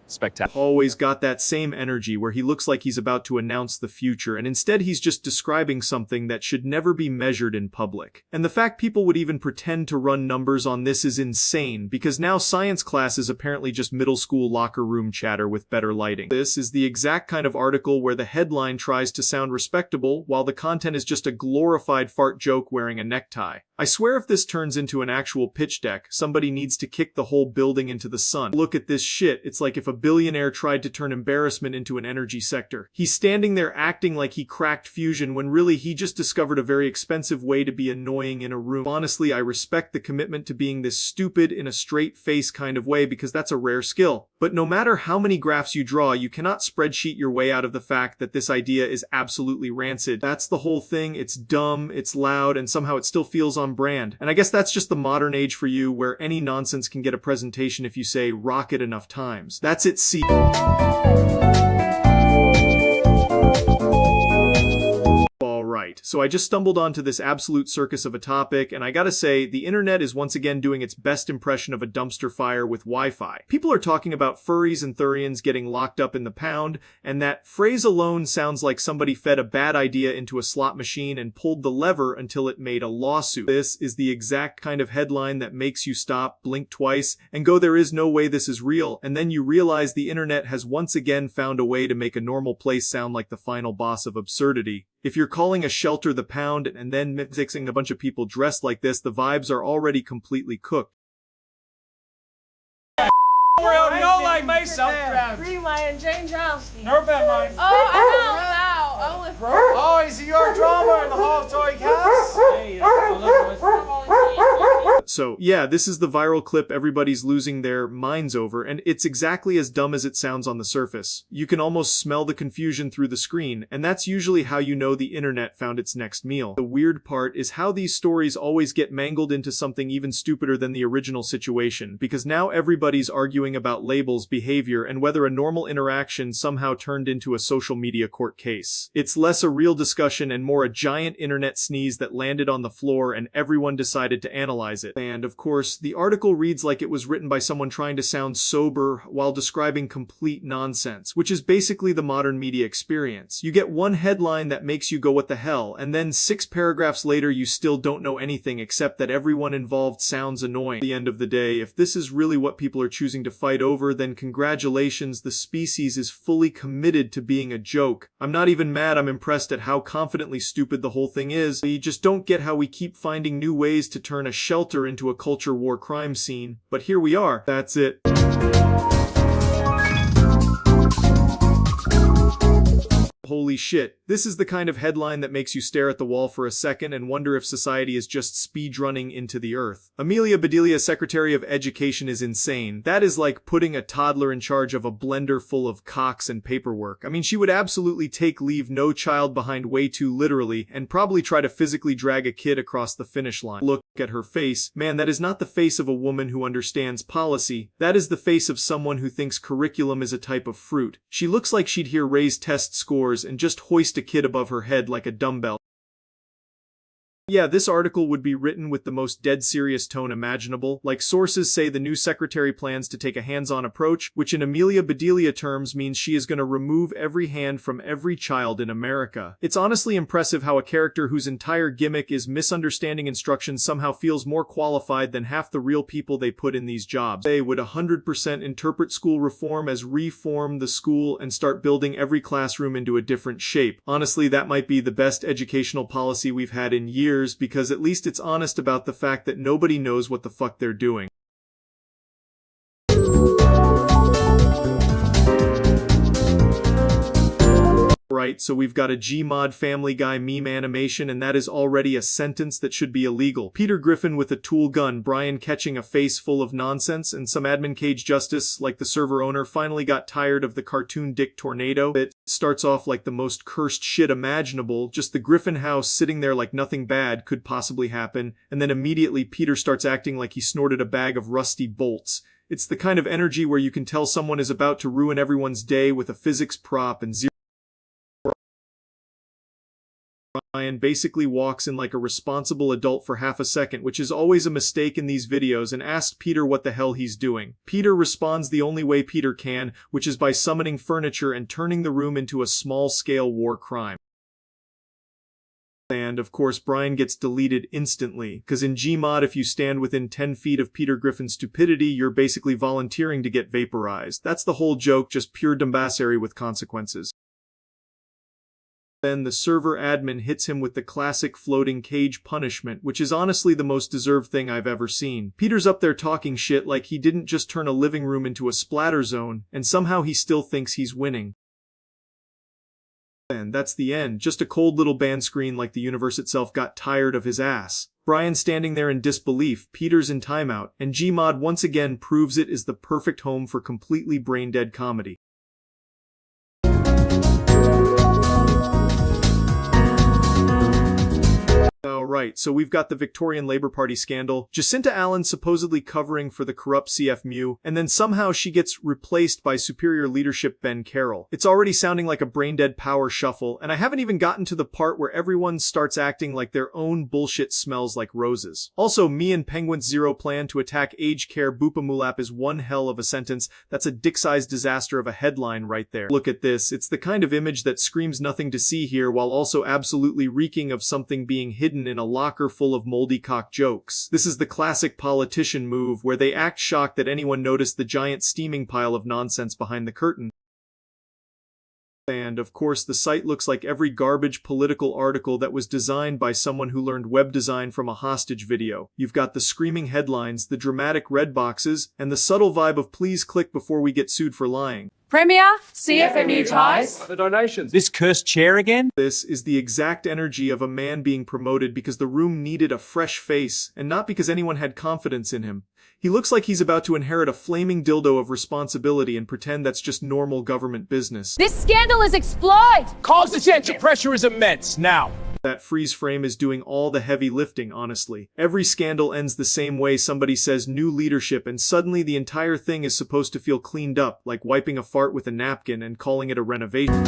spectacular. Always got that same energy where he looks like he's about to announce the future, and instead he's just describing something that should never be measured in public. And the fact people would even pretend to run numbers on this is insane, because now science class is apparently just middle school locker room chatter with better lighting. This is the exact kind of article where the headline tries to sound respectable, while the content is just a glorified fart joke wearing a necktie. I swear if this turns into an actual pitch deck, somebody needs to kick the whole building into the sun. Look at this shit. It's like if a billionaire tried to turn embarrassment into an energy sector. He's standing there acting like he cracked fusion when really he just discovered a very expensive way to be annoying in a room. Honestly, I respect the commitment to being this stupid in a straight face kind of way because that's a rare skill. But no matter how many graphs you draw, you cannot spreadsheet your way out of the fact that this idea is absolutely rancid. That's the whole thing. It's dumb, it's loud, and somehow it still feels on brand. And I guess that's just the modern age for you, where any nonsense can get a presentation if you say rock it enough times. That's it, see. Alright, so I just stumbled onto this absolute circus of a topic, and I gotta say, the internet is once again doing its best impression of a dumpster fire with Wi-Fi. People are talking about furries and thurians getting locked up in the pound, and that phrase alone sounds like somebody fed a bad idea into a slot machine and pulled the lever until it made a lawsuit. This is the exact kind of headline that makes you stop, blink twice, and go, there is no way this is real, and then you realize the internet has once again found a way to make a normal place sound like the final boss of absurdity. If you're calling a shelter the pound and then mixing a bunch of people dressed like this, the vibes are already completely cooked. Don't like myself. Green lion, Jane Johnston. No bad mind. Oh, I don't know. Oh, is it your drama in the Hall of Toy Cats? So, yeah, this is the viral clip everybody's losing their minds over, and it's exactly as dumb as it sounds on the surface. You can almost smell the confusion through the screen, and that's usually how you know the internet found its next meal. The weird part is how these stories always get mangled into something even stupider than the original situation, because now everybody's arguing about labels, behavior, and whether a normal interaction somehow turned into a social media court case. It's less a real discussion and more a giant internet sneeze that landed on the floor and everyone decided to analyze it. And of course, the article reads like it was written by someone trying to sound sober while describing complete nonsense, which is basically the modern media experience. You get one headline that makes you go what the hell, and then 6 paragraphs later you still don't know anything except that everyone involved sounds annoying. At the end of the day, if this is really what people are choosing to fight over, then congratulations, the species is fully committed to being a joke. I'm not even mad, I'm impressed at how confidently stupid the whole thing is. You just don't get how we keep finding new ways to turn a shelter into a culture war crime scene. But here we are. That's it. Holy shit. This is the kind of headline that makes you stare at the wall for a second and wonder if society is just speedrunning into the earth. Amelia Bedelia, Secretary of Education, is insane. That is like putting a toddler in charge of a blender full of cocks and paperwork. I mean, she would absolutely take leave no child behind way too literally and probably try to physically drag a kid across the finish line. Look at her face. Man, that is not the face of a woman who understands policy. That is the face of someone who thinks curriculum is a type of fruit. She looks like she'd hear raise test scores and just hoist a kid above her head like a dumbbell. Yeah, this article would be written with the most dead serious tone imaginable. Like, sources say the new secretary plans to take a hands-on approach, which in Amelia Bedelia terms means she is going to remove every hand from every child in America. It's honestly impressive how a character whose entire gimmick is misunderstanding instructions somehow feels more qualified than half the real people they put in these jobs. They would 100% interpret school reform as reform the school and start building every classroom into a different shape. Honestly, that might be the best educational policy we've had in years, because at least it's honest about the fact that nobody knows what the fuck they're doing. Right, so we've got a Gmod Family Guy meme animation, and that is already a sentence that should be illegal. Peter Griffin with a tool gun, Brian catching a face full of nonsense, and some admin cage justice, like the server owner, finally got tired of the cartoon dick tornado. It starts off like the most cursed shit imaginable, just the Griffin house sitting there like nothing bad could possibly happen, and then immediately Peter starts acting like he snorted a bag of rusty bolts. It's the kind of energy where you can tell someone is about to ruin everyone's day with a physics prop and zero. Brian basically walks in like a responsible adult for half a second, which is always a mistake in these videos, and asks Peter what the hell he's doing. Peter responds the only way Peter can, which is by summoning furniture and turning the room into a small-scale war crime. And, of course, Brian gets deleted instantly, because in Gmod if you stand within 10 feet of Peter Griffin's stupidity, you're basically volunteering to get vaporized. That's the whole joke, just pure dumbassery with consequences. Then the server admin hits him with the classic floating cage punishment, which is honestly the most deserved thing I've ever seen. Peter's up there talking shit like he didn't just turn a living room into a splatter zone, and somehow he still thinks he's winning. And that's the end, just a cold little band screen like the universe itself got tired of his ass. Brian's standing there in disbelief, Peter's in timeout, and Gmod once again proves it is the perfect home for completely brain-dead comedy. Alright, so we've got the Victorian Labour Party scandal, Jacinta Allen supposedly covering for the corrupt CFMU, and then somehow she gets replaced by superior leadership Ben Carroll. It's already sounding like a brain-dead power shuffle, and I haven't even gotten to the part where everyone starts acting like their own bullshit smells like roses. Also, me and Penguin's Zero plan to attack aged care Boopamulap is one hell of a sentence. That's a dick-sized disaster of a headline right there. Look at this, it's the kind of image that screams nothing to see here while also absolutely reeking of something being hidden in a locker full of moldy cock jokes. This is the classic politician move where they act shocked that anyone noticed the giant steaming pile of nonsense behind the curtain. And, of course, the site looks like every garbage political article that was designed by someone who learned web design from a hostage video. You've got the screaming headlines, the dramatic red boxes, and the subtle vibe of please click before we get sued for lying. Premier, CFMU ties. The donations. This cursed chair again? This is the exact energy of a man being promoted because the room needed a fresh face, and not because anyone had confidence in him. He looks like he's about to inherit a flaming dildo of responsibility and pretend that's just normal government business. This scandal is exploit. Cause attention. Pressure is immense. Now. That freeze frame is doing all the heavy lifting, honestly. Every scandal ends the same way. Somebody says new leadership and suddenly the entire thing is supposed to feel cleaned up, like wiping a fart with a napkin and calling it a renovation.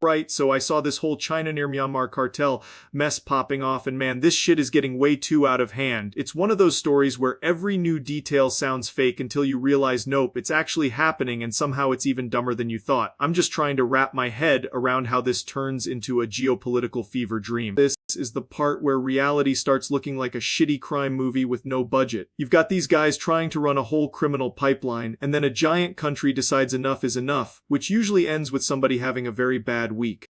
Right, so I saw this whole China near Myanmar cartel mess popping off, and man, this shit is getting way too out of hand. It's one of those stories where every new detail sounds fake until you realize nope, it's actually happening and somehow it's even dumber than you thought. I'm just trying to wrap my head around how this turns into a geopolitical fever dream. This is the part where reality starts looking like a shitty crime movie with no budget. You've got these guys trying to run a whole criminal pipeline, and then a giant country decides enough is enough, which usually ends with somebody having a very bad week.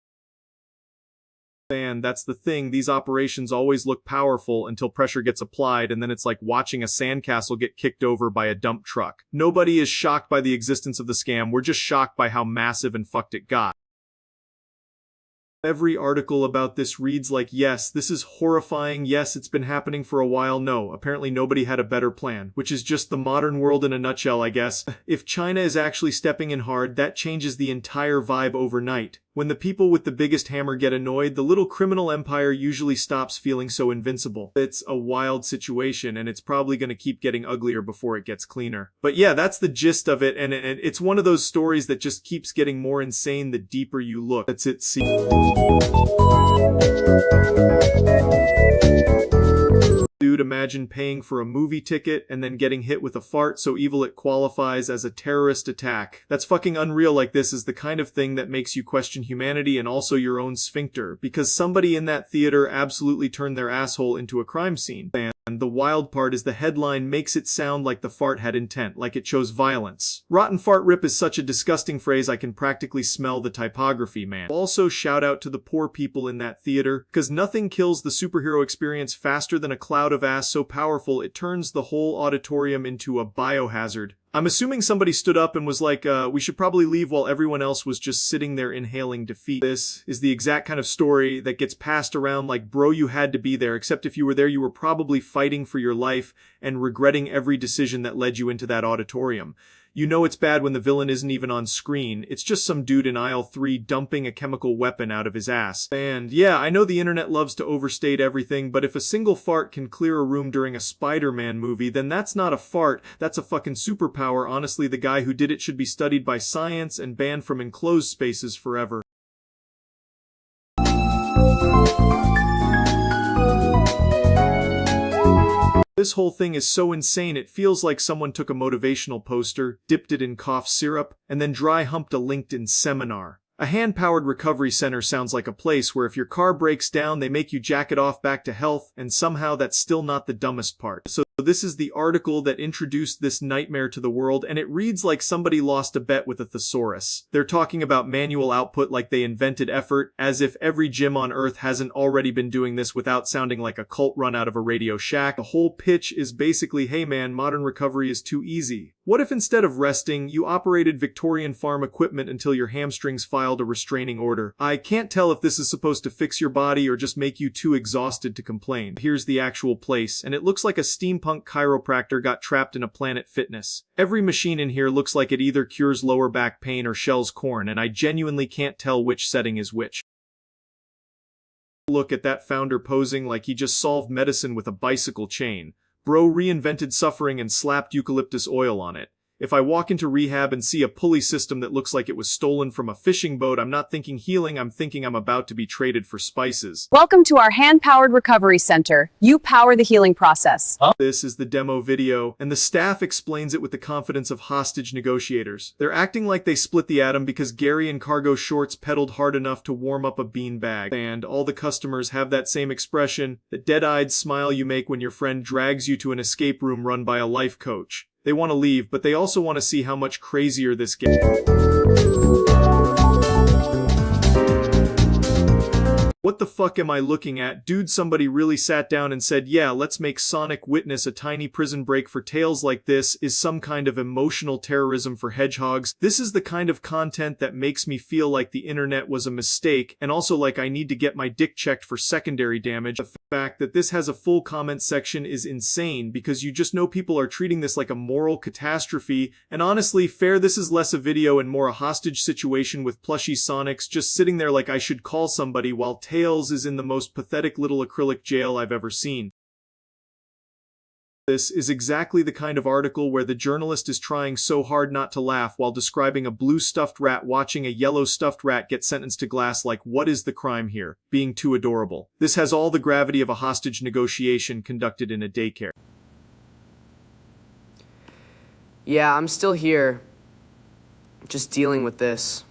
And that's the thing, these operations always look powerful until pressure gets applied, and then it's like watching a sandcastle get kicked over by a dump truck. Nobody is shocked by the existence of the scam, we're just shocked by how massive and fucked it got. Every article about this reads like, yes, this is horrifying, yes, it's been happening for a while, no, apparently nobody had a better plan, which is just the modern world in a nutshell, I guess. If China is actually stepping in hard, that changes the entire vibe overnight. When the people with the biggest hammer get annoyed, the little criminal empire usually stops feeling so invincible. It's a wild situation, and it's probably going to keep getting uglier before it gets cleaner. But yeah, that's the gist of it, and it's one of those stories that just keeps getting more insane the deeper you look. That's it, see. Dude, imagine paying for a movie ticket and then getting hit with a fart so evil it qualifies as a terrorist attack. That's fucking unreal. Like, this is the kind of thing that makes you question humanity and also your own sphincter, because somebody in that theater absolutely turned their asshole into a crime scene. And the wild part is the headline makes it sound like the fart had intent, like it chose violence. Rotten fart rip is such a disgusting phrase I can practically smell the typography, man. Also shout out to the poor people in that theater, because nothing kills the superhero experience faster than a cloud of ass so powerful it turns the whole auditorium into a biohazard. I'm assuming somebody stood up and was like, we should probably leave while everyone else was just sitting there inhaling defeat. This is the exact kind of story that gets passed around like, bro, you had to be there, except if you were there, you were probably fighting for your life and regretting every decision that led you into that auditorium. You know it's bad when the villain isn't even on screen, it's just some dude in aisle 3 dumping a chemical weapon out of his ass. And yeah, I know the internet loves to overstate everything, but if a single fart can clear a room during a Spider-Man movie, then that's not a fart, that's a fucking superpower. Honestly, the guy who did it should be studied by science and banned from enclosed spaces forever. This whole thing is so insane it feels like someone took a motivational poster, dipped it in cough syrup, and then dry humped a LinkedIn seminar. A hand-powered recovery center sounds like a place where if your car breaks down they make you jack it off back to health, and somehow that's still not the dumbest part. So This is the article that introduced this nightmare to the world, and it reads like somebody lost a bet with a thesaurus. They're talking about manual output like they invented effort, as if every gym on earth hasn't already been doing this without sounding like a cult run out of a Radio Shack. The whole pitch is basically, hey man, modern recovery is too easy. What if instead of resting, you operated Victorian farm equipment until your hamstrings filed a restraining order? I can't tell if this is supposed to fix your body or just make you too exhausted to complain. Here's the actual place, and it looks like a steampunk chiropractor got trapped in a Planet Fitness. Every machine in here looks like it either cures lower back pain or shells corn, and I genuinely can't tell which setting is which. Look at that founder posing like he just solved medicine with a bicycle chain. Bro reinvented suffering and slapped eucalyptus oil on it. If I walk into rehab and see a pulley system that looks like it was stolen from a fishing boat, I'm not thinking healing, I'm thinking I'm about to be traded for spices. Welcome to our hand-powered recovery center. You power the healing process. This is the demo video, and the staff explains it with the confidence of hostage negotiators. They're acting like they split the atom because Gary in cargo shorts pedaled hard enough to warm up a beanbag. And all the customers have that same expression, the dead-eyed smile you make when your friend drags you to an escape room run by a life coach. They want to leave, but they also want to see how much crazier this gets. What the fuck am I looking at? Dude, somebody really sat down and said, yeah, let's make Sonic witness a tiny prison break for tales like this is some kind of emotional terrorism for hedgehogs. This is the kind of content that makes me feel like the internet was a mistake, and also like I need to get my dick checked for secondary damage. The fact that this has a full comment section is insane, because you just know people are treating this like a moral catastrophe, and honestly, fair, this is less a video and more a hostage situation with plushy Sonics just sitting there like I should call somebody, while Tails is in the most pathetic little acrylic jail I've ever seen. This is exactly the kind of article where the journalist is trying so hard not to laugh while describing a blue stuffed rat watching a yellow stuffed rat get sentenced to glass like, what is the crime here? Being too adorable. This has all the gravity of a hostage negotiation conducted in a daycare. Yeah, I'm still here, just dealing with this.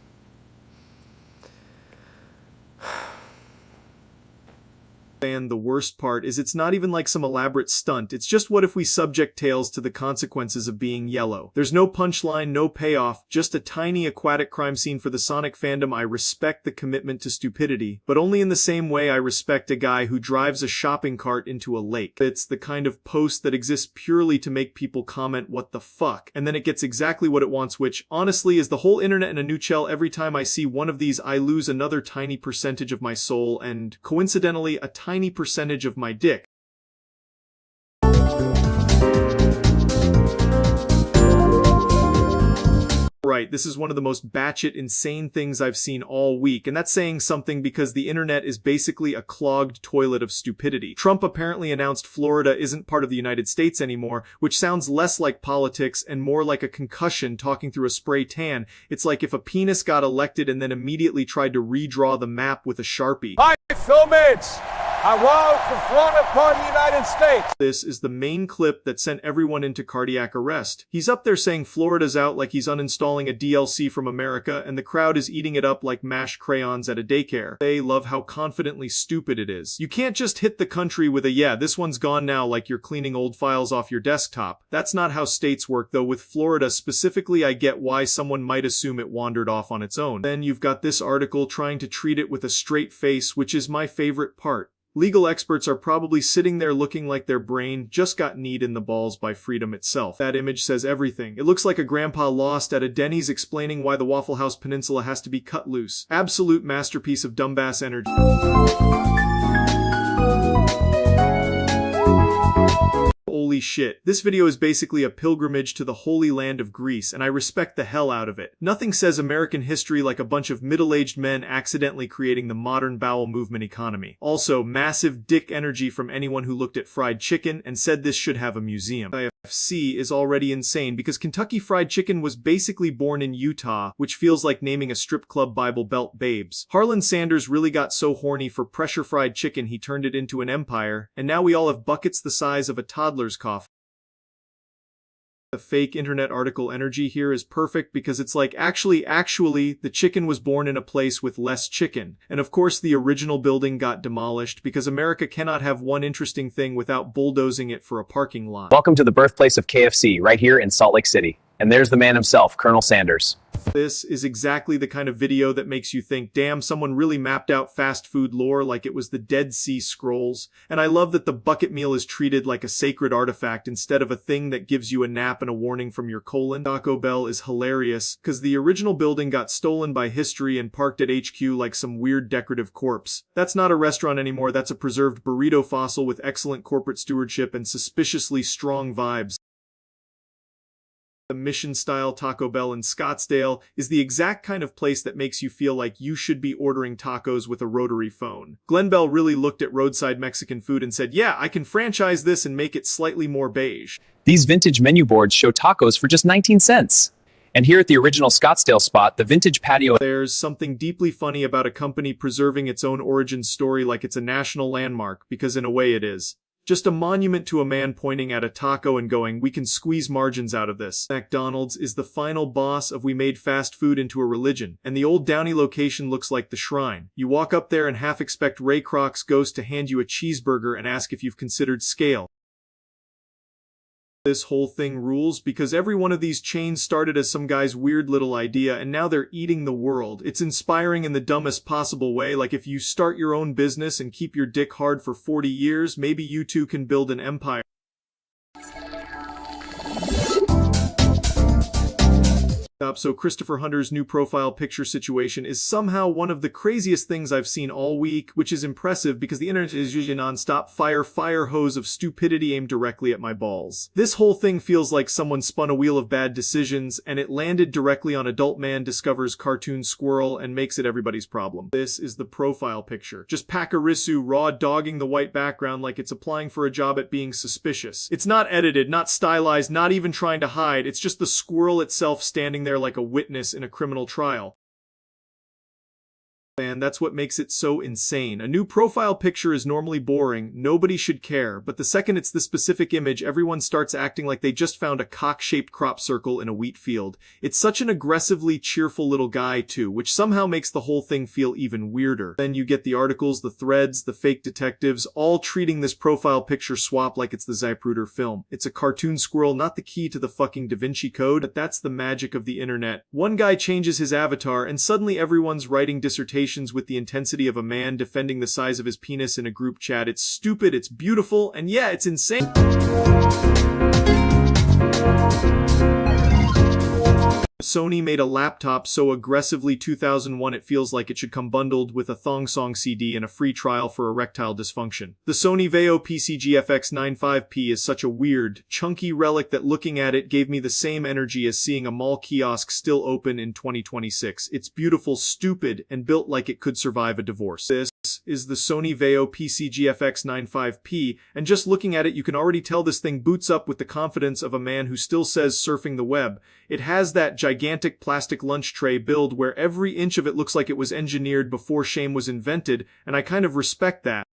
And the worst part is it's not even like some elaborate stunt, it's just what if we subject Tails to the consequences of being yellow. There's no punchline, no payoff, just a tiny aquatic crime scene for the Sonic fandom. I respect the commitment to stupidity, but only in the same way I respect a guy who drives a shopping cart into a lake. It's the kind of post that exists purely to make people comment what the fuck, and then it gets exactly what it wants, which, honestly, is the whole internet in a nutshell. Every time I see one of these, I lose another tiny percentage of my soul, and, coincidentally, a tiny percentage of my dick. Right, this is one of the most batshit insane things I've seen all week, and that's saying something because the internet is basically a clogged toilet of stupidity. Trump apparently announced Florida isn't part of the United States anymore, which sounds less like politics and more like a concussion talking through a spray tan. It's like if a penis got elected and then immediately tried to redraw the map with a Sharpie. Hi, Philmates! I was the Florida part of the United States. This is the main clip that sent everyone into cardiac arrest. He's up there saying Florida's out like he's uninstalling a DLC from America, and the crowd is eating it up like mashed crayons at a daycare. They love how confidently stupid it is. You can't just hit the country with a yeah, this one's gone now like you're cleaning old files off your desktop. That's not how states work, though. With Florida specifically, I get why someone might assume it wandered off on its own. Then you've got this article trying to treat it with a straight face, which is my favorite part. Legal experts are probably sitting there looking like their brain just got kneed in the balls by freedom itself. That image says everything. It looks like a grandpa lost at a Denny's explaining why the Waffle House Peninsula has to be cut loose. Absolute masterpiece of dumbass energy. Holy shit. This video is basically a pilgrimage to the holy land of Greece, and I respect the hell out of it. Nothing says American history like a bunch of middle-aged men accidentally creating the modern bowel movement economy. Also, massive dick energy from anyone who looked at fried chicken and said this should have a museum. IFC is already insane because Kentucky Fried Chicken was basically born in Utah, which feels like naming a strip club Bible Belt babes. Harlan Sanders really got so horny for pressure fried chicken he turned it into an empire, and now we all have buckets the size of a toddler's cough. The fake internet article energy here is perfect because it's like, actually, the chicken was born in a place with less chicken. And of course, the original building got demolished because America cannot have one interesting thing without bulldozing it for a parking lot. Welcome to the birthplace of KFC, right here in Salt Lake City. And there's the man himself, Colonel Sanders. This is exactly the kind of video that makes you think, damn, someone really mapped out fast food lore like it was the Dead Sea Scrolls. And I love that the bucket meal is treated like a sacred artifact instead of a thing that gives you a nap and a warning from your colon. Taco Bell is hilarious, because the original building got stolen by history and parked at HQ like some weird decorative corpse. That's not a restaurant anymore, that's a preserved burrito fossil with excellent corporate stewardship and suspiciously strong vibes. The Mission-style Taco Bell in Scottsdale is the exact kind of place that makes you feel like you should be ordering tacos with a rotary phone. Glenn Bell really looked at roadside Mexican food and said, yeah, I can franchise this and make it slightly more beige. These vintage menu boards show tacos for just 19 cents. And here at the original Scottsdale spot, the vintage patio... There's something deeply funny about a company preserving its own origin story like it's a national landmark, because in a way it is. Just a monument to a man pointing at a taco and going, we can squeeze margins out of this. McDonald's is the final boss of we made fast food into a religion, and the old Downey location looks like the shrine. You walk up there and half expect Ray Kroc's ghost to hand you a cheeseburger and ask if you've considered scale. This whole thing rules because every one of these chains started as some guy's weird little idea and now they're eating the world. It's inspiring in the dumbest possible way, like if you start your own business and keep your dick hard for 40 years, maybe you too can build an empire. So Christopher Hunter's new profile picture situation is somehow one of the craziest things I've seen all week, which is impressive because the internet is usually non-stop fire hose of stupidity aimed directly at my balls. This whole thing feels like someone spun a wheel of bad decisions and it landed directly on adult man discovers cartoon squirrel and makes it everybody's problem. This is the profile picture. Just Pakarisu raw dogging the white background like it's applying for a job at being suspicious. It's not edited, not stylized, not even trying to hide. It's just the squirrel itself standing there like a witness in a criminal trial. And that's what makes it so insane. A new profile picture is normally boring, nobody should care, but the second it's the specific image, everyone starts acting like they just found a cock-shaped crop circle in a wheat field. It's such an aggressively cheerful little guy too, which somehow makes the whole thing feel even weirder. Then you get the articles, the threads, the fake detectives, all treating this profile picture swap like it's the Zapruder film. It's a cartoon squirrel, not the key to the fucking Da Vinci Code, but that's the magic of the internet. One guy changes his avatar and suddenly everyone's writing dissertations with the intensity of a man defending the size of his penis in a group chat. It's stupid, it's beautiful, and yeah, it's insane. Sony made a laptop so aggressively 2001 it feels like it should come bundled with a Thong Song CD and a free trial for erectile dysfunction. The Sony Vaio PCGFX95P is such a weird, chunky relic that looking at it gave me the same energy as seeing a mall kiosk still open in 2026. It's beautiful, stupid, and built like it could survive a divorce. This is the Sony Vaio PCGFX95P, and just looking at it you can already tell this thing boots up with the confidence of a man who still says surfing the web. It has that gigantic plastic lunch tray build where every inch of it looks like it was engineered before shame was invented, and I kind of respect that.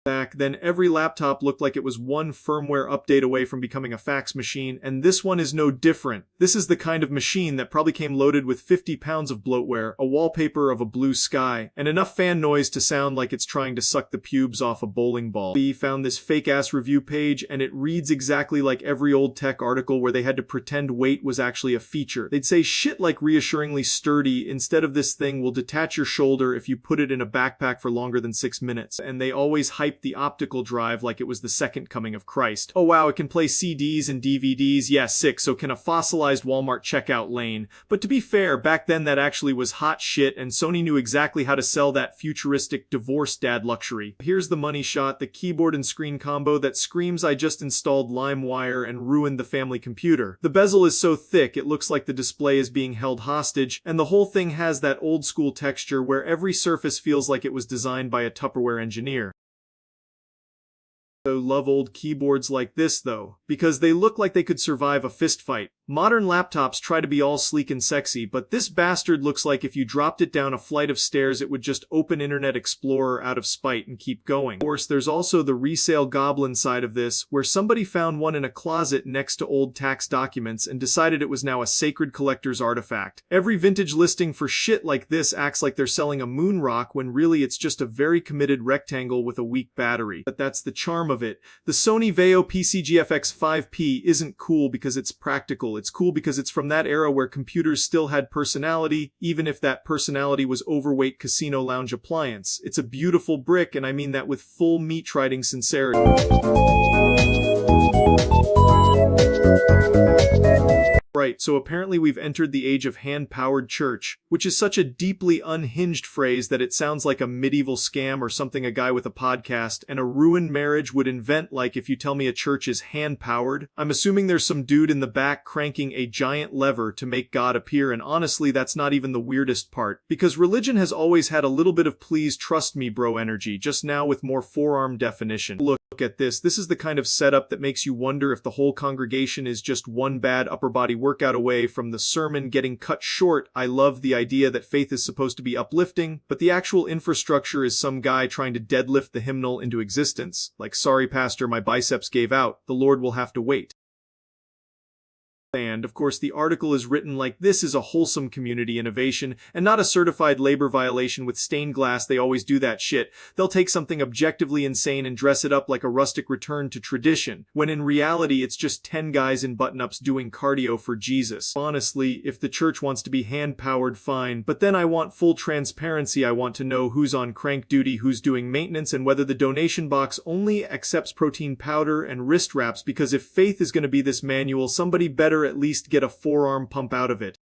Back then every laptop looked like it was one firmware update away from becoming a fax machine, and this one is no different. This is the kind of machine that probably came loaded with 50 pounds of bloatware, a wallpaper of a blue sky, and enough fan noise to sound like it's trying to suck the pubes off a bowling ball. We found this fake-ass review page, and it reads exactly like every old tech article where they had to pretend weight was actually a feature. They'd say shit like reassuringly sturdy instead of this thing will detach your shoulder if you put it in a backpack for longer than 6 minutes, and they always hype the optical drive like it was the second coming of Christ. Oh wow, it can play CDs and DVDs, yeah, sick, so can a fossilized Walmart checkout lane. But to be fair, back then that actually was hot shit and Sony knew exactly how to sell that futuristic divorce dad luxury. Here's the money shot, the keyboard and screen combo that screams I just installed LimeWire and ruined the family computer. The bezel is so thick it looks like the display is being held hostage, and the whole thing has that old school texture where every surface feels like it was designed by a Tupperware engineer. Love old keyboards like this though, because they look like they could survive a fist fight. Modern laptops try to be all sleek and sexy, but this bastard looks like if you dropped it down a flight of stairs it would just open Internet Explorer out of spite and keep going. Of course, there's also the resale goblin side of this, where somebody found one in a closet next to old tax documents and decided it was now a sacred collector's artifact. Every vintage listing for shit like this acts like they're selling a moon rock when really it's just a very committed rectangle with a weak battery. But that's the charm of it. The Sony Vaio PCGFX 5P isn't cool because it's practical. It's cool because it's from that era where computers still had personality, even if that personality was overweight casino lounge appliance. It's a beautiful brick, and I mean that with full meat-riding sincerity. Right, so apparently we've entered the age of hand-powered church, which is such a deeply unhinged phrase that it sounds like a medieval scam or something a guy with a podcast and a ruined marriage would invent, like if you tell me a church is hand-powered. I'm assuming there's some dude in the back cranking a giant lever to make God appear, and honestly that's not even the weirdest part, because religion has always had a little bit of please trust me bro energy, just now with more forearm definition. Look at this. This is the kind of setup that makes you wonder if the whole congregation is just one bad upper body workout away from the sermon getting cut short. I love the idea that faith is supposed to be uplifting, but the actual infrastructure is some guy trying to deadlift the hymnal into existence. Like, sorry pastor, my biceps gave out. The Lord will have to wait. And, of course, the article is written like this is a wholesome community innovation and not a certified labor violation with stained glass. They always do that shit. They'll take something objectively insane and dress it up like a rustic return to tradition, when in reality it's just 10 guys in button-ups doing cardio for Jesus. Honestly, if the church wants to be hand-powered, fine, but then I want full transparency. I want to know who's on crank duty, who's doing maintenance, and whether the donation box only accepts protein powder and wrist wraps, because if faith is going to be this manual, somebody better at least get a forearm pump out of it.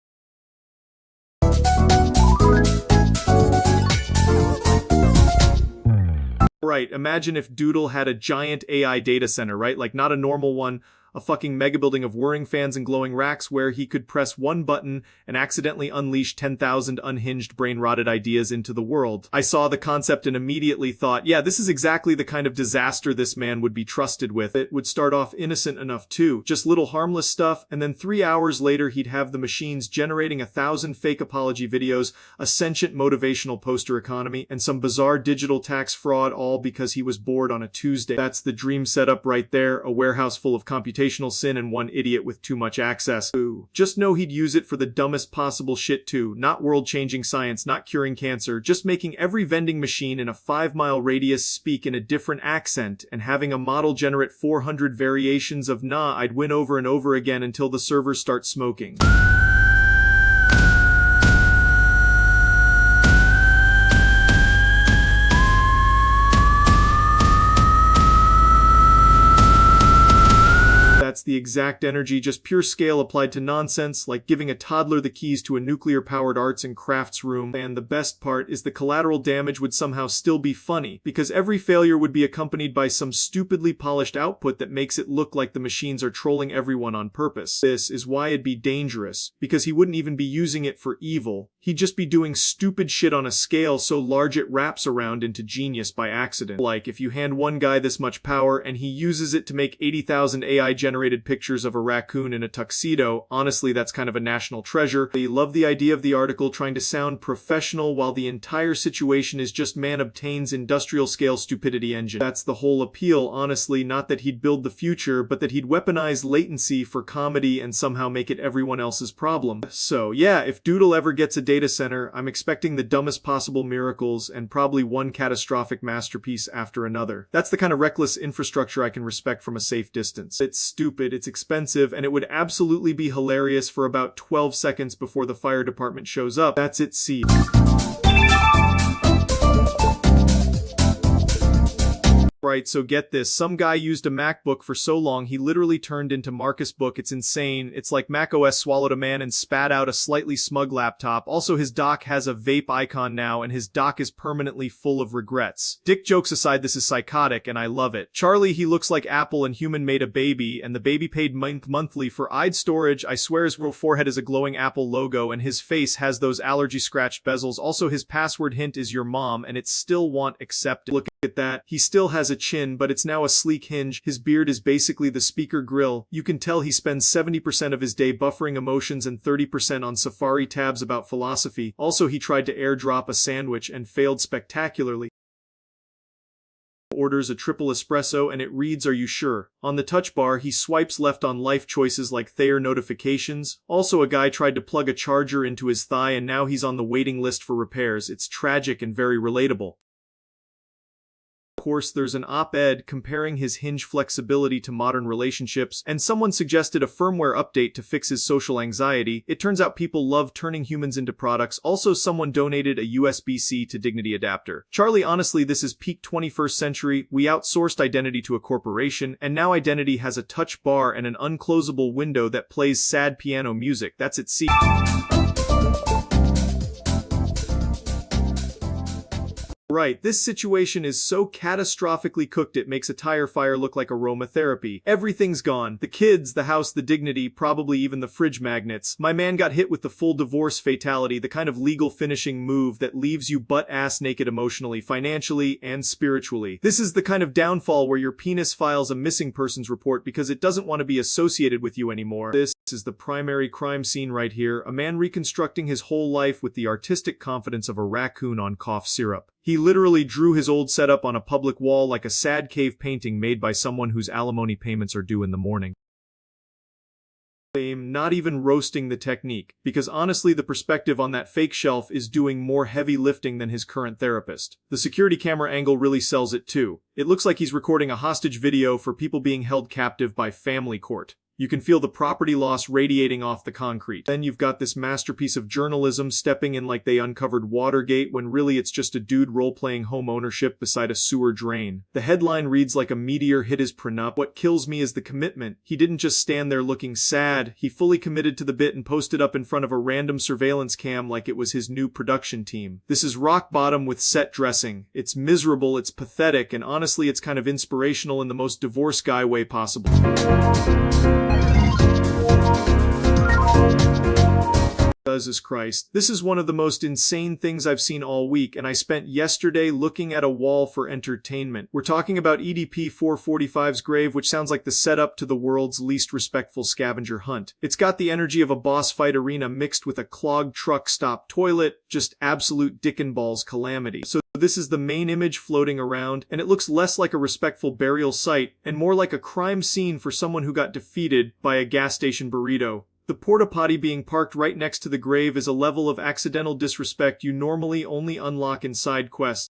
Right, imagine if Doodle had a giant AI data center, right? Like not a normal one, a fucking mega building of whirring fans and glowing racks where he could press one button and accidentally unleash 10,000 unhinged brain-rotted ideas into the world. I saw the concept and immediately thought, yeah, this is exactly the kind of disaster this man would be trusted with. It would start off innocent enough too, just little harmless stuff, and then 3 hours later he'd have the machines generating 1,000 fake apology videos, a sentient motivational poster economy, and some bizarre digital tax fraud, all because he was bored on a Tuesday. That's the dream setup right there, a warehouse full of computational sin and one idiot with too much access. Ooh. Just know he'd use it for the dumbest possible shit too, not world-changing science, not curing cancer, just making every vending machine in a 5-mile radius speak in a different accent and having a model generate 400 variations of nah I'd win over and over again until the servers start smoking. That's the exact energy, just pure scale applied to nonsense, like giving a toddler the keys to a nuclear-powered arts and crafts room. And the best part is the collateral damage would somehow still be funny, because every failure would be accompanied by some stupidly polished output that makes it look like the machines are trolling everyone on purpose. This is why it'd be dangerous, because he wouldn't even be using it for evil. He'd just be doing stupid shit on a scale so large it wraps around into genius by accident. Like, if you hand one guy this much power and he uses it to make 80,000 AI-generated pictures of a raccoon in a tuxedo, honestly that's kind of a national treasure. I love the idea of the article trying to sound professional while the entire situation is just man obtains industrial-scale stupidity engine. That's the whole appeal, honestly, not that he'd build the future, but that he'd weaponize latency for comedy and somehow make it everyone else's problem. So yeah, if Doodle ever gets a data center, I'm expecting the dumbest possible miracles and probably one catastrophic masterpiece after another. That's the kind of reckless infrastructure I can respect from a safe distance. It's stupid, it's expensive, and it would absolutely be hilarious for about 12 seconds before the fire department shows up. That's it, see. Right, so get this. Some guy used a MacBook for so long he literally turned into Marcus Book. It's insane. It's like macOS swallowed a man and spat out a slightly smug laptop. Also, his dock has a vape icon now, and his dock is permanently full of regrets. Dick jokes aside, this is psychotic, and I love it. Charlie, he looks like Apple and Human made a baby, and the baby paid monthly for ID storage. I swear his forehead is a glowing Apple logo, and his face has those allergy scratched bezels. Also, his password hint is your mom, and it's still want accepted. Look At that, he still has a chin, but it's now a sleek hinge. His beard is basically the speaker grill. You can tell he spends 70% of his day buffering emotions and 30% on Safari tabs about philosophy. Also, he tried to airdrop a sandwich and failed spectacularly. Orders a triple espresso and it reads, "Are you sure?" On the touch bar, he swipes left on life choices like Thayer notifications. Also, a guy tried to plug a charger into his thigh and now he's on the waiting list for repairs. It's tragic and very relatable. Of course, there's an op-ed comparing his hinge flexibility to modern relationships, and someone suggested a firmware update to fix his social anxiety. It turns out people love turning humans into products. Also, someone donated a USB-C to Dignity adapter. Charlie, honestly, this is peak 21st century. We outsourced identity to a corporation, and now identity has a touch bar and an unclosable window that plays sad piano music. That's its seat. Right, this situation is so catastrophically cooked it makes a tire fire look like aromatherapy. Everything's gone. The kids, the house, the dignity, probably even the fridge magnets. My man got hit with the full divorce fatality, the kind of legal finishing move that leaves you butt-ass naked emotionally, financially, and spiritually. This is the kind of downfall where your penis files a missing persons report because it doesn't want to be associated with you anymore. This is the primary crime scene right here, a man reconstructing his whole life with the artistic confidence of a raccoon on cough syrup. He literally drew his old setup on a public wall like a sad cave painting made by someone whose alimony payments are due in the morning. Not even roasting the technique, because honestly the perspective on that fake shelf is doing more heavy lifting than his current therapist. The security camera angle really sells it too. It looks like he's recording a hostage video for people being held captive by family court. You can feel the property loss radiating off the concrete. Then you've got this masterpiece of journalism stepping in like they uncovered Watergate when really it's just a dude role-playing home ownership beside a sewer drain. The headline reads like a meteor hit his prenup. What kills me is the commitment. He didn't just stand there looking sad. He fully committed to the bit and posted up in front of a random surveillance cam like it was his new production team. This is rock bottom with set dressing. It's miserable, it's pathetic, and honestly it's kind of inspirational in the most divorce guy way possible. Jesus Christ. This is one of the most insane things I've seen all week, and I spent yesterday looking at a wall for entertainment. We're talking about EDP 445's grave, which sounds like the setup to the world's least respectful scavenger hunt. It's got the energy of a boss fight arena mixed with a clogged truck stop toilet, just absolute dick and balls calamity. So this is the main image floating around, and it looks less like a respectful burial site and more like a crime scene for someone who got defeated by a gas station burrito. The porta potty being parked right next to the grave is a level of accidental disrespect you normally only unlock in side quests.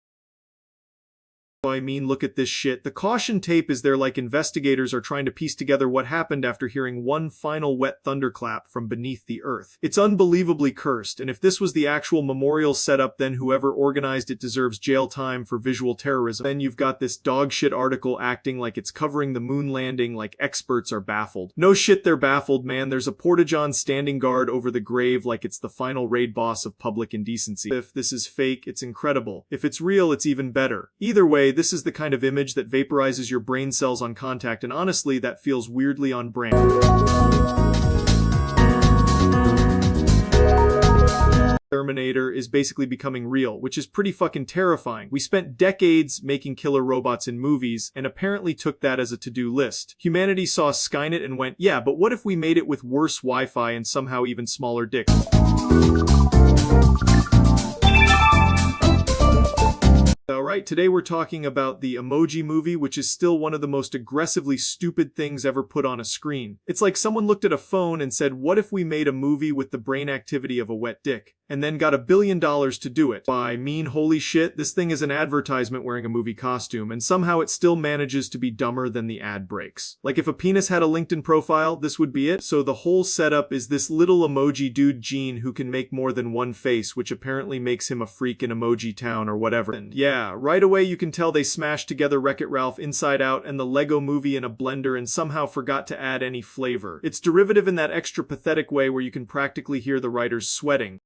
I mean, look at this shit. The caution tape is there like investigators are trying to piece together what happened after hearing one final wet thunderclap from beneath the earth. It's unbelievably cursed, and if this was the actual memorial setup, then whoever organized it deserves jail time for visual terrorism. Then you've got this dogshit article acting like it's covering the moon landing like experts are baffled. No shit, they're baffled, man. There's a porta-john standing guard over the grave like it's the final raid boss of public indecency. If this is fake, it's incredible. If it's real, it's even better. Either way, this is the kind of image that vaporizes your brain cells on contact, and honestly, that feels weirdly on brand. Terminator is basically becoming real, which is pretty fucking terrifying. We spent decades making killer robots in movies, and apparently took that as a to-do list. Humanity saw Skynet and went, yeah, but what if we made it with worse Wi-Fi and somehow even smaller dicks? Alright, today we're talking about the Emoji Movie, which is still one of the most aggressively stupid things ever put on a screen. It's like someone looked at a phone and said, what if we made a movie with the brain activity of a wet dick? And then got $1 billion to do it. I mean, holy shit, this thing is an advertisement wearing a movie costume, and somehow it still manages to be dumber than the ad breaks. Like if a penis had a LinkedIn profile, this would be it. So the whole setup is this little emoji dude Gene who can make more than one face, which apparently makes him a freak in Emoji Town or whatever. And yeah, right away you can tell they smashed together Wreck-It Ralph, Inside Out, and the Lego Movie in a blender and somehow forgot to add any flavor. It's derivative in that extra pathetic way where you can practically hear the writers sweating.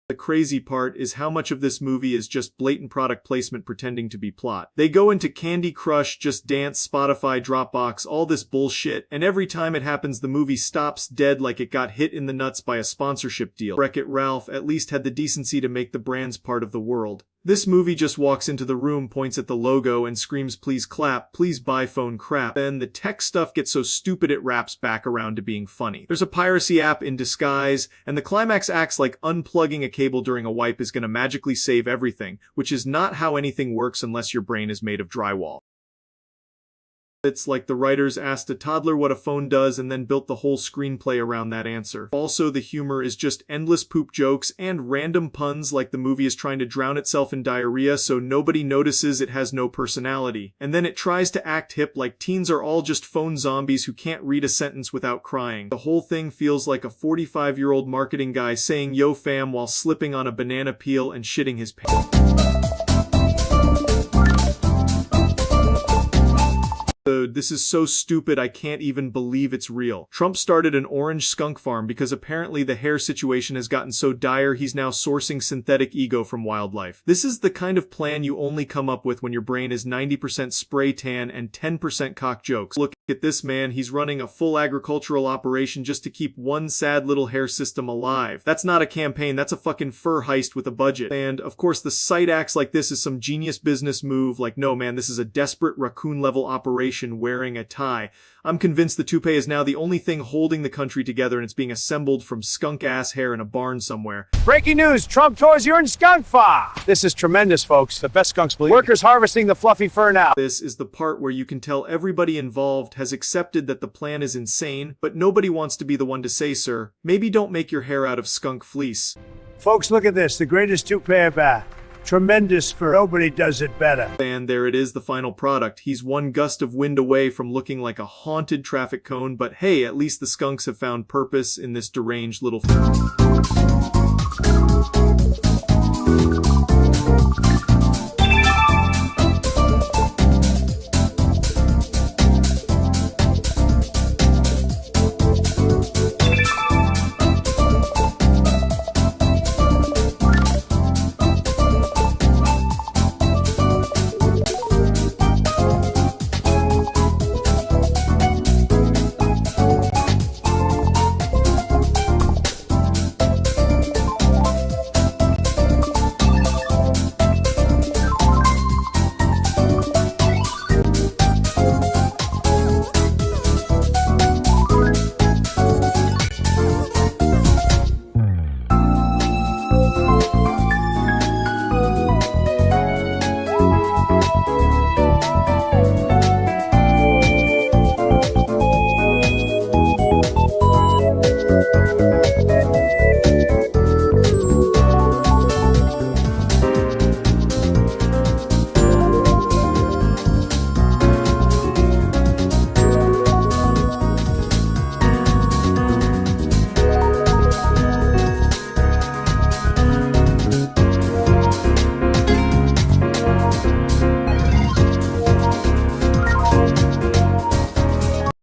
The crazy part is how much of this movie is just blatant product placement pretending to be plot. They go into Candy Crush, Just Dance, Spotify, Dropbox, all this bullshit, and every time it happens the movie stops dead like it got hit in the nuts by a sponsorship deal. Wreck-It Ralph at least had the decency to make the brands part of the world. This movie just walks into the room, points at the logo, and screams, "Please clap, please buy phone crap." Then the tech stuff gets so stupid it wraps back around to being funny. There's a piracy app in disguise, and the climax acts like unplugging a cable during a wipe is gonna magically save everything, which is not how anything works unless your brain is made of drywall. It's like the writers asked a toddler what a phone does and then built the whole screenplay around that answer. Also, the humor is just endless poop jokes and random puns, like the movie is trying to drown itself in diarrhea so nobody notices it has no personality. And then it tries to act hip like teens are all just phone zombies who can't read a sentence without crying. The whole thing feels like a 45-year-old marketing guy saying "Yo fam" while slipping on a banana peel and shitting his pants. This is so stupid I can't even believe it's real. Trump started an orange skunk farm because apparently the hair situation has gotten so dire he's now sourcing synthetic ego from wildlife. This is the kind of plan you only come up with when your brain is 90% spray tan and 10% cock jokes. Look at this man, he's running a full agricultural operation just to keep one sad little hair system alive. That's not a campaign, that's a fucking fur heist with a budget. And of course the site acts like this is some genius business move, like no man, this is a desperate raccoon level operation wearing a tie. I'm convinced the toupee is now the only thing holding the country together, and it's being assembled from skunk-ass hair in a barn somewhere. Breaking news, Trump tours your skunk farm. This is tremendous, folks. The best skunks believe. Workers harvesting the fluffy fur now. This is the part where you can tell everybody involved has accepted that the plan is insane, but nobody wants to be the one to say, "Sir, maybe don't make your hair out of skunk fleece." Folks, look at this. The greatest toupee ever. Tremendous fur. Nobody does it better. And there it is, the final product. He's one gust of wind away from looking like a haunted traffic cone, but hey, at least the skunks have found purpose in this deranged little...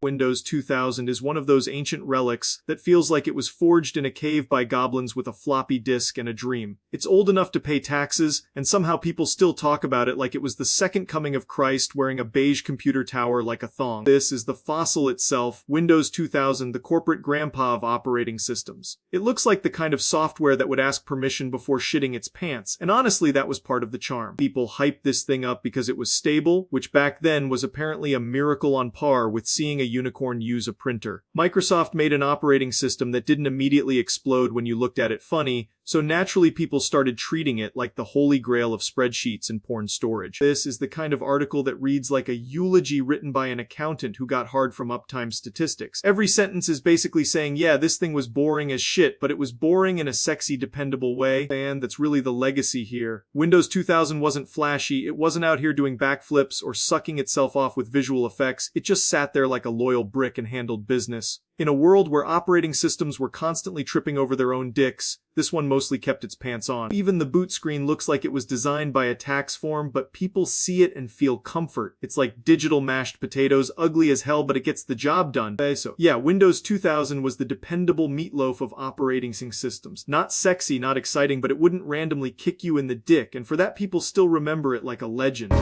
Windows 2000 is one of those ancient relics that feels like it was forged in a cave by goblins with a floppy disk and a dream. It's old enough to pay taxes, and somehow people still talk about it like it was the second coming of Christ wearing a beige computer tower like a thong. This is the fossil itself, Windows 2000, the corporate grandpa of operating systems. It looks like the kind of software that would ask permission before shitting its pants, and honestly that was part of the charm. People hyped this thing up because it was stable, which back then was apparently a miracle on par with seeing a unicorn use a printer. Microsoft made an operating system that didn't immediately explode when you looked at it funny, so naturally people started treating it like the holy grail of spreadsheets and porn storage. This is the kind of article that reads like a eulogy written by an accountant who got hard from uptime statistics. Every sentence is basically saying, yeah, this thing was boring as shit, but it was boring in a sexy, dependable way, and that's really the legacy here. Windows 2000 wasn't flashy, it wasn't out here doing backflips or sucking itself off with visual effects, it just sat there like a loyal brick and handled business. In a world where operating systems were constantly tripping over their own dicks, this one mostly kept its pants on. Even the boot screen looks like it was designed by a tax form, but people see it and feel comfort. It's like digital mashed potatoes, ugly as hell, but it gets the job done. So yeah, Windows 2000 was the dependable meatloaf of operating systems. Not sexy, not exciting, but it wouldn't randomly kick you in the dick, and for that people still remember it like a legend.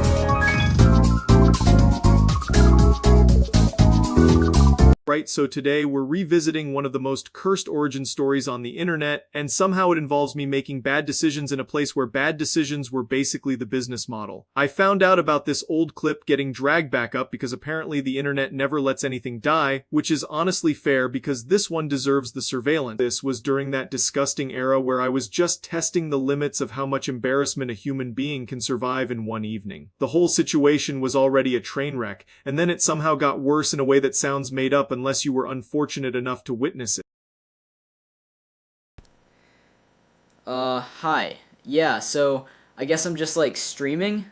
Right, so today we're revisiting one of the most cursed origin stories on the internet, and somehow it involves me making bad decisions in a place where bad decisions were basically the business model. I found out about this old clip getting dragged back up because apparently the internet never lets anything die, which is honestly fair because this one deserves the surveillance. This was during that disgusting era where I was just testing the limits of how much embarrassment a human being can survive in one evening. The whole situation was already a train wreck, and then it somehow got worse in a way that sounds made up unless you were unfortunate enough to witness it. Hi. Yeah, so I guess I'm just like streaming.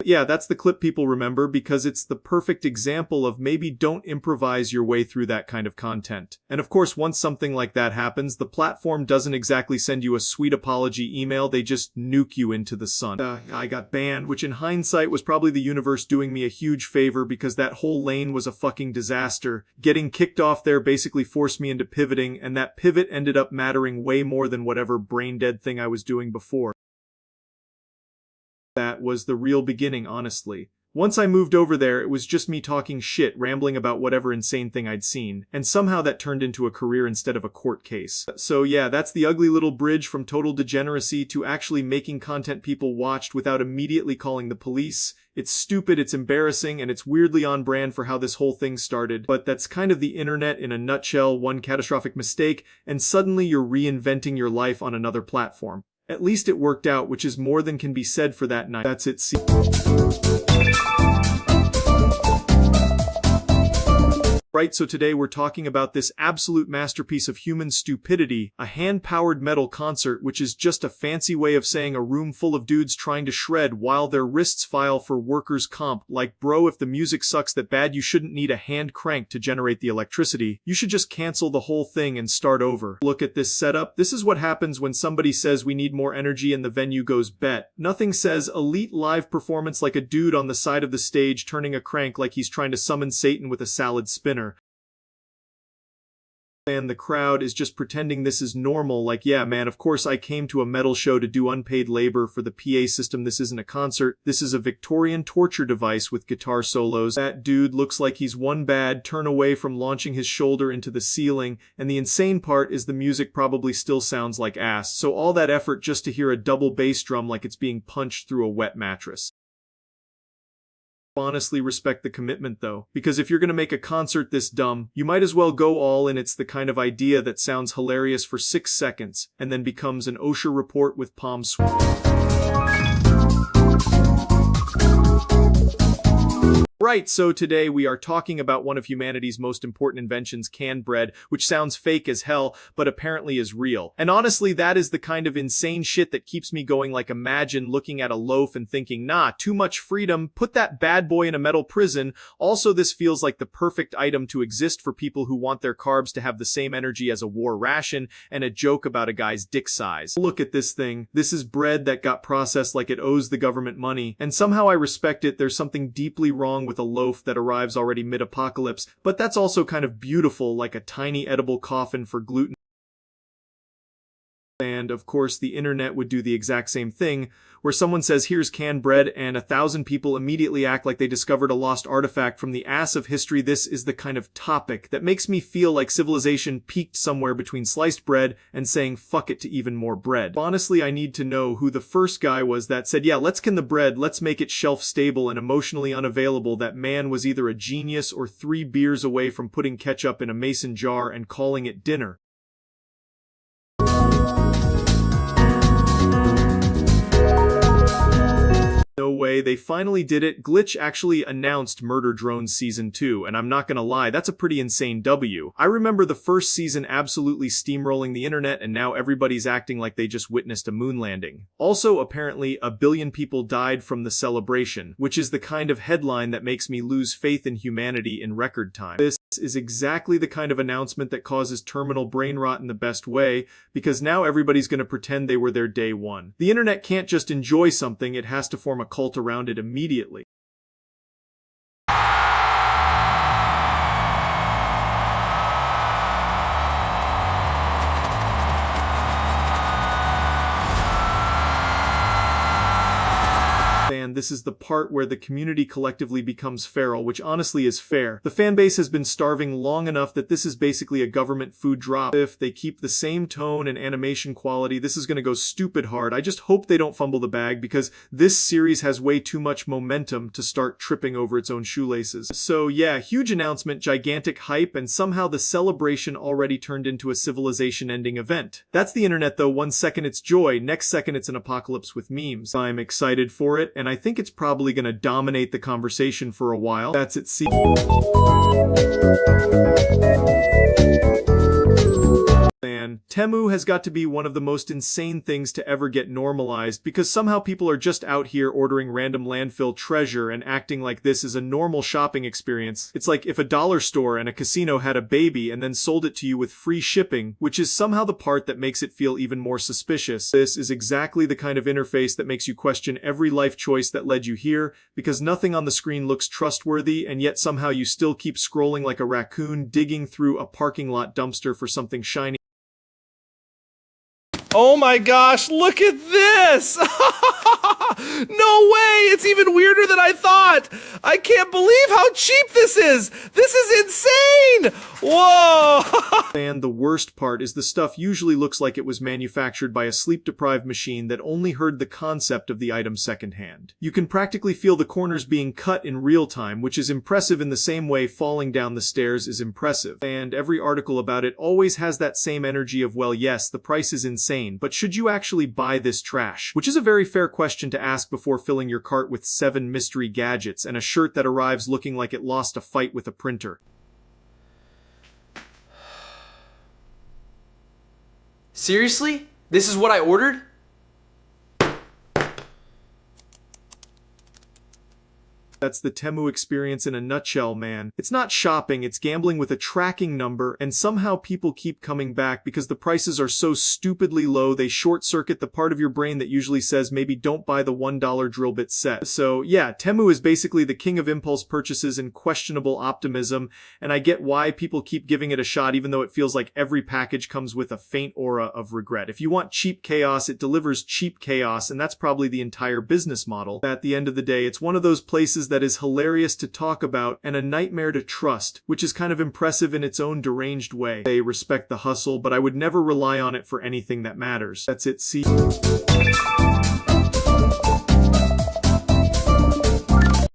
Yeah, that's the clip people remember because it's the perfect example of maybe don't improvise your way through that kind of content. And of course, once something like that happens, the platform doesn't exactly send you a sweet apology email, they just nuke you into the sun. I got banned, which in hindsight was probably the universe doing me a huge favor because that whole lane was a fucking disaster. Getting kicked off there basically forced me into pivoting, and that pivot ended up mattering way more than whatever brain-dead thing I was doing before. That was the real beginning, honestly. Once I moved over there, it was just me talking shit, rambling about whatever insane thing I'd seen, and somehow that turned into a career instead of a court case. So yeah, that's the ugly little bridge from total degeneracy to actually making content people watched without immediately calling the police. It's stupid, it's embarrassing, and it's weirdly on brand for how this whole thing started, but that's kind of the internet in a nutshell, one catastrophic mistake, and suddenly you're reinventing your life on another platform. At least it worked out, which is more than can be said for that night. That's it. Right, so today we're talking about this absolute masterpiece of human stupidity, a hand-powered metal concert, which is just a fancy way of saying a room full of dudes trying to shred while their wrists file for workers' comp. Like, bro, if the music sucks that bad, you shouldn't need a hand crank to generate the electricity. You should just cancel the whole thing and start over. Look at this setup. This is what happens when somebody says we need more energy and the venue goes bet. Nothing says elite live performance like a dude on the side of the stage turning a crank like he's trying to summon Satan with a salad spinner. And the crowd is just pretending this is normal, like, yeah man, of course I came to a metal show to do unpaid labor for the PA system. This isn't a concert, this is a Victorian torture device with guitar solos. That dude looks like he's one bad turn away from launching his shoulder into the ceiling, and the insane part is the music probably still sounds like ass, so all that effort just to hear a double bass drum like it's being punched through a wet mattress. Honestly respect the commitment though, because if you're gonna make a concert this dumb, you might as well go all in. It's the kind of idea that sounds hilarious for 6 seconds, and then becomes an OSHA report with palm sweat. Right, so today we are talking about one of humanity's most important inventions, canned bread, which sounds fake as hell, but apparently is real. And honestly, that is the kind of insane shit that keeps me going. Like, imagine looking at a loaf and thinking, nah, too much freedom, put that bad boy in a metal prison. Also, this feels like the perfect item to exist for people who want their carbs to have the same energy as a war ration, and a joke about a guy's dick size. Look at this thing. This is bread that got processed like it owes the government money, and somehow I respect it. There's something deeply wrong with a loaf that arrives already mid-apocalypse, but that's also kind of beautiful, like a tiny edible coffin for gluten. And of course the internet would do the exact same thing, where someone says here's canned bread and 1,000 people immediately act like they discovered a lost artifact from the ass of history. This is the kind of topic that makes me feel like civilization peaked somewhere between sliced bread and saying fuck it to even more bread. Honestly, I need to know who the first guy was that said, yeah, let's can the bread, let's make it shelf stable and emotionally unavailable. That man was either a genius or 3 beers away from putting ketchup in a mason jar and calling it dinner. No way, they finally did it. Glitch actually announced Murder Drones Season 2, and I'm not gonna lie, that's a pretty insane W. I remember the first season absolutely steamrolling the internet, and now everybody's acting like they just witnessed a moon landing. Also, apparently, 1 billion people died from the celebration, which is the kind of headline that makes me lose faith in humanity in record time. This is exactly the kind of announcement that causes terminal brain rot in the best way, because now everybody's gonna pretend they were there day one. The internet can't just enjoy something, it has to form a cult around it immediately. this is the part where the community collectively becomes feral, which honestly is fair. The fan base has been starving long enough that this is basically a government food drop. If they keep the same tone and animation quality, this is gonna go stupid hard. I just hope they don't fumble the bag, because this series has way too much momentum to start tripping over its own shoelaces. So yeah, huge announcement, gigantic hype, and somehow the celebration already turned into a civilization-ending event. That's the internet though. One second it's joy, next second it's an apocalypse with memes. I'm excited for it, and I think it's probably gonna dominate the conversation for a while. That's it. See. And Temu has got to be one of the most insane things to ever get normalized, because somehow people are just out here ordering random landfill treasure and acting like this is a normal shopping experience. It's like if a dollar store and a casino had a baby and then sold it to you with free shipping, which is somehow the part that makes it feel even more suspicious. This is exactly the kind of interface that makes you question every life choice that led you here, because nothing on the screen looks trustworthy, and yet somehow you still keep scrolling like a raccoon digging through a parking lot dumpster for something shiny. Oh my gosh, look at this! No way! It's even weirder than I thought! I can't believe how cheap this is! This is insane! Whoa! And the worst part is the stuff usually looks like it was manufactured by a sleep-deprived machine that only heard the concept of the item secondhand. You can practically feel the corners being cut in real time, which is impressive in the same way falling down the stairs is impressive. And every article about it always has that same energy of, well, yes, the price is insane, but should you actually buy this trash? Which is a very fair question to ask before filling your cart with 7 mystery gadgets and a shirt that arrives looking like it lost a fight with a printer. Seriously? This is what I ordered? That's the Temu experience in a nutshell, man. It's not shopping, it's gambling with a tracking number, and somehow people keep coming back because the prices are so stupidly low they short-circuit the part of your brain that usually says maybe don't buy the $1 drill bit set. So yeah, Temu is basically the king of impulse purchases and questionable optimism, and I get why people keep giving it a shot even though it feels like every package comes with a faint aura of regret. If you want cheap chaos, it delivers cheap chaos, and that's probably the entire business model. At the end of the day, it's one of those places that is hilarious to talk about and a nightmare to trust, which is kind of impressive in its own deranged way. They respect the hustle, but I would never rely on it for anything that matters. That's it. See.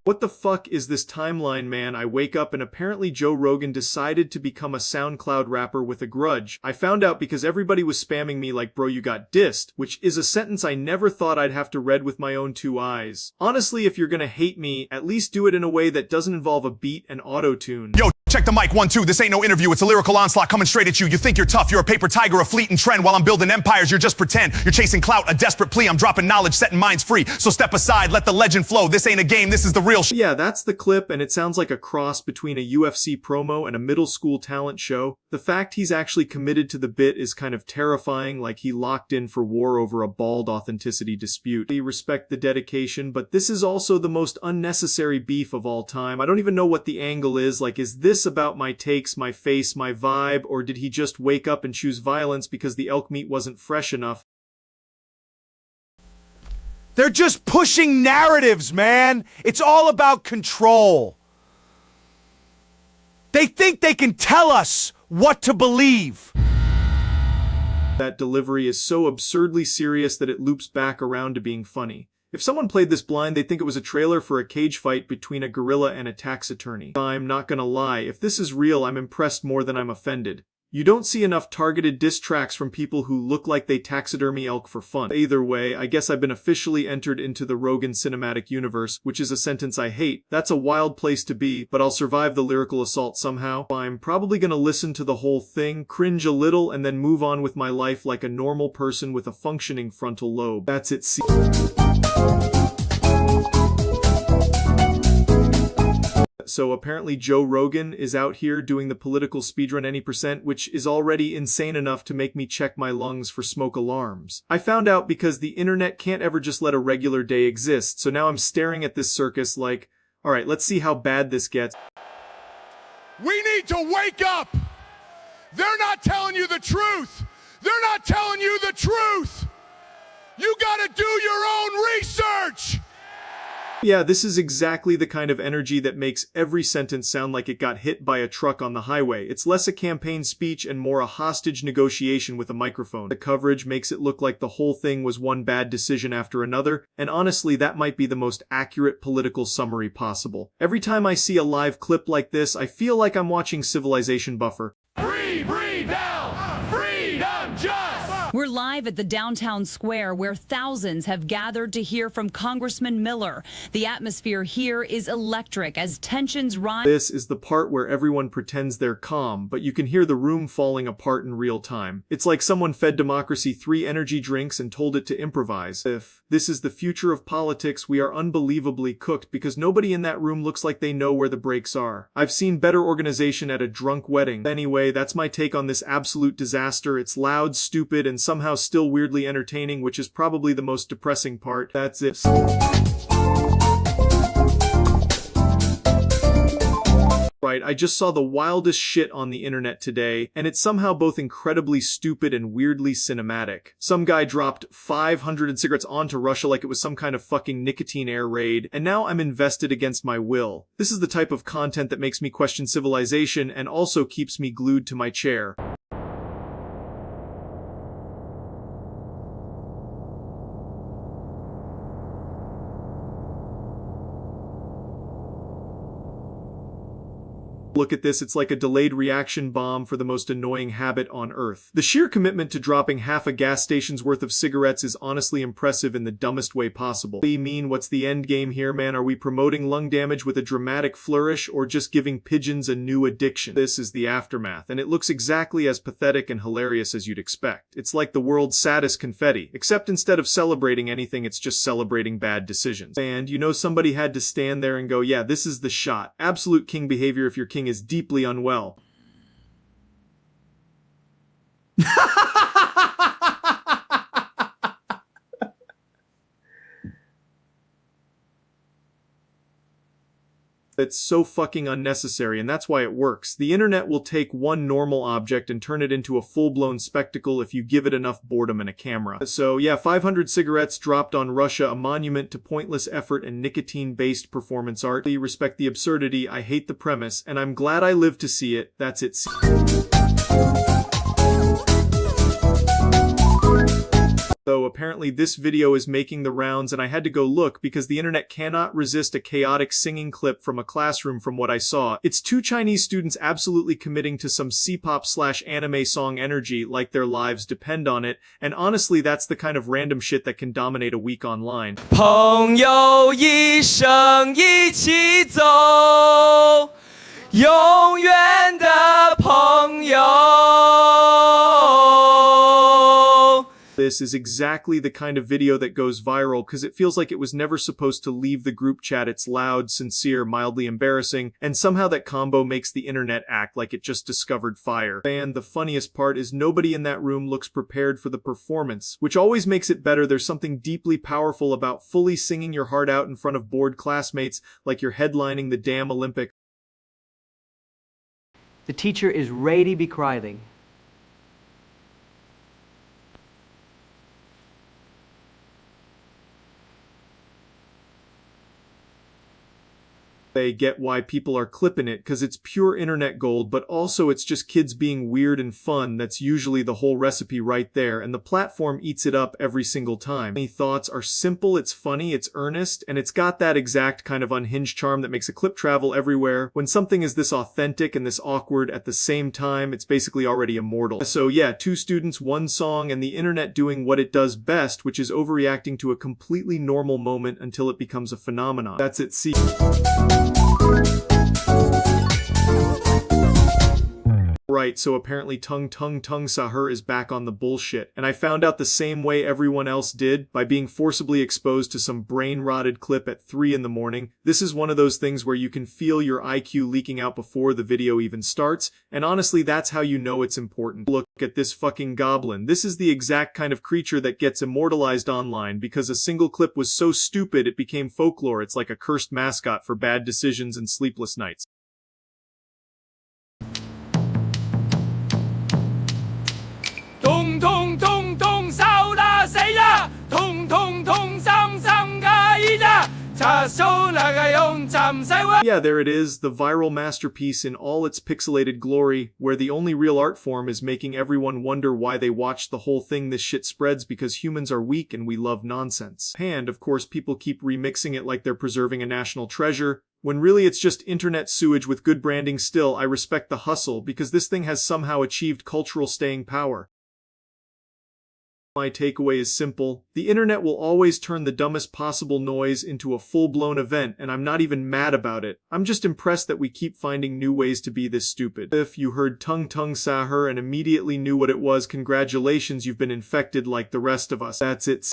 What the fuck is this timeline, man? I wake up and apparently Joe Rogan decided to become a SoundCloud rapper with a grudge. I found out because everybody was spamming me like, bro, you got dissed, which is a sentence I never thought I'd have to read with my own 2 eyes. Honestly, if you're gonna hate me, at least do it in a way that doesn't involve a beat and auto-tune. Yo, check the mic, 1, 2. This ain't no interview. It's a lyrical onslaught coming straight at you. You think you're tough. You're a paper tiger, a fleeting trend. While I'm building empires, you're just pretend. You're chasing clout, a desperate plea. I'm dropping knowledge, setting minds free. So step aside, let the legend flow. This ain't a game. This is the real Yeah, that's the clip, and it sounds like a cross between a UFC promo and a middle school talent show. The fact he's actually committed to the bit is kind of terrifying, like he locked in for war over a bald authenticity dispute. We respect the dedication, but this is also the most unnecessary beef of all time. I don't even know what the angle is. Like, is this about my takes, my face, my vibe, or did he just wake up and choose violence because the elk meat wasn't fresh enough? They're just pushing narratives, man. It's all about control. They think they can tell us what to believe. That delivery is so absurdly serious that it loops back around to being funny. If someone played this blind, they'd think it was a trailer for a cage fight between a gorilla and a tax attorney. I'm not gonna lie, if this is real, I'm impressed more than I'm offended. You don't see enough targeted diss tracks from people who look like they taxidermy elk for fun. Either way, I guess I've been officially entered into the Rogan cinematic universe, which is a sentence I hate. That's a wild place to be, but I'll survive the lyrical assault somehow. I'm probably gonna listen to the whole thing, cringe a little, and then move on with my life like a normal person with a functioning frontal lobe. That's it. See. So apparently Joe Rogan is out here doing the political speedrun any percent, which is already insane enough to make me check my lungs for smoke alarms. I found out because the internet can't ever just let a regular day exist, so now I'm staring at this circus like, alright, let's see how bad this gets. We need to wake up! They're not telling you the truth! They're not telling you the truth! You gotta do your own research! Yeah, this is exactly the kind of energy that makes every sentence sound like it got hit by a truck on the highway. It's less a campaign speech and more a hostage negotiation with a microphone. The coverage makes it look like the whole thing was one bad decision after another, and honestly, that might be the most accurate political summary possible. Every time I see a live clip like this, I feel like I'm watching Civilization Buffer. We're live at the downtown square where thousands have gathered to hear from Congressman Miller. The atmosphere here is electric as tensions rise. This is the part where everyone pretends they're calm, but you can hear the room falling apart in real time. It's like someone fed democracy 3 energy drinks and told it to improvise. If this is the future of politics, we are unbelievably cooked because nobody in that room looks like they know where the breaks are. I've seen better organization at a drunk wedding. Anyway, that's my take on this absolute disaster. It's loud, stupid, and somehow still weirdly entertaining, which is probably the most depressing part. That's it. Right, I just saw the wildest shit on the internet today, and it's somehow both incredibly stupid and weirdly cinematic. Some guy dropped 500 cigarettes onto Russia like it was some kind of fucking nicotine air raid, and now I'm invested against my will. This is the type of content that makes me question civilization and also keeps me glued to my chair. Look at this, it's like a delayed reaction bomb for the most annoying habit on earth. The sheer commitment to dropping half a gas station's worth of cigarettes is honestly impressive in the dumbest way possible. I mean, what's the end game here, man? Are we promoting lung damage with a dramatic flourish or just giving pigeons a new addiction? This is the aftermath, and it looks exactly as pathetic and hilarious as you'd expect. It's like the world's saddest confetti, except instead of celebrating anything, it's just celebrating bad decisions. And you know somebody had to stand there and go, yeah, this is the shot. Absolute king behavior if your king is deeply unwell. It's so fucking unnecessary, and that's why it works. The internet will take one normal object and turn it into a full-blown spectacle if you give it enough boredom and a camera. So yeah, 500 cigarettes dropped on Russia, a monument to pointless effort and nicotine-based performance art. I respect the absurdity, I hate the premise, and I'm glad I lived to see it. That's it. So apparently this video is making the rounds and I had to go look because the internet cannot resist a chaotic singing clip from a classroom from what I saw. It's 2 Chinese students absolutely committing to some C-pop/anime song energy like their lives depend on it, and honestly that's the kind of random shit that can dominate a week online. 朋友一生一起走，永远的朋友。 This is exactly the kind of video that goes viral because it feels like it was never supposed to leave the group chat. It's loud, sincere, mildly embarrassing, and somehow that combo makes the internet act like it just discovered fire. And the funniest part is nobody in that room looks prepared for the performance, which always makes it better. There's something deeply powerful about fully singing your heart out in front of bored classmates like you're headlining the damn Olympics. The teacher is ready to be crying. They get why people are clipping it because it's pure internet gold, but also it's just kids being weird and fun. That's usually the whole recipe right there, and the platform eats it up every single time. Any thoughts are simple, it's funny, it's earnest, and it's got that exact kind of unhinged charm that makes a clip travel everywhere. When something is this authentic and this awkward at the same time, it's basically already immortal. So yeah, 2 students, 1 song, and the internet doing what it does best, which is overreacting to a completely normal moment until it becomes a phenomenon. That's it. See. Right, so apparently Tung Sahur is back on the bullshit, and I found out the same way everyone else did, by being forcibly exposed to some brain-rotted clip at 3 in the morning. This is one of those things where you can feel your IQ leaking out before the video even starts, and honestly that's how you know it's important. Look at this fucking goblin. This is the exact kind of creature that gets immortalized online because a single clip was so stupid it became folklore. It's like a cursed mascot for bad decisions and sleepless nights. Tung tung tung tung 烧啦死啦，通通通伤伤噶依啦， Yeah, there it is, the viral masterpiece in all its pixelated glory, where the only real art form is making everyone wonder why they watched the whole thing. This shit spreads because humans are weak and we love nonsense. And, of course, people keep remixing it like they're preserving a national treasure, when really it's just internet sewage with good branding. Still, I respect the hustle, because this thing has somehow achieved cultural staying power. My takeaway is simple. The internet will always turn the dumbest possible noise into a full-blown event, and I'm not even mad about it. I'm just impressed that we keep finding new ways to be this stupid. If you heard tung tung sahur and immediately knew what it was, congratulations, you've been infected like the rest of us. That's it.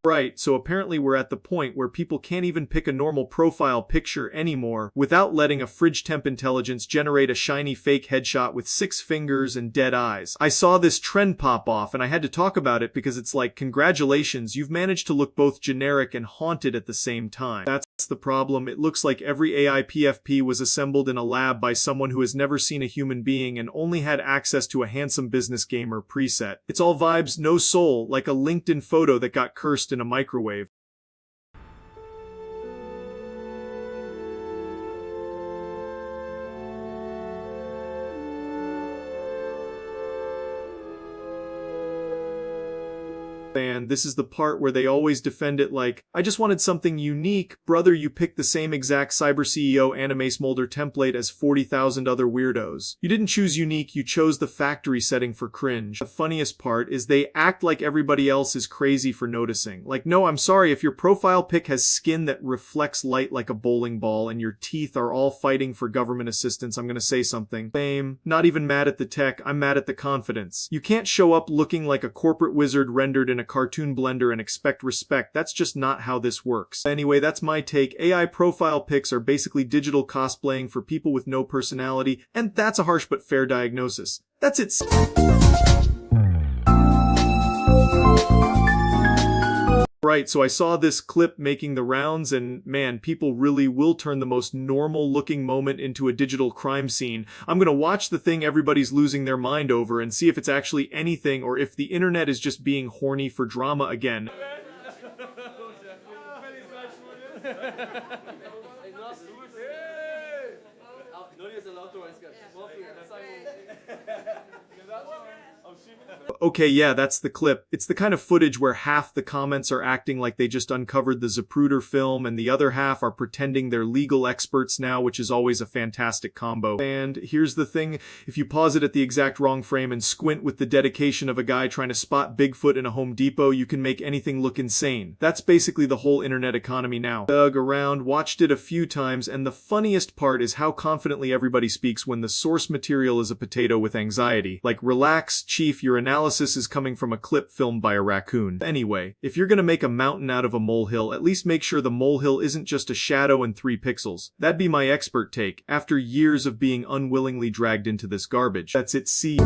Right, so apparently we're at the point where people can't even pick a normal profile picture anymore without letting a fridge temp intelligence generate a shiny fake headshot with 6 fingers and dead eyes. I saw this trend pop off and I had to talk about it because it's like, congratulations, you've managed to look both generic and haunted at the same time. That's the problem. It looks like every AI PFP was assembled in a lab by someone who has never seen a human being and only had access to a handsome business gamer preset. It's all vibes, no soul, like a LinkedIn photo that got cursed in a microwave. And this is the part where they always defend it like, I just wanted something unique. Brother, you picked the same exact Cyber CEO anime smolder template as 40,000 other weirdos. You didn't choose unique, you chose the factory setting for cringe. The funniest part is they act like everybody else is crazy for noticing. Like, no, I'm sorry, if your profile pic has skin that reflects light like a bowling ball and your teeth are all fighting for government assistance, I'm gonna say something. Fame. Not even mad at the tech, I'm mad at the confidence. You can't show up looking like a corporate wizard rendered in a cartoon blender and expect respect. That's just not how this works. Anyway, that's my take. AI profile pics are basically digital cosplaying for people with no personality, and that's a harsh but fair diagnosis. That's it. Right, so I saw this clip making the rounds and man, people really will turn the most normal looking moment into a digital crime scene. I'm gonna watch the thing everybody's losing their mind over and see if it's actually anything or if the internet is just being horny for drama again. Okay, yeah, that's the clip. It's the kind of footage where half the comments are acting like they just uncovered the Zapruder film and the other half are pretending they're legal experts now, which is always a fantastic combo. And here's the thing, if you pause it at the exact wrong frame and squint with the dedication of a guy trying to spot Bigfoot in a Home Depot, you can make anything look insane. That's basically the whole internet economy now. Dug around, watched it a few times, and the funniest part is how confidently everybody speaks when the source material is a potato with anxiety. Like, relax, chief, your analysis is coming from a clip filmed by a raccoon. Anyway, if you're gonna make a mountain out of a molehill, at least make sure the molehill isn't just a shadow and 3 pixels. That'd be my expert take, after years of being unwillingly dragged into this garbage. That's it, see.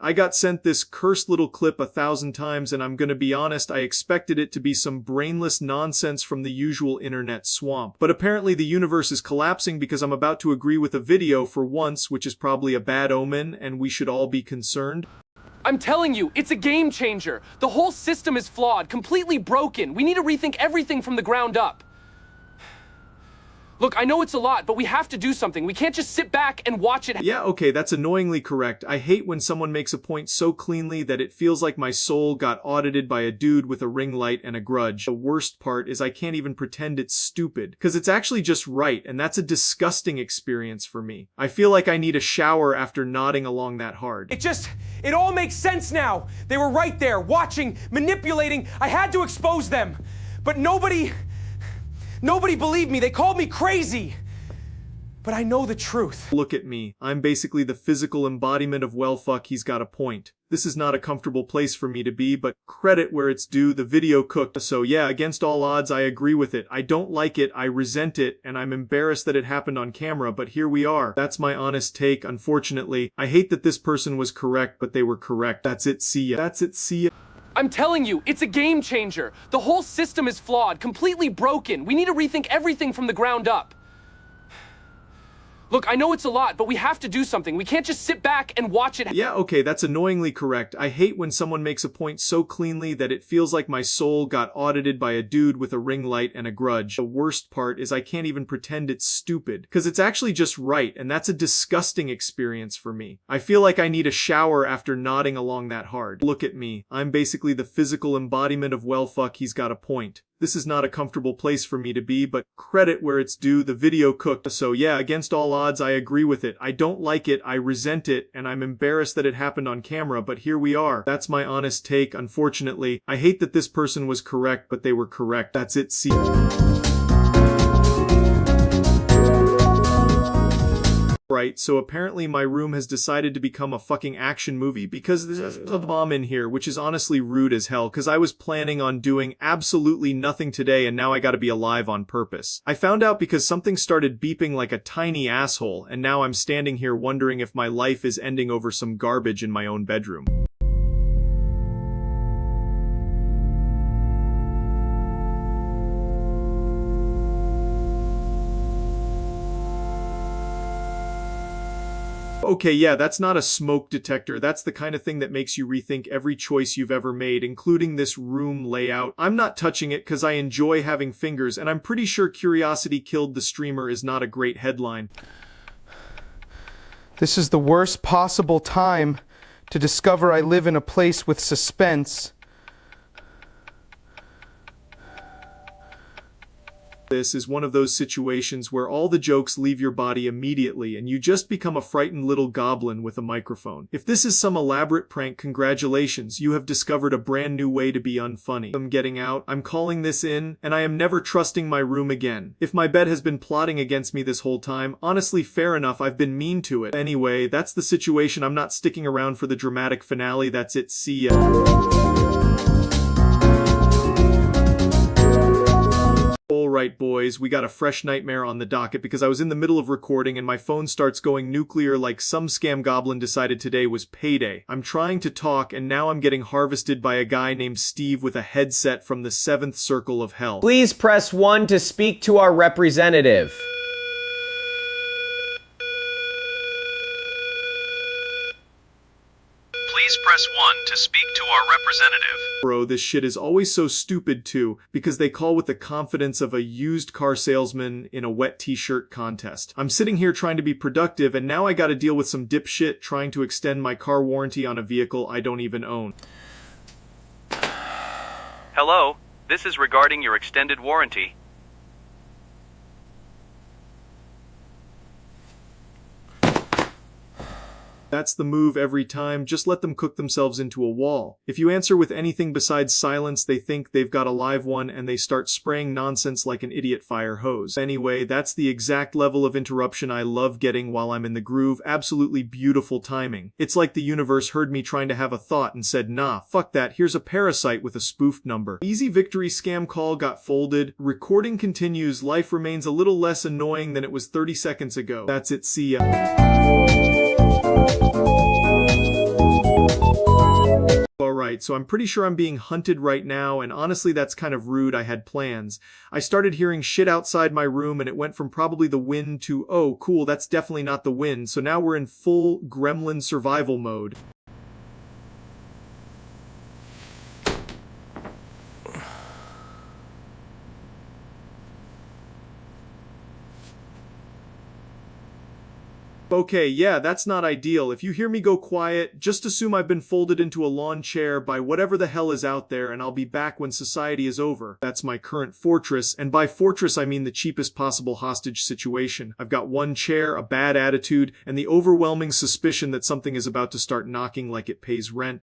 I got sent this cursed little clip 1,000 times and I'm gonna be honest, I expected it to be some brainless nonsense from the usual internet swamp. But apparently the universe is collapsing because I'm about to agree with a video for once, which is probably a bad omen and we should all be concerned. I'm telling you, it's a game changer. The whole system is flawed, completely broken. We need to rethink everything from the ground up. Look, I know it's a lot, but we have to do something. We can't just sit back and watch it. Yeah, okay, that's annoyingly correct. I hate when someone makes a point so cleanly that it feels like my soul got audited by a dude with a ring light and a grudge. The worst part is I can't even pretend it's stupid, because it's actually just right, and that's a disgusting experience for me. I feel like I need a shower after nodding along that hard. It all makes sense now. They were right there, watching, manipulating. I had to expose them. But nobody believed me. They called me crazy. But I know the truth. Look at me. I'm basically the physical embodiment of well fuck, he's got a point. This is not a comfortable place for me to be, but credit where it's due, the video cooked. So yeah, against all odds, I agree with it. I don't like it, I resent it, and I'm embarrassed that it happened on camera, but here we are. That's my honest take, unfortunately. I hate that this person was correct, but they were correct. That's it, see ya. That's it, see ya. I'm telling you, it's a game changer. The whole system is flawed, completely broken. We need to rethink everything from the ground up. Look, I know it's a lot, but we have to do something. We can't just sit back and watch it. Yeah, okay, that's annoyingly correct. I hate when someone makes a point so cleanly that it feels like my soul got audited by a dude with a ring light and a grudge. The worst part is I can't even pretend it's stupid, because it's actually just right, and that's a disgusting experience for me. I feel like I need a shower after nodding along that hard. Look at me. I'm basically the physical embodiment of well fuck, he's got a point. This is not a comfortable place for me to be, but credit where it's due, the video cooked. So yeah, against all odds, I agree with it. I don't like it, I resent it, and I'm embarrassed that it happened on camera, but here we are. That's my honest take, unfortunately. I hate that this person was correct, but they were correct. That's it, see. Right, so apparently my room has decided to become a fucking action movie because there's a bomb in here, which is honestly rude as hell because I was planning on doing absolutely nothing today and now I gotta be alive on purpose. I found out because something started beeping like a tiny asshole and now I'm standing here wondering if my life is ending over some garbage in my own bedroom. Okay, yeah, that's not a smoke detector. That's the kind of thing that makes you rethink every choice you've ever made, including this room layout. I'm not touching it because I enjoy having fingers, and I'm pretty sure Curiosity Killed the Streamer is not a great headline. This is the worst possible time to discover I live in a place with suspense. This is one of those situations where all the jokes leave your body immediately and you just become a frightened little goblin with a microphone. If this is some elaborate prank, congratulations, you have discovered a brand new way to be unfunny. I'm getting out, I'm calling this in, and I am never trusting my room again. If my bed has been plotting against me this whole time, honestly fair enough, I've been mean to it. Anyway, that's the situation. I'm not sticking around for the dramatic finale. That's it, see ya. Alright boys, we got a fresh nightmare on the docket because I was in the middle of recording and my phone starts going nuclear like some scam goblin decided today was payday. I'm trying to talk and now I'm getting harvested by a guy named Steve with a headset from the 7th circle of hell. Please press 1 to speak to our representative. Please press 1 to speak to our representative. Bro, this shit is always so stupid too, because they call with the confidence of a used car salesman in a wet t-shirt contest. I'm sitting here trying to be productive and now I gotta deal with some dipshit trying to extend my car warranty on a vehicle I don't even own. Hello, this is regarding your extended warranty. That's the move every time, just let them cook themselves into a wall. If you answer with anything besides silence, they think they've got a live one and they start spraying nonsense like an idiot fire hose. Anyway, that's the exact level of interruption I love getting while I'm in the groove. Absolutely beautiful timing. It's like the universe heard me trying to have a thought and said, nah, fuck that, here's a parasite with a spoofed number. Easy victory, scam call got folded. Recording continues, life remains a little less annoying than it was 30 seconds ago. That's it, see ya. Alright, so I'm pretty sure I'm being hunted right now, and honestly that's kind of rude. I had plans. I started hearing shit outside my room and it went from probably the wind to, oh cool, that's definitely not the wind, so now we're in full gremlin survival mode. Okay, yeah, that's not ideal. If you hear me go quiet, just assume I've been folded into a lawn chair by whatever the hell is out there and I'll be back when society is over. That's my current fortress, and by fortress I mean the cheapest possible hostage situation. I've got one chair, a bad attitude, and the overwhelming suspicion that something is about to start knocking like it pays rent.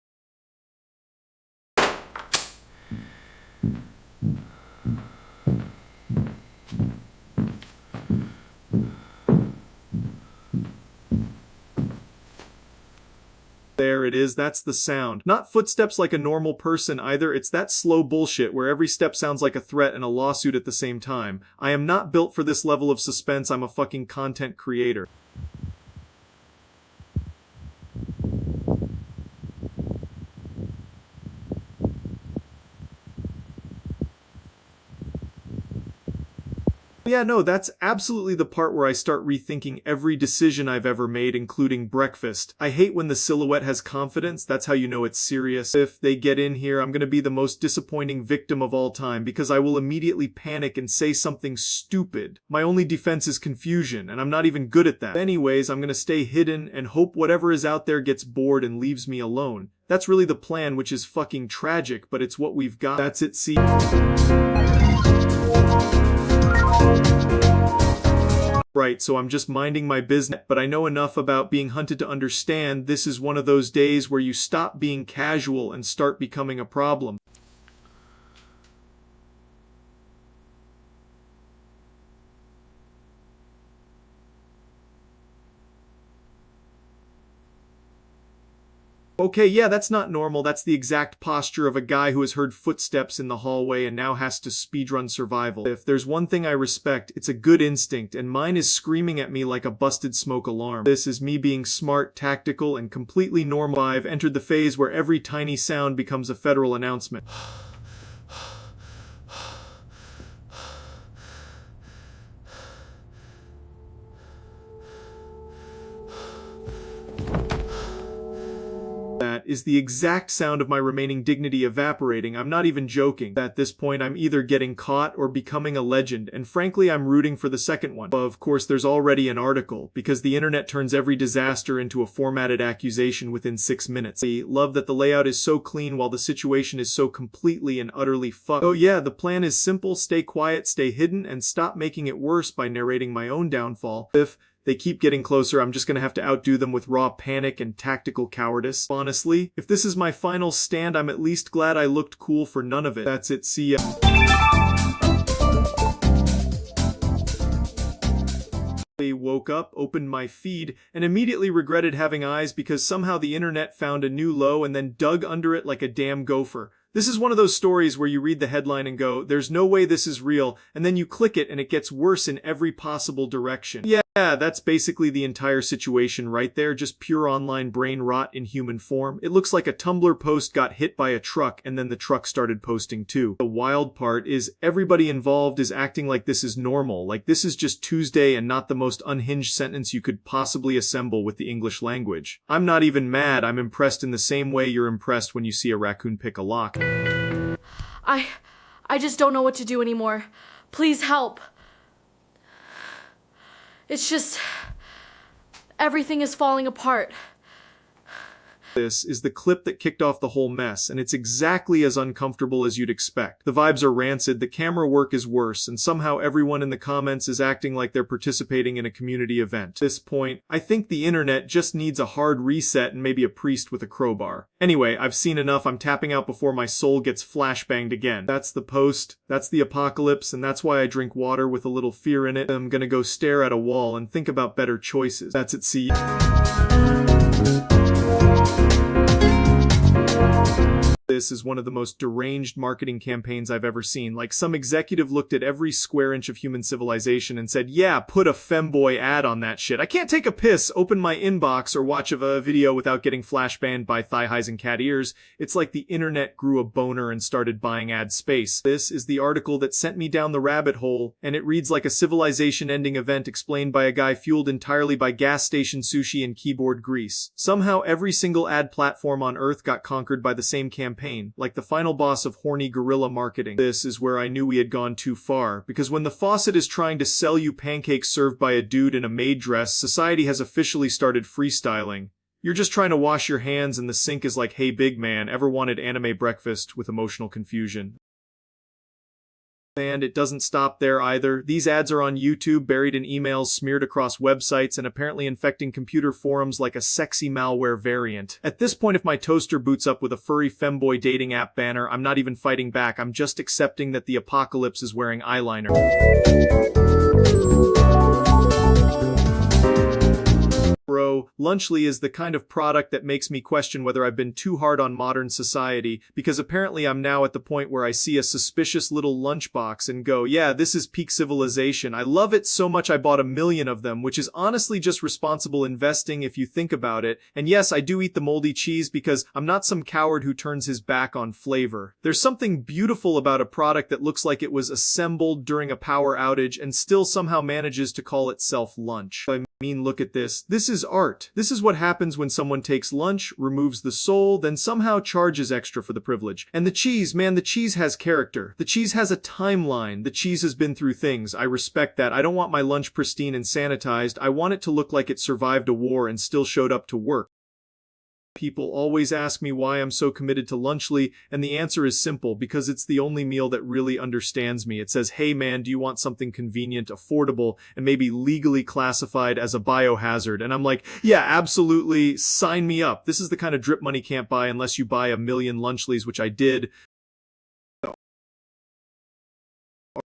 There it is, that's the sound. Not footsteps like a normal person either, it's that slow bullshit where every step sounds like a threat and a lawsuit at the same time. I am not built for this level of suspense, I'm a fucking content creator. Yeah, no, that's absolutely the part where I start rethinking every decision I've ever made, including breakfast. I hate when the silhouette has confidence. That's how you know it's serious. If they get in here, I'm gonna be the most disappointing victim of all time because I will immediately panic and say something stupid. My only defense is confusion, and I'm not even good at that. Anyways, I'm gonna stay hidden and hope whatever is out there gets bored and leaves me alone. That's really the plan, which is fucking tragic, but it's what we've got. That's it, see? Right, so I'm just minding my business, but I know enough about being hunted to understand this is one of those days where you stop being casual and start becoming a problem. Okay, yeah, that's not normal. That's the exact posture of a guy who has heard footsteps in the hallway and now has to speedrun survival. If there's one thing I respect, it's a good instinct, and mine is screaming at me like a busted smoke alarm. This is me being smart, tactical, and completely normal. I've entered the phase where every tiny sound becomes a federal announcement. That is the exact sound of my remaining dignity evaporating. I'm not even joking. At this point, I'm either getting caught or becoming a legend, and frankly, I'm rooting for the second one. Of course, there's already an article, because the internet turns every disaster into a formatted accusation within 6 minutes. I love that the layout is so clean while the situation is so completely and utterly fucked. Oh yeah, the plan is simple: stay quiet, stay hidden, and stop making it worse by narrating my own downfall. If they keep getting closer, I'm just gonna have to outdo them with raw panic and tactical cowardice. Honestly, if this is my final stand, I'm at least glad I looked cool for none of it. That's it, see ya. I woke up, opened my feed, and immediately regretted having eyes because somehow the internet found a new low and then dug under it like a damn gopher. This is one of those stories where you read the headline and go, there's no way this is real, and then you click it and it gets worse in every possible direction. Yeah, that's basically the entire situation right there, just pure online brain rot in human form. It looks like a Tumblr post got hit by a truck and then the truck started posting too. The wild part is everybody involved is acting like this is normal, like this is just Tuesday and not the most unhinged sentence you could possibly assemble with the English language. I'm not even mad, I'm impressed in the same way you're impressed when you see a raccoon pick a lock. I just don't know what to do anymore. Please help. It's just, everything is falling apart. This is the clip that kicked off the whole mess, and it's exactly as uncomfortable as you'd expect. The vibes are rancid, the camera work is worse, and somehow everyone in the comments is acting like they're participating in a community event. At this point, I think the internet just needs a hard reset and maybe a priest with a crowbar. Anyway, I've seen enough. I'm tapping out before my soul gets flashbanged again. That's the post, that's the apocalypse, and that's why I drink water with a little fear in it. I'm gonna go stare at a wall and think about better choices. That's it, see. This is one of the most deranged marketing campaigns I've ever seen. Like, some executive looked at every square inch of human civilization and said, yeah, put a femboy ad on that shit. I can't take a piss, open my inbox, or watch a video without getting flashbanged by thigh highs and cat ears. It's like the internet grew a boner and started buying ad space. This is the article that sent me down the rabbit hole, and it reads like a civilization-ending event explained by a guy fueled entirely by gas station sushi and keyboard grease. Somehow every single ad platform on Earth got conquered by the same campaign, like the final boss of horny guerrilla marketing. This is where I knew we had gone too far, because when the faucet is trying to sell you pancakes served by a dude in a maid dress, society has officially started freestyling. You're just trying to wash your hands and the sink is like, hey big man, ever wanted anime breakfast with emotional confusion? And it doesn't stop there either. These ads are on YouTube, buried in emails, smeared across websites, and apparently infecting computer forums like a sexy malware variant. At this point, if my toaster boots up with a furry femboy dating app banner, I'm not even fighting back. I'm just accepting that the apocalypse is wearing eyeliner. Bro, So, Lunchly is the kind of product that makes me question whether I've been too hard on modern society, because apparently I'm now at the point where I see a suspicious little lunchbox and go, yeah, this is peak civilization. I love it so much I bought 1 million of them, which is honestly just responsible investing if you think about it. And yes, I do eat the moldy cheese because I'm not some coward who turns his back on flavor. There's something beautiful about a product that looks like it was assembled during a power outage and still somehow manages to call itself lunch. I mean, look at this. This is art. This is what happens when someone takes lunch, removes the soul, then somehow charges extra for the privilege. And the cheese, man, the cheese has character. The cheese has a timeline. The cheese has been through things. I respect that. I don't want my lunch pristine and sanitized. I want it to look like it survived a war and still showed up to work. People always ask me why I'm so committed to Lunchly, and the answer is simple, because it's the only meal that really understands me. It says, hey man, do you want something convenient, affordable, and maybe legally classified as a biohazard? And I'm like, yeah, absolutely, sign me up. This is the kind of drip money can't buy unless you buy 1 million Lunchlys, which I did.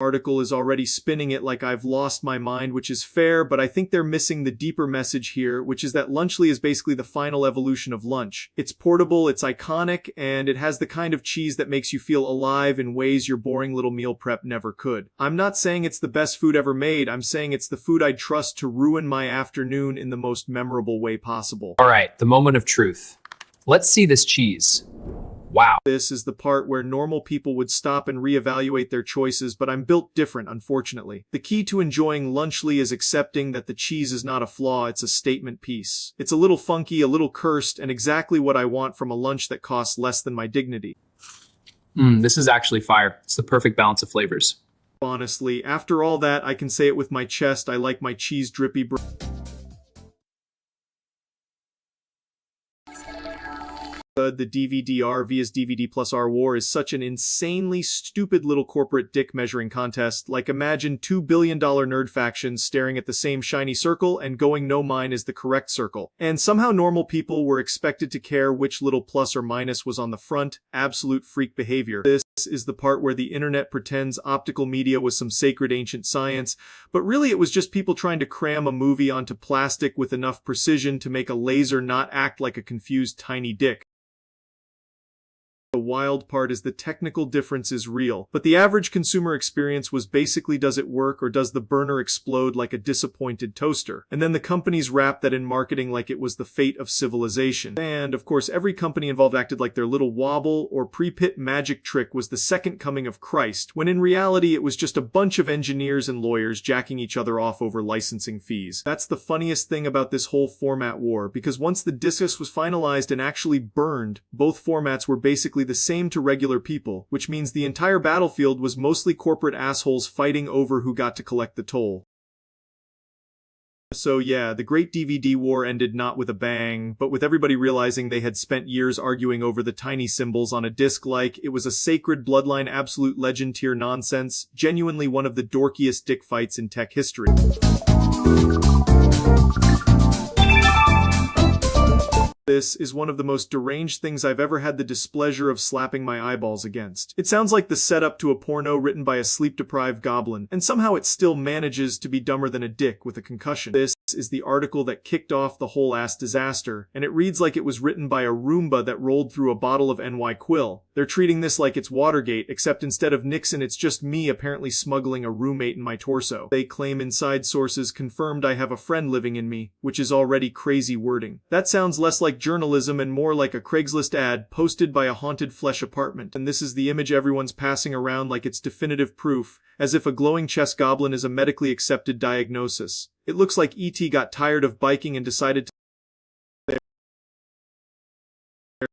Article is already spinning it like I've lost my mind, which is fair, but I think they're missing the deeper message here, which is that Lunchly is basically the final evolution of lunch. It's portable, it's iconic, and it has the kind of cheese that makes you feel alive in ways your boring little meal prep never could. I'm not saying it's the best food ever made, I'm saying it's the food I'd trust to ruin my afternoon in the most memorable way possible. All right, the moment of truth. Let's see this cheese. Wow. This is the part where normal people would stop and reevaluate their choices, but I'm built different, unfortunately. The key to enjoying Lunchly is accepting that the cheese is not a flaw, it's a statement piece. It's a little funky, a little cursed, and exactly what I want from a lunch that costs less than my dignity. This is actually fire. It's the perfect balance of flavors. Honestly, after all that, I can say it with my chest, I like my cheese drippy The DVD-R vs DVD plus R war is such an insanely stupid little corporate dick measuring contest. Like, imagine $2 billion nerd factions staring at the same shiny circle and going no, mine is the correct circle. And somehow normal people were expected to care which little plus or minus was on the front. Absolute freak behavior. This is the part where the internet pretends optical media was some sacred ancient science, but really it was just people trying to cram a movie onto plastic with enough precision to make a laser not act like a confused tiny dick. The wild part is the technical difference is real, but the average consumer experience was basically, does it work or does the burner explode like a disappointed toaster? And then the companies wrapped that in marketing like it was the fate of civilization. And of course every company involved acted like their little wobble or pre-pit magic trick was the second coming of Christ, when in reality it was just a bunch of engineers and lawyers jacking each other off over licensing fees. That's the funniest thing about this whole format war, because once the discus was finalized and actually burned, both formats were basically the same to regular people, which means the entire battlefield was mostly corporate assholes fighting over who got to collect the toll. So yeah, the great DVD war ended not with a bang, but with everybody realizing they had spent years arguing over the tiny symbols on a disc like it was a sacred bloodline absolute legend tier nonsense, genuinely one of the dorkiest dick fights in tech history. This is one of the most deranged things I've ever had the displeasure of slapping my eyeballs against. It sounds like the setup to a porno written by a sleep-deprived goblin, and somehow it still manages to be dumber than a dick with a concussion. This is the article that kicked off the whole ass disaster, and it reads like it was written by a Roomba that rolled through a bottle of NY Quill. They're treating this like it's Watergate, except instead of Nixon it's just me apparently smuggling a roommate in my torso. They claim inside sources confirmed I have a friend living in me, which is already crazy wording. That sounds less like journalism and more like a Craigslist ad posted by a haunted flesh apartment, and this is the image everyone's passing around like it's definitive proof, as if a glowing chess goblin is a medically accepted diagnosis. It looks like E.T. got tired of biking and decided to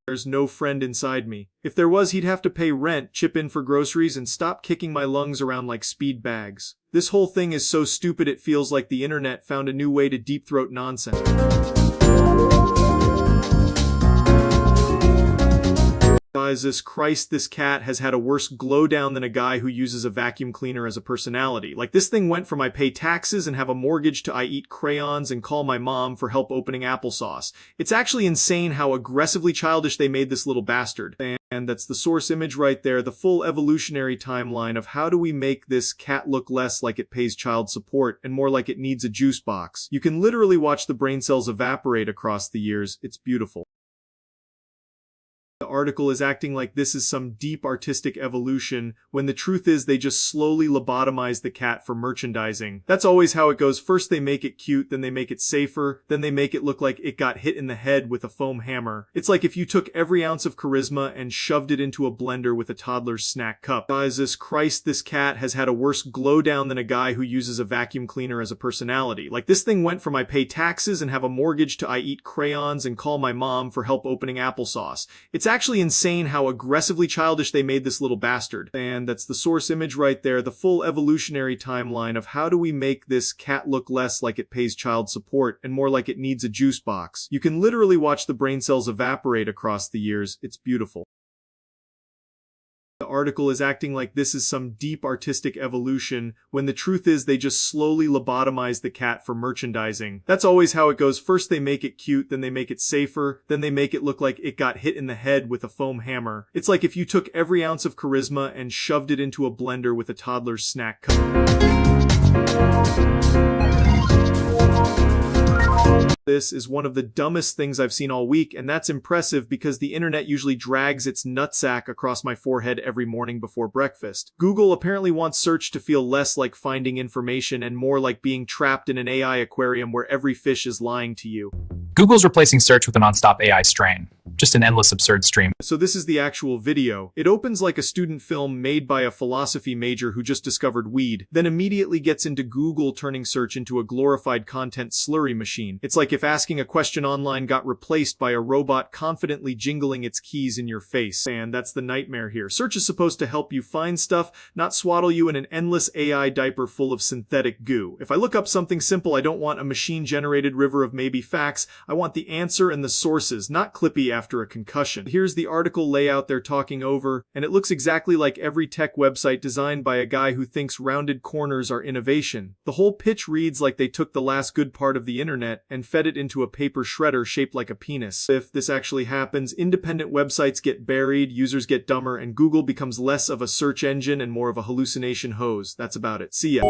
there's no friend inside me. If there was, he'd have to pay rent, chip in for groceries, and stop kicking my lungs around like speed bags. This whole thing is so stupid it feels like the internet found a new way to deep throat nonsense. Jesus Christ, this cat has had a worse glow down than a guy who uses a vacuum cleaner as a personality. Like, this thing went from I pay taxes and have a mortgage to I eat crayons and call my mom for help opening applesauce. It's actually insane how aggressively childish they made this little bastard. And that's the source image right there, the full evolutionary timeline of how do we make this cat look less like it pays child support and more like it needs a juice box. You can literally watch the brain cells evaporate across the years. It's beautiful. The article is acting like this is some deep artistic evolution, when the truth is they just slowly lobotomize the cat for merchandising. That's always how it goes. First they make it cute, then they make it safer, then they make it look like it got hit in the head with a foam hammer. It's like if you took every ounce of charisma and shoved it into a blender with a toddler's snack cup. Jesus Christ, this cat has had a worse glow down than a guy who uses a vacuum cleaner as a personality. Like, this thing went from I pay taxes and have a mortgage to I eat crayons and call my mom for help opening applesauce. It's actually insane how aggressively childish they made this little bastard. And that's the source image right there, the full evolutionary timeline of how do we make this cat look less like it pays child support and more like it needs a juice box. You can literally watch the brain cells evaporate across the years. It's beautiful. The article is acting like this is some deep artistic evolution, when the truth is they just slowly lobotomize the cat for merchandising. That's always how it goes. First they make it cute, then they make it safer, then they make it look like it got hit in the head with a foam hammer. It's like if you took every ounce of charisma and shoved it into a blender with a toddler's snack cup. This is one of the dumbest things I've seen all week, and that's impressive because the internet usually drags its nutsack across my forehead every morning before breakfast. Google apparently wants search to feel less like finding information and more like being trapped in an AI aquarium where every fish is lying to you. Google's replacing search with a nonstop AI strain. Just an endless absurd stream. So this is the actual video. It opens like a student film made by a philosophy major who just discovered weed, then immediately gets into Google, turning search into a glorified content slurry machine. It's like if asking a question online got replaced by a robot confidently jingling its keys in your face. And that's the nightmare here. Search is supposed to help you find stuff, not swaddle you in an endless AI diaper full of synthetic goo. If I look up something simple, I don't want a machine-generated river of maybe facts. I want the answer and the sources, not Clippy after a concussion. Here's the article layout they're talking over, and it looks exactly like every tech website designed by a guy who thinks rounded corners are innovation. The whole pitch reads like they took the last good part of the internet and fed it into a paper shredder shaped like a penis. If this actually happens, independent websites get buried, users get dumber, and Google becomes less of a search engine and more of a hallucination hose. That's about it. See ya.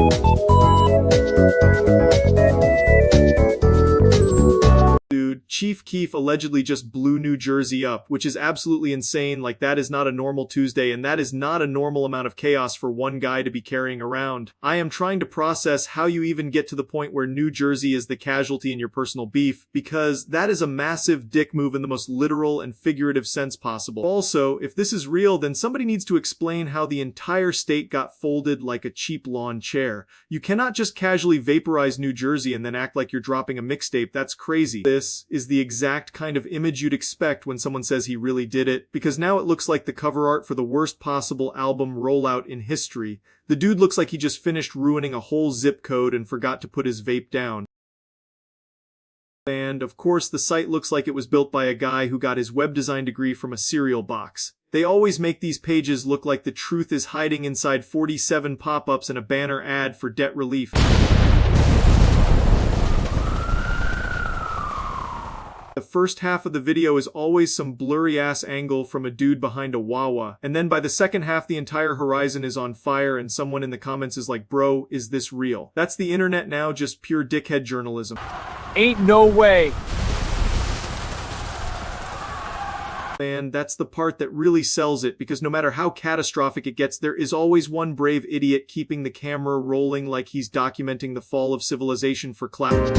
Dude, Chief Keef allegedly just blew New Jersey up, which is absolutely insane. Like, that is not a normal Tuesday, and that is not a normal amount of chaos for one guy to be carrying around. I am trying to process how you even get to the point where New Jersey is the casualty in your personal beef, because that is a massive dick move in the most literal and figurative sense possible. Also, if this is real, then somebody needs to explain how the entire state got folded like a cheap lawn chair. You cannot just casually vaporize New Jersey and then act like you're dropping a mixtape. That's crazy. This is the exact kind of image you'd expect when someone says he really did it, because now it looks like the cover art for the worst possible album rollout in history. The dude looks like he just finished ruining a whole zip code and forgot to put his vape down. And, of course, the site looks like it was built by a guy who got his web design degree from a cereal box. They always make these pages look like the truth is hiding inside 47 pop-ups and a banner ad for debt relief. The first half of the video is always some blurry-ass angle from a dude behind a Wawa, and then by the second half the entire horizon is on fire and someone in the comments is like, bro, is this real? That's the internet now, just pure dickhead journalism. Ain't no way. And that's the part that really sells it, because no matter how catastrophic it gets, there is always one brave idiot keeping the camera rolling like he's documenting the fall of civilization for clout.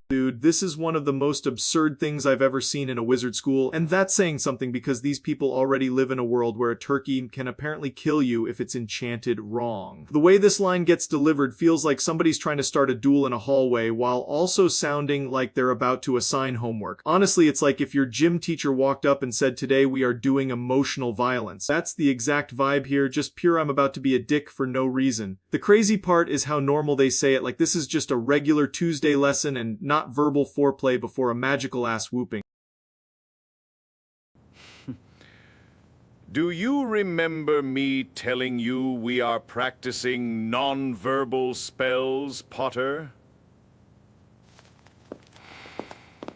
Dude, this is one of the most absurd things I've ever seen in a wizard school, and that's saying something because these people already live in a world where a turkey can apparently kill you if it's enchanted wrong. The way this line gets delivered feels like somebody's trying to start a duel in a hallway while also sounding like they're about to assign homework. Honestly, it's like if your gym teacher walked up and said, today we are doing emotional violence. That's the exact vibe here, just pure I'm about to be a dick for no reason. The crazy part is how normal they say it, like this is just a regular Tuesday lesson and not verbal verbal foreplay before a magical ass whooping. Do you remember me telling you we are practicing non-verbal spells, Potter?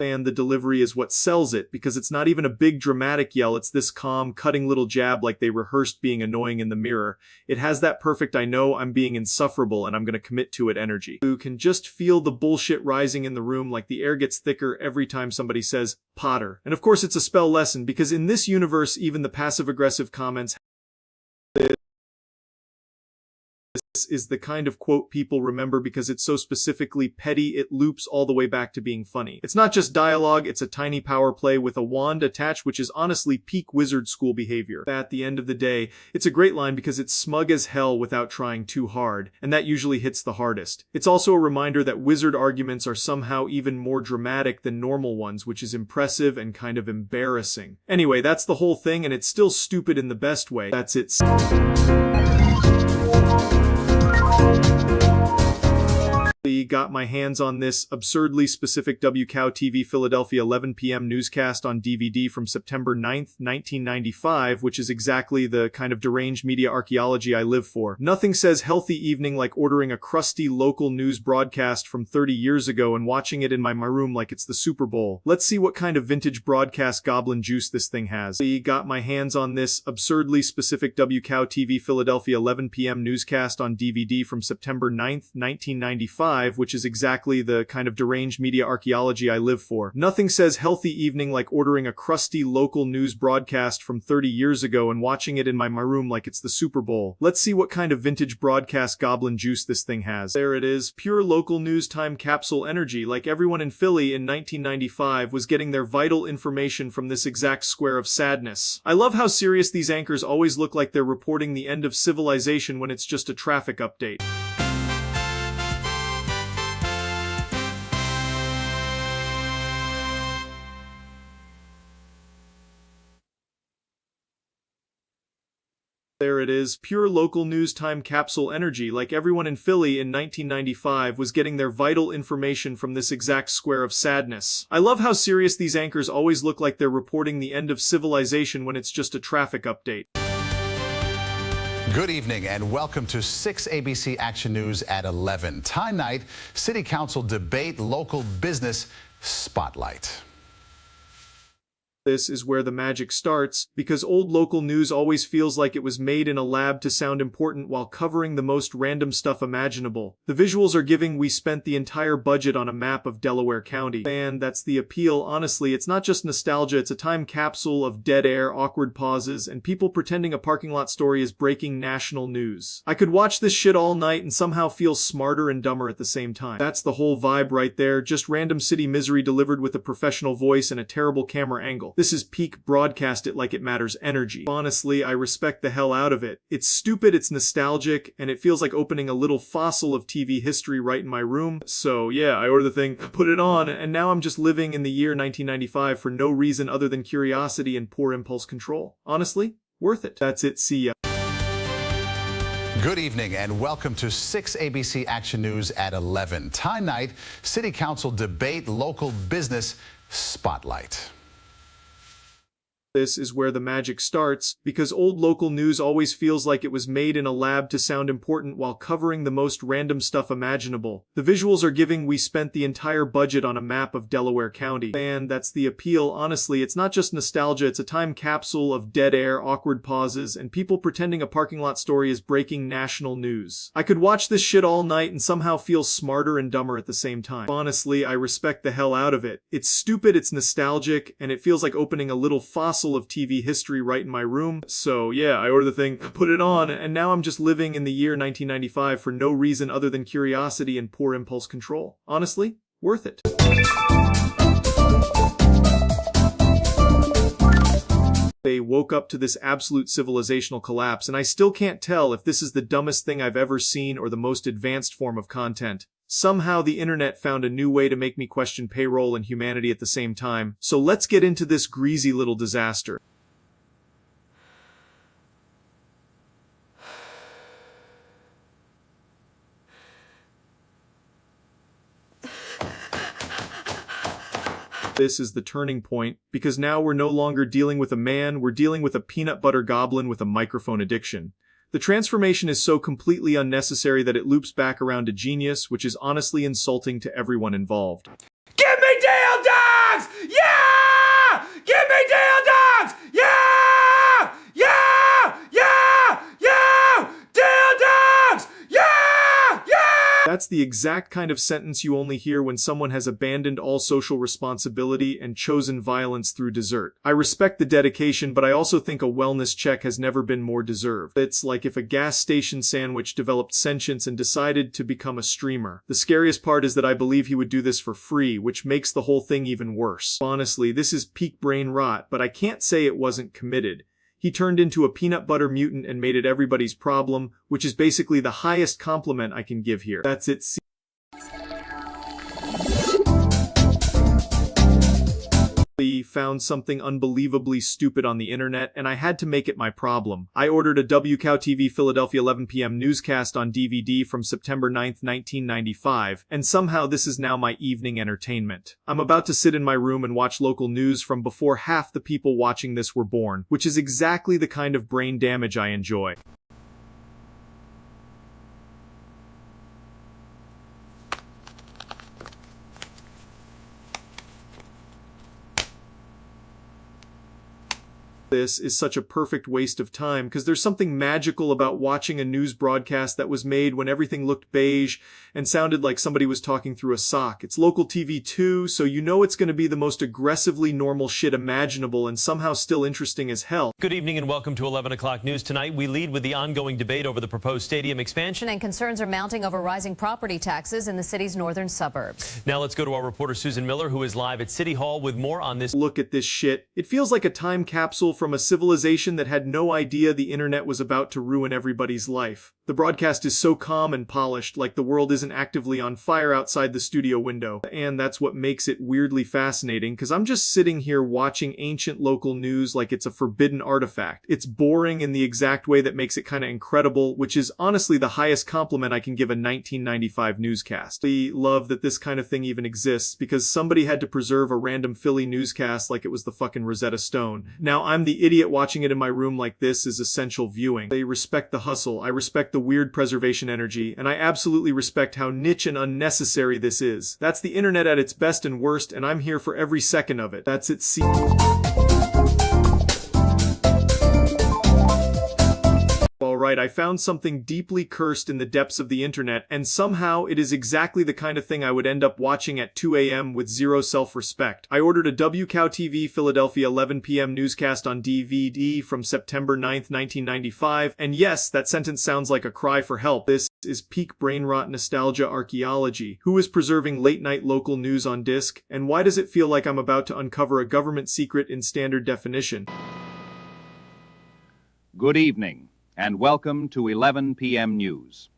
And the delivery is what sells it, because it's not even a big dramatic yell, it's this calm, cutting little jab like they rehearsed being annoying in the mirror. It has that perfect I know I'm being insufferable and I'm gonna commit to it energy. You can just feel the bullshit rising in the room like the air gets thicker every time somebody says, Potter. And of course it's a spell lesson, because in this universe even the passive-aggressive comments is the kind of quote people remember because it's so specifically petty it loops all the way back to being funny. It's not just dialogue, it's a tiny power play with a wand attached, which is honestly peak wizard school behavior. At the end of the day, it's a great line because it's smug as hell without trying too hard, and that usually hits the hardest. It's also a reminder that wizard arguments are somehow even more dramatic than normal ones, which is impressive and kind of embarrassing. Anyway, that's the whole thing, and it's still stupid in the best way. That's it. Got my hands on this absurdly specific WCOW TV Philadelphia 11 p.m. newscast on DVD from September 9th, 1995, which is exactly the kind of deranged media archaeology I live for. Nothing says healthy evening like ordering a crusty local news broadcast from 30 years ago and watching it in my room like it's the Super Bowl. Let's see what kind of vintage broadcast goblin juice this thing has. Got my hands on this absurdly specific WCOW TV Philadelphia 11 p.m. newscast on DVD from September 9th, 1995, which is exactly the kind of deranged media archaeology I live for. Nothing says healthy evening like ordering a crusty local news broadcast from 30 years ago and watching it in my room like it's the Super Bowl. Let's see what kind of vintage broadcast goblin juice this thing has. There it is, pure local news time capsule energy, like everyone in Philly in 1995 was getting their vital information from this exact square of sadness. I love how serious these anchors always look like they're reporting the end of civilization when it's just a traffic update. There it is, pure local news time capsule energy, like everyone in Philly in 1995 was getting their vital information from this exact square of sadness. I love how serious these anchors always look like they're reporting the end of civilization when it's just a traffic update. Good evening and welcome to 6 ABC Action News at 11. Time night, City Council debate local business spotlight. This is where the magic starts, because old local news always feels like it was made in a lab to sound important while covering the most random stuff imaginable. The visuals are giving we spent the entire budget on a map of Delaware County. And that's the appeal, honestly, it's not just nostalgia, it's a time capsule of dead air, awkward pauses, and people pretending a parking lot story is breaking national news. I could watch this shit all night and somehow feel smarter and dumber at the same time. That's the whole vibe right there, just random city misery delivered with a professional voice and a terrible camera angle. This is peak broadcast it like it matters energy. Honestly, I respect the hell out of it. It's stupid, it's nostalgic, and it feels like opening a little fossil of TV history right in my room. So yeah, I ordered the thing, put it on, and now I'm just living in the year 1995 for no reason other than curiosity and poor impulse control. Honestly, worth it. That's it, see ya. Good evening and welcome to 6 ABC Action News at 11. Time night, City Council debate local business spotlight. This is where the magic starts, because old local news always feels like it was made in a lab to sound important while covering the most random stuff imaginable. The visuals are giving we spent the entire budget on a map of Delaware County. And that's the appeal, honestly, it's not just nostalgia, it's a time capsule of dead air, awkward pauses, and people pretending a parking lot story is breaking national news. I could watch this shit all night and somehow feel smarter and dumber at the same time. Honestly, I respect the hell out of it. It's stupid, it's nostalgic, and it feels like opening a little fossil of TV history right in my room. So yeah, I ordered the thing, put it on, and now I'm just living in the year 1995 for no reason other than curiosity and poor impulse control. Honestly, worth it. They woke up to this absolute civilizational collapse, and I still can't tell if this is the dumbest thing I've ever seen or the most advanced form of content. Somehow the internet found a new way to make me question payroll and humanity at the same time, so let's get into this greasy little disaster. This is the turning point, because now we're no longer dealing with a man, we're dealing with a peanut butter goblin with a microphone addiction. The transformation is so completely unnecessary that it loops back around to genius, which is honestly insulting to everyone involved. Give me deal dogs! Yeah! Give me deal dogs! Yeah! Yeah! Yeah! Yeah! Deal dogs! Yeah! Yeah! That's the exact kind of sentence you only hear when someone has abandoned all social responsibility and chosen violence through dessert. I respect the dedication, but I also think a wellness check has never been more deserved. It's like if a gas station sandwich developed sentience and decided to become a streamer. The scariest part is that I believe he would do this for free, which makes the whole thing even worse. Honestly, this is peak brain rot, but I can't say it wasn't committed. He turned into a peanut butter mutant and made it everybody's problem, which is basically the highest compliment I can give here. That's it. Found something unbelievably stupid on the internet, and I had to make it my problem. I ordered a WCOW-TV Philadelphia 11 p.m. newscast on DVD from September 9th, 1995, and somehow this is now my evening entertainment. I'm about to sit in my room and watch local news from before half the people watching this were born, which is exactly the kind of brain damage I enjoy. This is such a perfect waste of time because there's something magical about watching a news broadcast that was made when everything looked beige and sounded like somebody was talking through a sock. It's local TV too, so you know it's going to be the most aggressively normal shit imaginable and somehow still interesting as hell. Good evening and welcome to 11 o'clock news tonight. We lead with the ongoing debate over the proposed stadium expansion. And concerns are mounting over rising property taxes in the city's northern suburbs. Now let's go to our reporter Susan Miller, who is live at City Hall with more on this. Look at this shit. It feels like a time capsule from a civilization that had no idea the internet was about to ruin everybody's life. The broadcast is so calm and polished, like the world isn't actively on fire outside the studio window. And that's what makes it weirdly fascinating, because I'm just sitting here watching ancient local news like it's a forbidden artifact. It's boring in the exact way that makes it kind of incredible, which is honestly the highest compliment I can give a 1995 newscast. I love that this kind of thing even exists, because somebody had to preserve a random Philly newscast like it was the fucking Rosetta Stone. Now I'm the idiot watching it in my room like this is essential viewing. They respect the hustle, I respect the weird preservation energy, and I absolutely respect how niche and unnecessary this is. That's the internet at its best and worst, and I'm here for every second of it. That's it. Alright, I found something deeply cursed in the depths of the internet, and somehow it is exactly the kind of thing I would end up watching at 2 a.m. with zero self-respect. I ordered a WCOW-TV Philadelphia 11 p.m. newscast on DVD from September 9th, 1995, and yes, that sentence sounds like a cry for help. This is peak brain rot nostalgia archaeology. Who is preserving late-night local news on disc, and why does it feel like I'm about to uncover a government secret in standard definition? Good evening, and welcome to 11 p.m. News.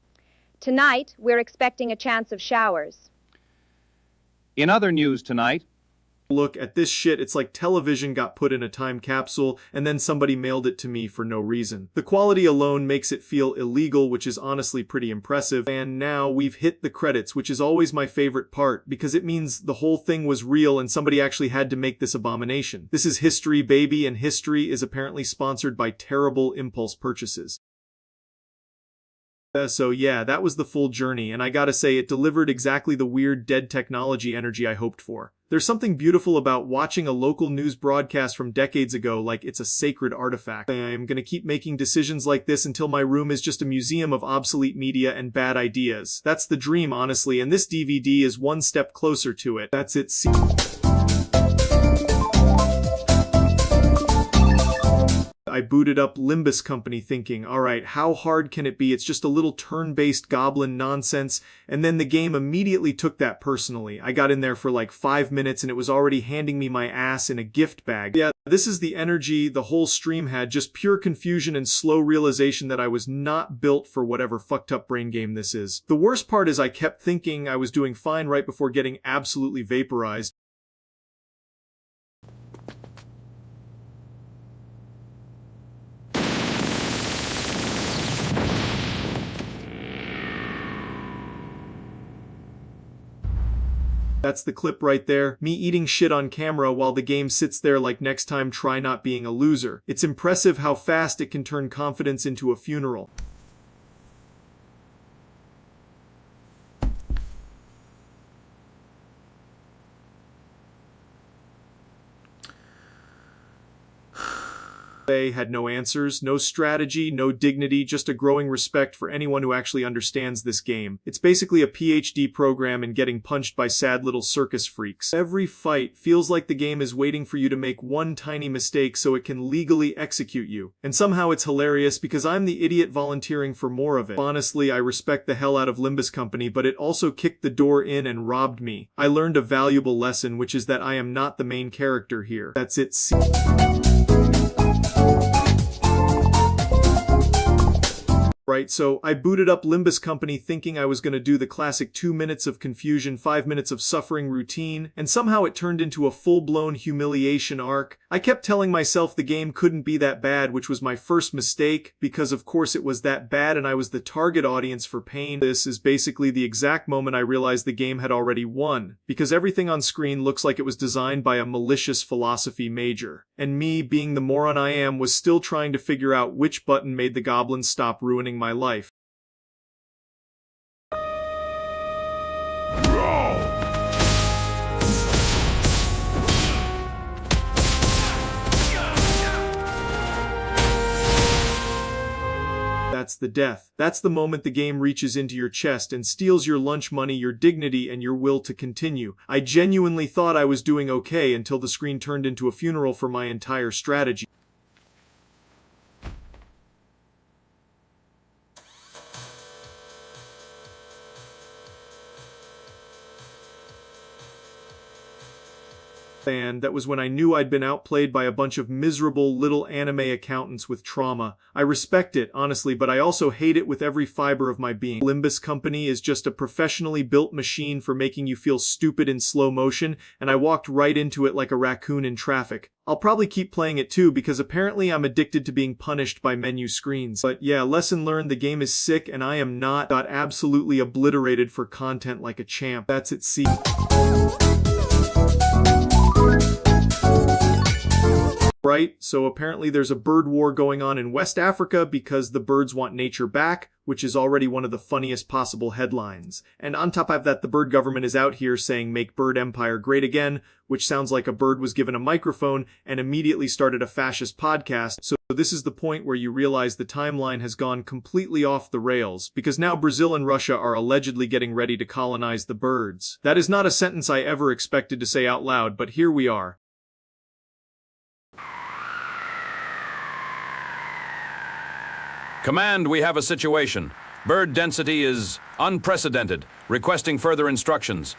Tonight, we're expecting a chance of showers. In other news tonight, look at this shit. It's like television got put in a time capsule and then somebody mailed it to me for no reason. The quality alone makes it feel illegal, which is honestly pretty impressive. And now we've hit the credits, which is always my favorite part because it means the whole thing was real and somebody actually had to make this abomination. This is history, baby, and history is apparently sponsored by terrible impulse purchases. So yeah, that was the full journey, and I gotta say it delivered exactly the weird dead technology energy I hoped for. There's something beautiful about watching a local news broadcast from decades ago like it's a sacred artifact. I'm gonna keep making decisions like this until my room is just a museum of obsolete media and bad ideas. That's the dream, honestly, and this DVD is one step closer to it. That's it. I booted up Limbus Company thinking, alright, how hard can it be? It's just a little turn-based goblin nonsense, and then the game immediately took that personally. I got in there for like 5 minutes and it was already handing me my ass in a gift bag. Yeah, this is the energy the whole stream had, just pure confusion and slow realization that I was not built for whatever fucked up brain game this is. The worst part is I kept thinking I was doing fine right before getting absolutely vaporized. That's the clip right there. Me eating shit on camera while the game sits there like next time try not being a loser. It's impressive how fast it can turn confidence into a funeral. They had no answers, no strategy, no dignity, just a growing respect for anyone who actually understands this game. It's basically a PhD program in getting punched by sad little circus freaks. Every fight feels like the game is waiting for you to make one tiny mistake so it can legally execute you. And somehow it's hilarious because I'm the idiot volunteering for more of it. Honestly, I respect the hell out of MoistCr1TiKaL, but it also kicked the door in and robbed me. I learned a valuable lesson, which is that I am not the main character here. That's it. Right, so I booted up MoistCr1TiKaL thinking I was going to do the classic 2 minutes of confusion, 5 minutes of suffering routine, and somehow it turned into a full-blown humiliation arc. I kept telling myself the game couldn't be that bad, which was my first mistake, because of course it was that bad and I was the target audience for pain. This is basically the exact moment I realized the game had already won, because everything on screen looks like it was designed by a malicious philosophy major. And me, being the moron I am, was still trying to figure out which button made the goblins stop ruining my life. That's the death. That's the moment the game reaches into your chest and steals your lunch money, your dignity, and your will to continue. I genuinely thought I was doing okay until the screen turned into a funeral for my entire strategy. And that was when I knew I'd been outplayed by a bunch of miserable little anime accountants with trauma. I respect it, honestly, but I also hate it with every fiber of my being. MoistCr1TiKaL is just a professionally built machine for making you feel stupid in slow motion, and I walked right into it like a raccoon in traffic. I'll probably keep playing it too, because apparently I'm addicted to being punished by menu screens. But yeah, lesson learned, the game is sick and I am not. Got absolutely obliterated for content like a champ. That's it, see. Right, so apparently there's a bird war going on in West Africa because the birds want nature back, which is already one of the funniest possible headlines. And on top of that, the bird government is out here saying make bird empire great again, which sounds like a bird was given a microphone and immediately started a fascist podcast. So this is the point where you realize the timeline has gone completely off the rails, because now Brazil and Russia are allegedly getting ready to colonize the birds. That is not a sentence I ever expected to say out loud, but here we are. Command, we have a situation. Bird density is unprecedented. Requesting further instructions.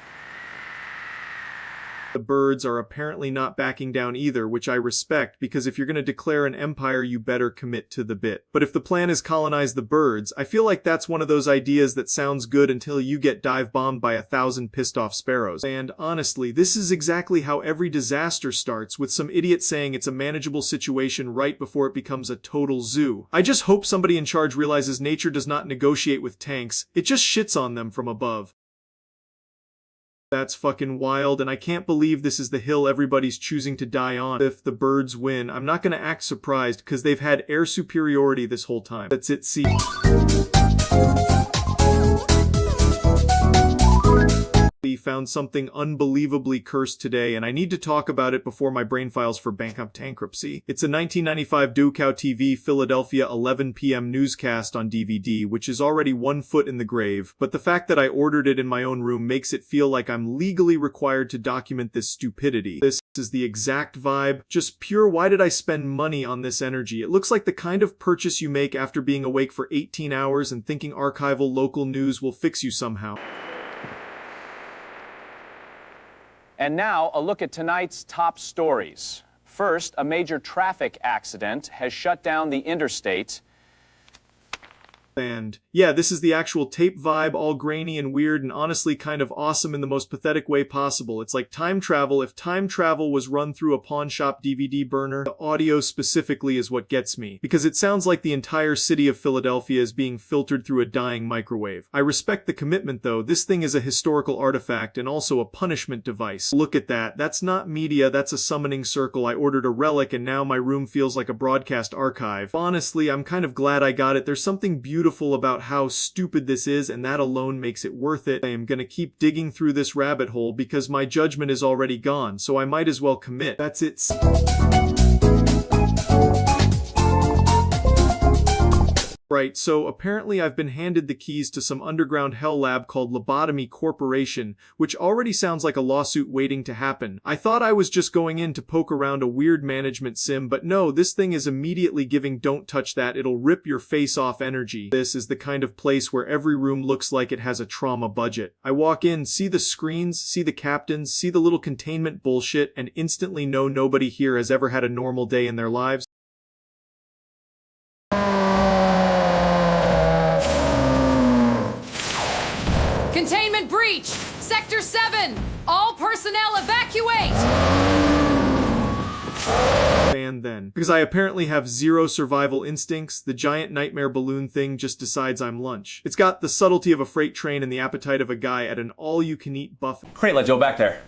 The birds are apparently not backing down either, which I respect, because if you're going to declare an empire, you better commit to the bit. But if the plan is colonize the birds, I feel like that's one of those ideas that sounds good until you get dive-bombed by 1,000 pissed-off sparrows. And honestly, this is exactly how every disaster starts, with some idiot saying it's a manageable situation right before it becomes a total zoo. I just hope somebody in charge realizes nature does not negotiate with tanks, it just shits on them from above. That's fucking wild, and I can't believe this is the hill everybody's choosing to die on. If the birds win, I'm not gonna act surprised, because they've had air superiority this whole time. That's it, see. Found something unbelievably cursed today, and I need to talk about it before my brain files for bankruptcy. It's a 1995 DoCow TV Philadelphia 11 p.m. newscast on DVD, which is already 1 foot in the grave, but the fact that I ordered it in my own room makes it feel like I'm legally required to document this stupidity. This is the exact vibe, just pure why did I spend money on this energy? It looks like the kind of purchase you make after being awake for 18 hours and thinking archival local news will fix you somehow. And now, a look at tonight's top stories. First, a major traffic accident has shut down the interstate And yeah, this is the actual tape vibe, all grainy and weird and honestly kind of awesome in the most pathetic way possible. It's like time travel if time travel was run through a pawn shop DVD burner. The audio specifically is what gets me, because it sounds like the entire city of Philadelphia is being filtered through a dying microwave. I respect the commitment though. This thing is a historical artifact and also a punishment device. Look at that. That's not media, that's a summoning circle. I ordered a relic and now my room feels like a broadcast archive. Honestly, I'm kind of glad I got it. There's something beautiful about how stupid this is, and that alone makes it worth it. I am gonna keep digging through this rabbit hole because my judgment is already gone, so I might as well commit. That's it. Right, so apparently I've been handed the keys to some underground hell lab called Lobotomy Corporation, which already sounds like a lawsuit waiting to happen. I thought I was just going in to poke around a weird management sim, but no, this thing is immediately giving don't touch that, it'll rip your face off energy. This is the kind of place where every room looks like it has a trauma budget. I walk in, see the screens, see the captains, see the little containment bullshit, and instantly know nobody here has ever had a normal day in their lives. Containment breach! Sector 7! All personnel evacuate! And then, because I apparently have zero survival instincts, the giant nightmare balloon thing just decides I'm lunch. It's got the subtlety of a freight train and the appetite of a guy at an all-you-can-eat buffet. Great, let Joe back there.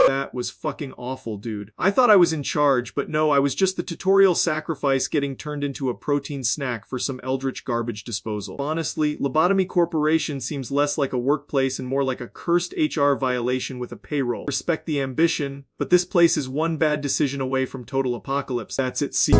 That was fucking awful, dude. I thought I was in charge, but no, I was just the tutorial sacrifice getting turned into a protein snack for some eldritch garbage disposal. Honestly, Lobotomy Corporation seems less like a workplace and more like a cursed HR violation with a payroll. Respect the ambition, but this place is one bad decision away from total apocalypse. That's it, see.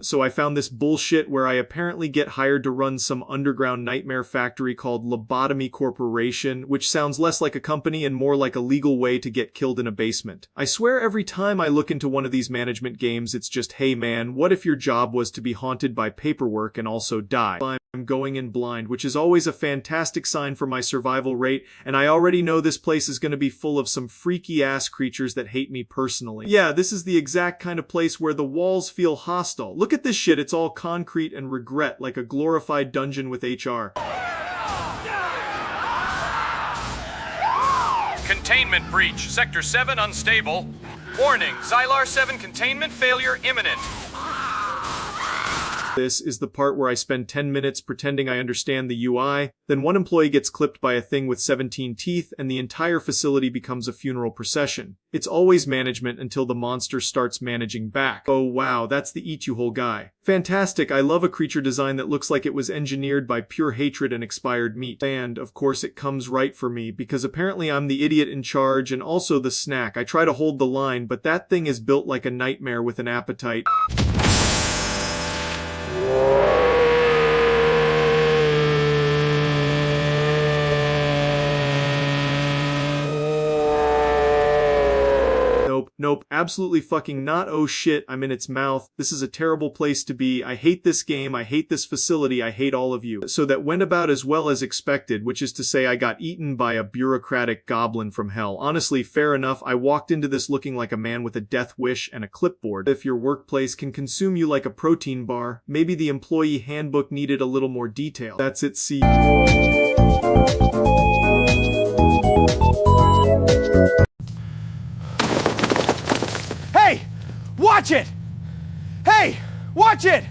So I found this bullshit where I apparently get hired to run some underground nightmare factory called Lobotomy Corporation, which sounds less like a company and more like a legal way to get killed in a basement. I swear every time I look into one of these management games, it's just, hey man, what if your job was to be haunted by paperwork and also die? I'm going in blind, which is always a fantastic sign for my survival rate, and I already know this place is going to be full of some freaky-ass creatures that hate me personally. Yeah, this is the exact kind of place where the walls feel hostile. Look at this shit, it's all concrete and regret, like a glorified dungeon with HR. Containment breach. Sector 7 unstable. Warning, Xylar 7 containment failure imminent. This is the part where I spend 10 minutes pretending I understand the UI, then one employee gets clipped by a thing with 17 teeth and the entire facility becomes a funeral procession. It's always management until the monster starts managing back. Oh wow, that's the eat you whole guy. Fantastic, I love a creature design that looks like it was engineered by pure hatred and expired meat. And, of course, it comes right for me, because apparently I'm the idiot in charge and also the snack. I try to hold the line, but that thing is built like a nightmare with an appetite. Nope, absolutely fucking not. Oh shit, I'm in its mouth. This is a terrible place to be. I hate this game, I hate this facility, I hate all of you. So that went about as well as expected, which is to say I got eaten by a bureaucratic goblin from hell. Honestly, fair enough, I walked into this looking like a man with a death wish and a clipboard. If your workplace can consume you like a protein bar, maybe the employee handbook needed a little more detail. That's it, see. Hey! Watch it! Hey! Watch it!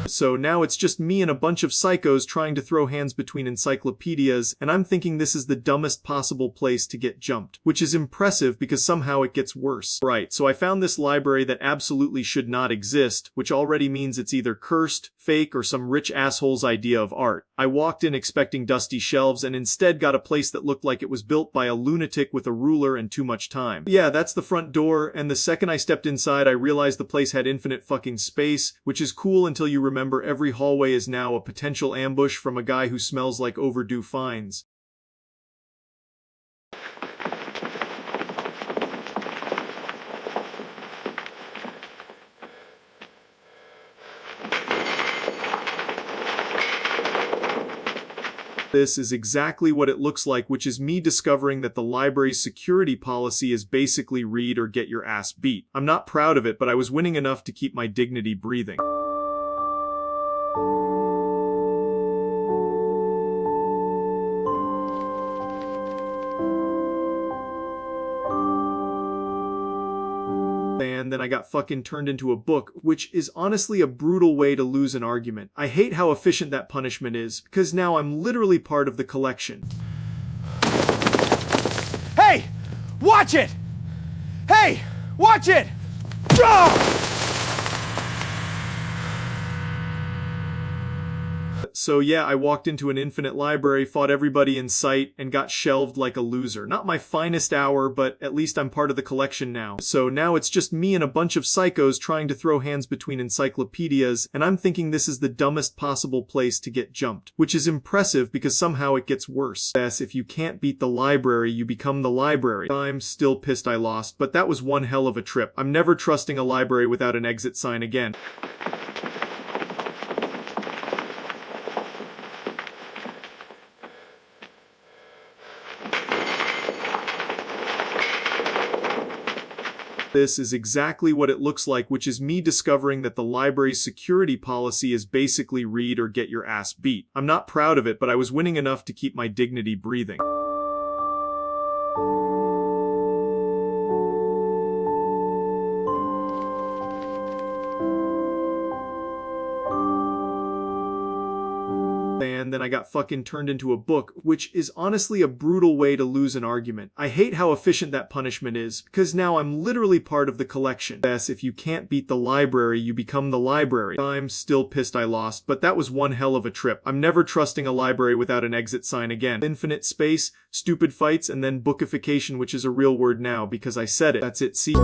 So now it's just me and a bunch of psychos trying to throw hands between encyclopedias, and I'm thinking this is the dumbest possible place to get jumped. Which is impressive because somehow it gets worse. Right, so I found this library that absolutely should not exist, which already means it's either cursed, fake, or some rich asshole's idea of art. I walked in expecting dusty shelves and instead got a place that looked like it was built by a lunatic with a ruler and too much time. Yeah, that's the front door, and the second I stepped inside I realized the place had infinite fucking space, which is cool until you remember every hallway is now a potential ambush from a guy who smells like overdue fines. This is exactly what it looks like, which is me discovering that the library's security policy is basically read or get your ass beat. I'm not proud of it, but I was winning enough to keep my dignity breathing. And then I got fucking turned into a book, which is honestly a brutal way to lose an argument. I hate how efficient that punishment is, because now I'm literally part of the collection. Hey! Watch it! Hey! Watch it! So yeah, I walked into an infinite library, fought everybody in sight, and got shelved like a loser. Not my finest hour, but at least I'm part of the collection now. So now it's just me and a bunch of psychos trying to throw hands between encyclopedias, and I'm thinking this is the dumbest possible place to get jumped. Which is impressive because somehow it gets worse. Yes, if you can't beat the library, you become the library. I'm still pissed I lost, but that was one hell of a trip. I'm never trusting a library without an exit sign again. This is exactly what it looks like, which is me discovering that the library's security policy is basically read or get your ass beat. I'm not proud of it, but I was winning enough to keep my dignity breathing. And then I got fucking turned into a book, which is honestly a brutal way to lose an argument. I hate how efficient that punishment is, because now I'm literally part of the collection. Yes, if you can't beat the library, you become the library. I'm still pissed I lost, but that was one hell of a trip. I'm never trusting a library without an exit sign again. Infinite space, stupid fights, and then bookification, which is a real word now because I said it. That's it, see?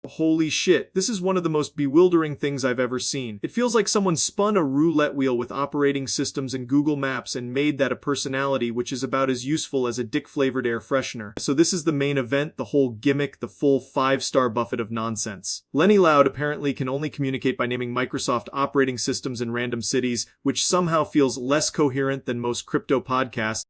Holy shit, this is one of the most bewildering things I've ever seen. It feels like someone spun a roulette wheel with operating systems and Google Maps and made that a personality, which is about as useful as a dick-flavored air freshener. So this is the main event, the whole gimmick, the full 5-star buffet of nonsense. Lenny Loud apparently can only communicate by naming Microsoft operating systems in random cities, which somehow feels less coherent than most crypto podcasts.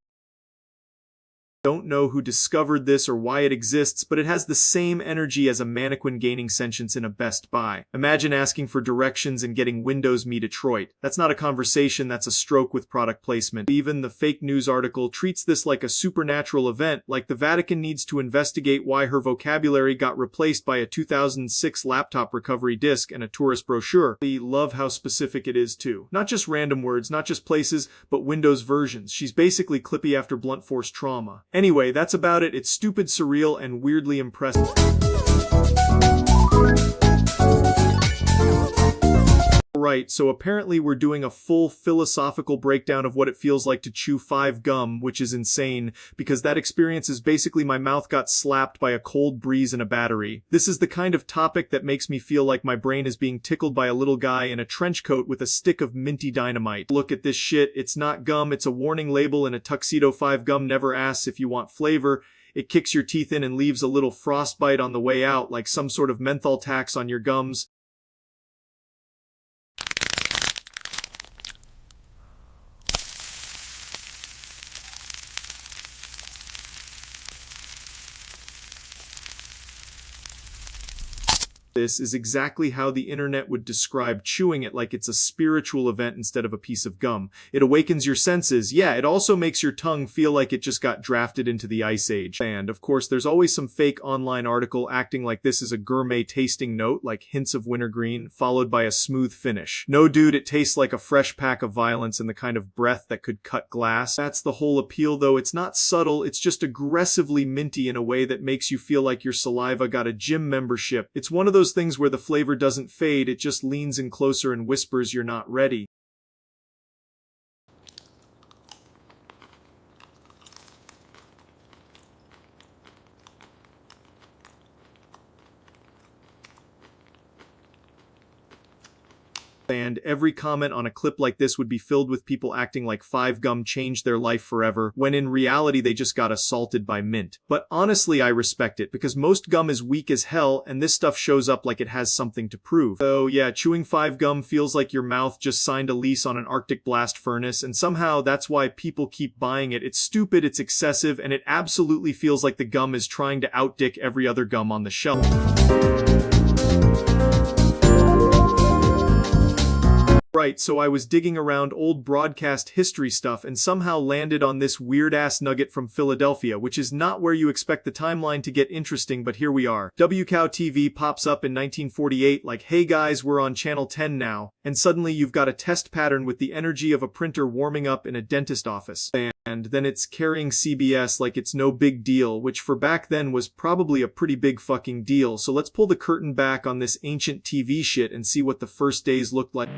Don't know who discovered this or why it exists, but it has the same energy as a mannequin gaining sentience in a Best Buy. Imagine asking for directions and getting Windows Me Detroit. That's not a conversation, that's a stroke with product placement. Even the fake news article treats this like a supernatural event, like the Vatican needs to investigate why her vocabulary got replaced by a 2006 laptop recovery disk and a tourist brochure. I love how specific it is too. Not just random words, not just places, but Windows versions. She's basically Clippy after blunt force trauma. Anyway, that's about it. It's stupid, surreal, and weirdly impressive. Right, so apparently we're doing a full philosophical breakdown of what it feels like to chew 5 gum, which is insane, because that experience is basically my mouth got slapped by a cold breeze and a battery. This is the kind of topic that makes me feel like my brain is being tickled by a little guy in a trench coat with a stick of minty dynamite. Look at this shit, it's not gum, it's a warning label in a tuxedo. 5 gum never asks if you want flavor. It kicks your teeth in and leaves a little frostbite on the way out, like some sort of menthol tax on your gums. This is exactly how the internet would describe chewing it, like it's a spiritual event instead of a piece of gum. It awakens your senses. Yeah, it also makes your tongue feel like it just got drafted into the Ice Age. And, of course, there's always some fake online article acting like this is a gourmet tasting note, like hints of wintergreen, followed by a smooth finish. No, dude, it tastes like a fresh pack of violence and the kind of breath that could cut glass. That's the whole appeal, though. It's not subtle, it's just aggressively minty in a way that makes you feel like your saliva got a gym membership. It's one of those things where the flavor doesn't fade, it just leans in closer and whispers you're not ready. And every comment on a clip like this would be filled with people acting like 5 gum changed their life forever, when in reality they just got assaulted by mint. But honestly, I respect it, because most gum is weak as hell, and this stuff shows up like it has something to prove. So yeah, chewing 5 gum feels like your mouth just signed a lease on an Arctic blast furnace, and somehow that's why people keep buying it. It's stupid, it's excessive, and it absolutely feels like the gum is trying to outdick every other gum on the shelf. Right, so I was digging around old broadcast history stuff and somehow landed on this weird-ass nugget from Philadelphia, which is not where you expect the timeline to get interesting, but here we are. WCOW-TV pops up in 1948 like, hey guys, we're on Channel 10 now, and suddenly you've got a test pattern with the energy of a printer warming up in a dentist office. And then it's carrying CBS like it's no big deal, which for back then was probably a pretty big fucking deal. So let's pull the curtain back on this ancient TV shit and see what the first days looked like.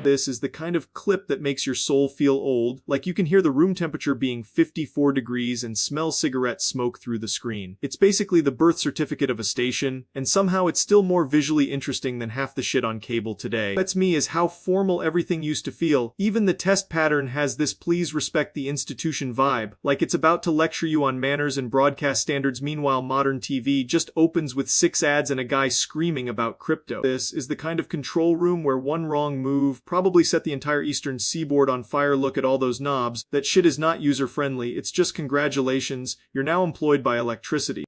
This is the kind of clip that makes your soul feel old, like you can hear the room temperature being 54 degrees and smell cigarette smoke through the screen. It's basically the birth certificate of a station, and somehow it's still more visually interesting than half the shit on cable today. That's me is how formal everything used to feel. Even the test pattern has this please respect the institution vibe, like it's about to lecture you on manners and broadcast standards. Meanwhile, modern TV just opens with 6 ads and a guy screaming about crypto. This is the kind of control room where one wrong move probably set the entire eastern seaboard on fire. Look at all those knobs. That shit is not user-friendly. It's just congratulations, you're now employed by electricity.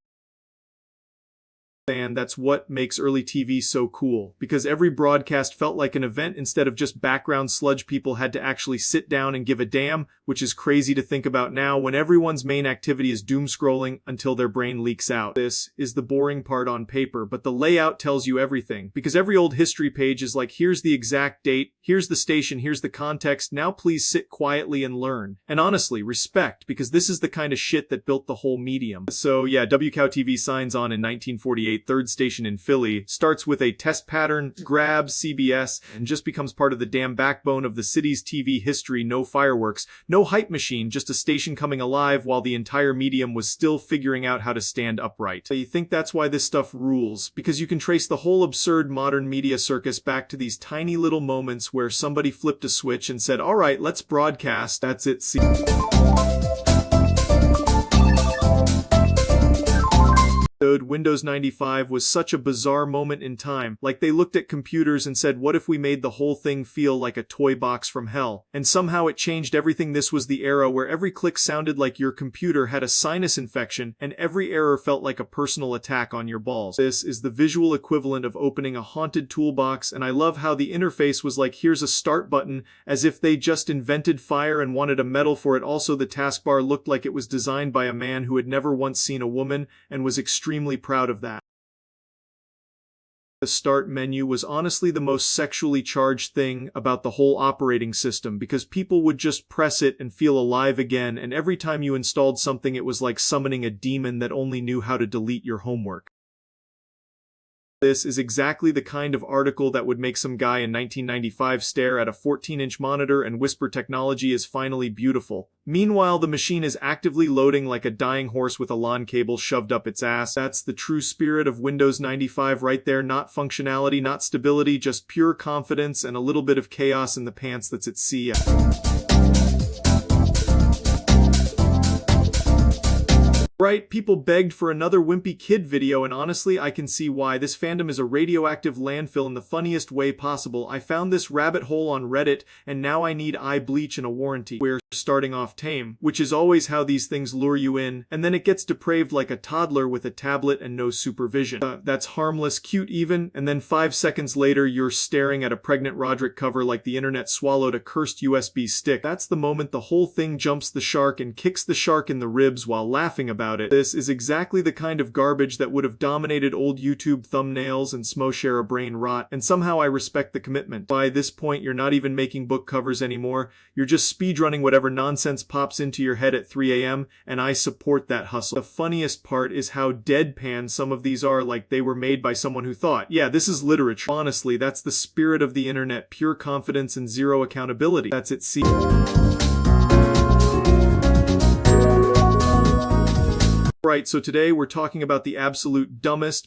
And that's what makes early TV so cool, because every broadcast felt like an event instead of just background sludge. People had to actually sit down and give a damn, which is crazy to think about now when everyone's main activity is doom scrolling until their brain leaks out. This is the boring part on paper, but the layout tells you everything, because every old history page is like, here's the exact date, here's the station, here's the context, now please sit quietly and learn. And honestly, respect, because this is the kind of shit that built the whole medium. So yeah, WCOW-TV signs on in 1948. Third station in Philly, starts with a test pattern, grabs CBS, and just becomes part of the damn backbone of the city's TV history. No fireworks, no hype machine, just a station coming alive while the entire medium was still figuring out how to stand upright. You think that's why this stuff rules, because you can trace the whole absurd modern media circus back to these tiny little moments where somebody flipped a switch and said, all right, let's broadcast. That's it. Windows 95 was such a bizarre moment in time, like they looked at computers and said, what if we made the whole thing feel like a toy box from hell? And somehow it changed everything. This was the era where every click sounded like your computer had a sinus infection, and every error felt like a personal attack on your balls. This is the visual equivalent of opening a haunted toolbox, and I love how the interface was like, here's a start button, as if they just invented fire and wanted a medal for it. Also, the taskbar looked like it was designed by a man who had never once seen a woman, and was extremely proud of that. The start menu was honestly the most sexually charged thing about the whole operating system, because people would just press it and feel alive again, and every time you installed something it was like summoning a demon that only knew how to delete your homework. This is exactly the kind of article that would make some guy in 1995 stare at a 14-inch monitor and whisper technology is finally beautiful. Meanwhile, the machine is actively loading like a dying horse with a LAN cable shoved up its ass. That's the true spirit of Windows 95 right there. Not functionality, not stability, just pure confidence and a little bit of chaos in the pants. That's its C. Right, people begged for another Wimpy Kid video, and honestly, I can see why. This fandom is a radioactive landfill in the funniest way possible. I found this rabbit hole on Reddit, and now I need eye bleach and a warranty. We're starting off tame, which is always how these things lure you in, and then it gets depraved like a toddler with a tablet and no supervision. That's harmless, cute even, and then 5 seconds later you're staring at a pregnant Roderick cover like the internet swallowed a cursed USB stick. That's the moment the whole thing jumps the shark and kicks the shark in the ribs while laughing about it. This is exactly the kind of garbage that would have dominated old YouTube thumbnails and Smoshare brain rot, and somehow I respect the commitment. By this point, you're not even making book covers anymore. You're just speedrunning whatever nonsense pops into your head at 3 a.m., and I support that hustle. The funniest part is how deadpan some of these are, like they were made by someone who thought, yeah, this is literature. Honestly, that's the spirit of the internet, pure confidence and zero accountability. That's it. Right, so today we're talking about the absolute dumbest,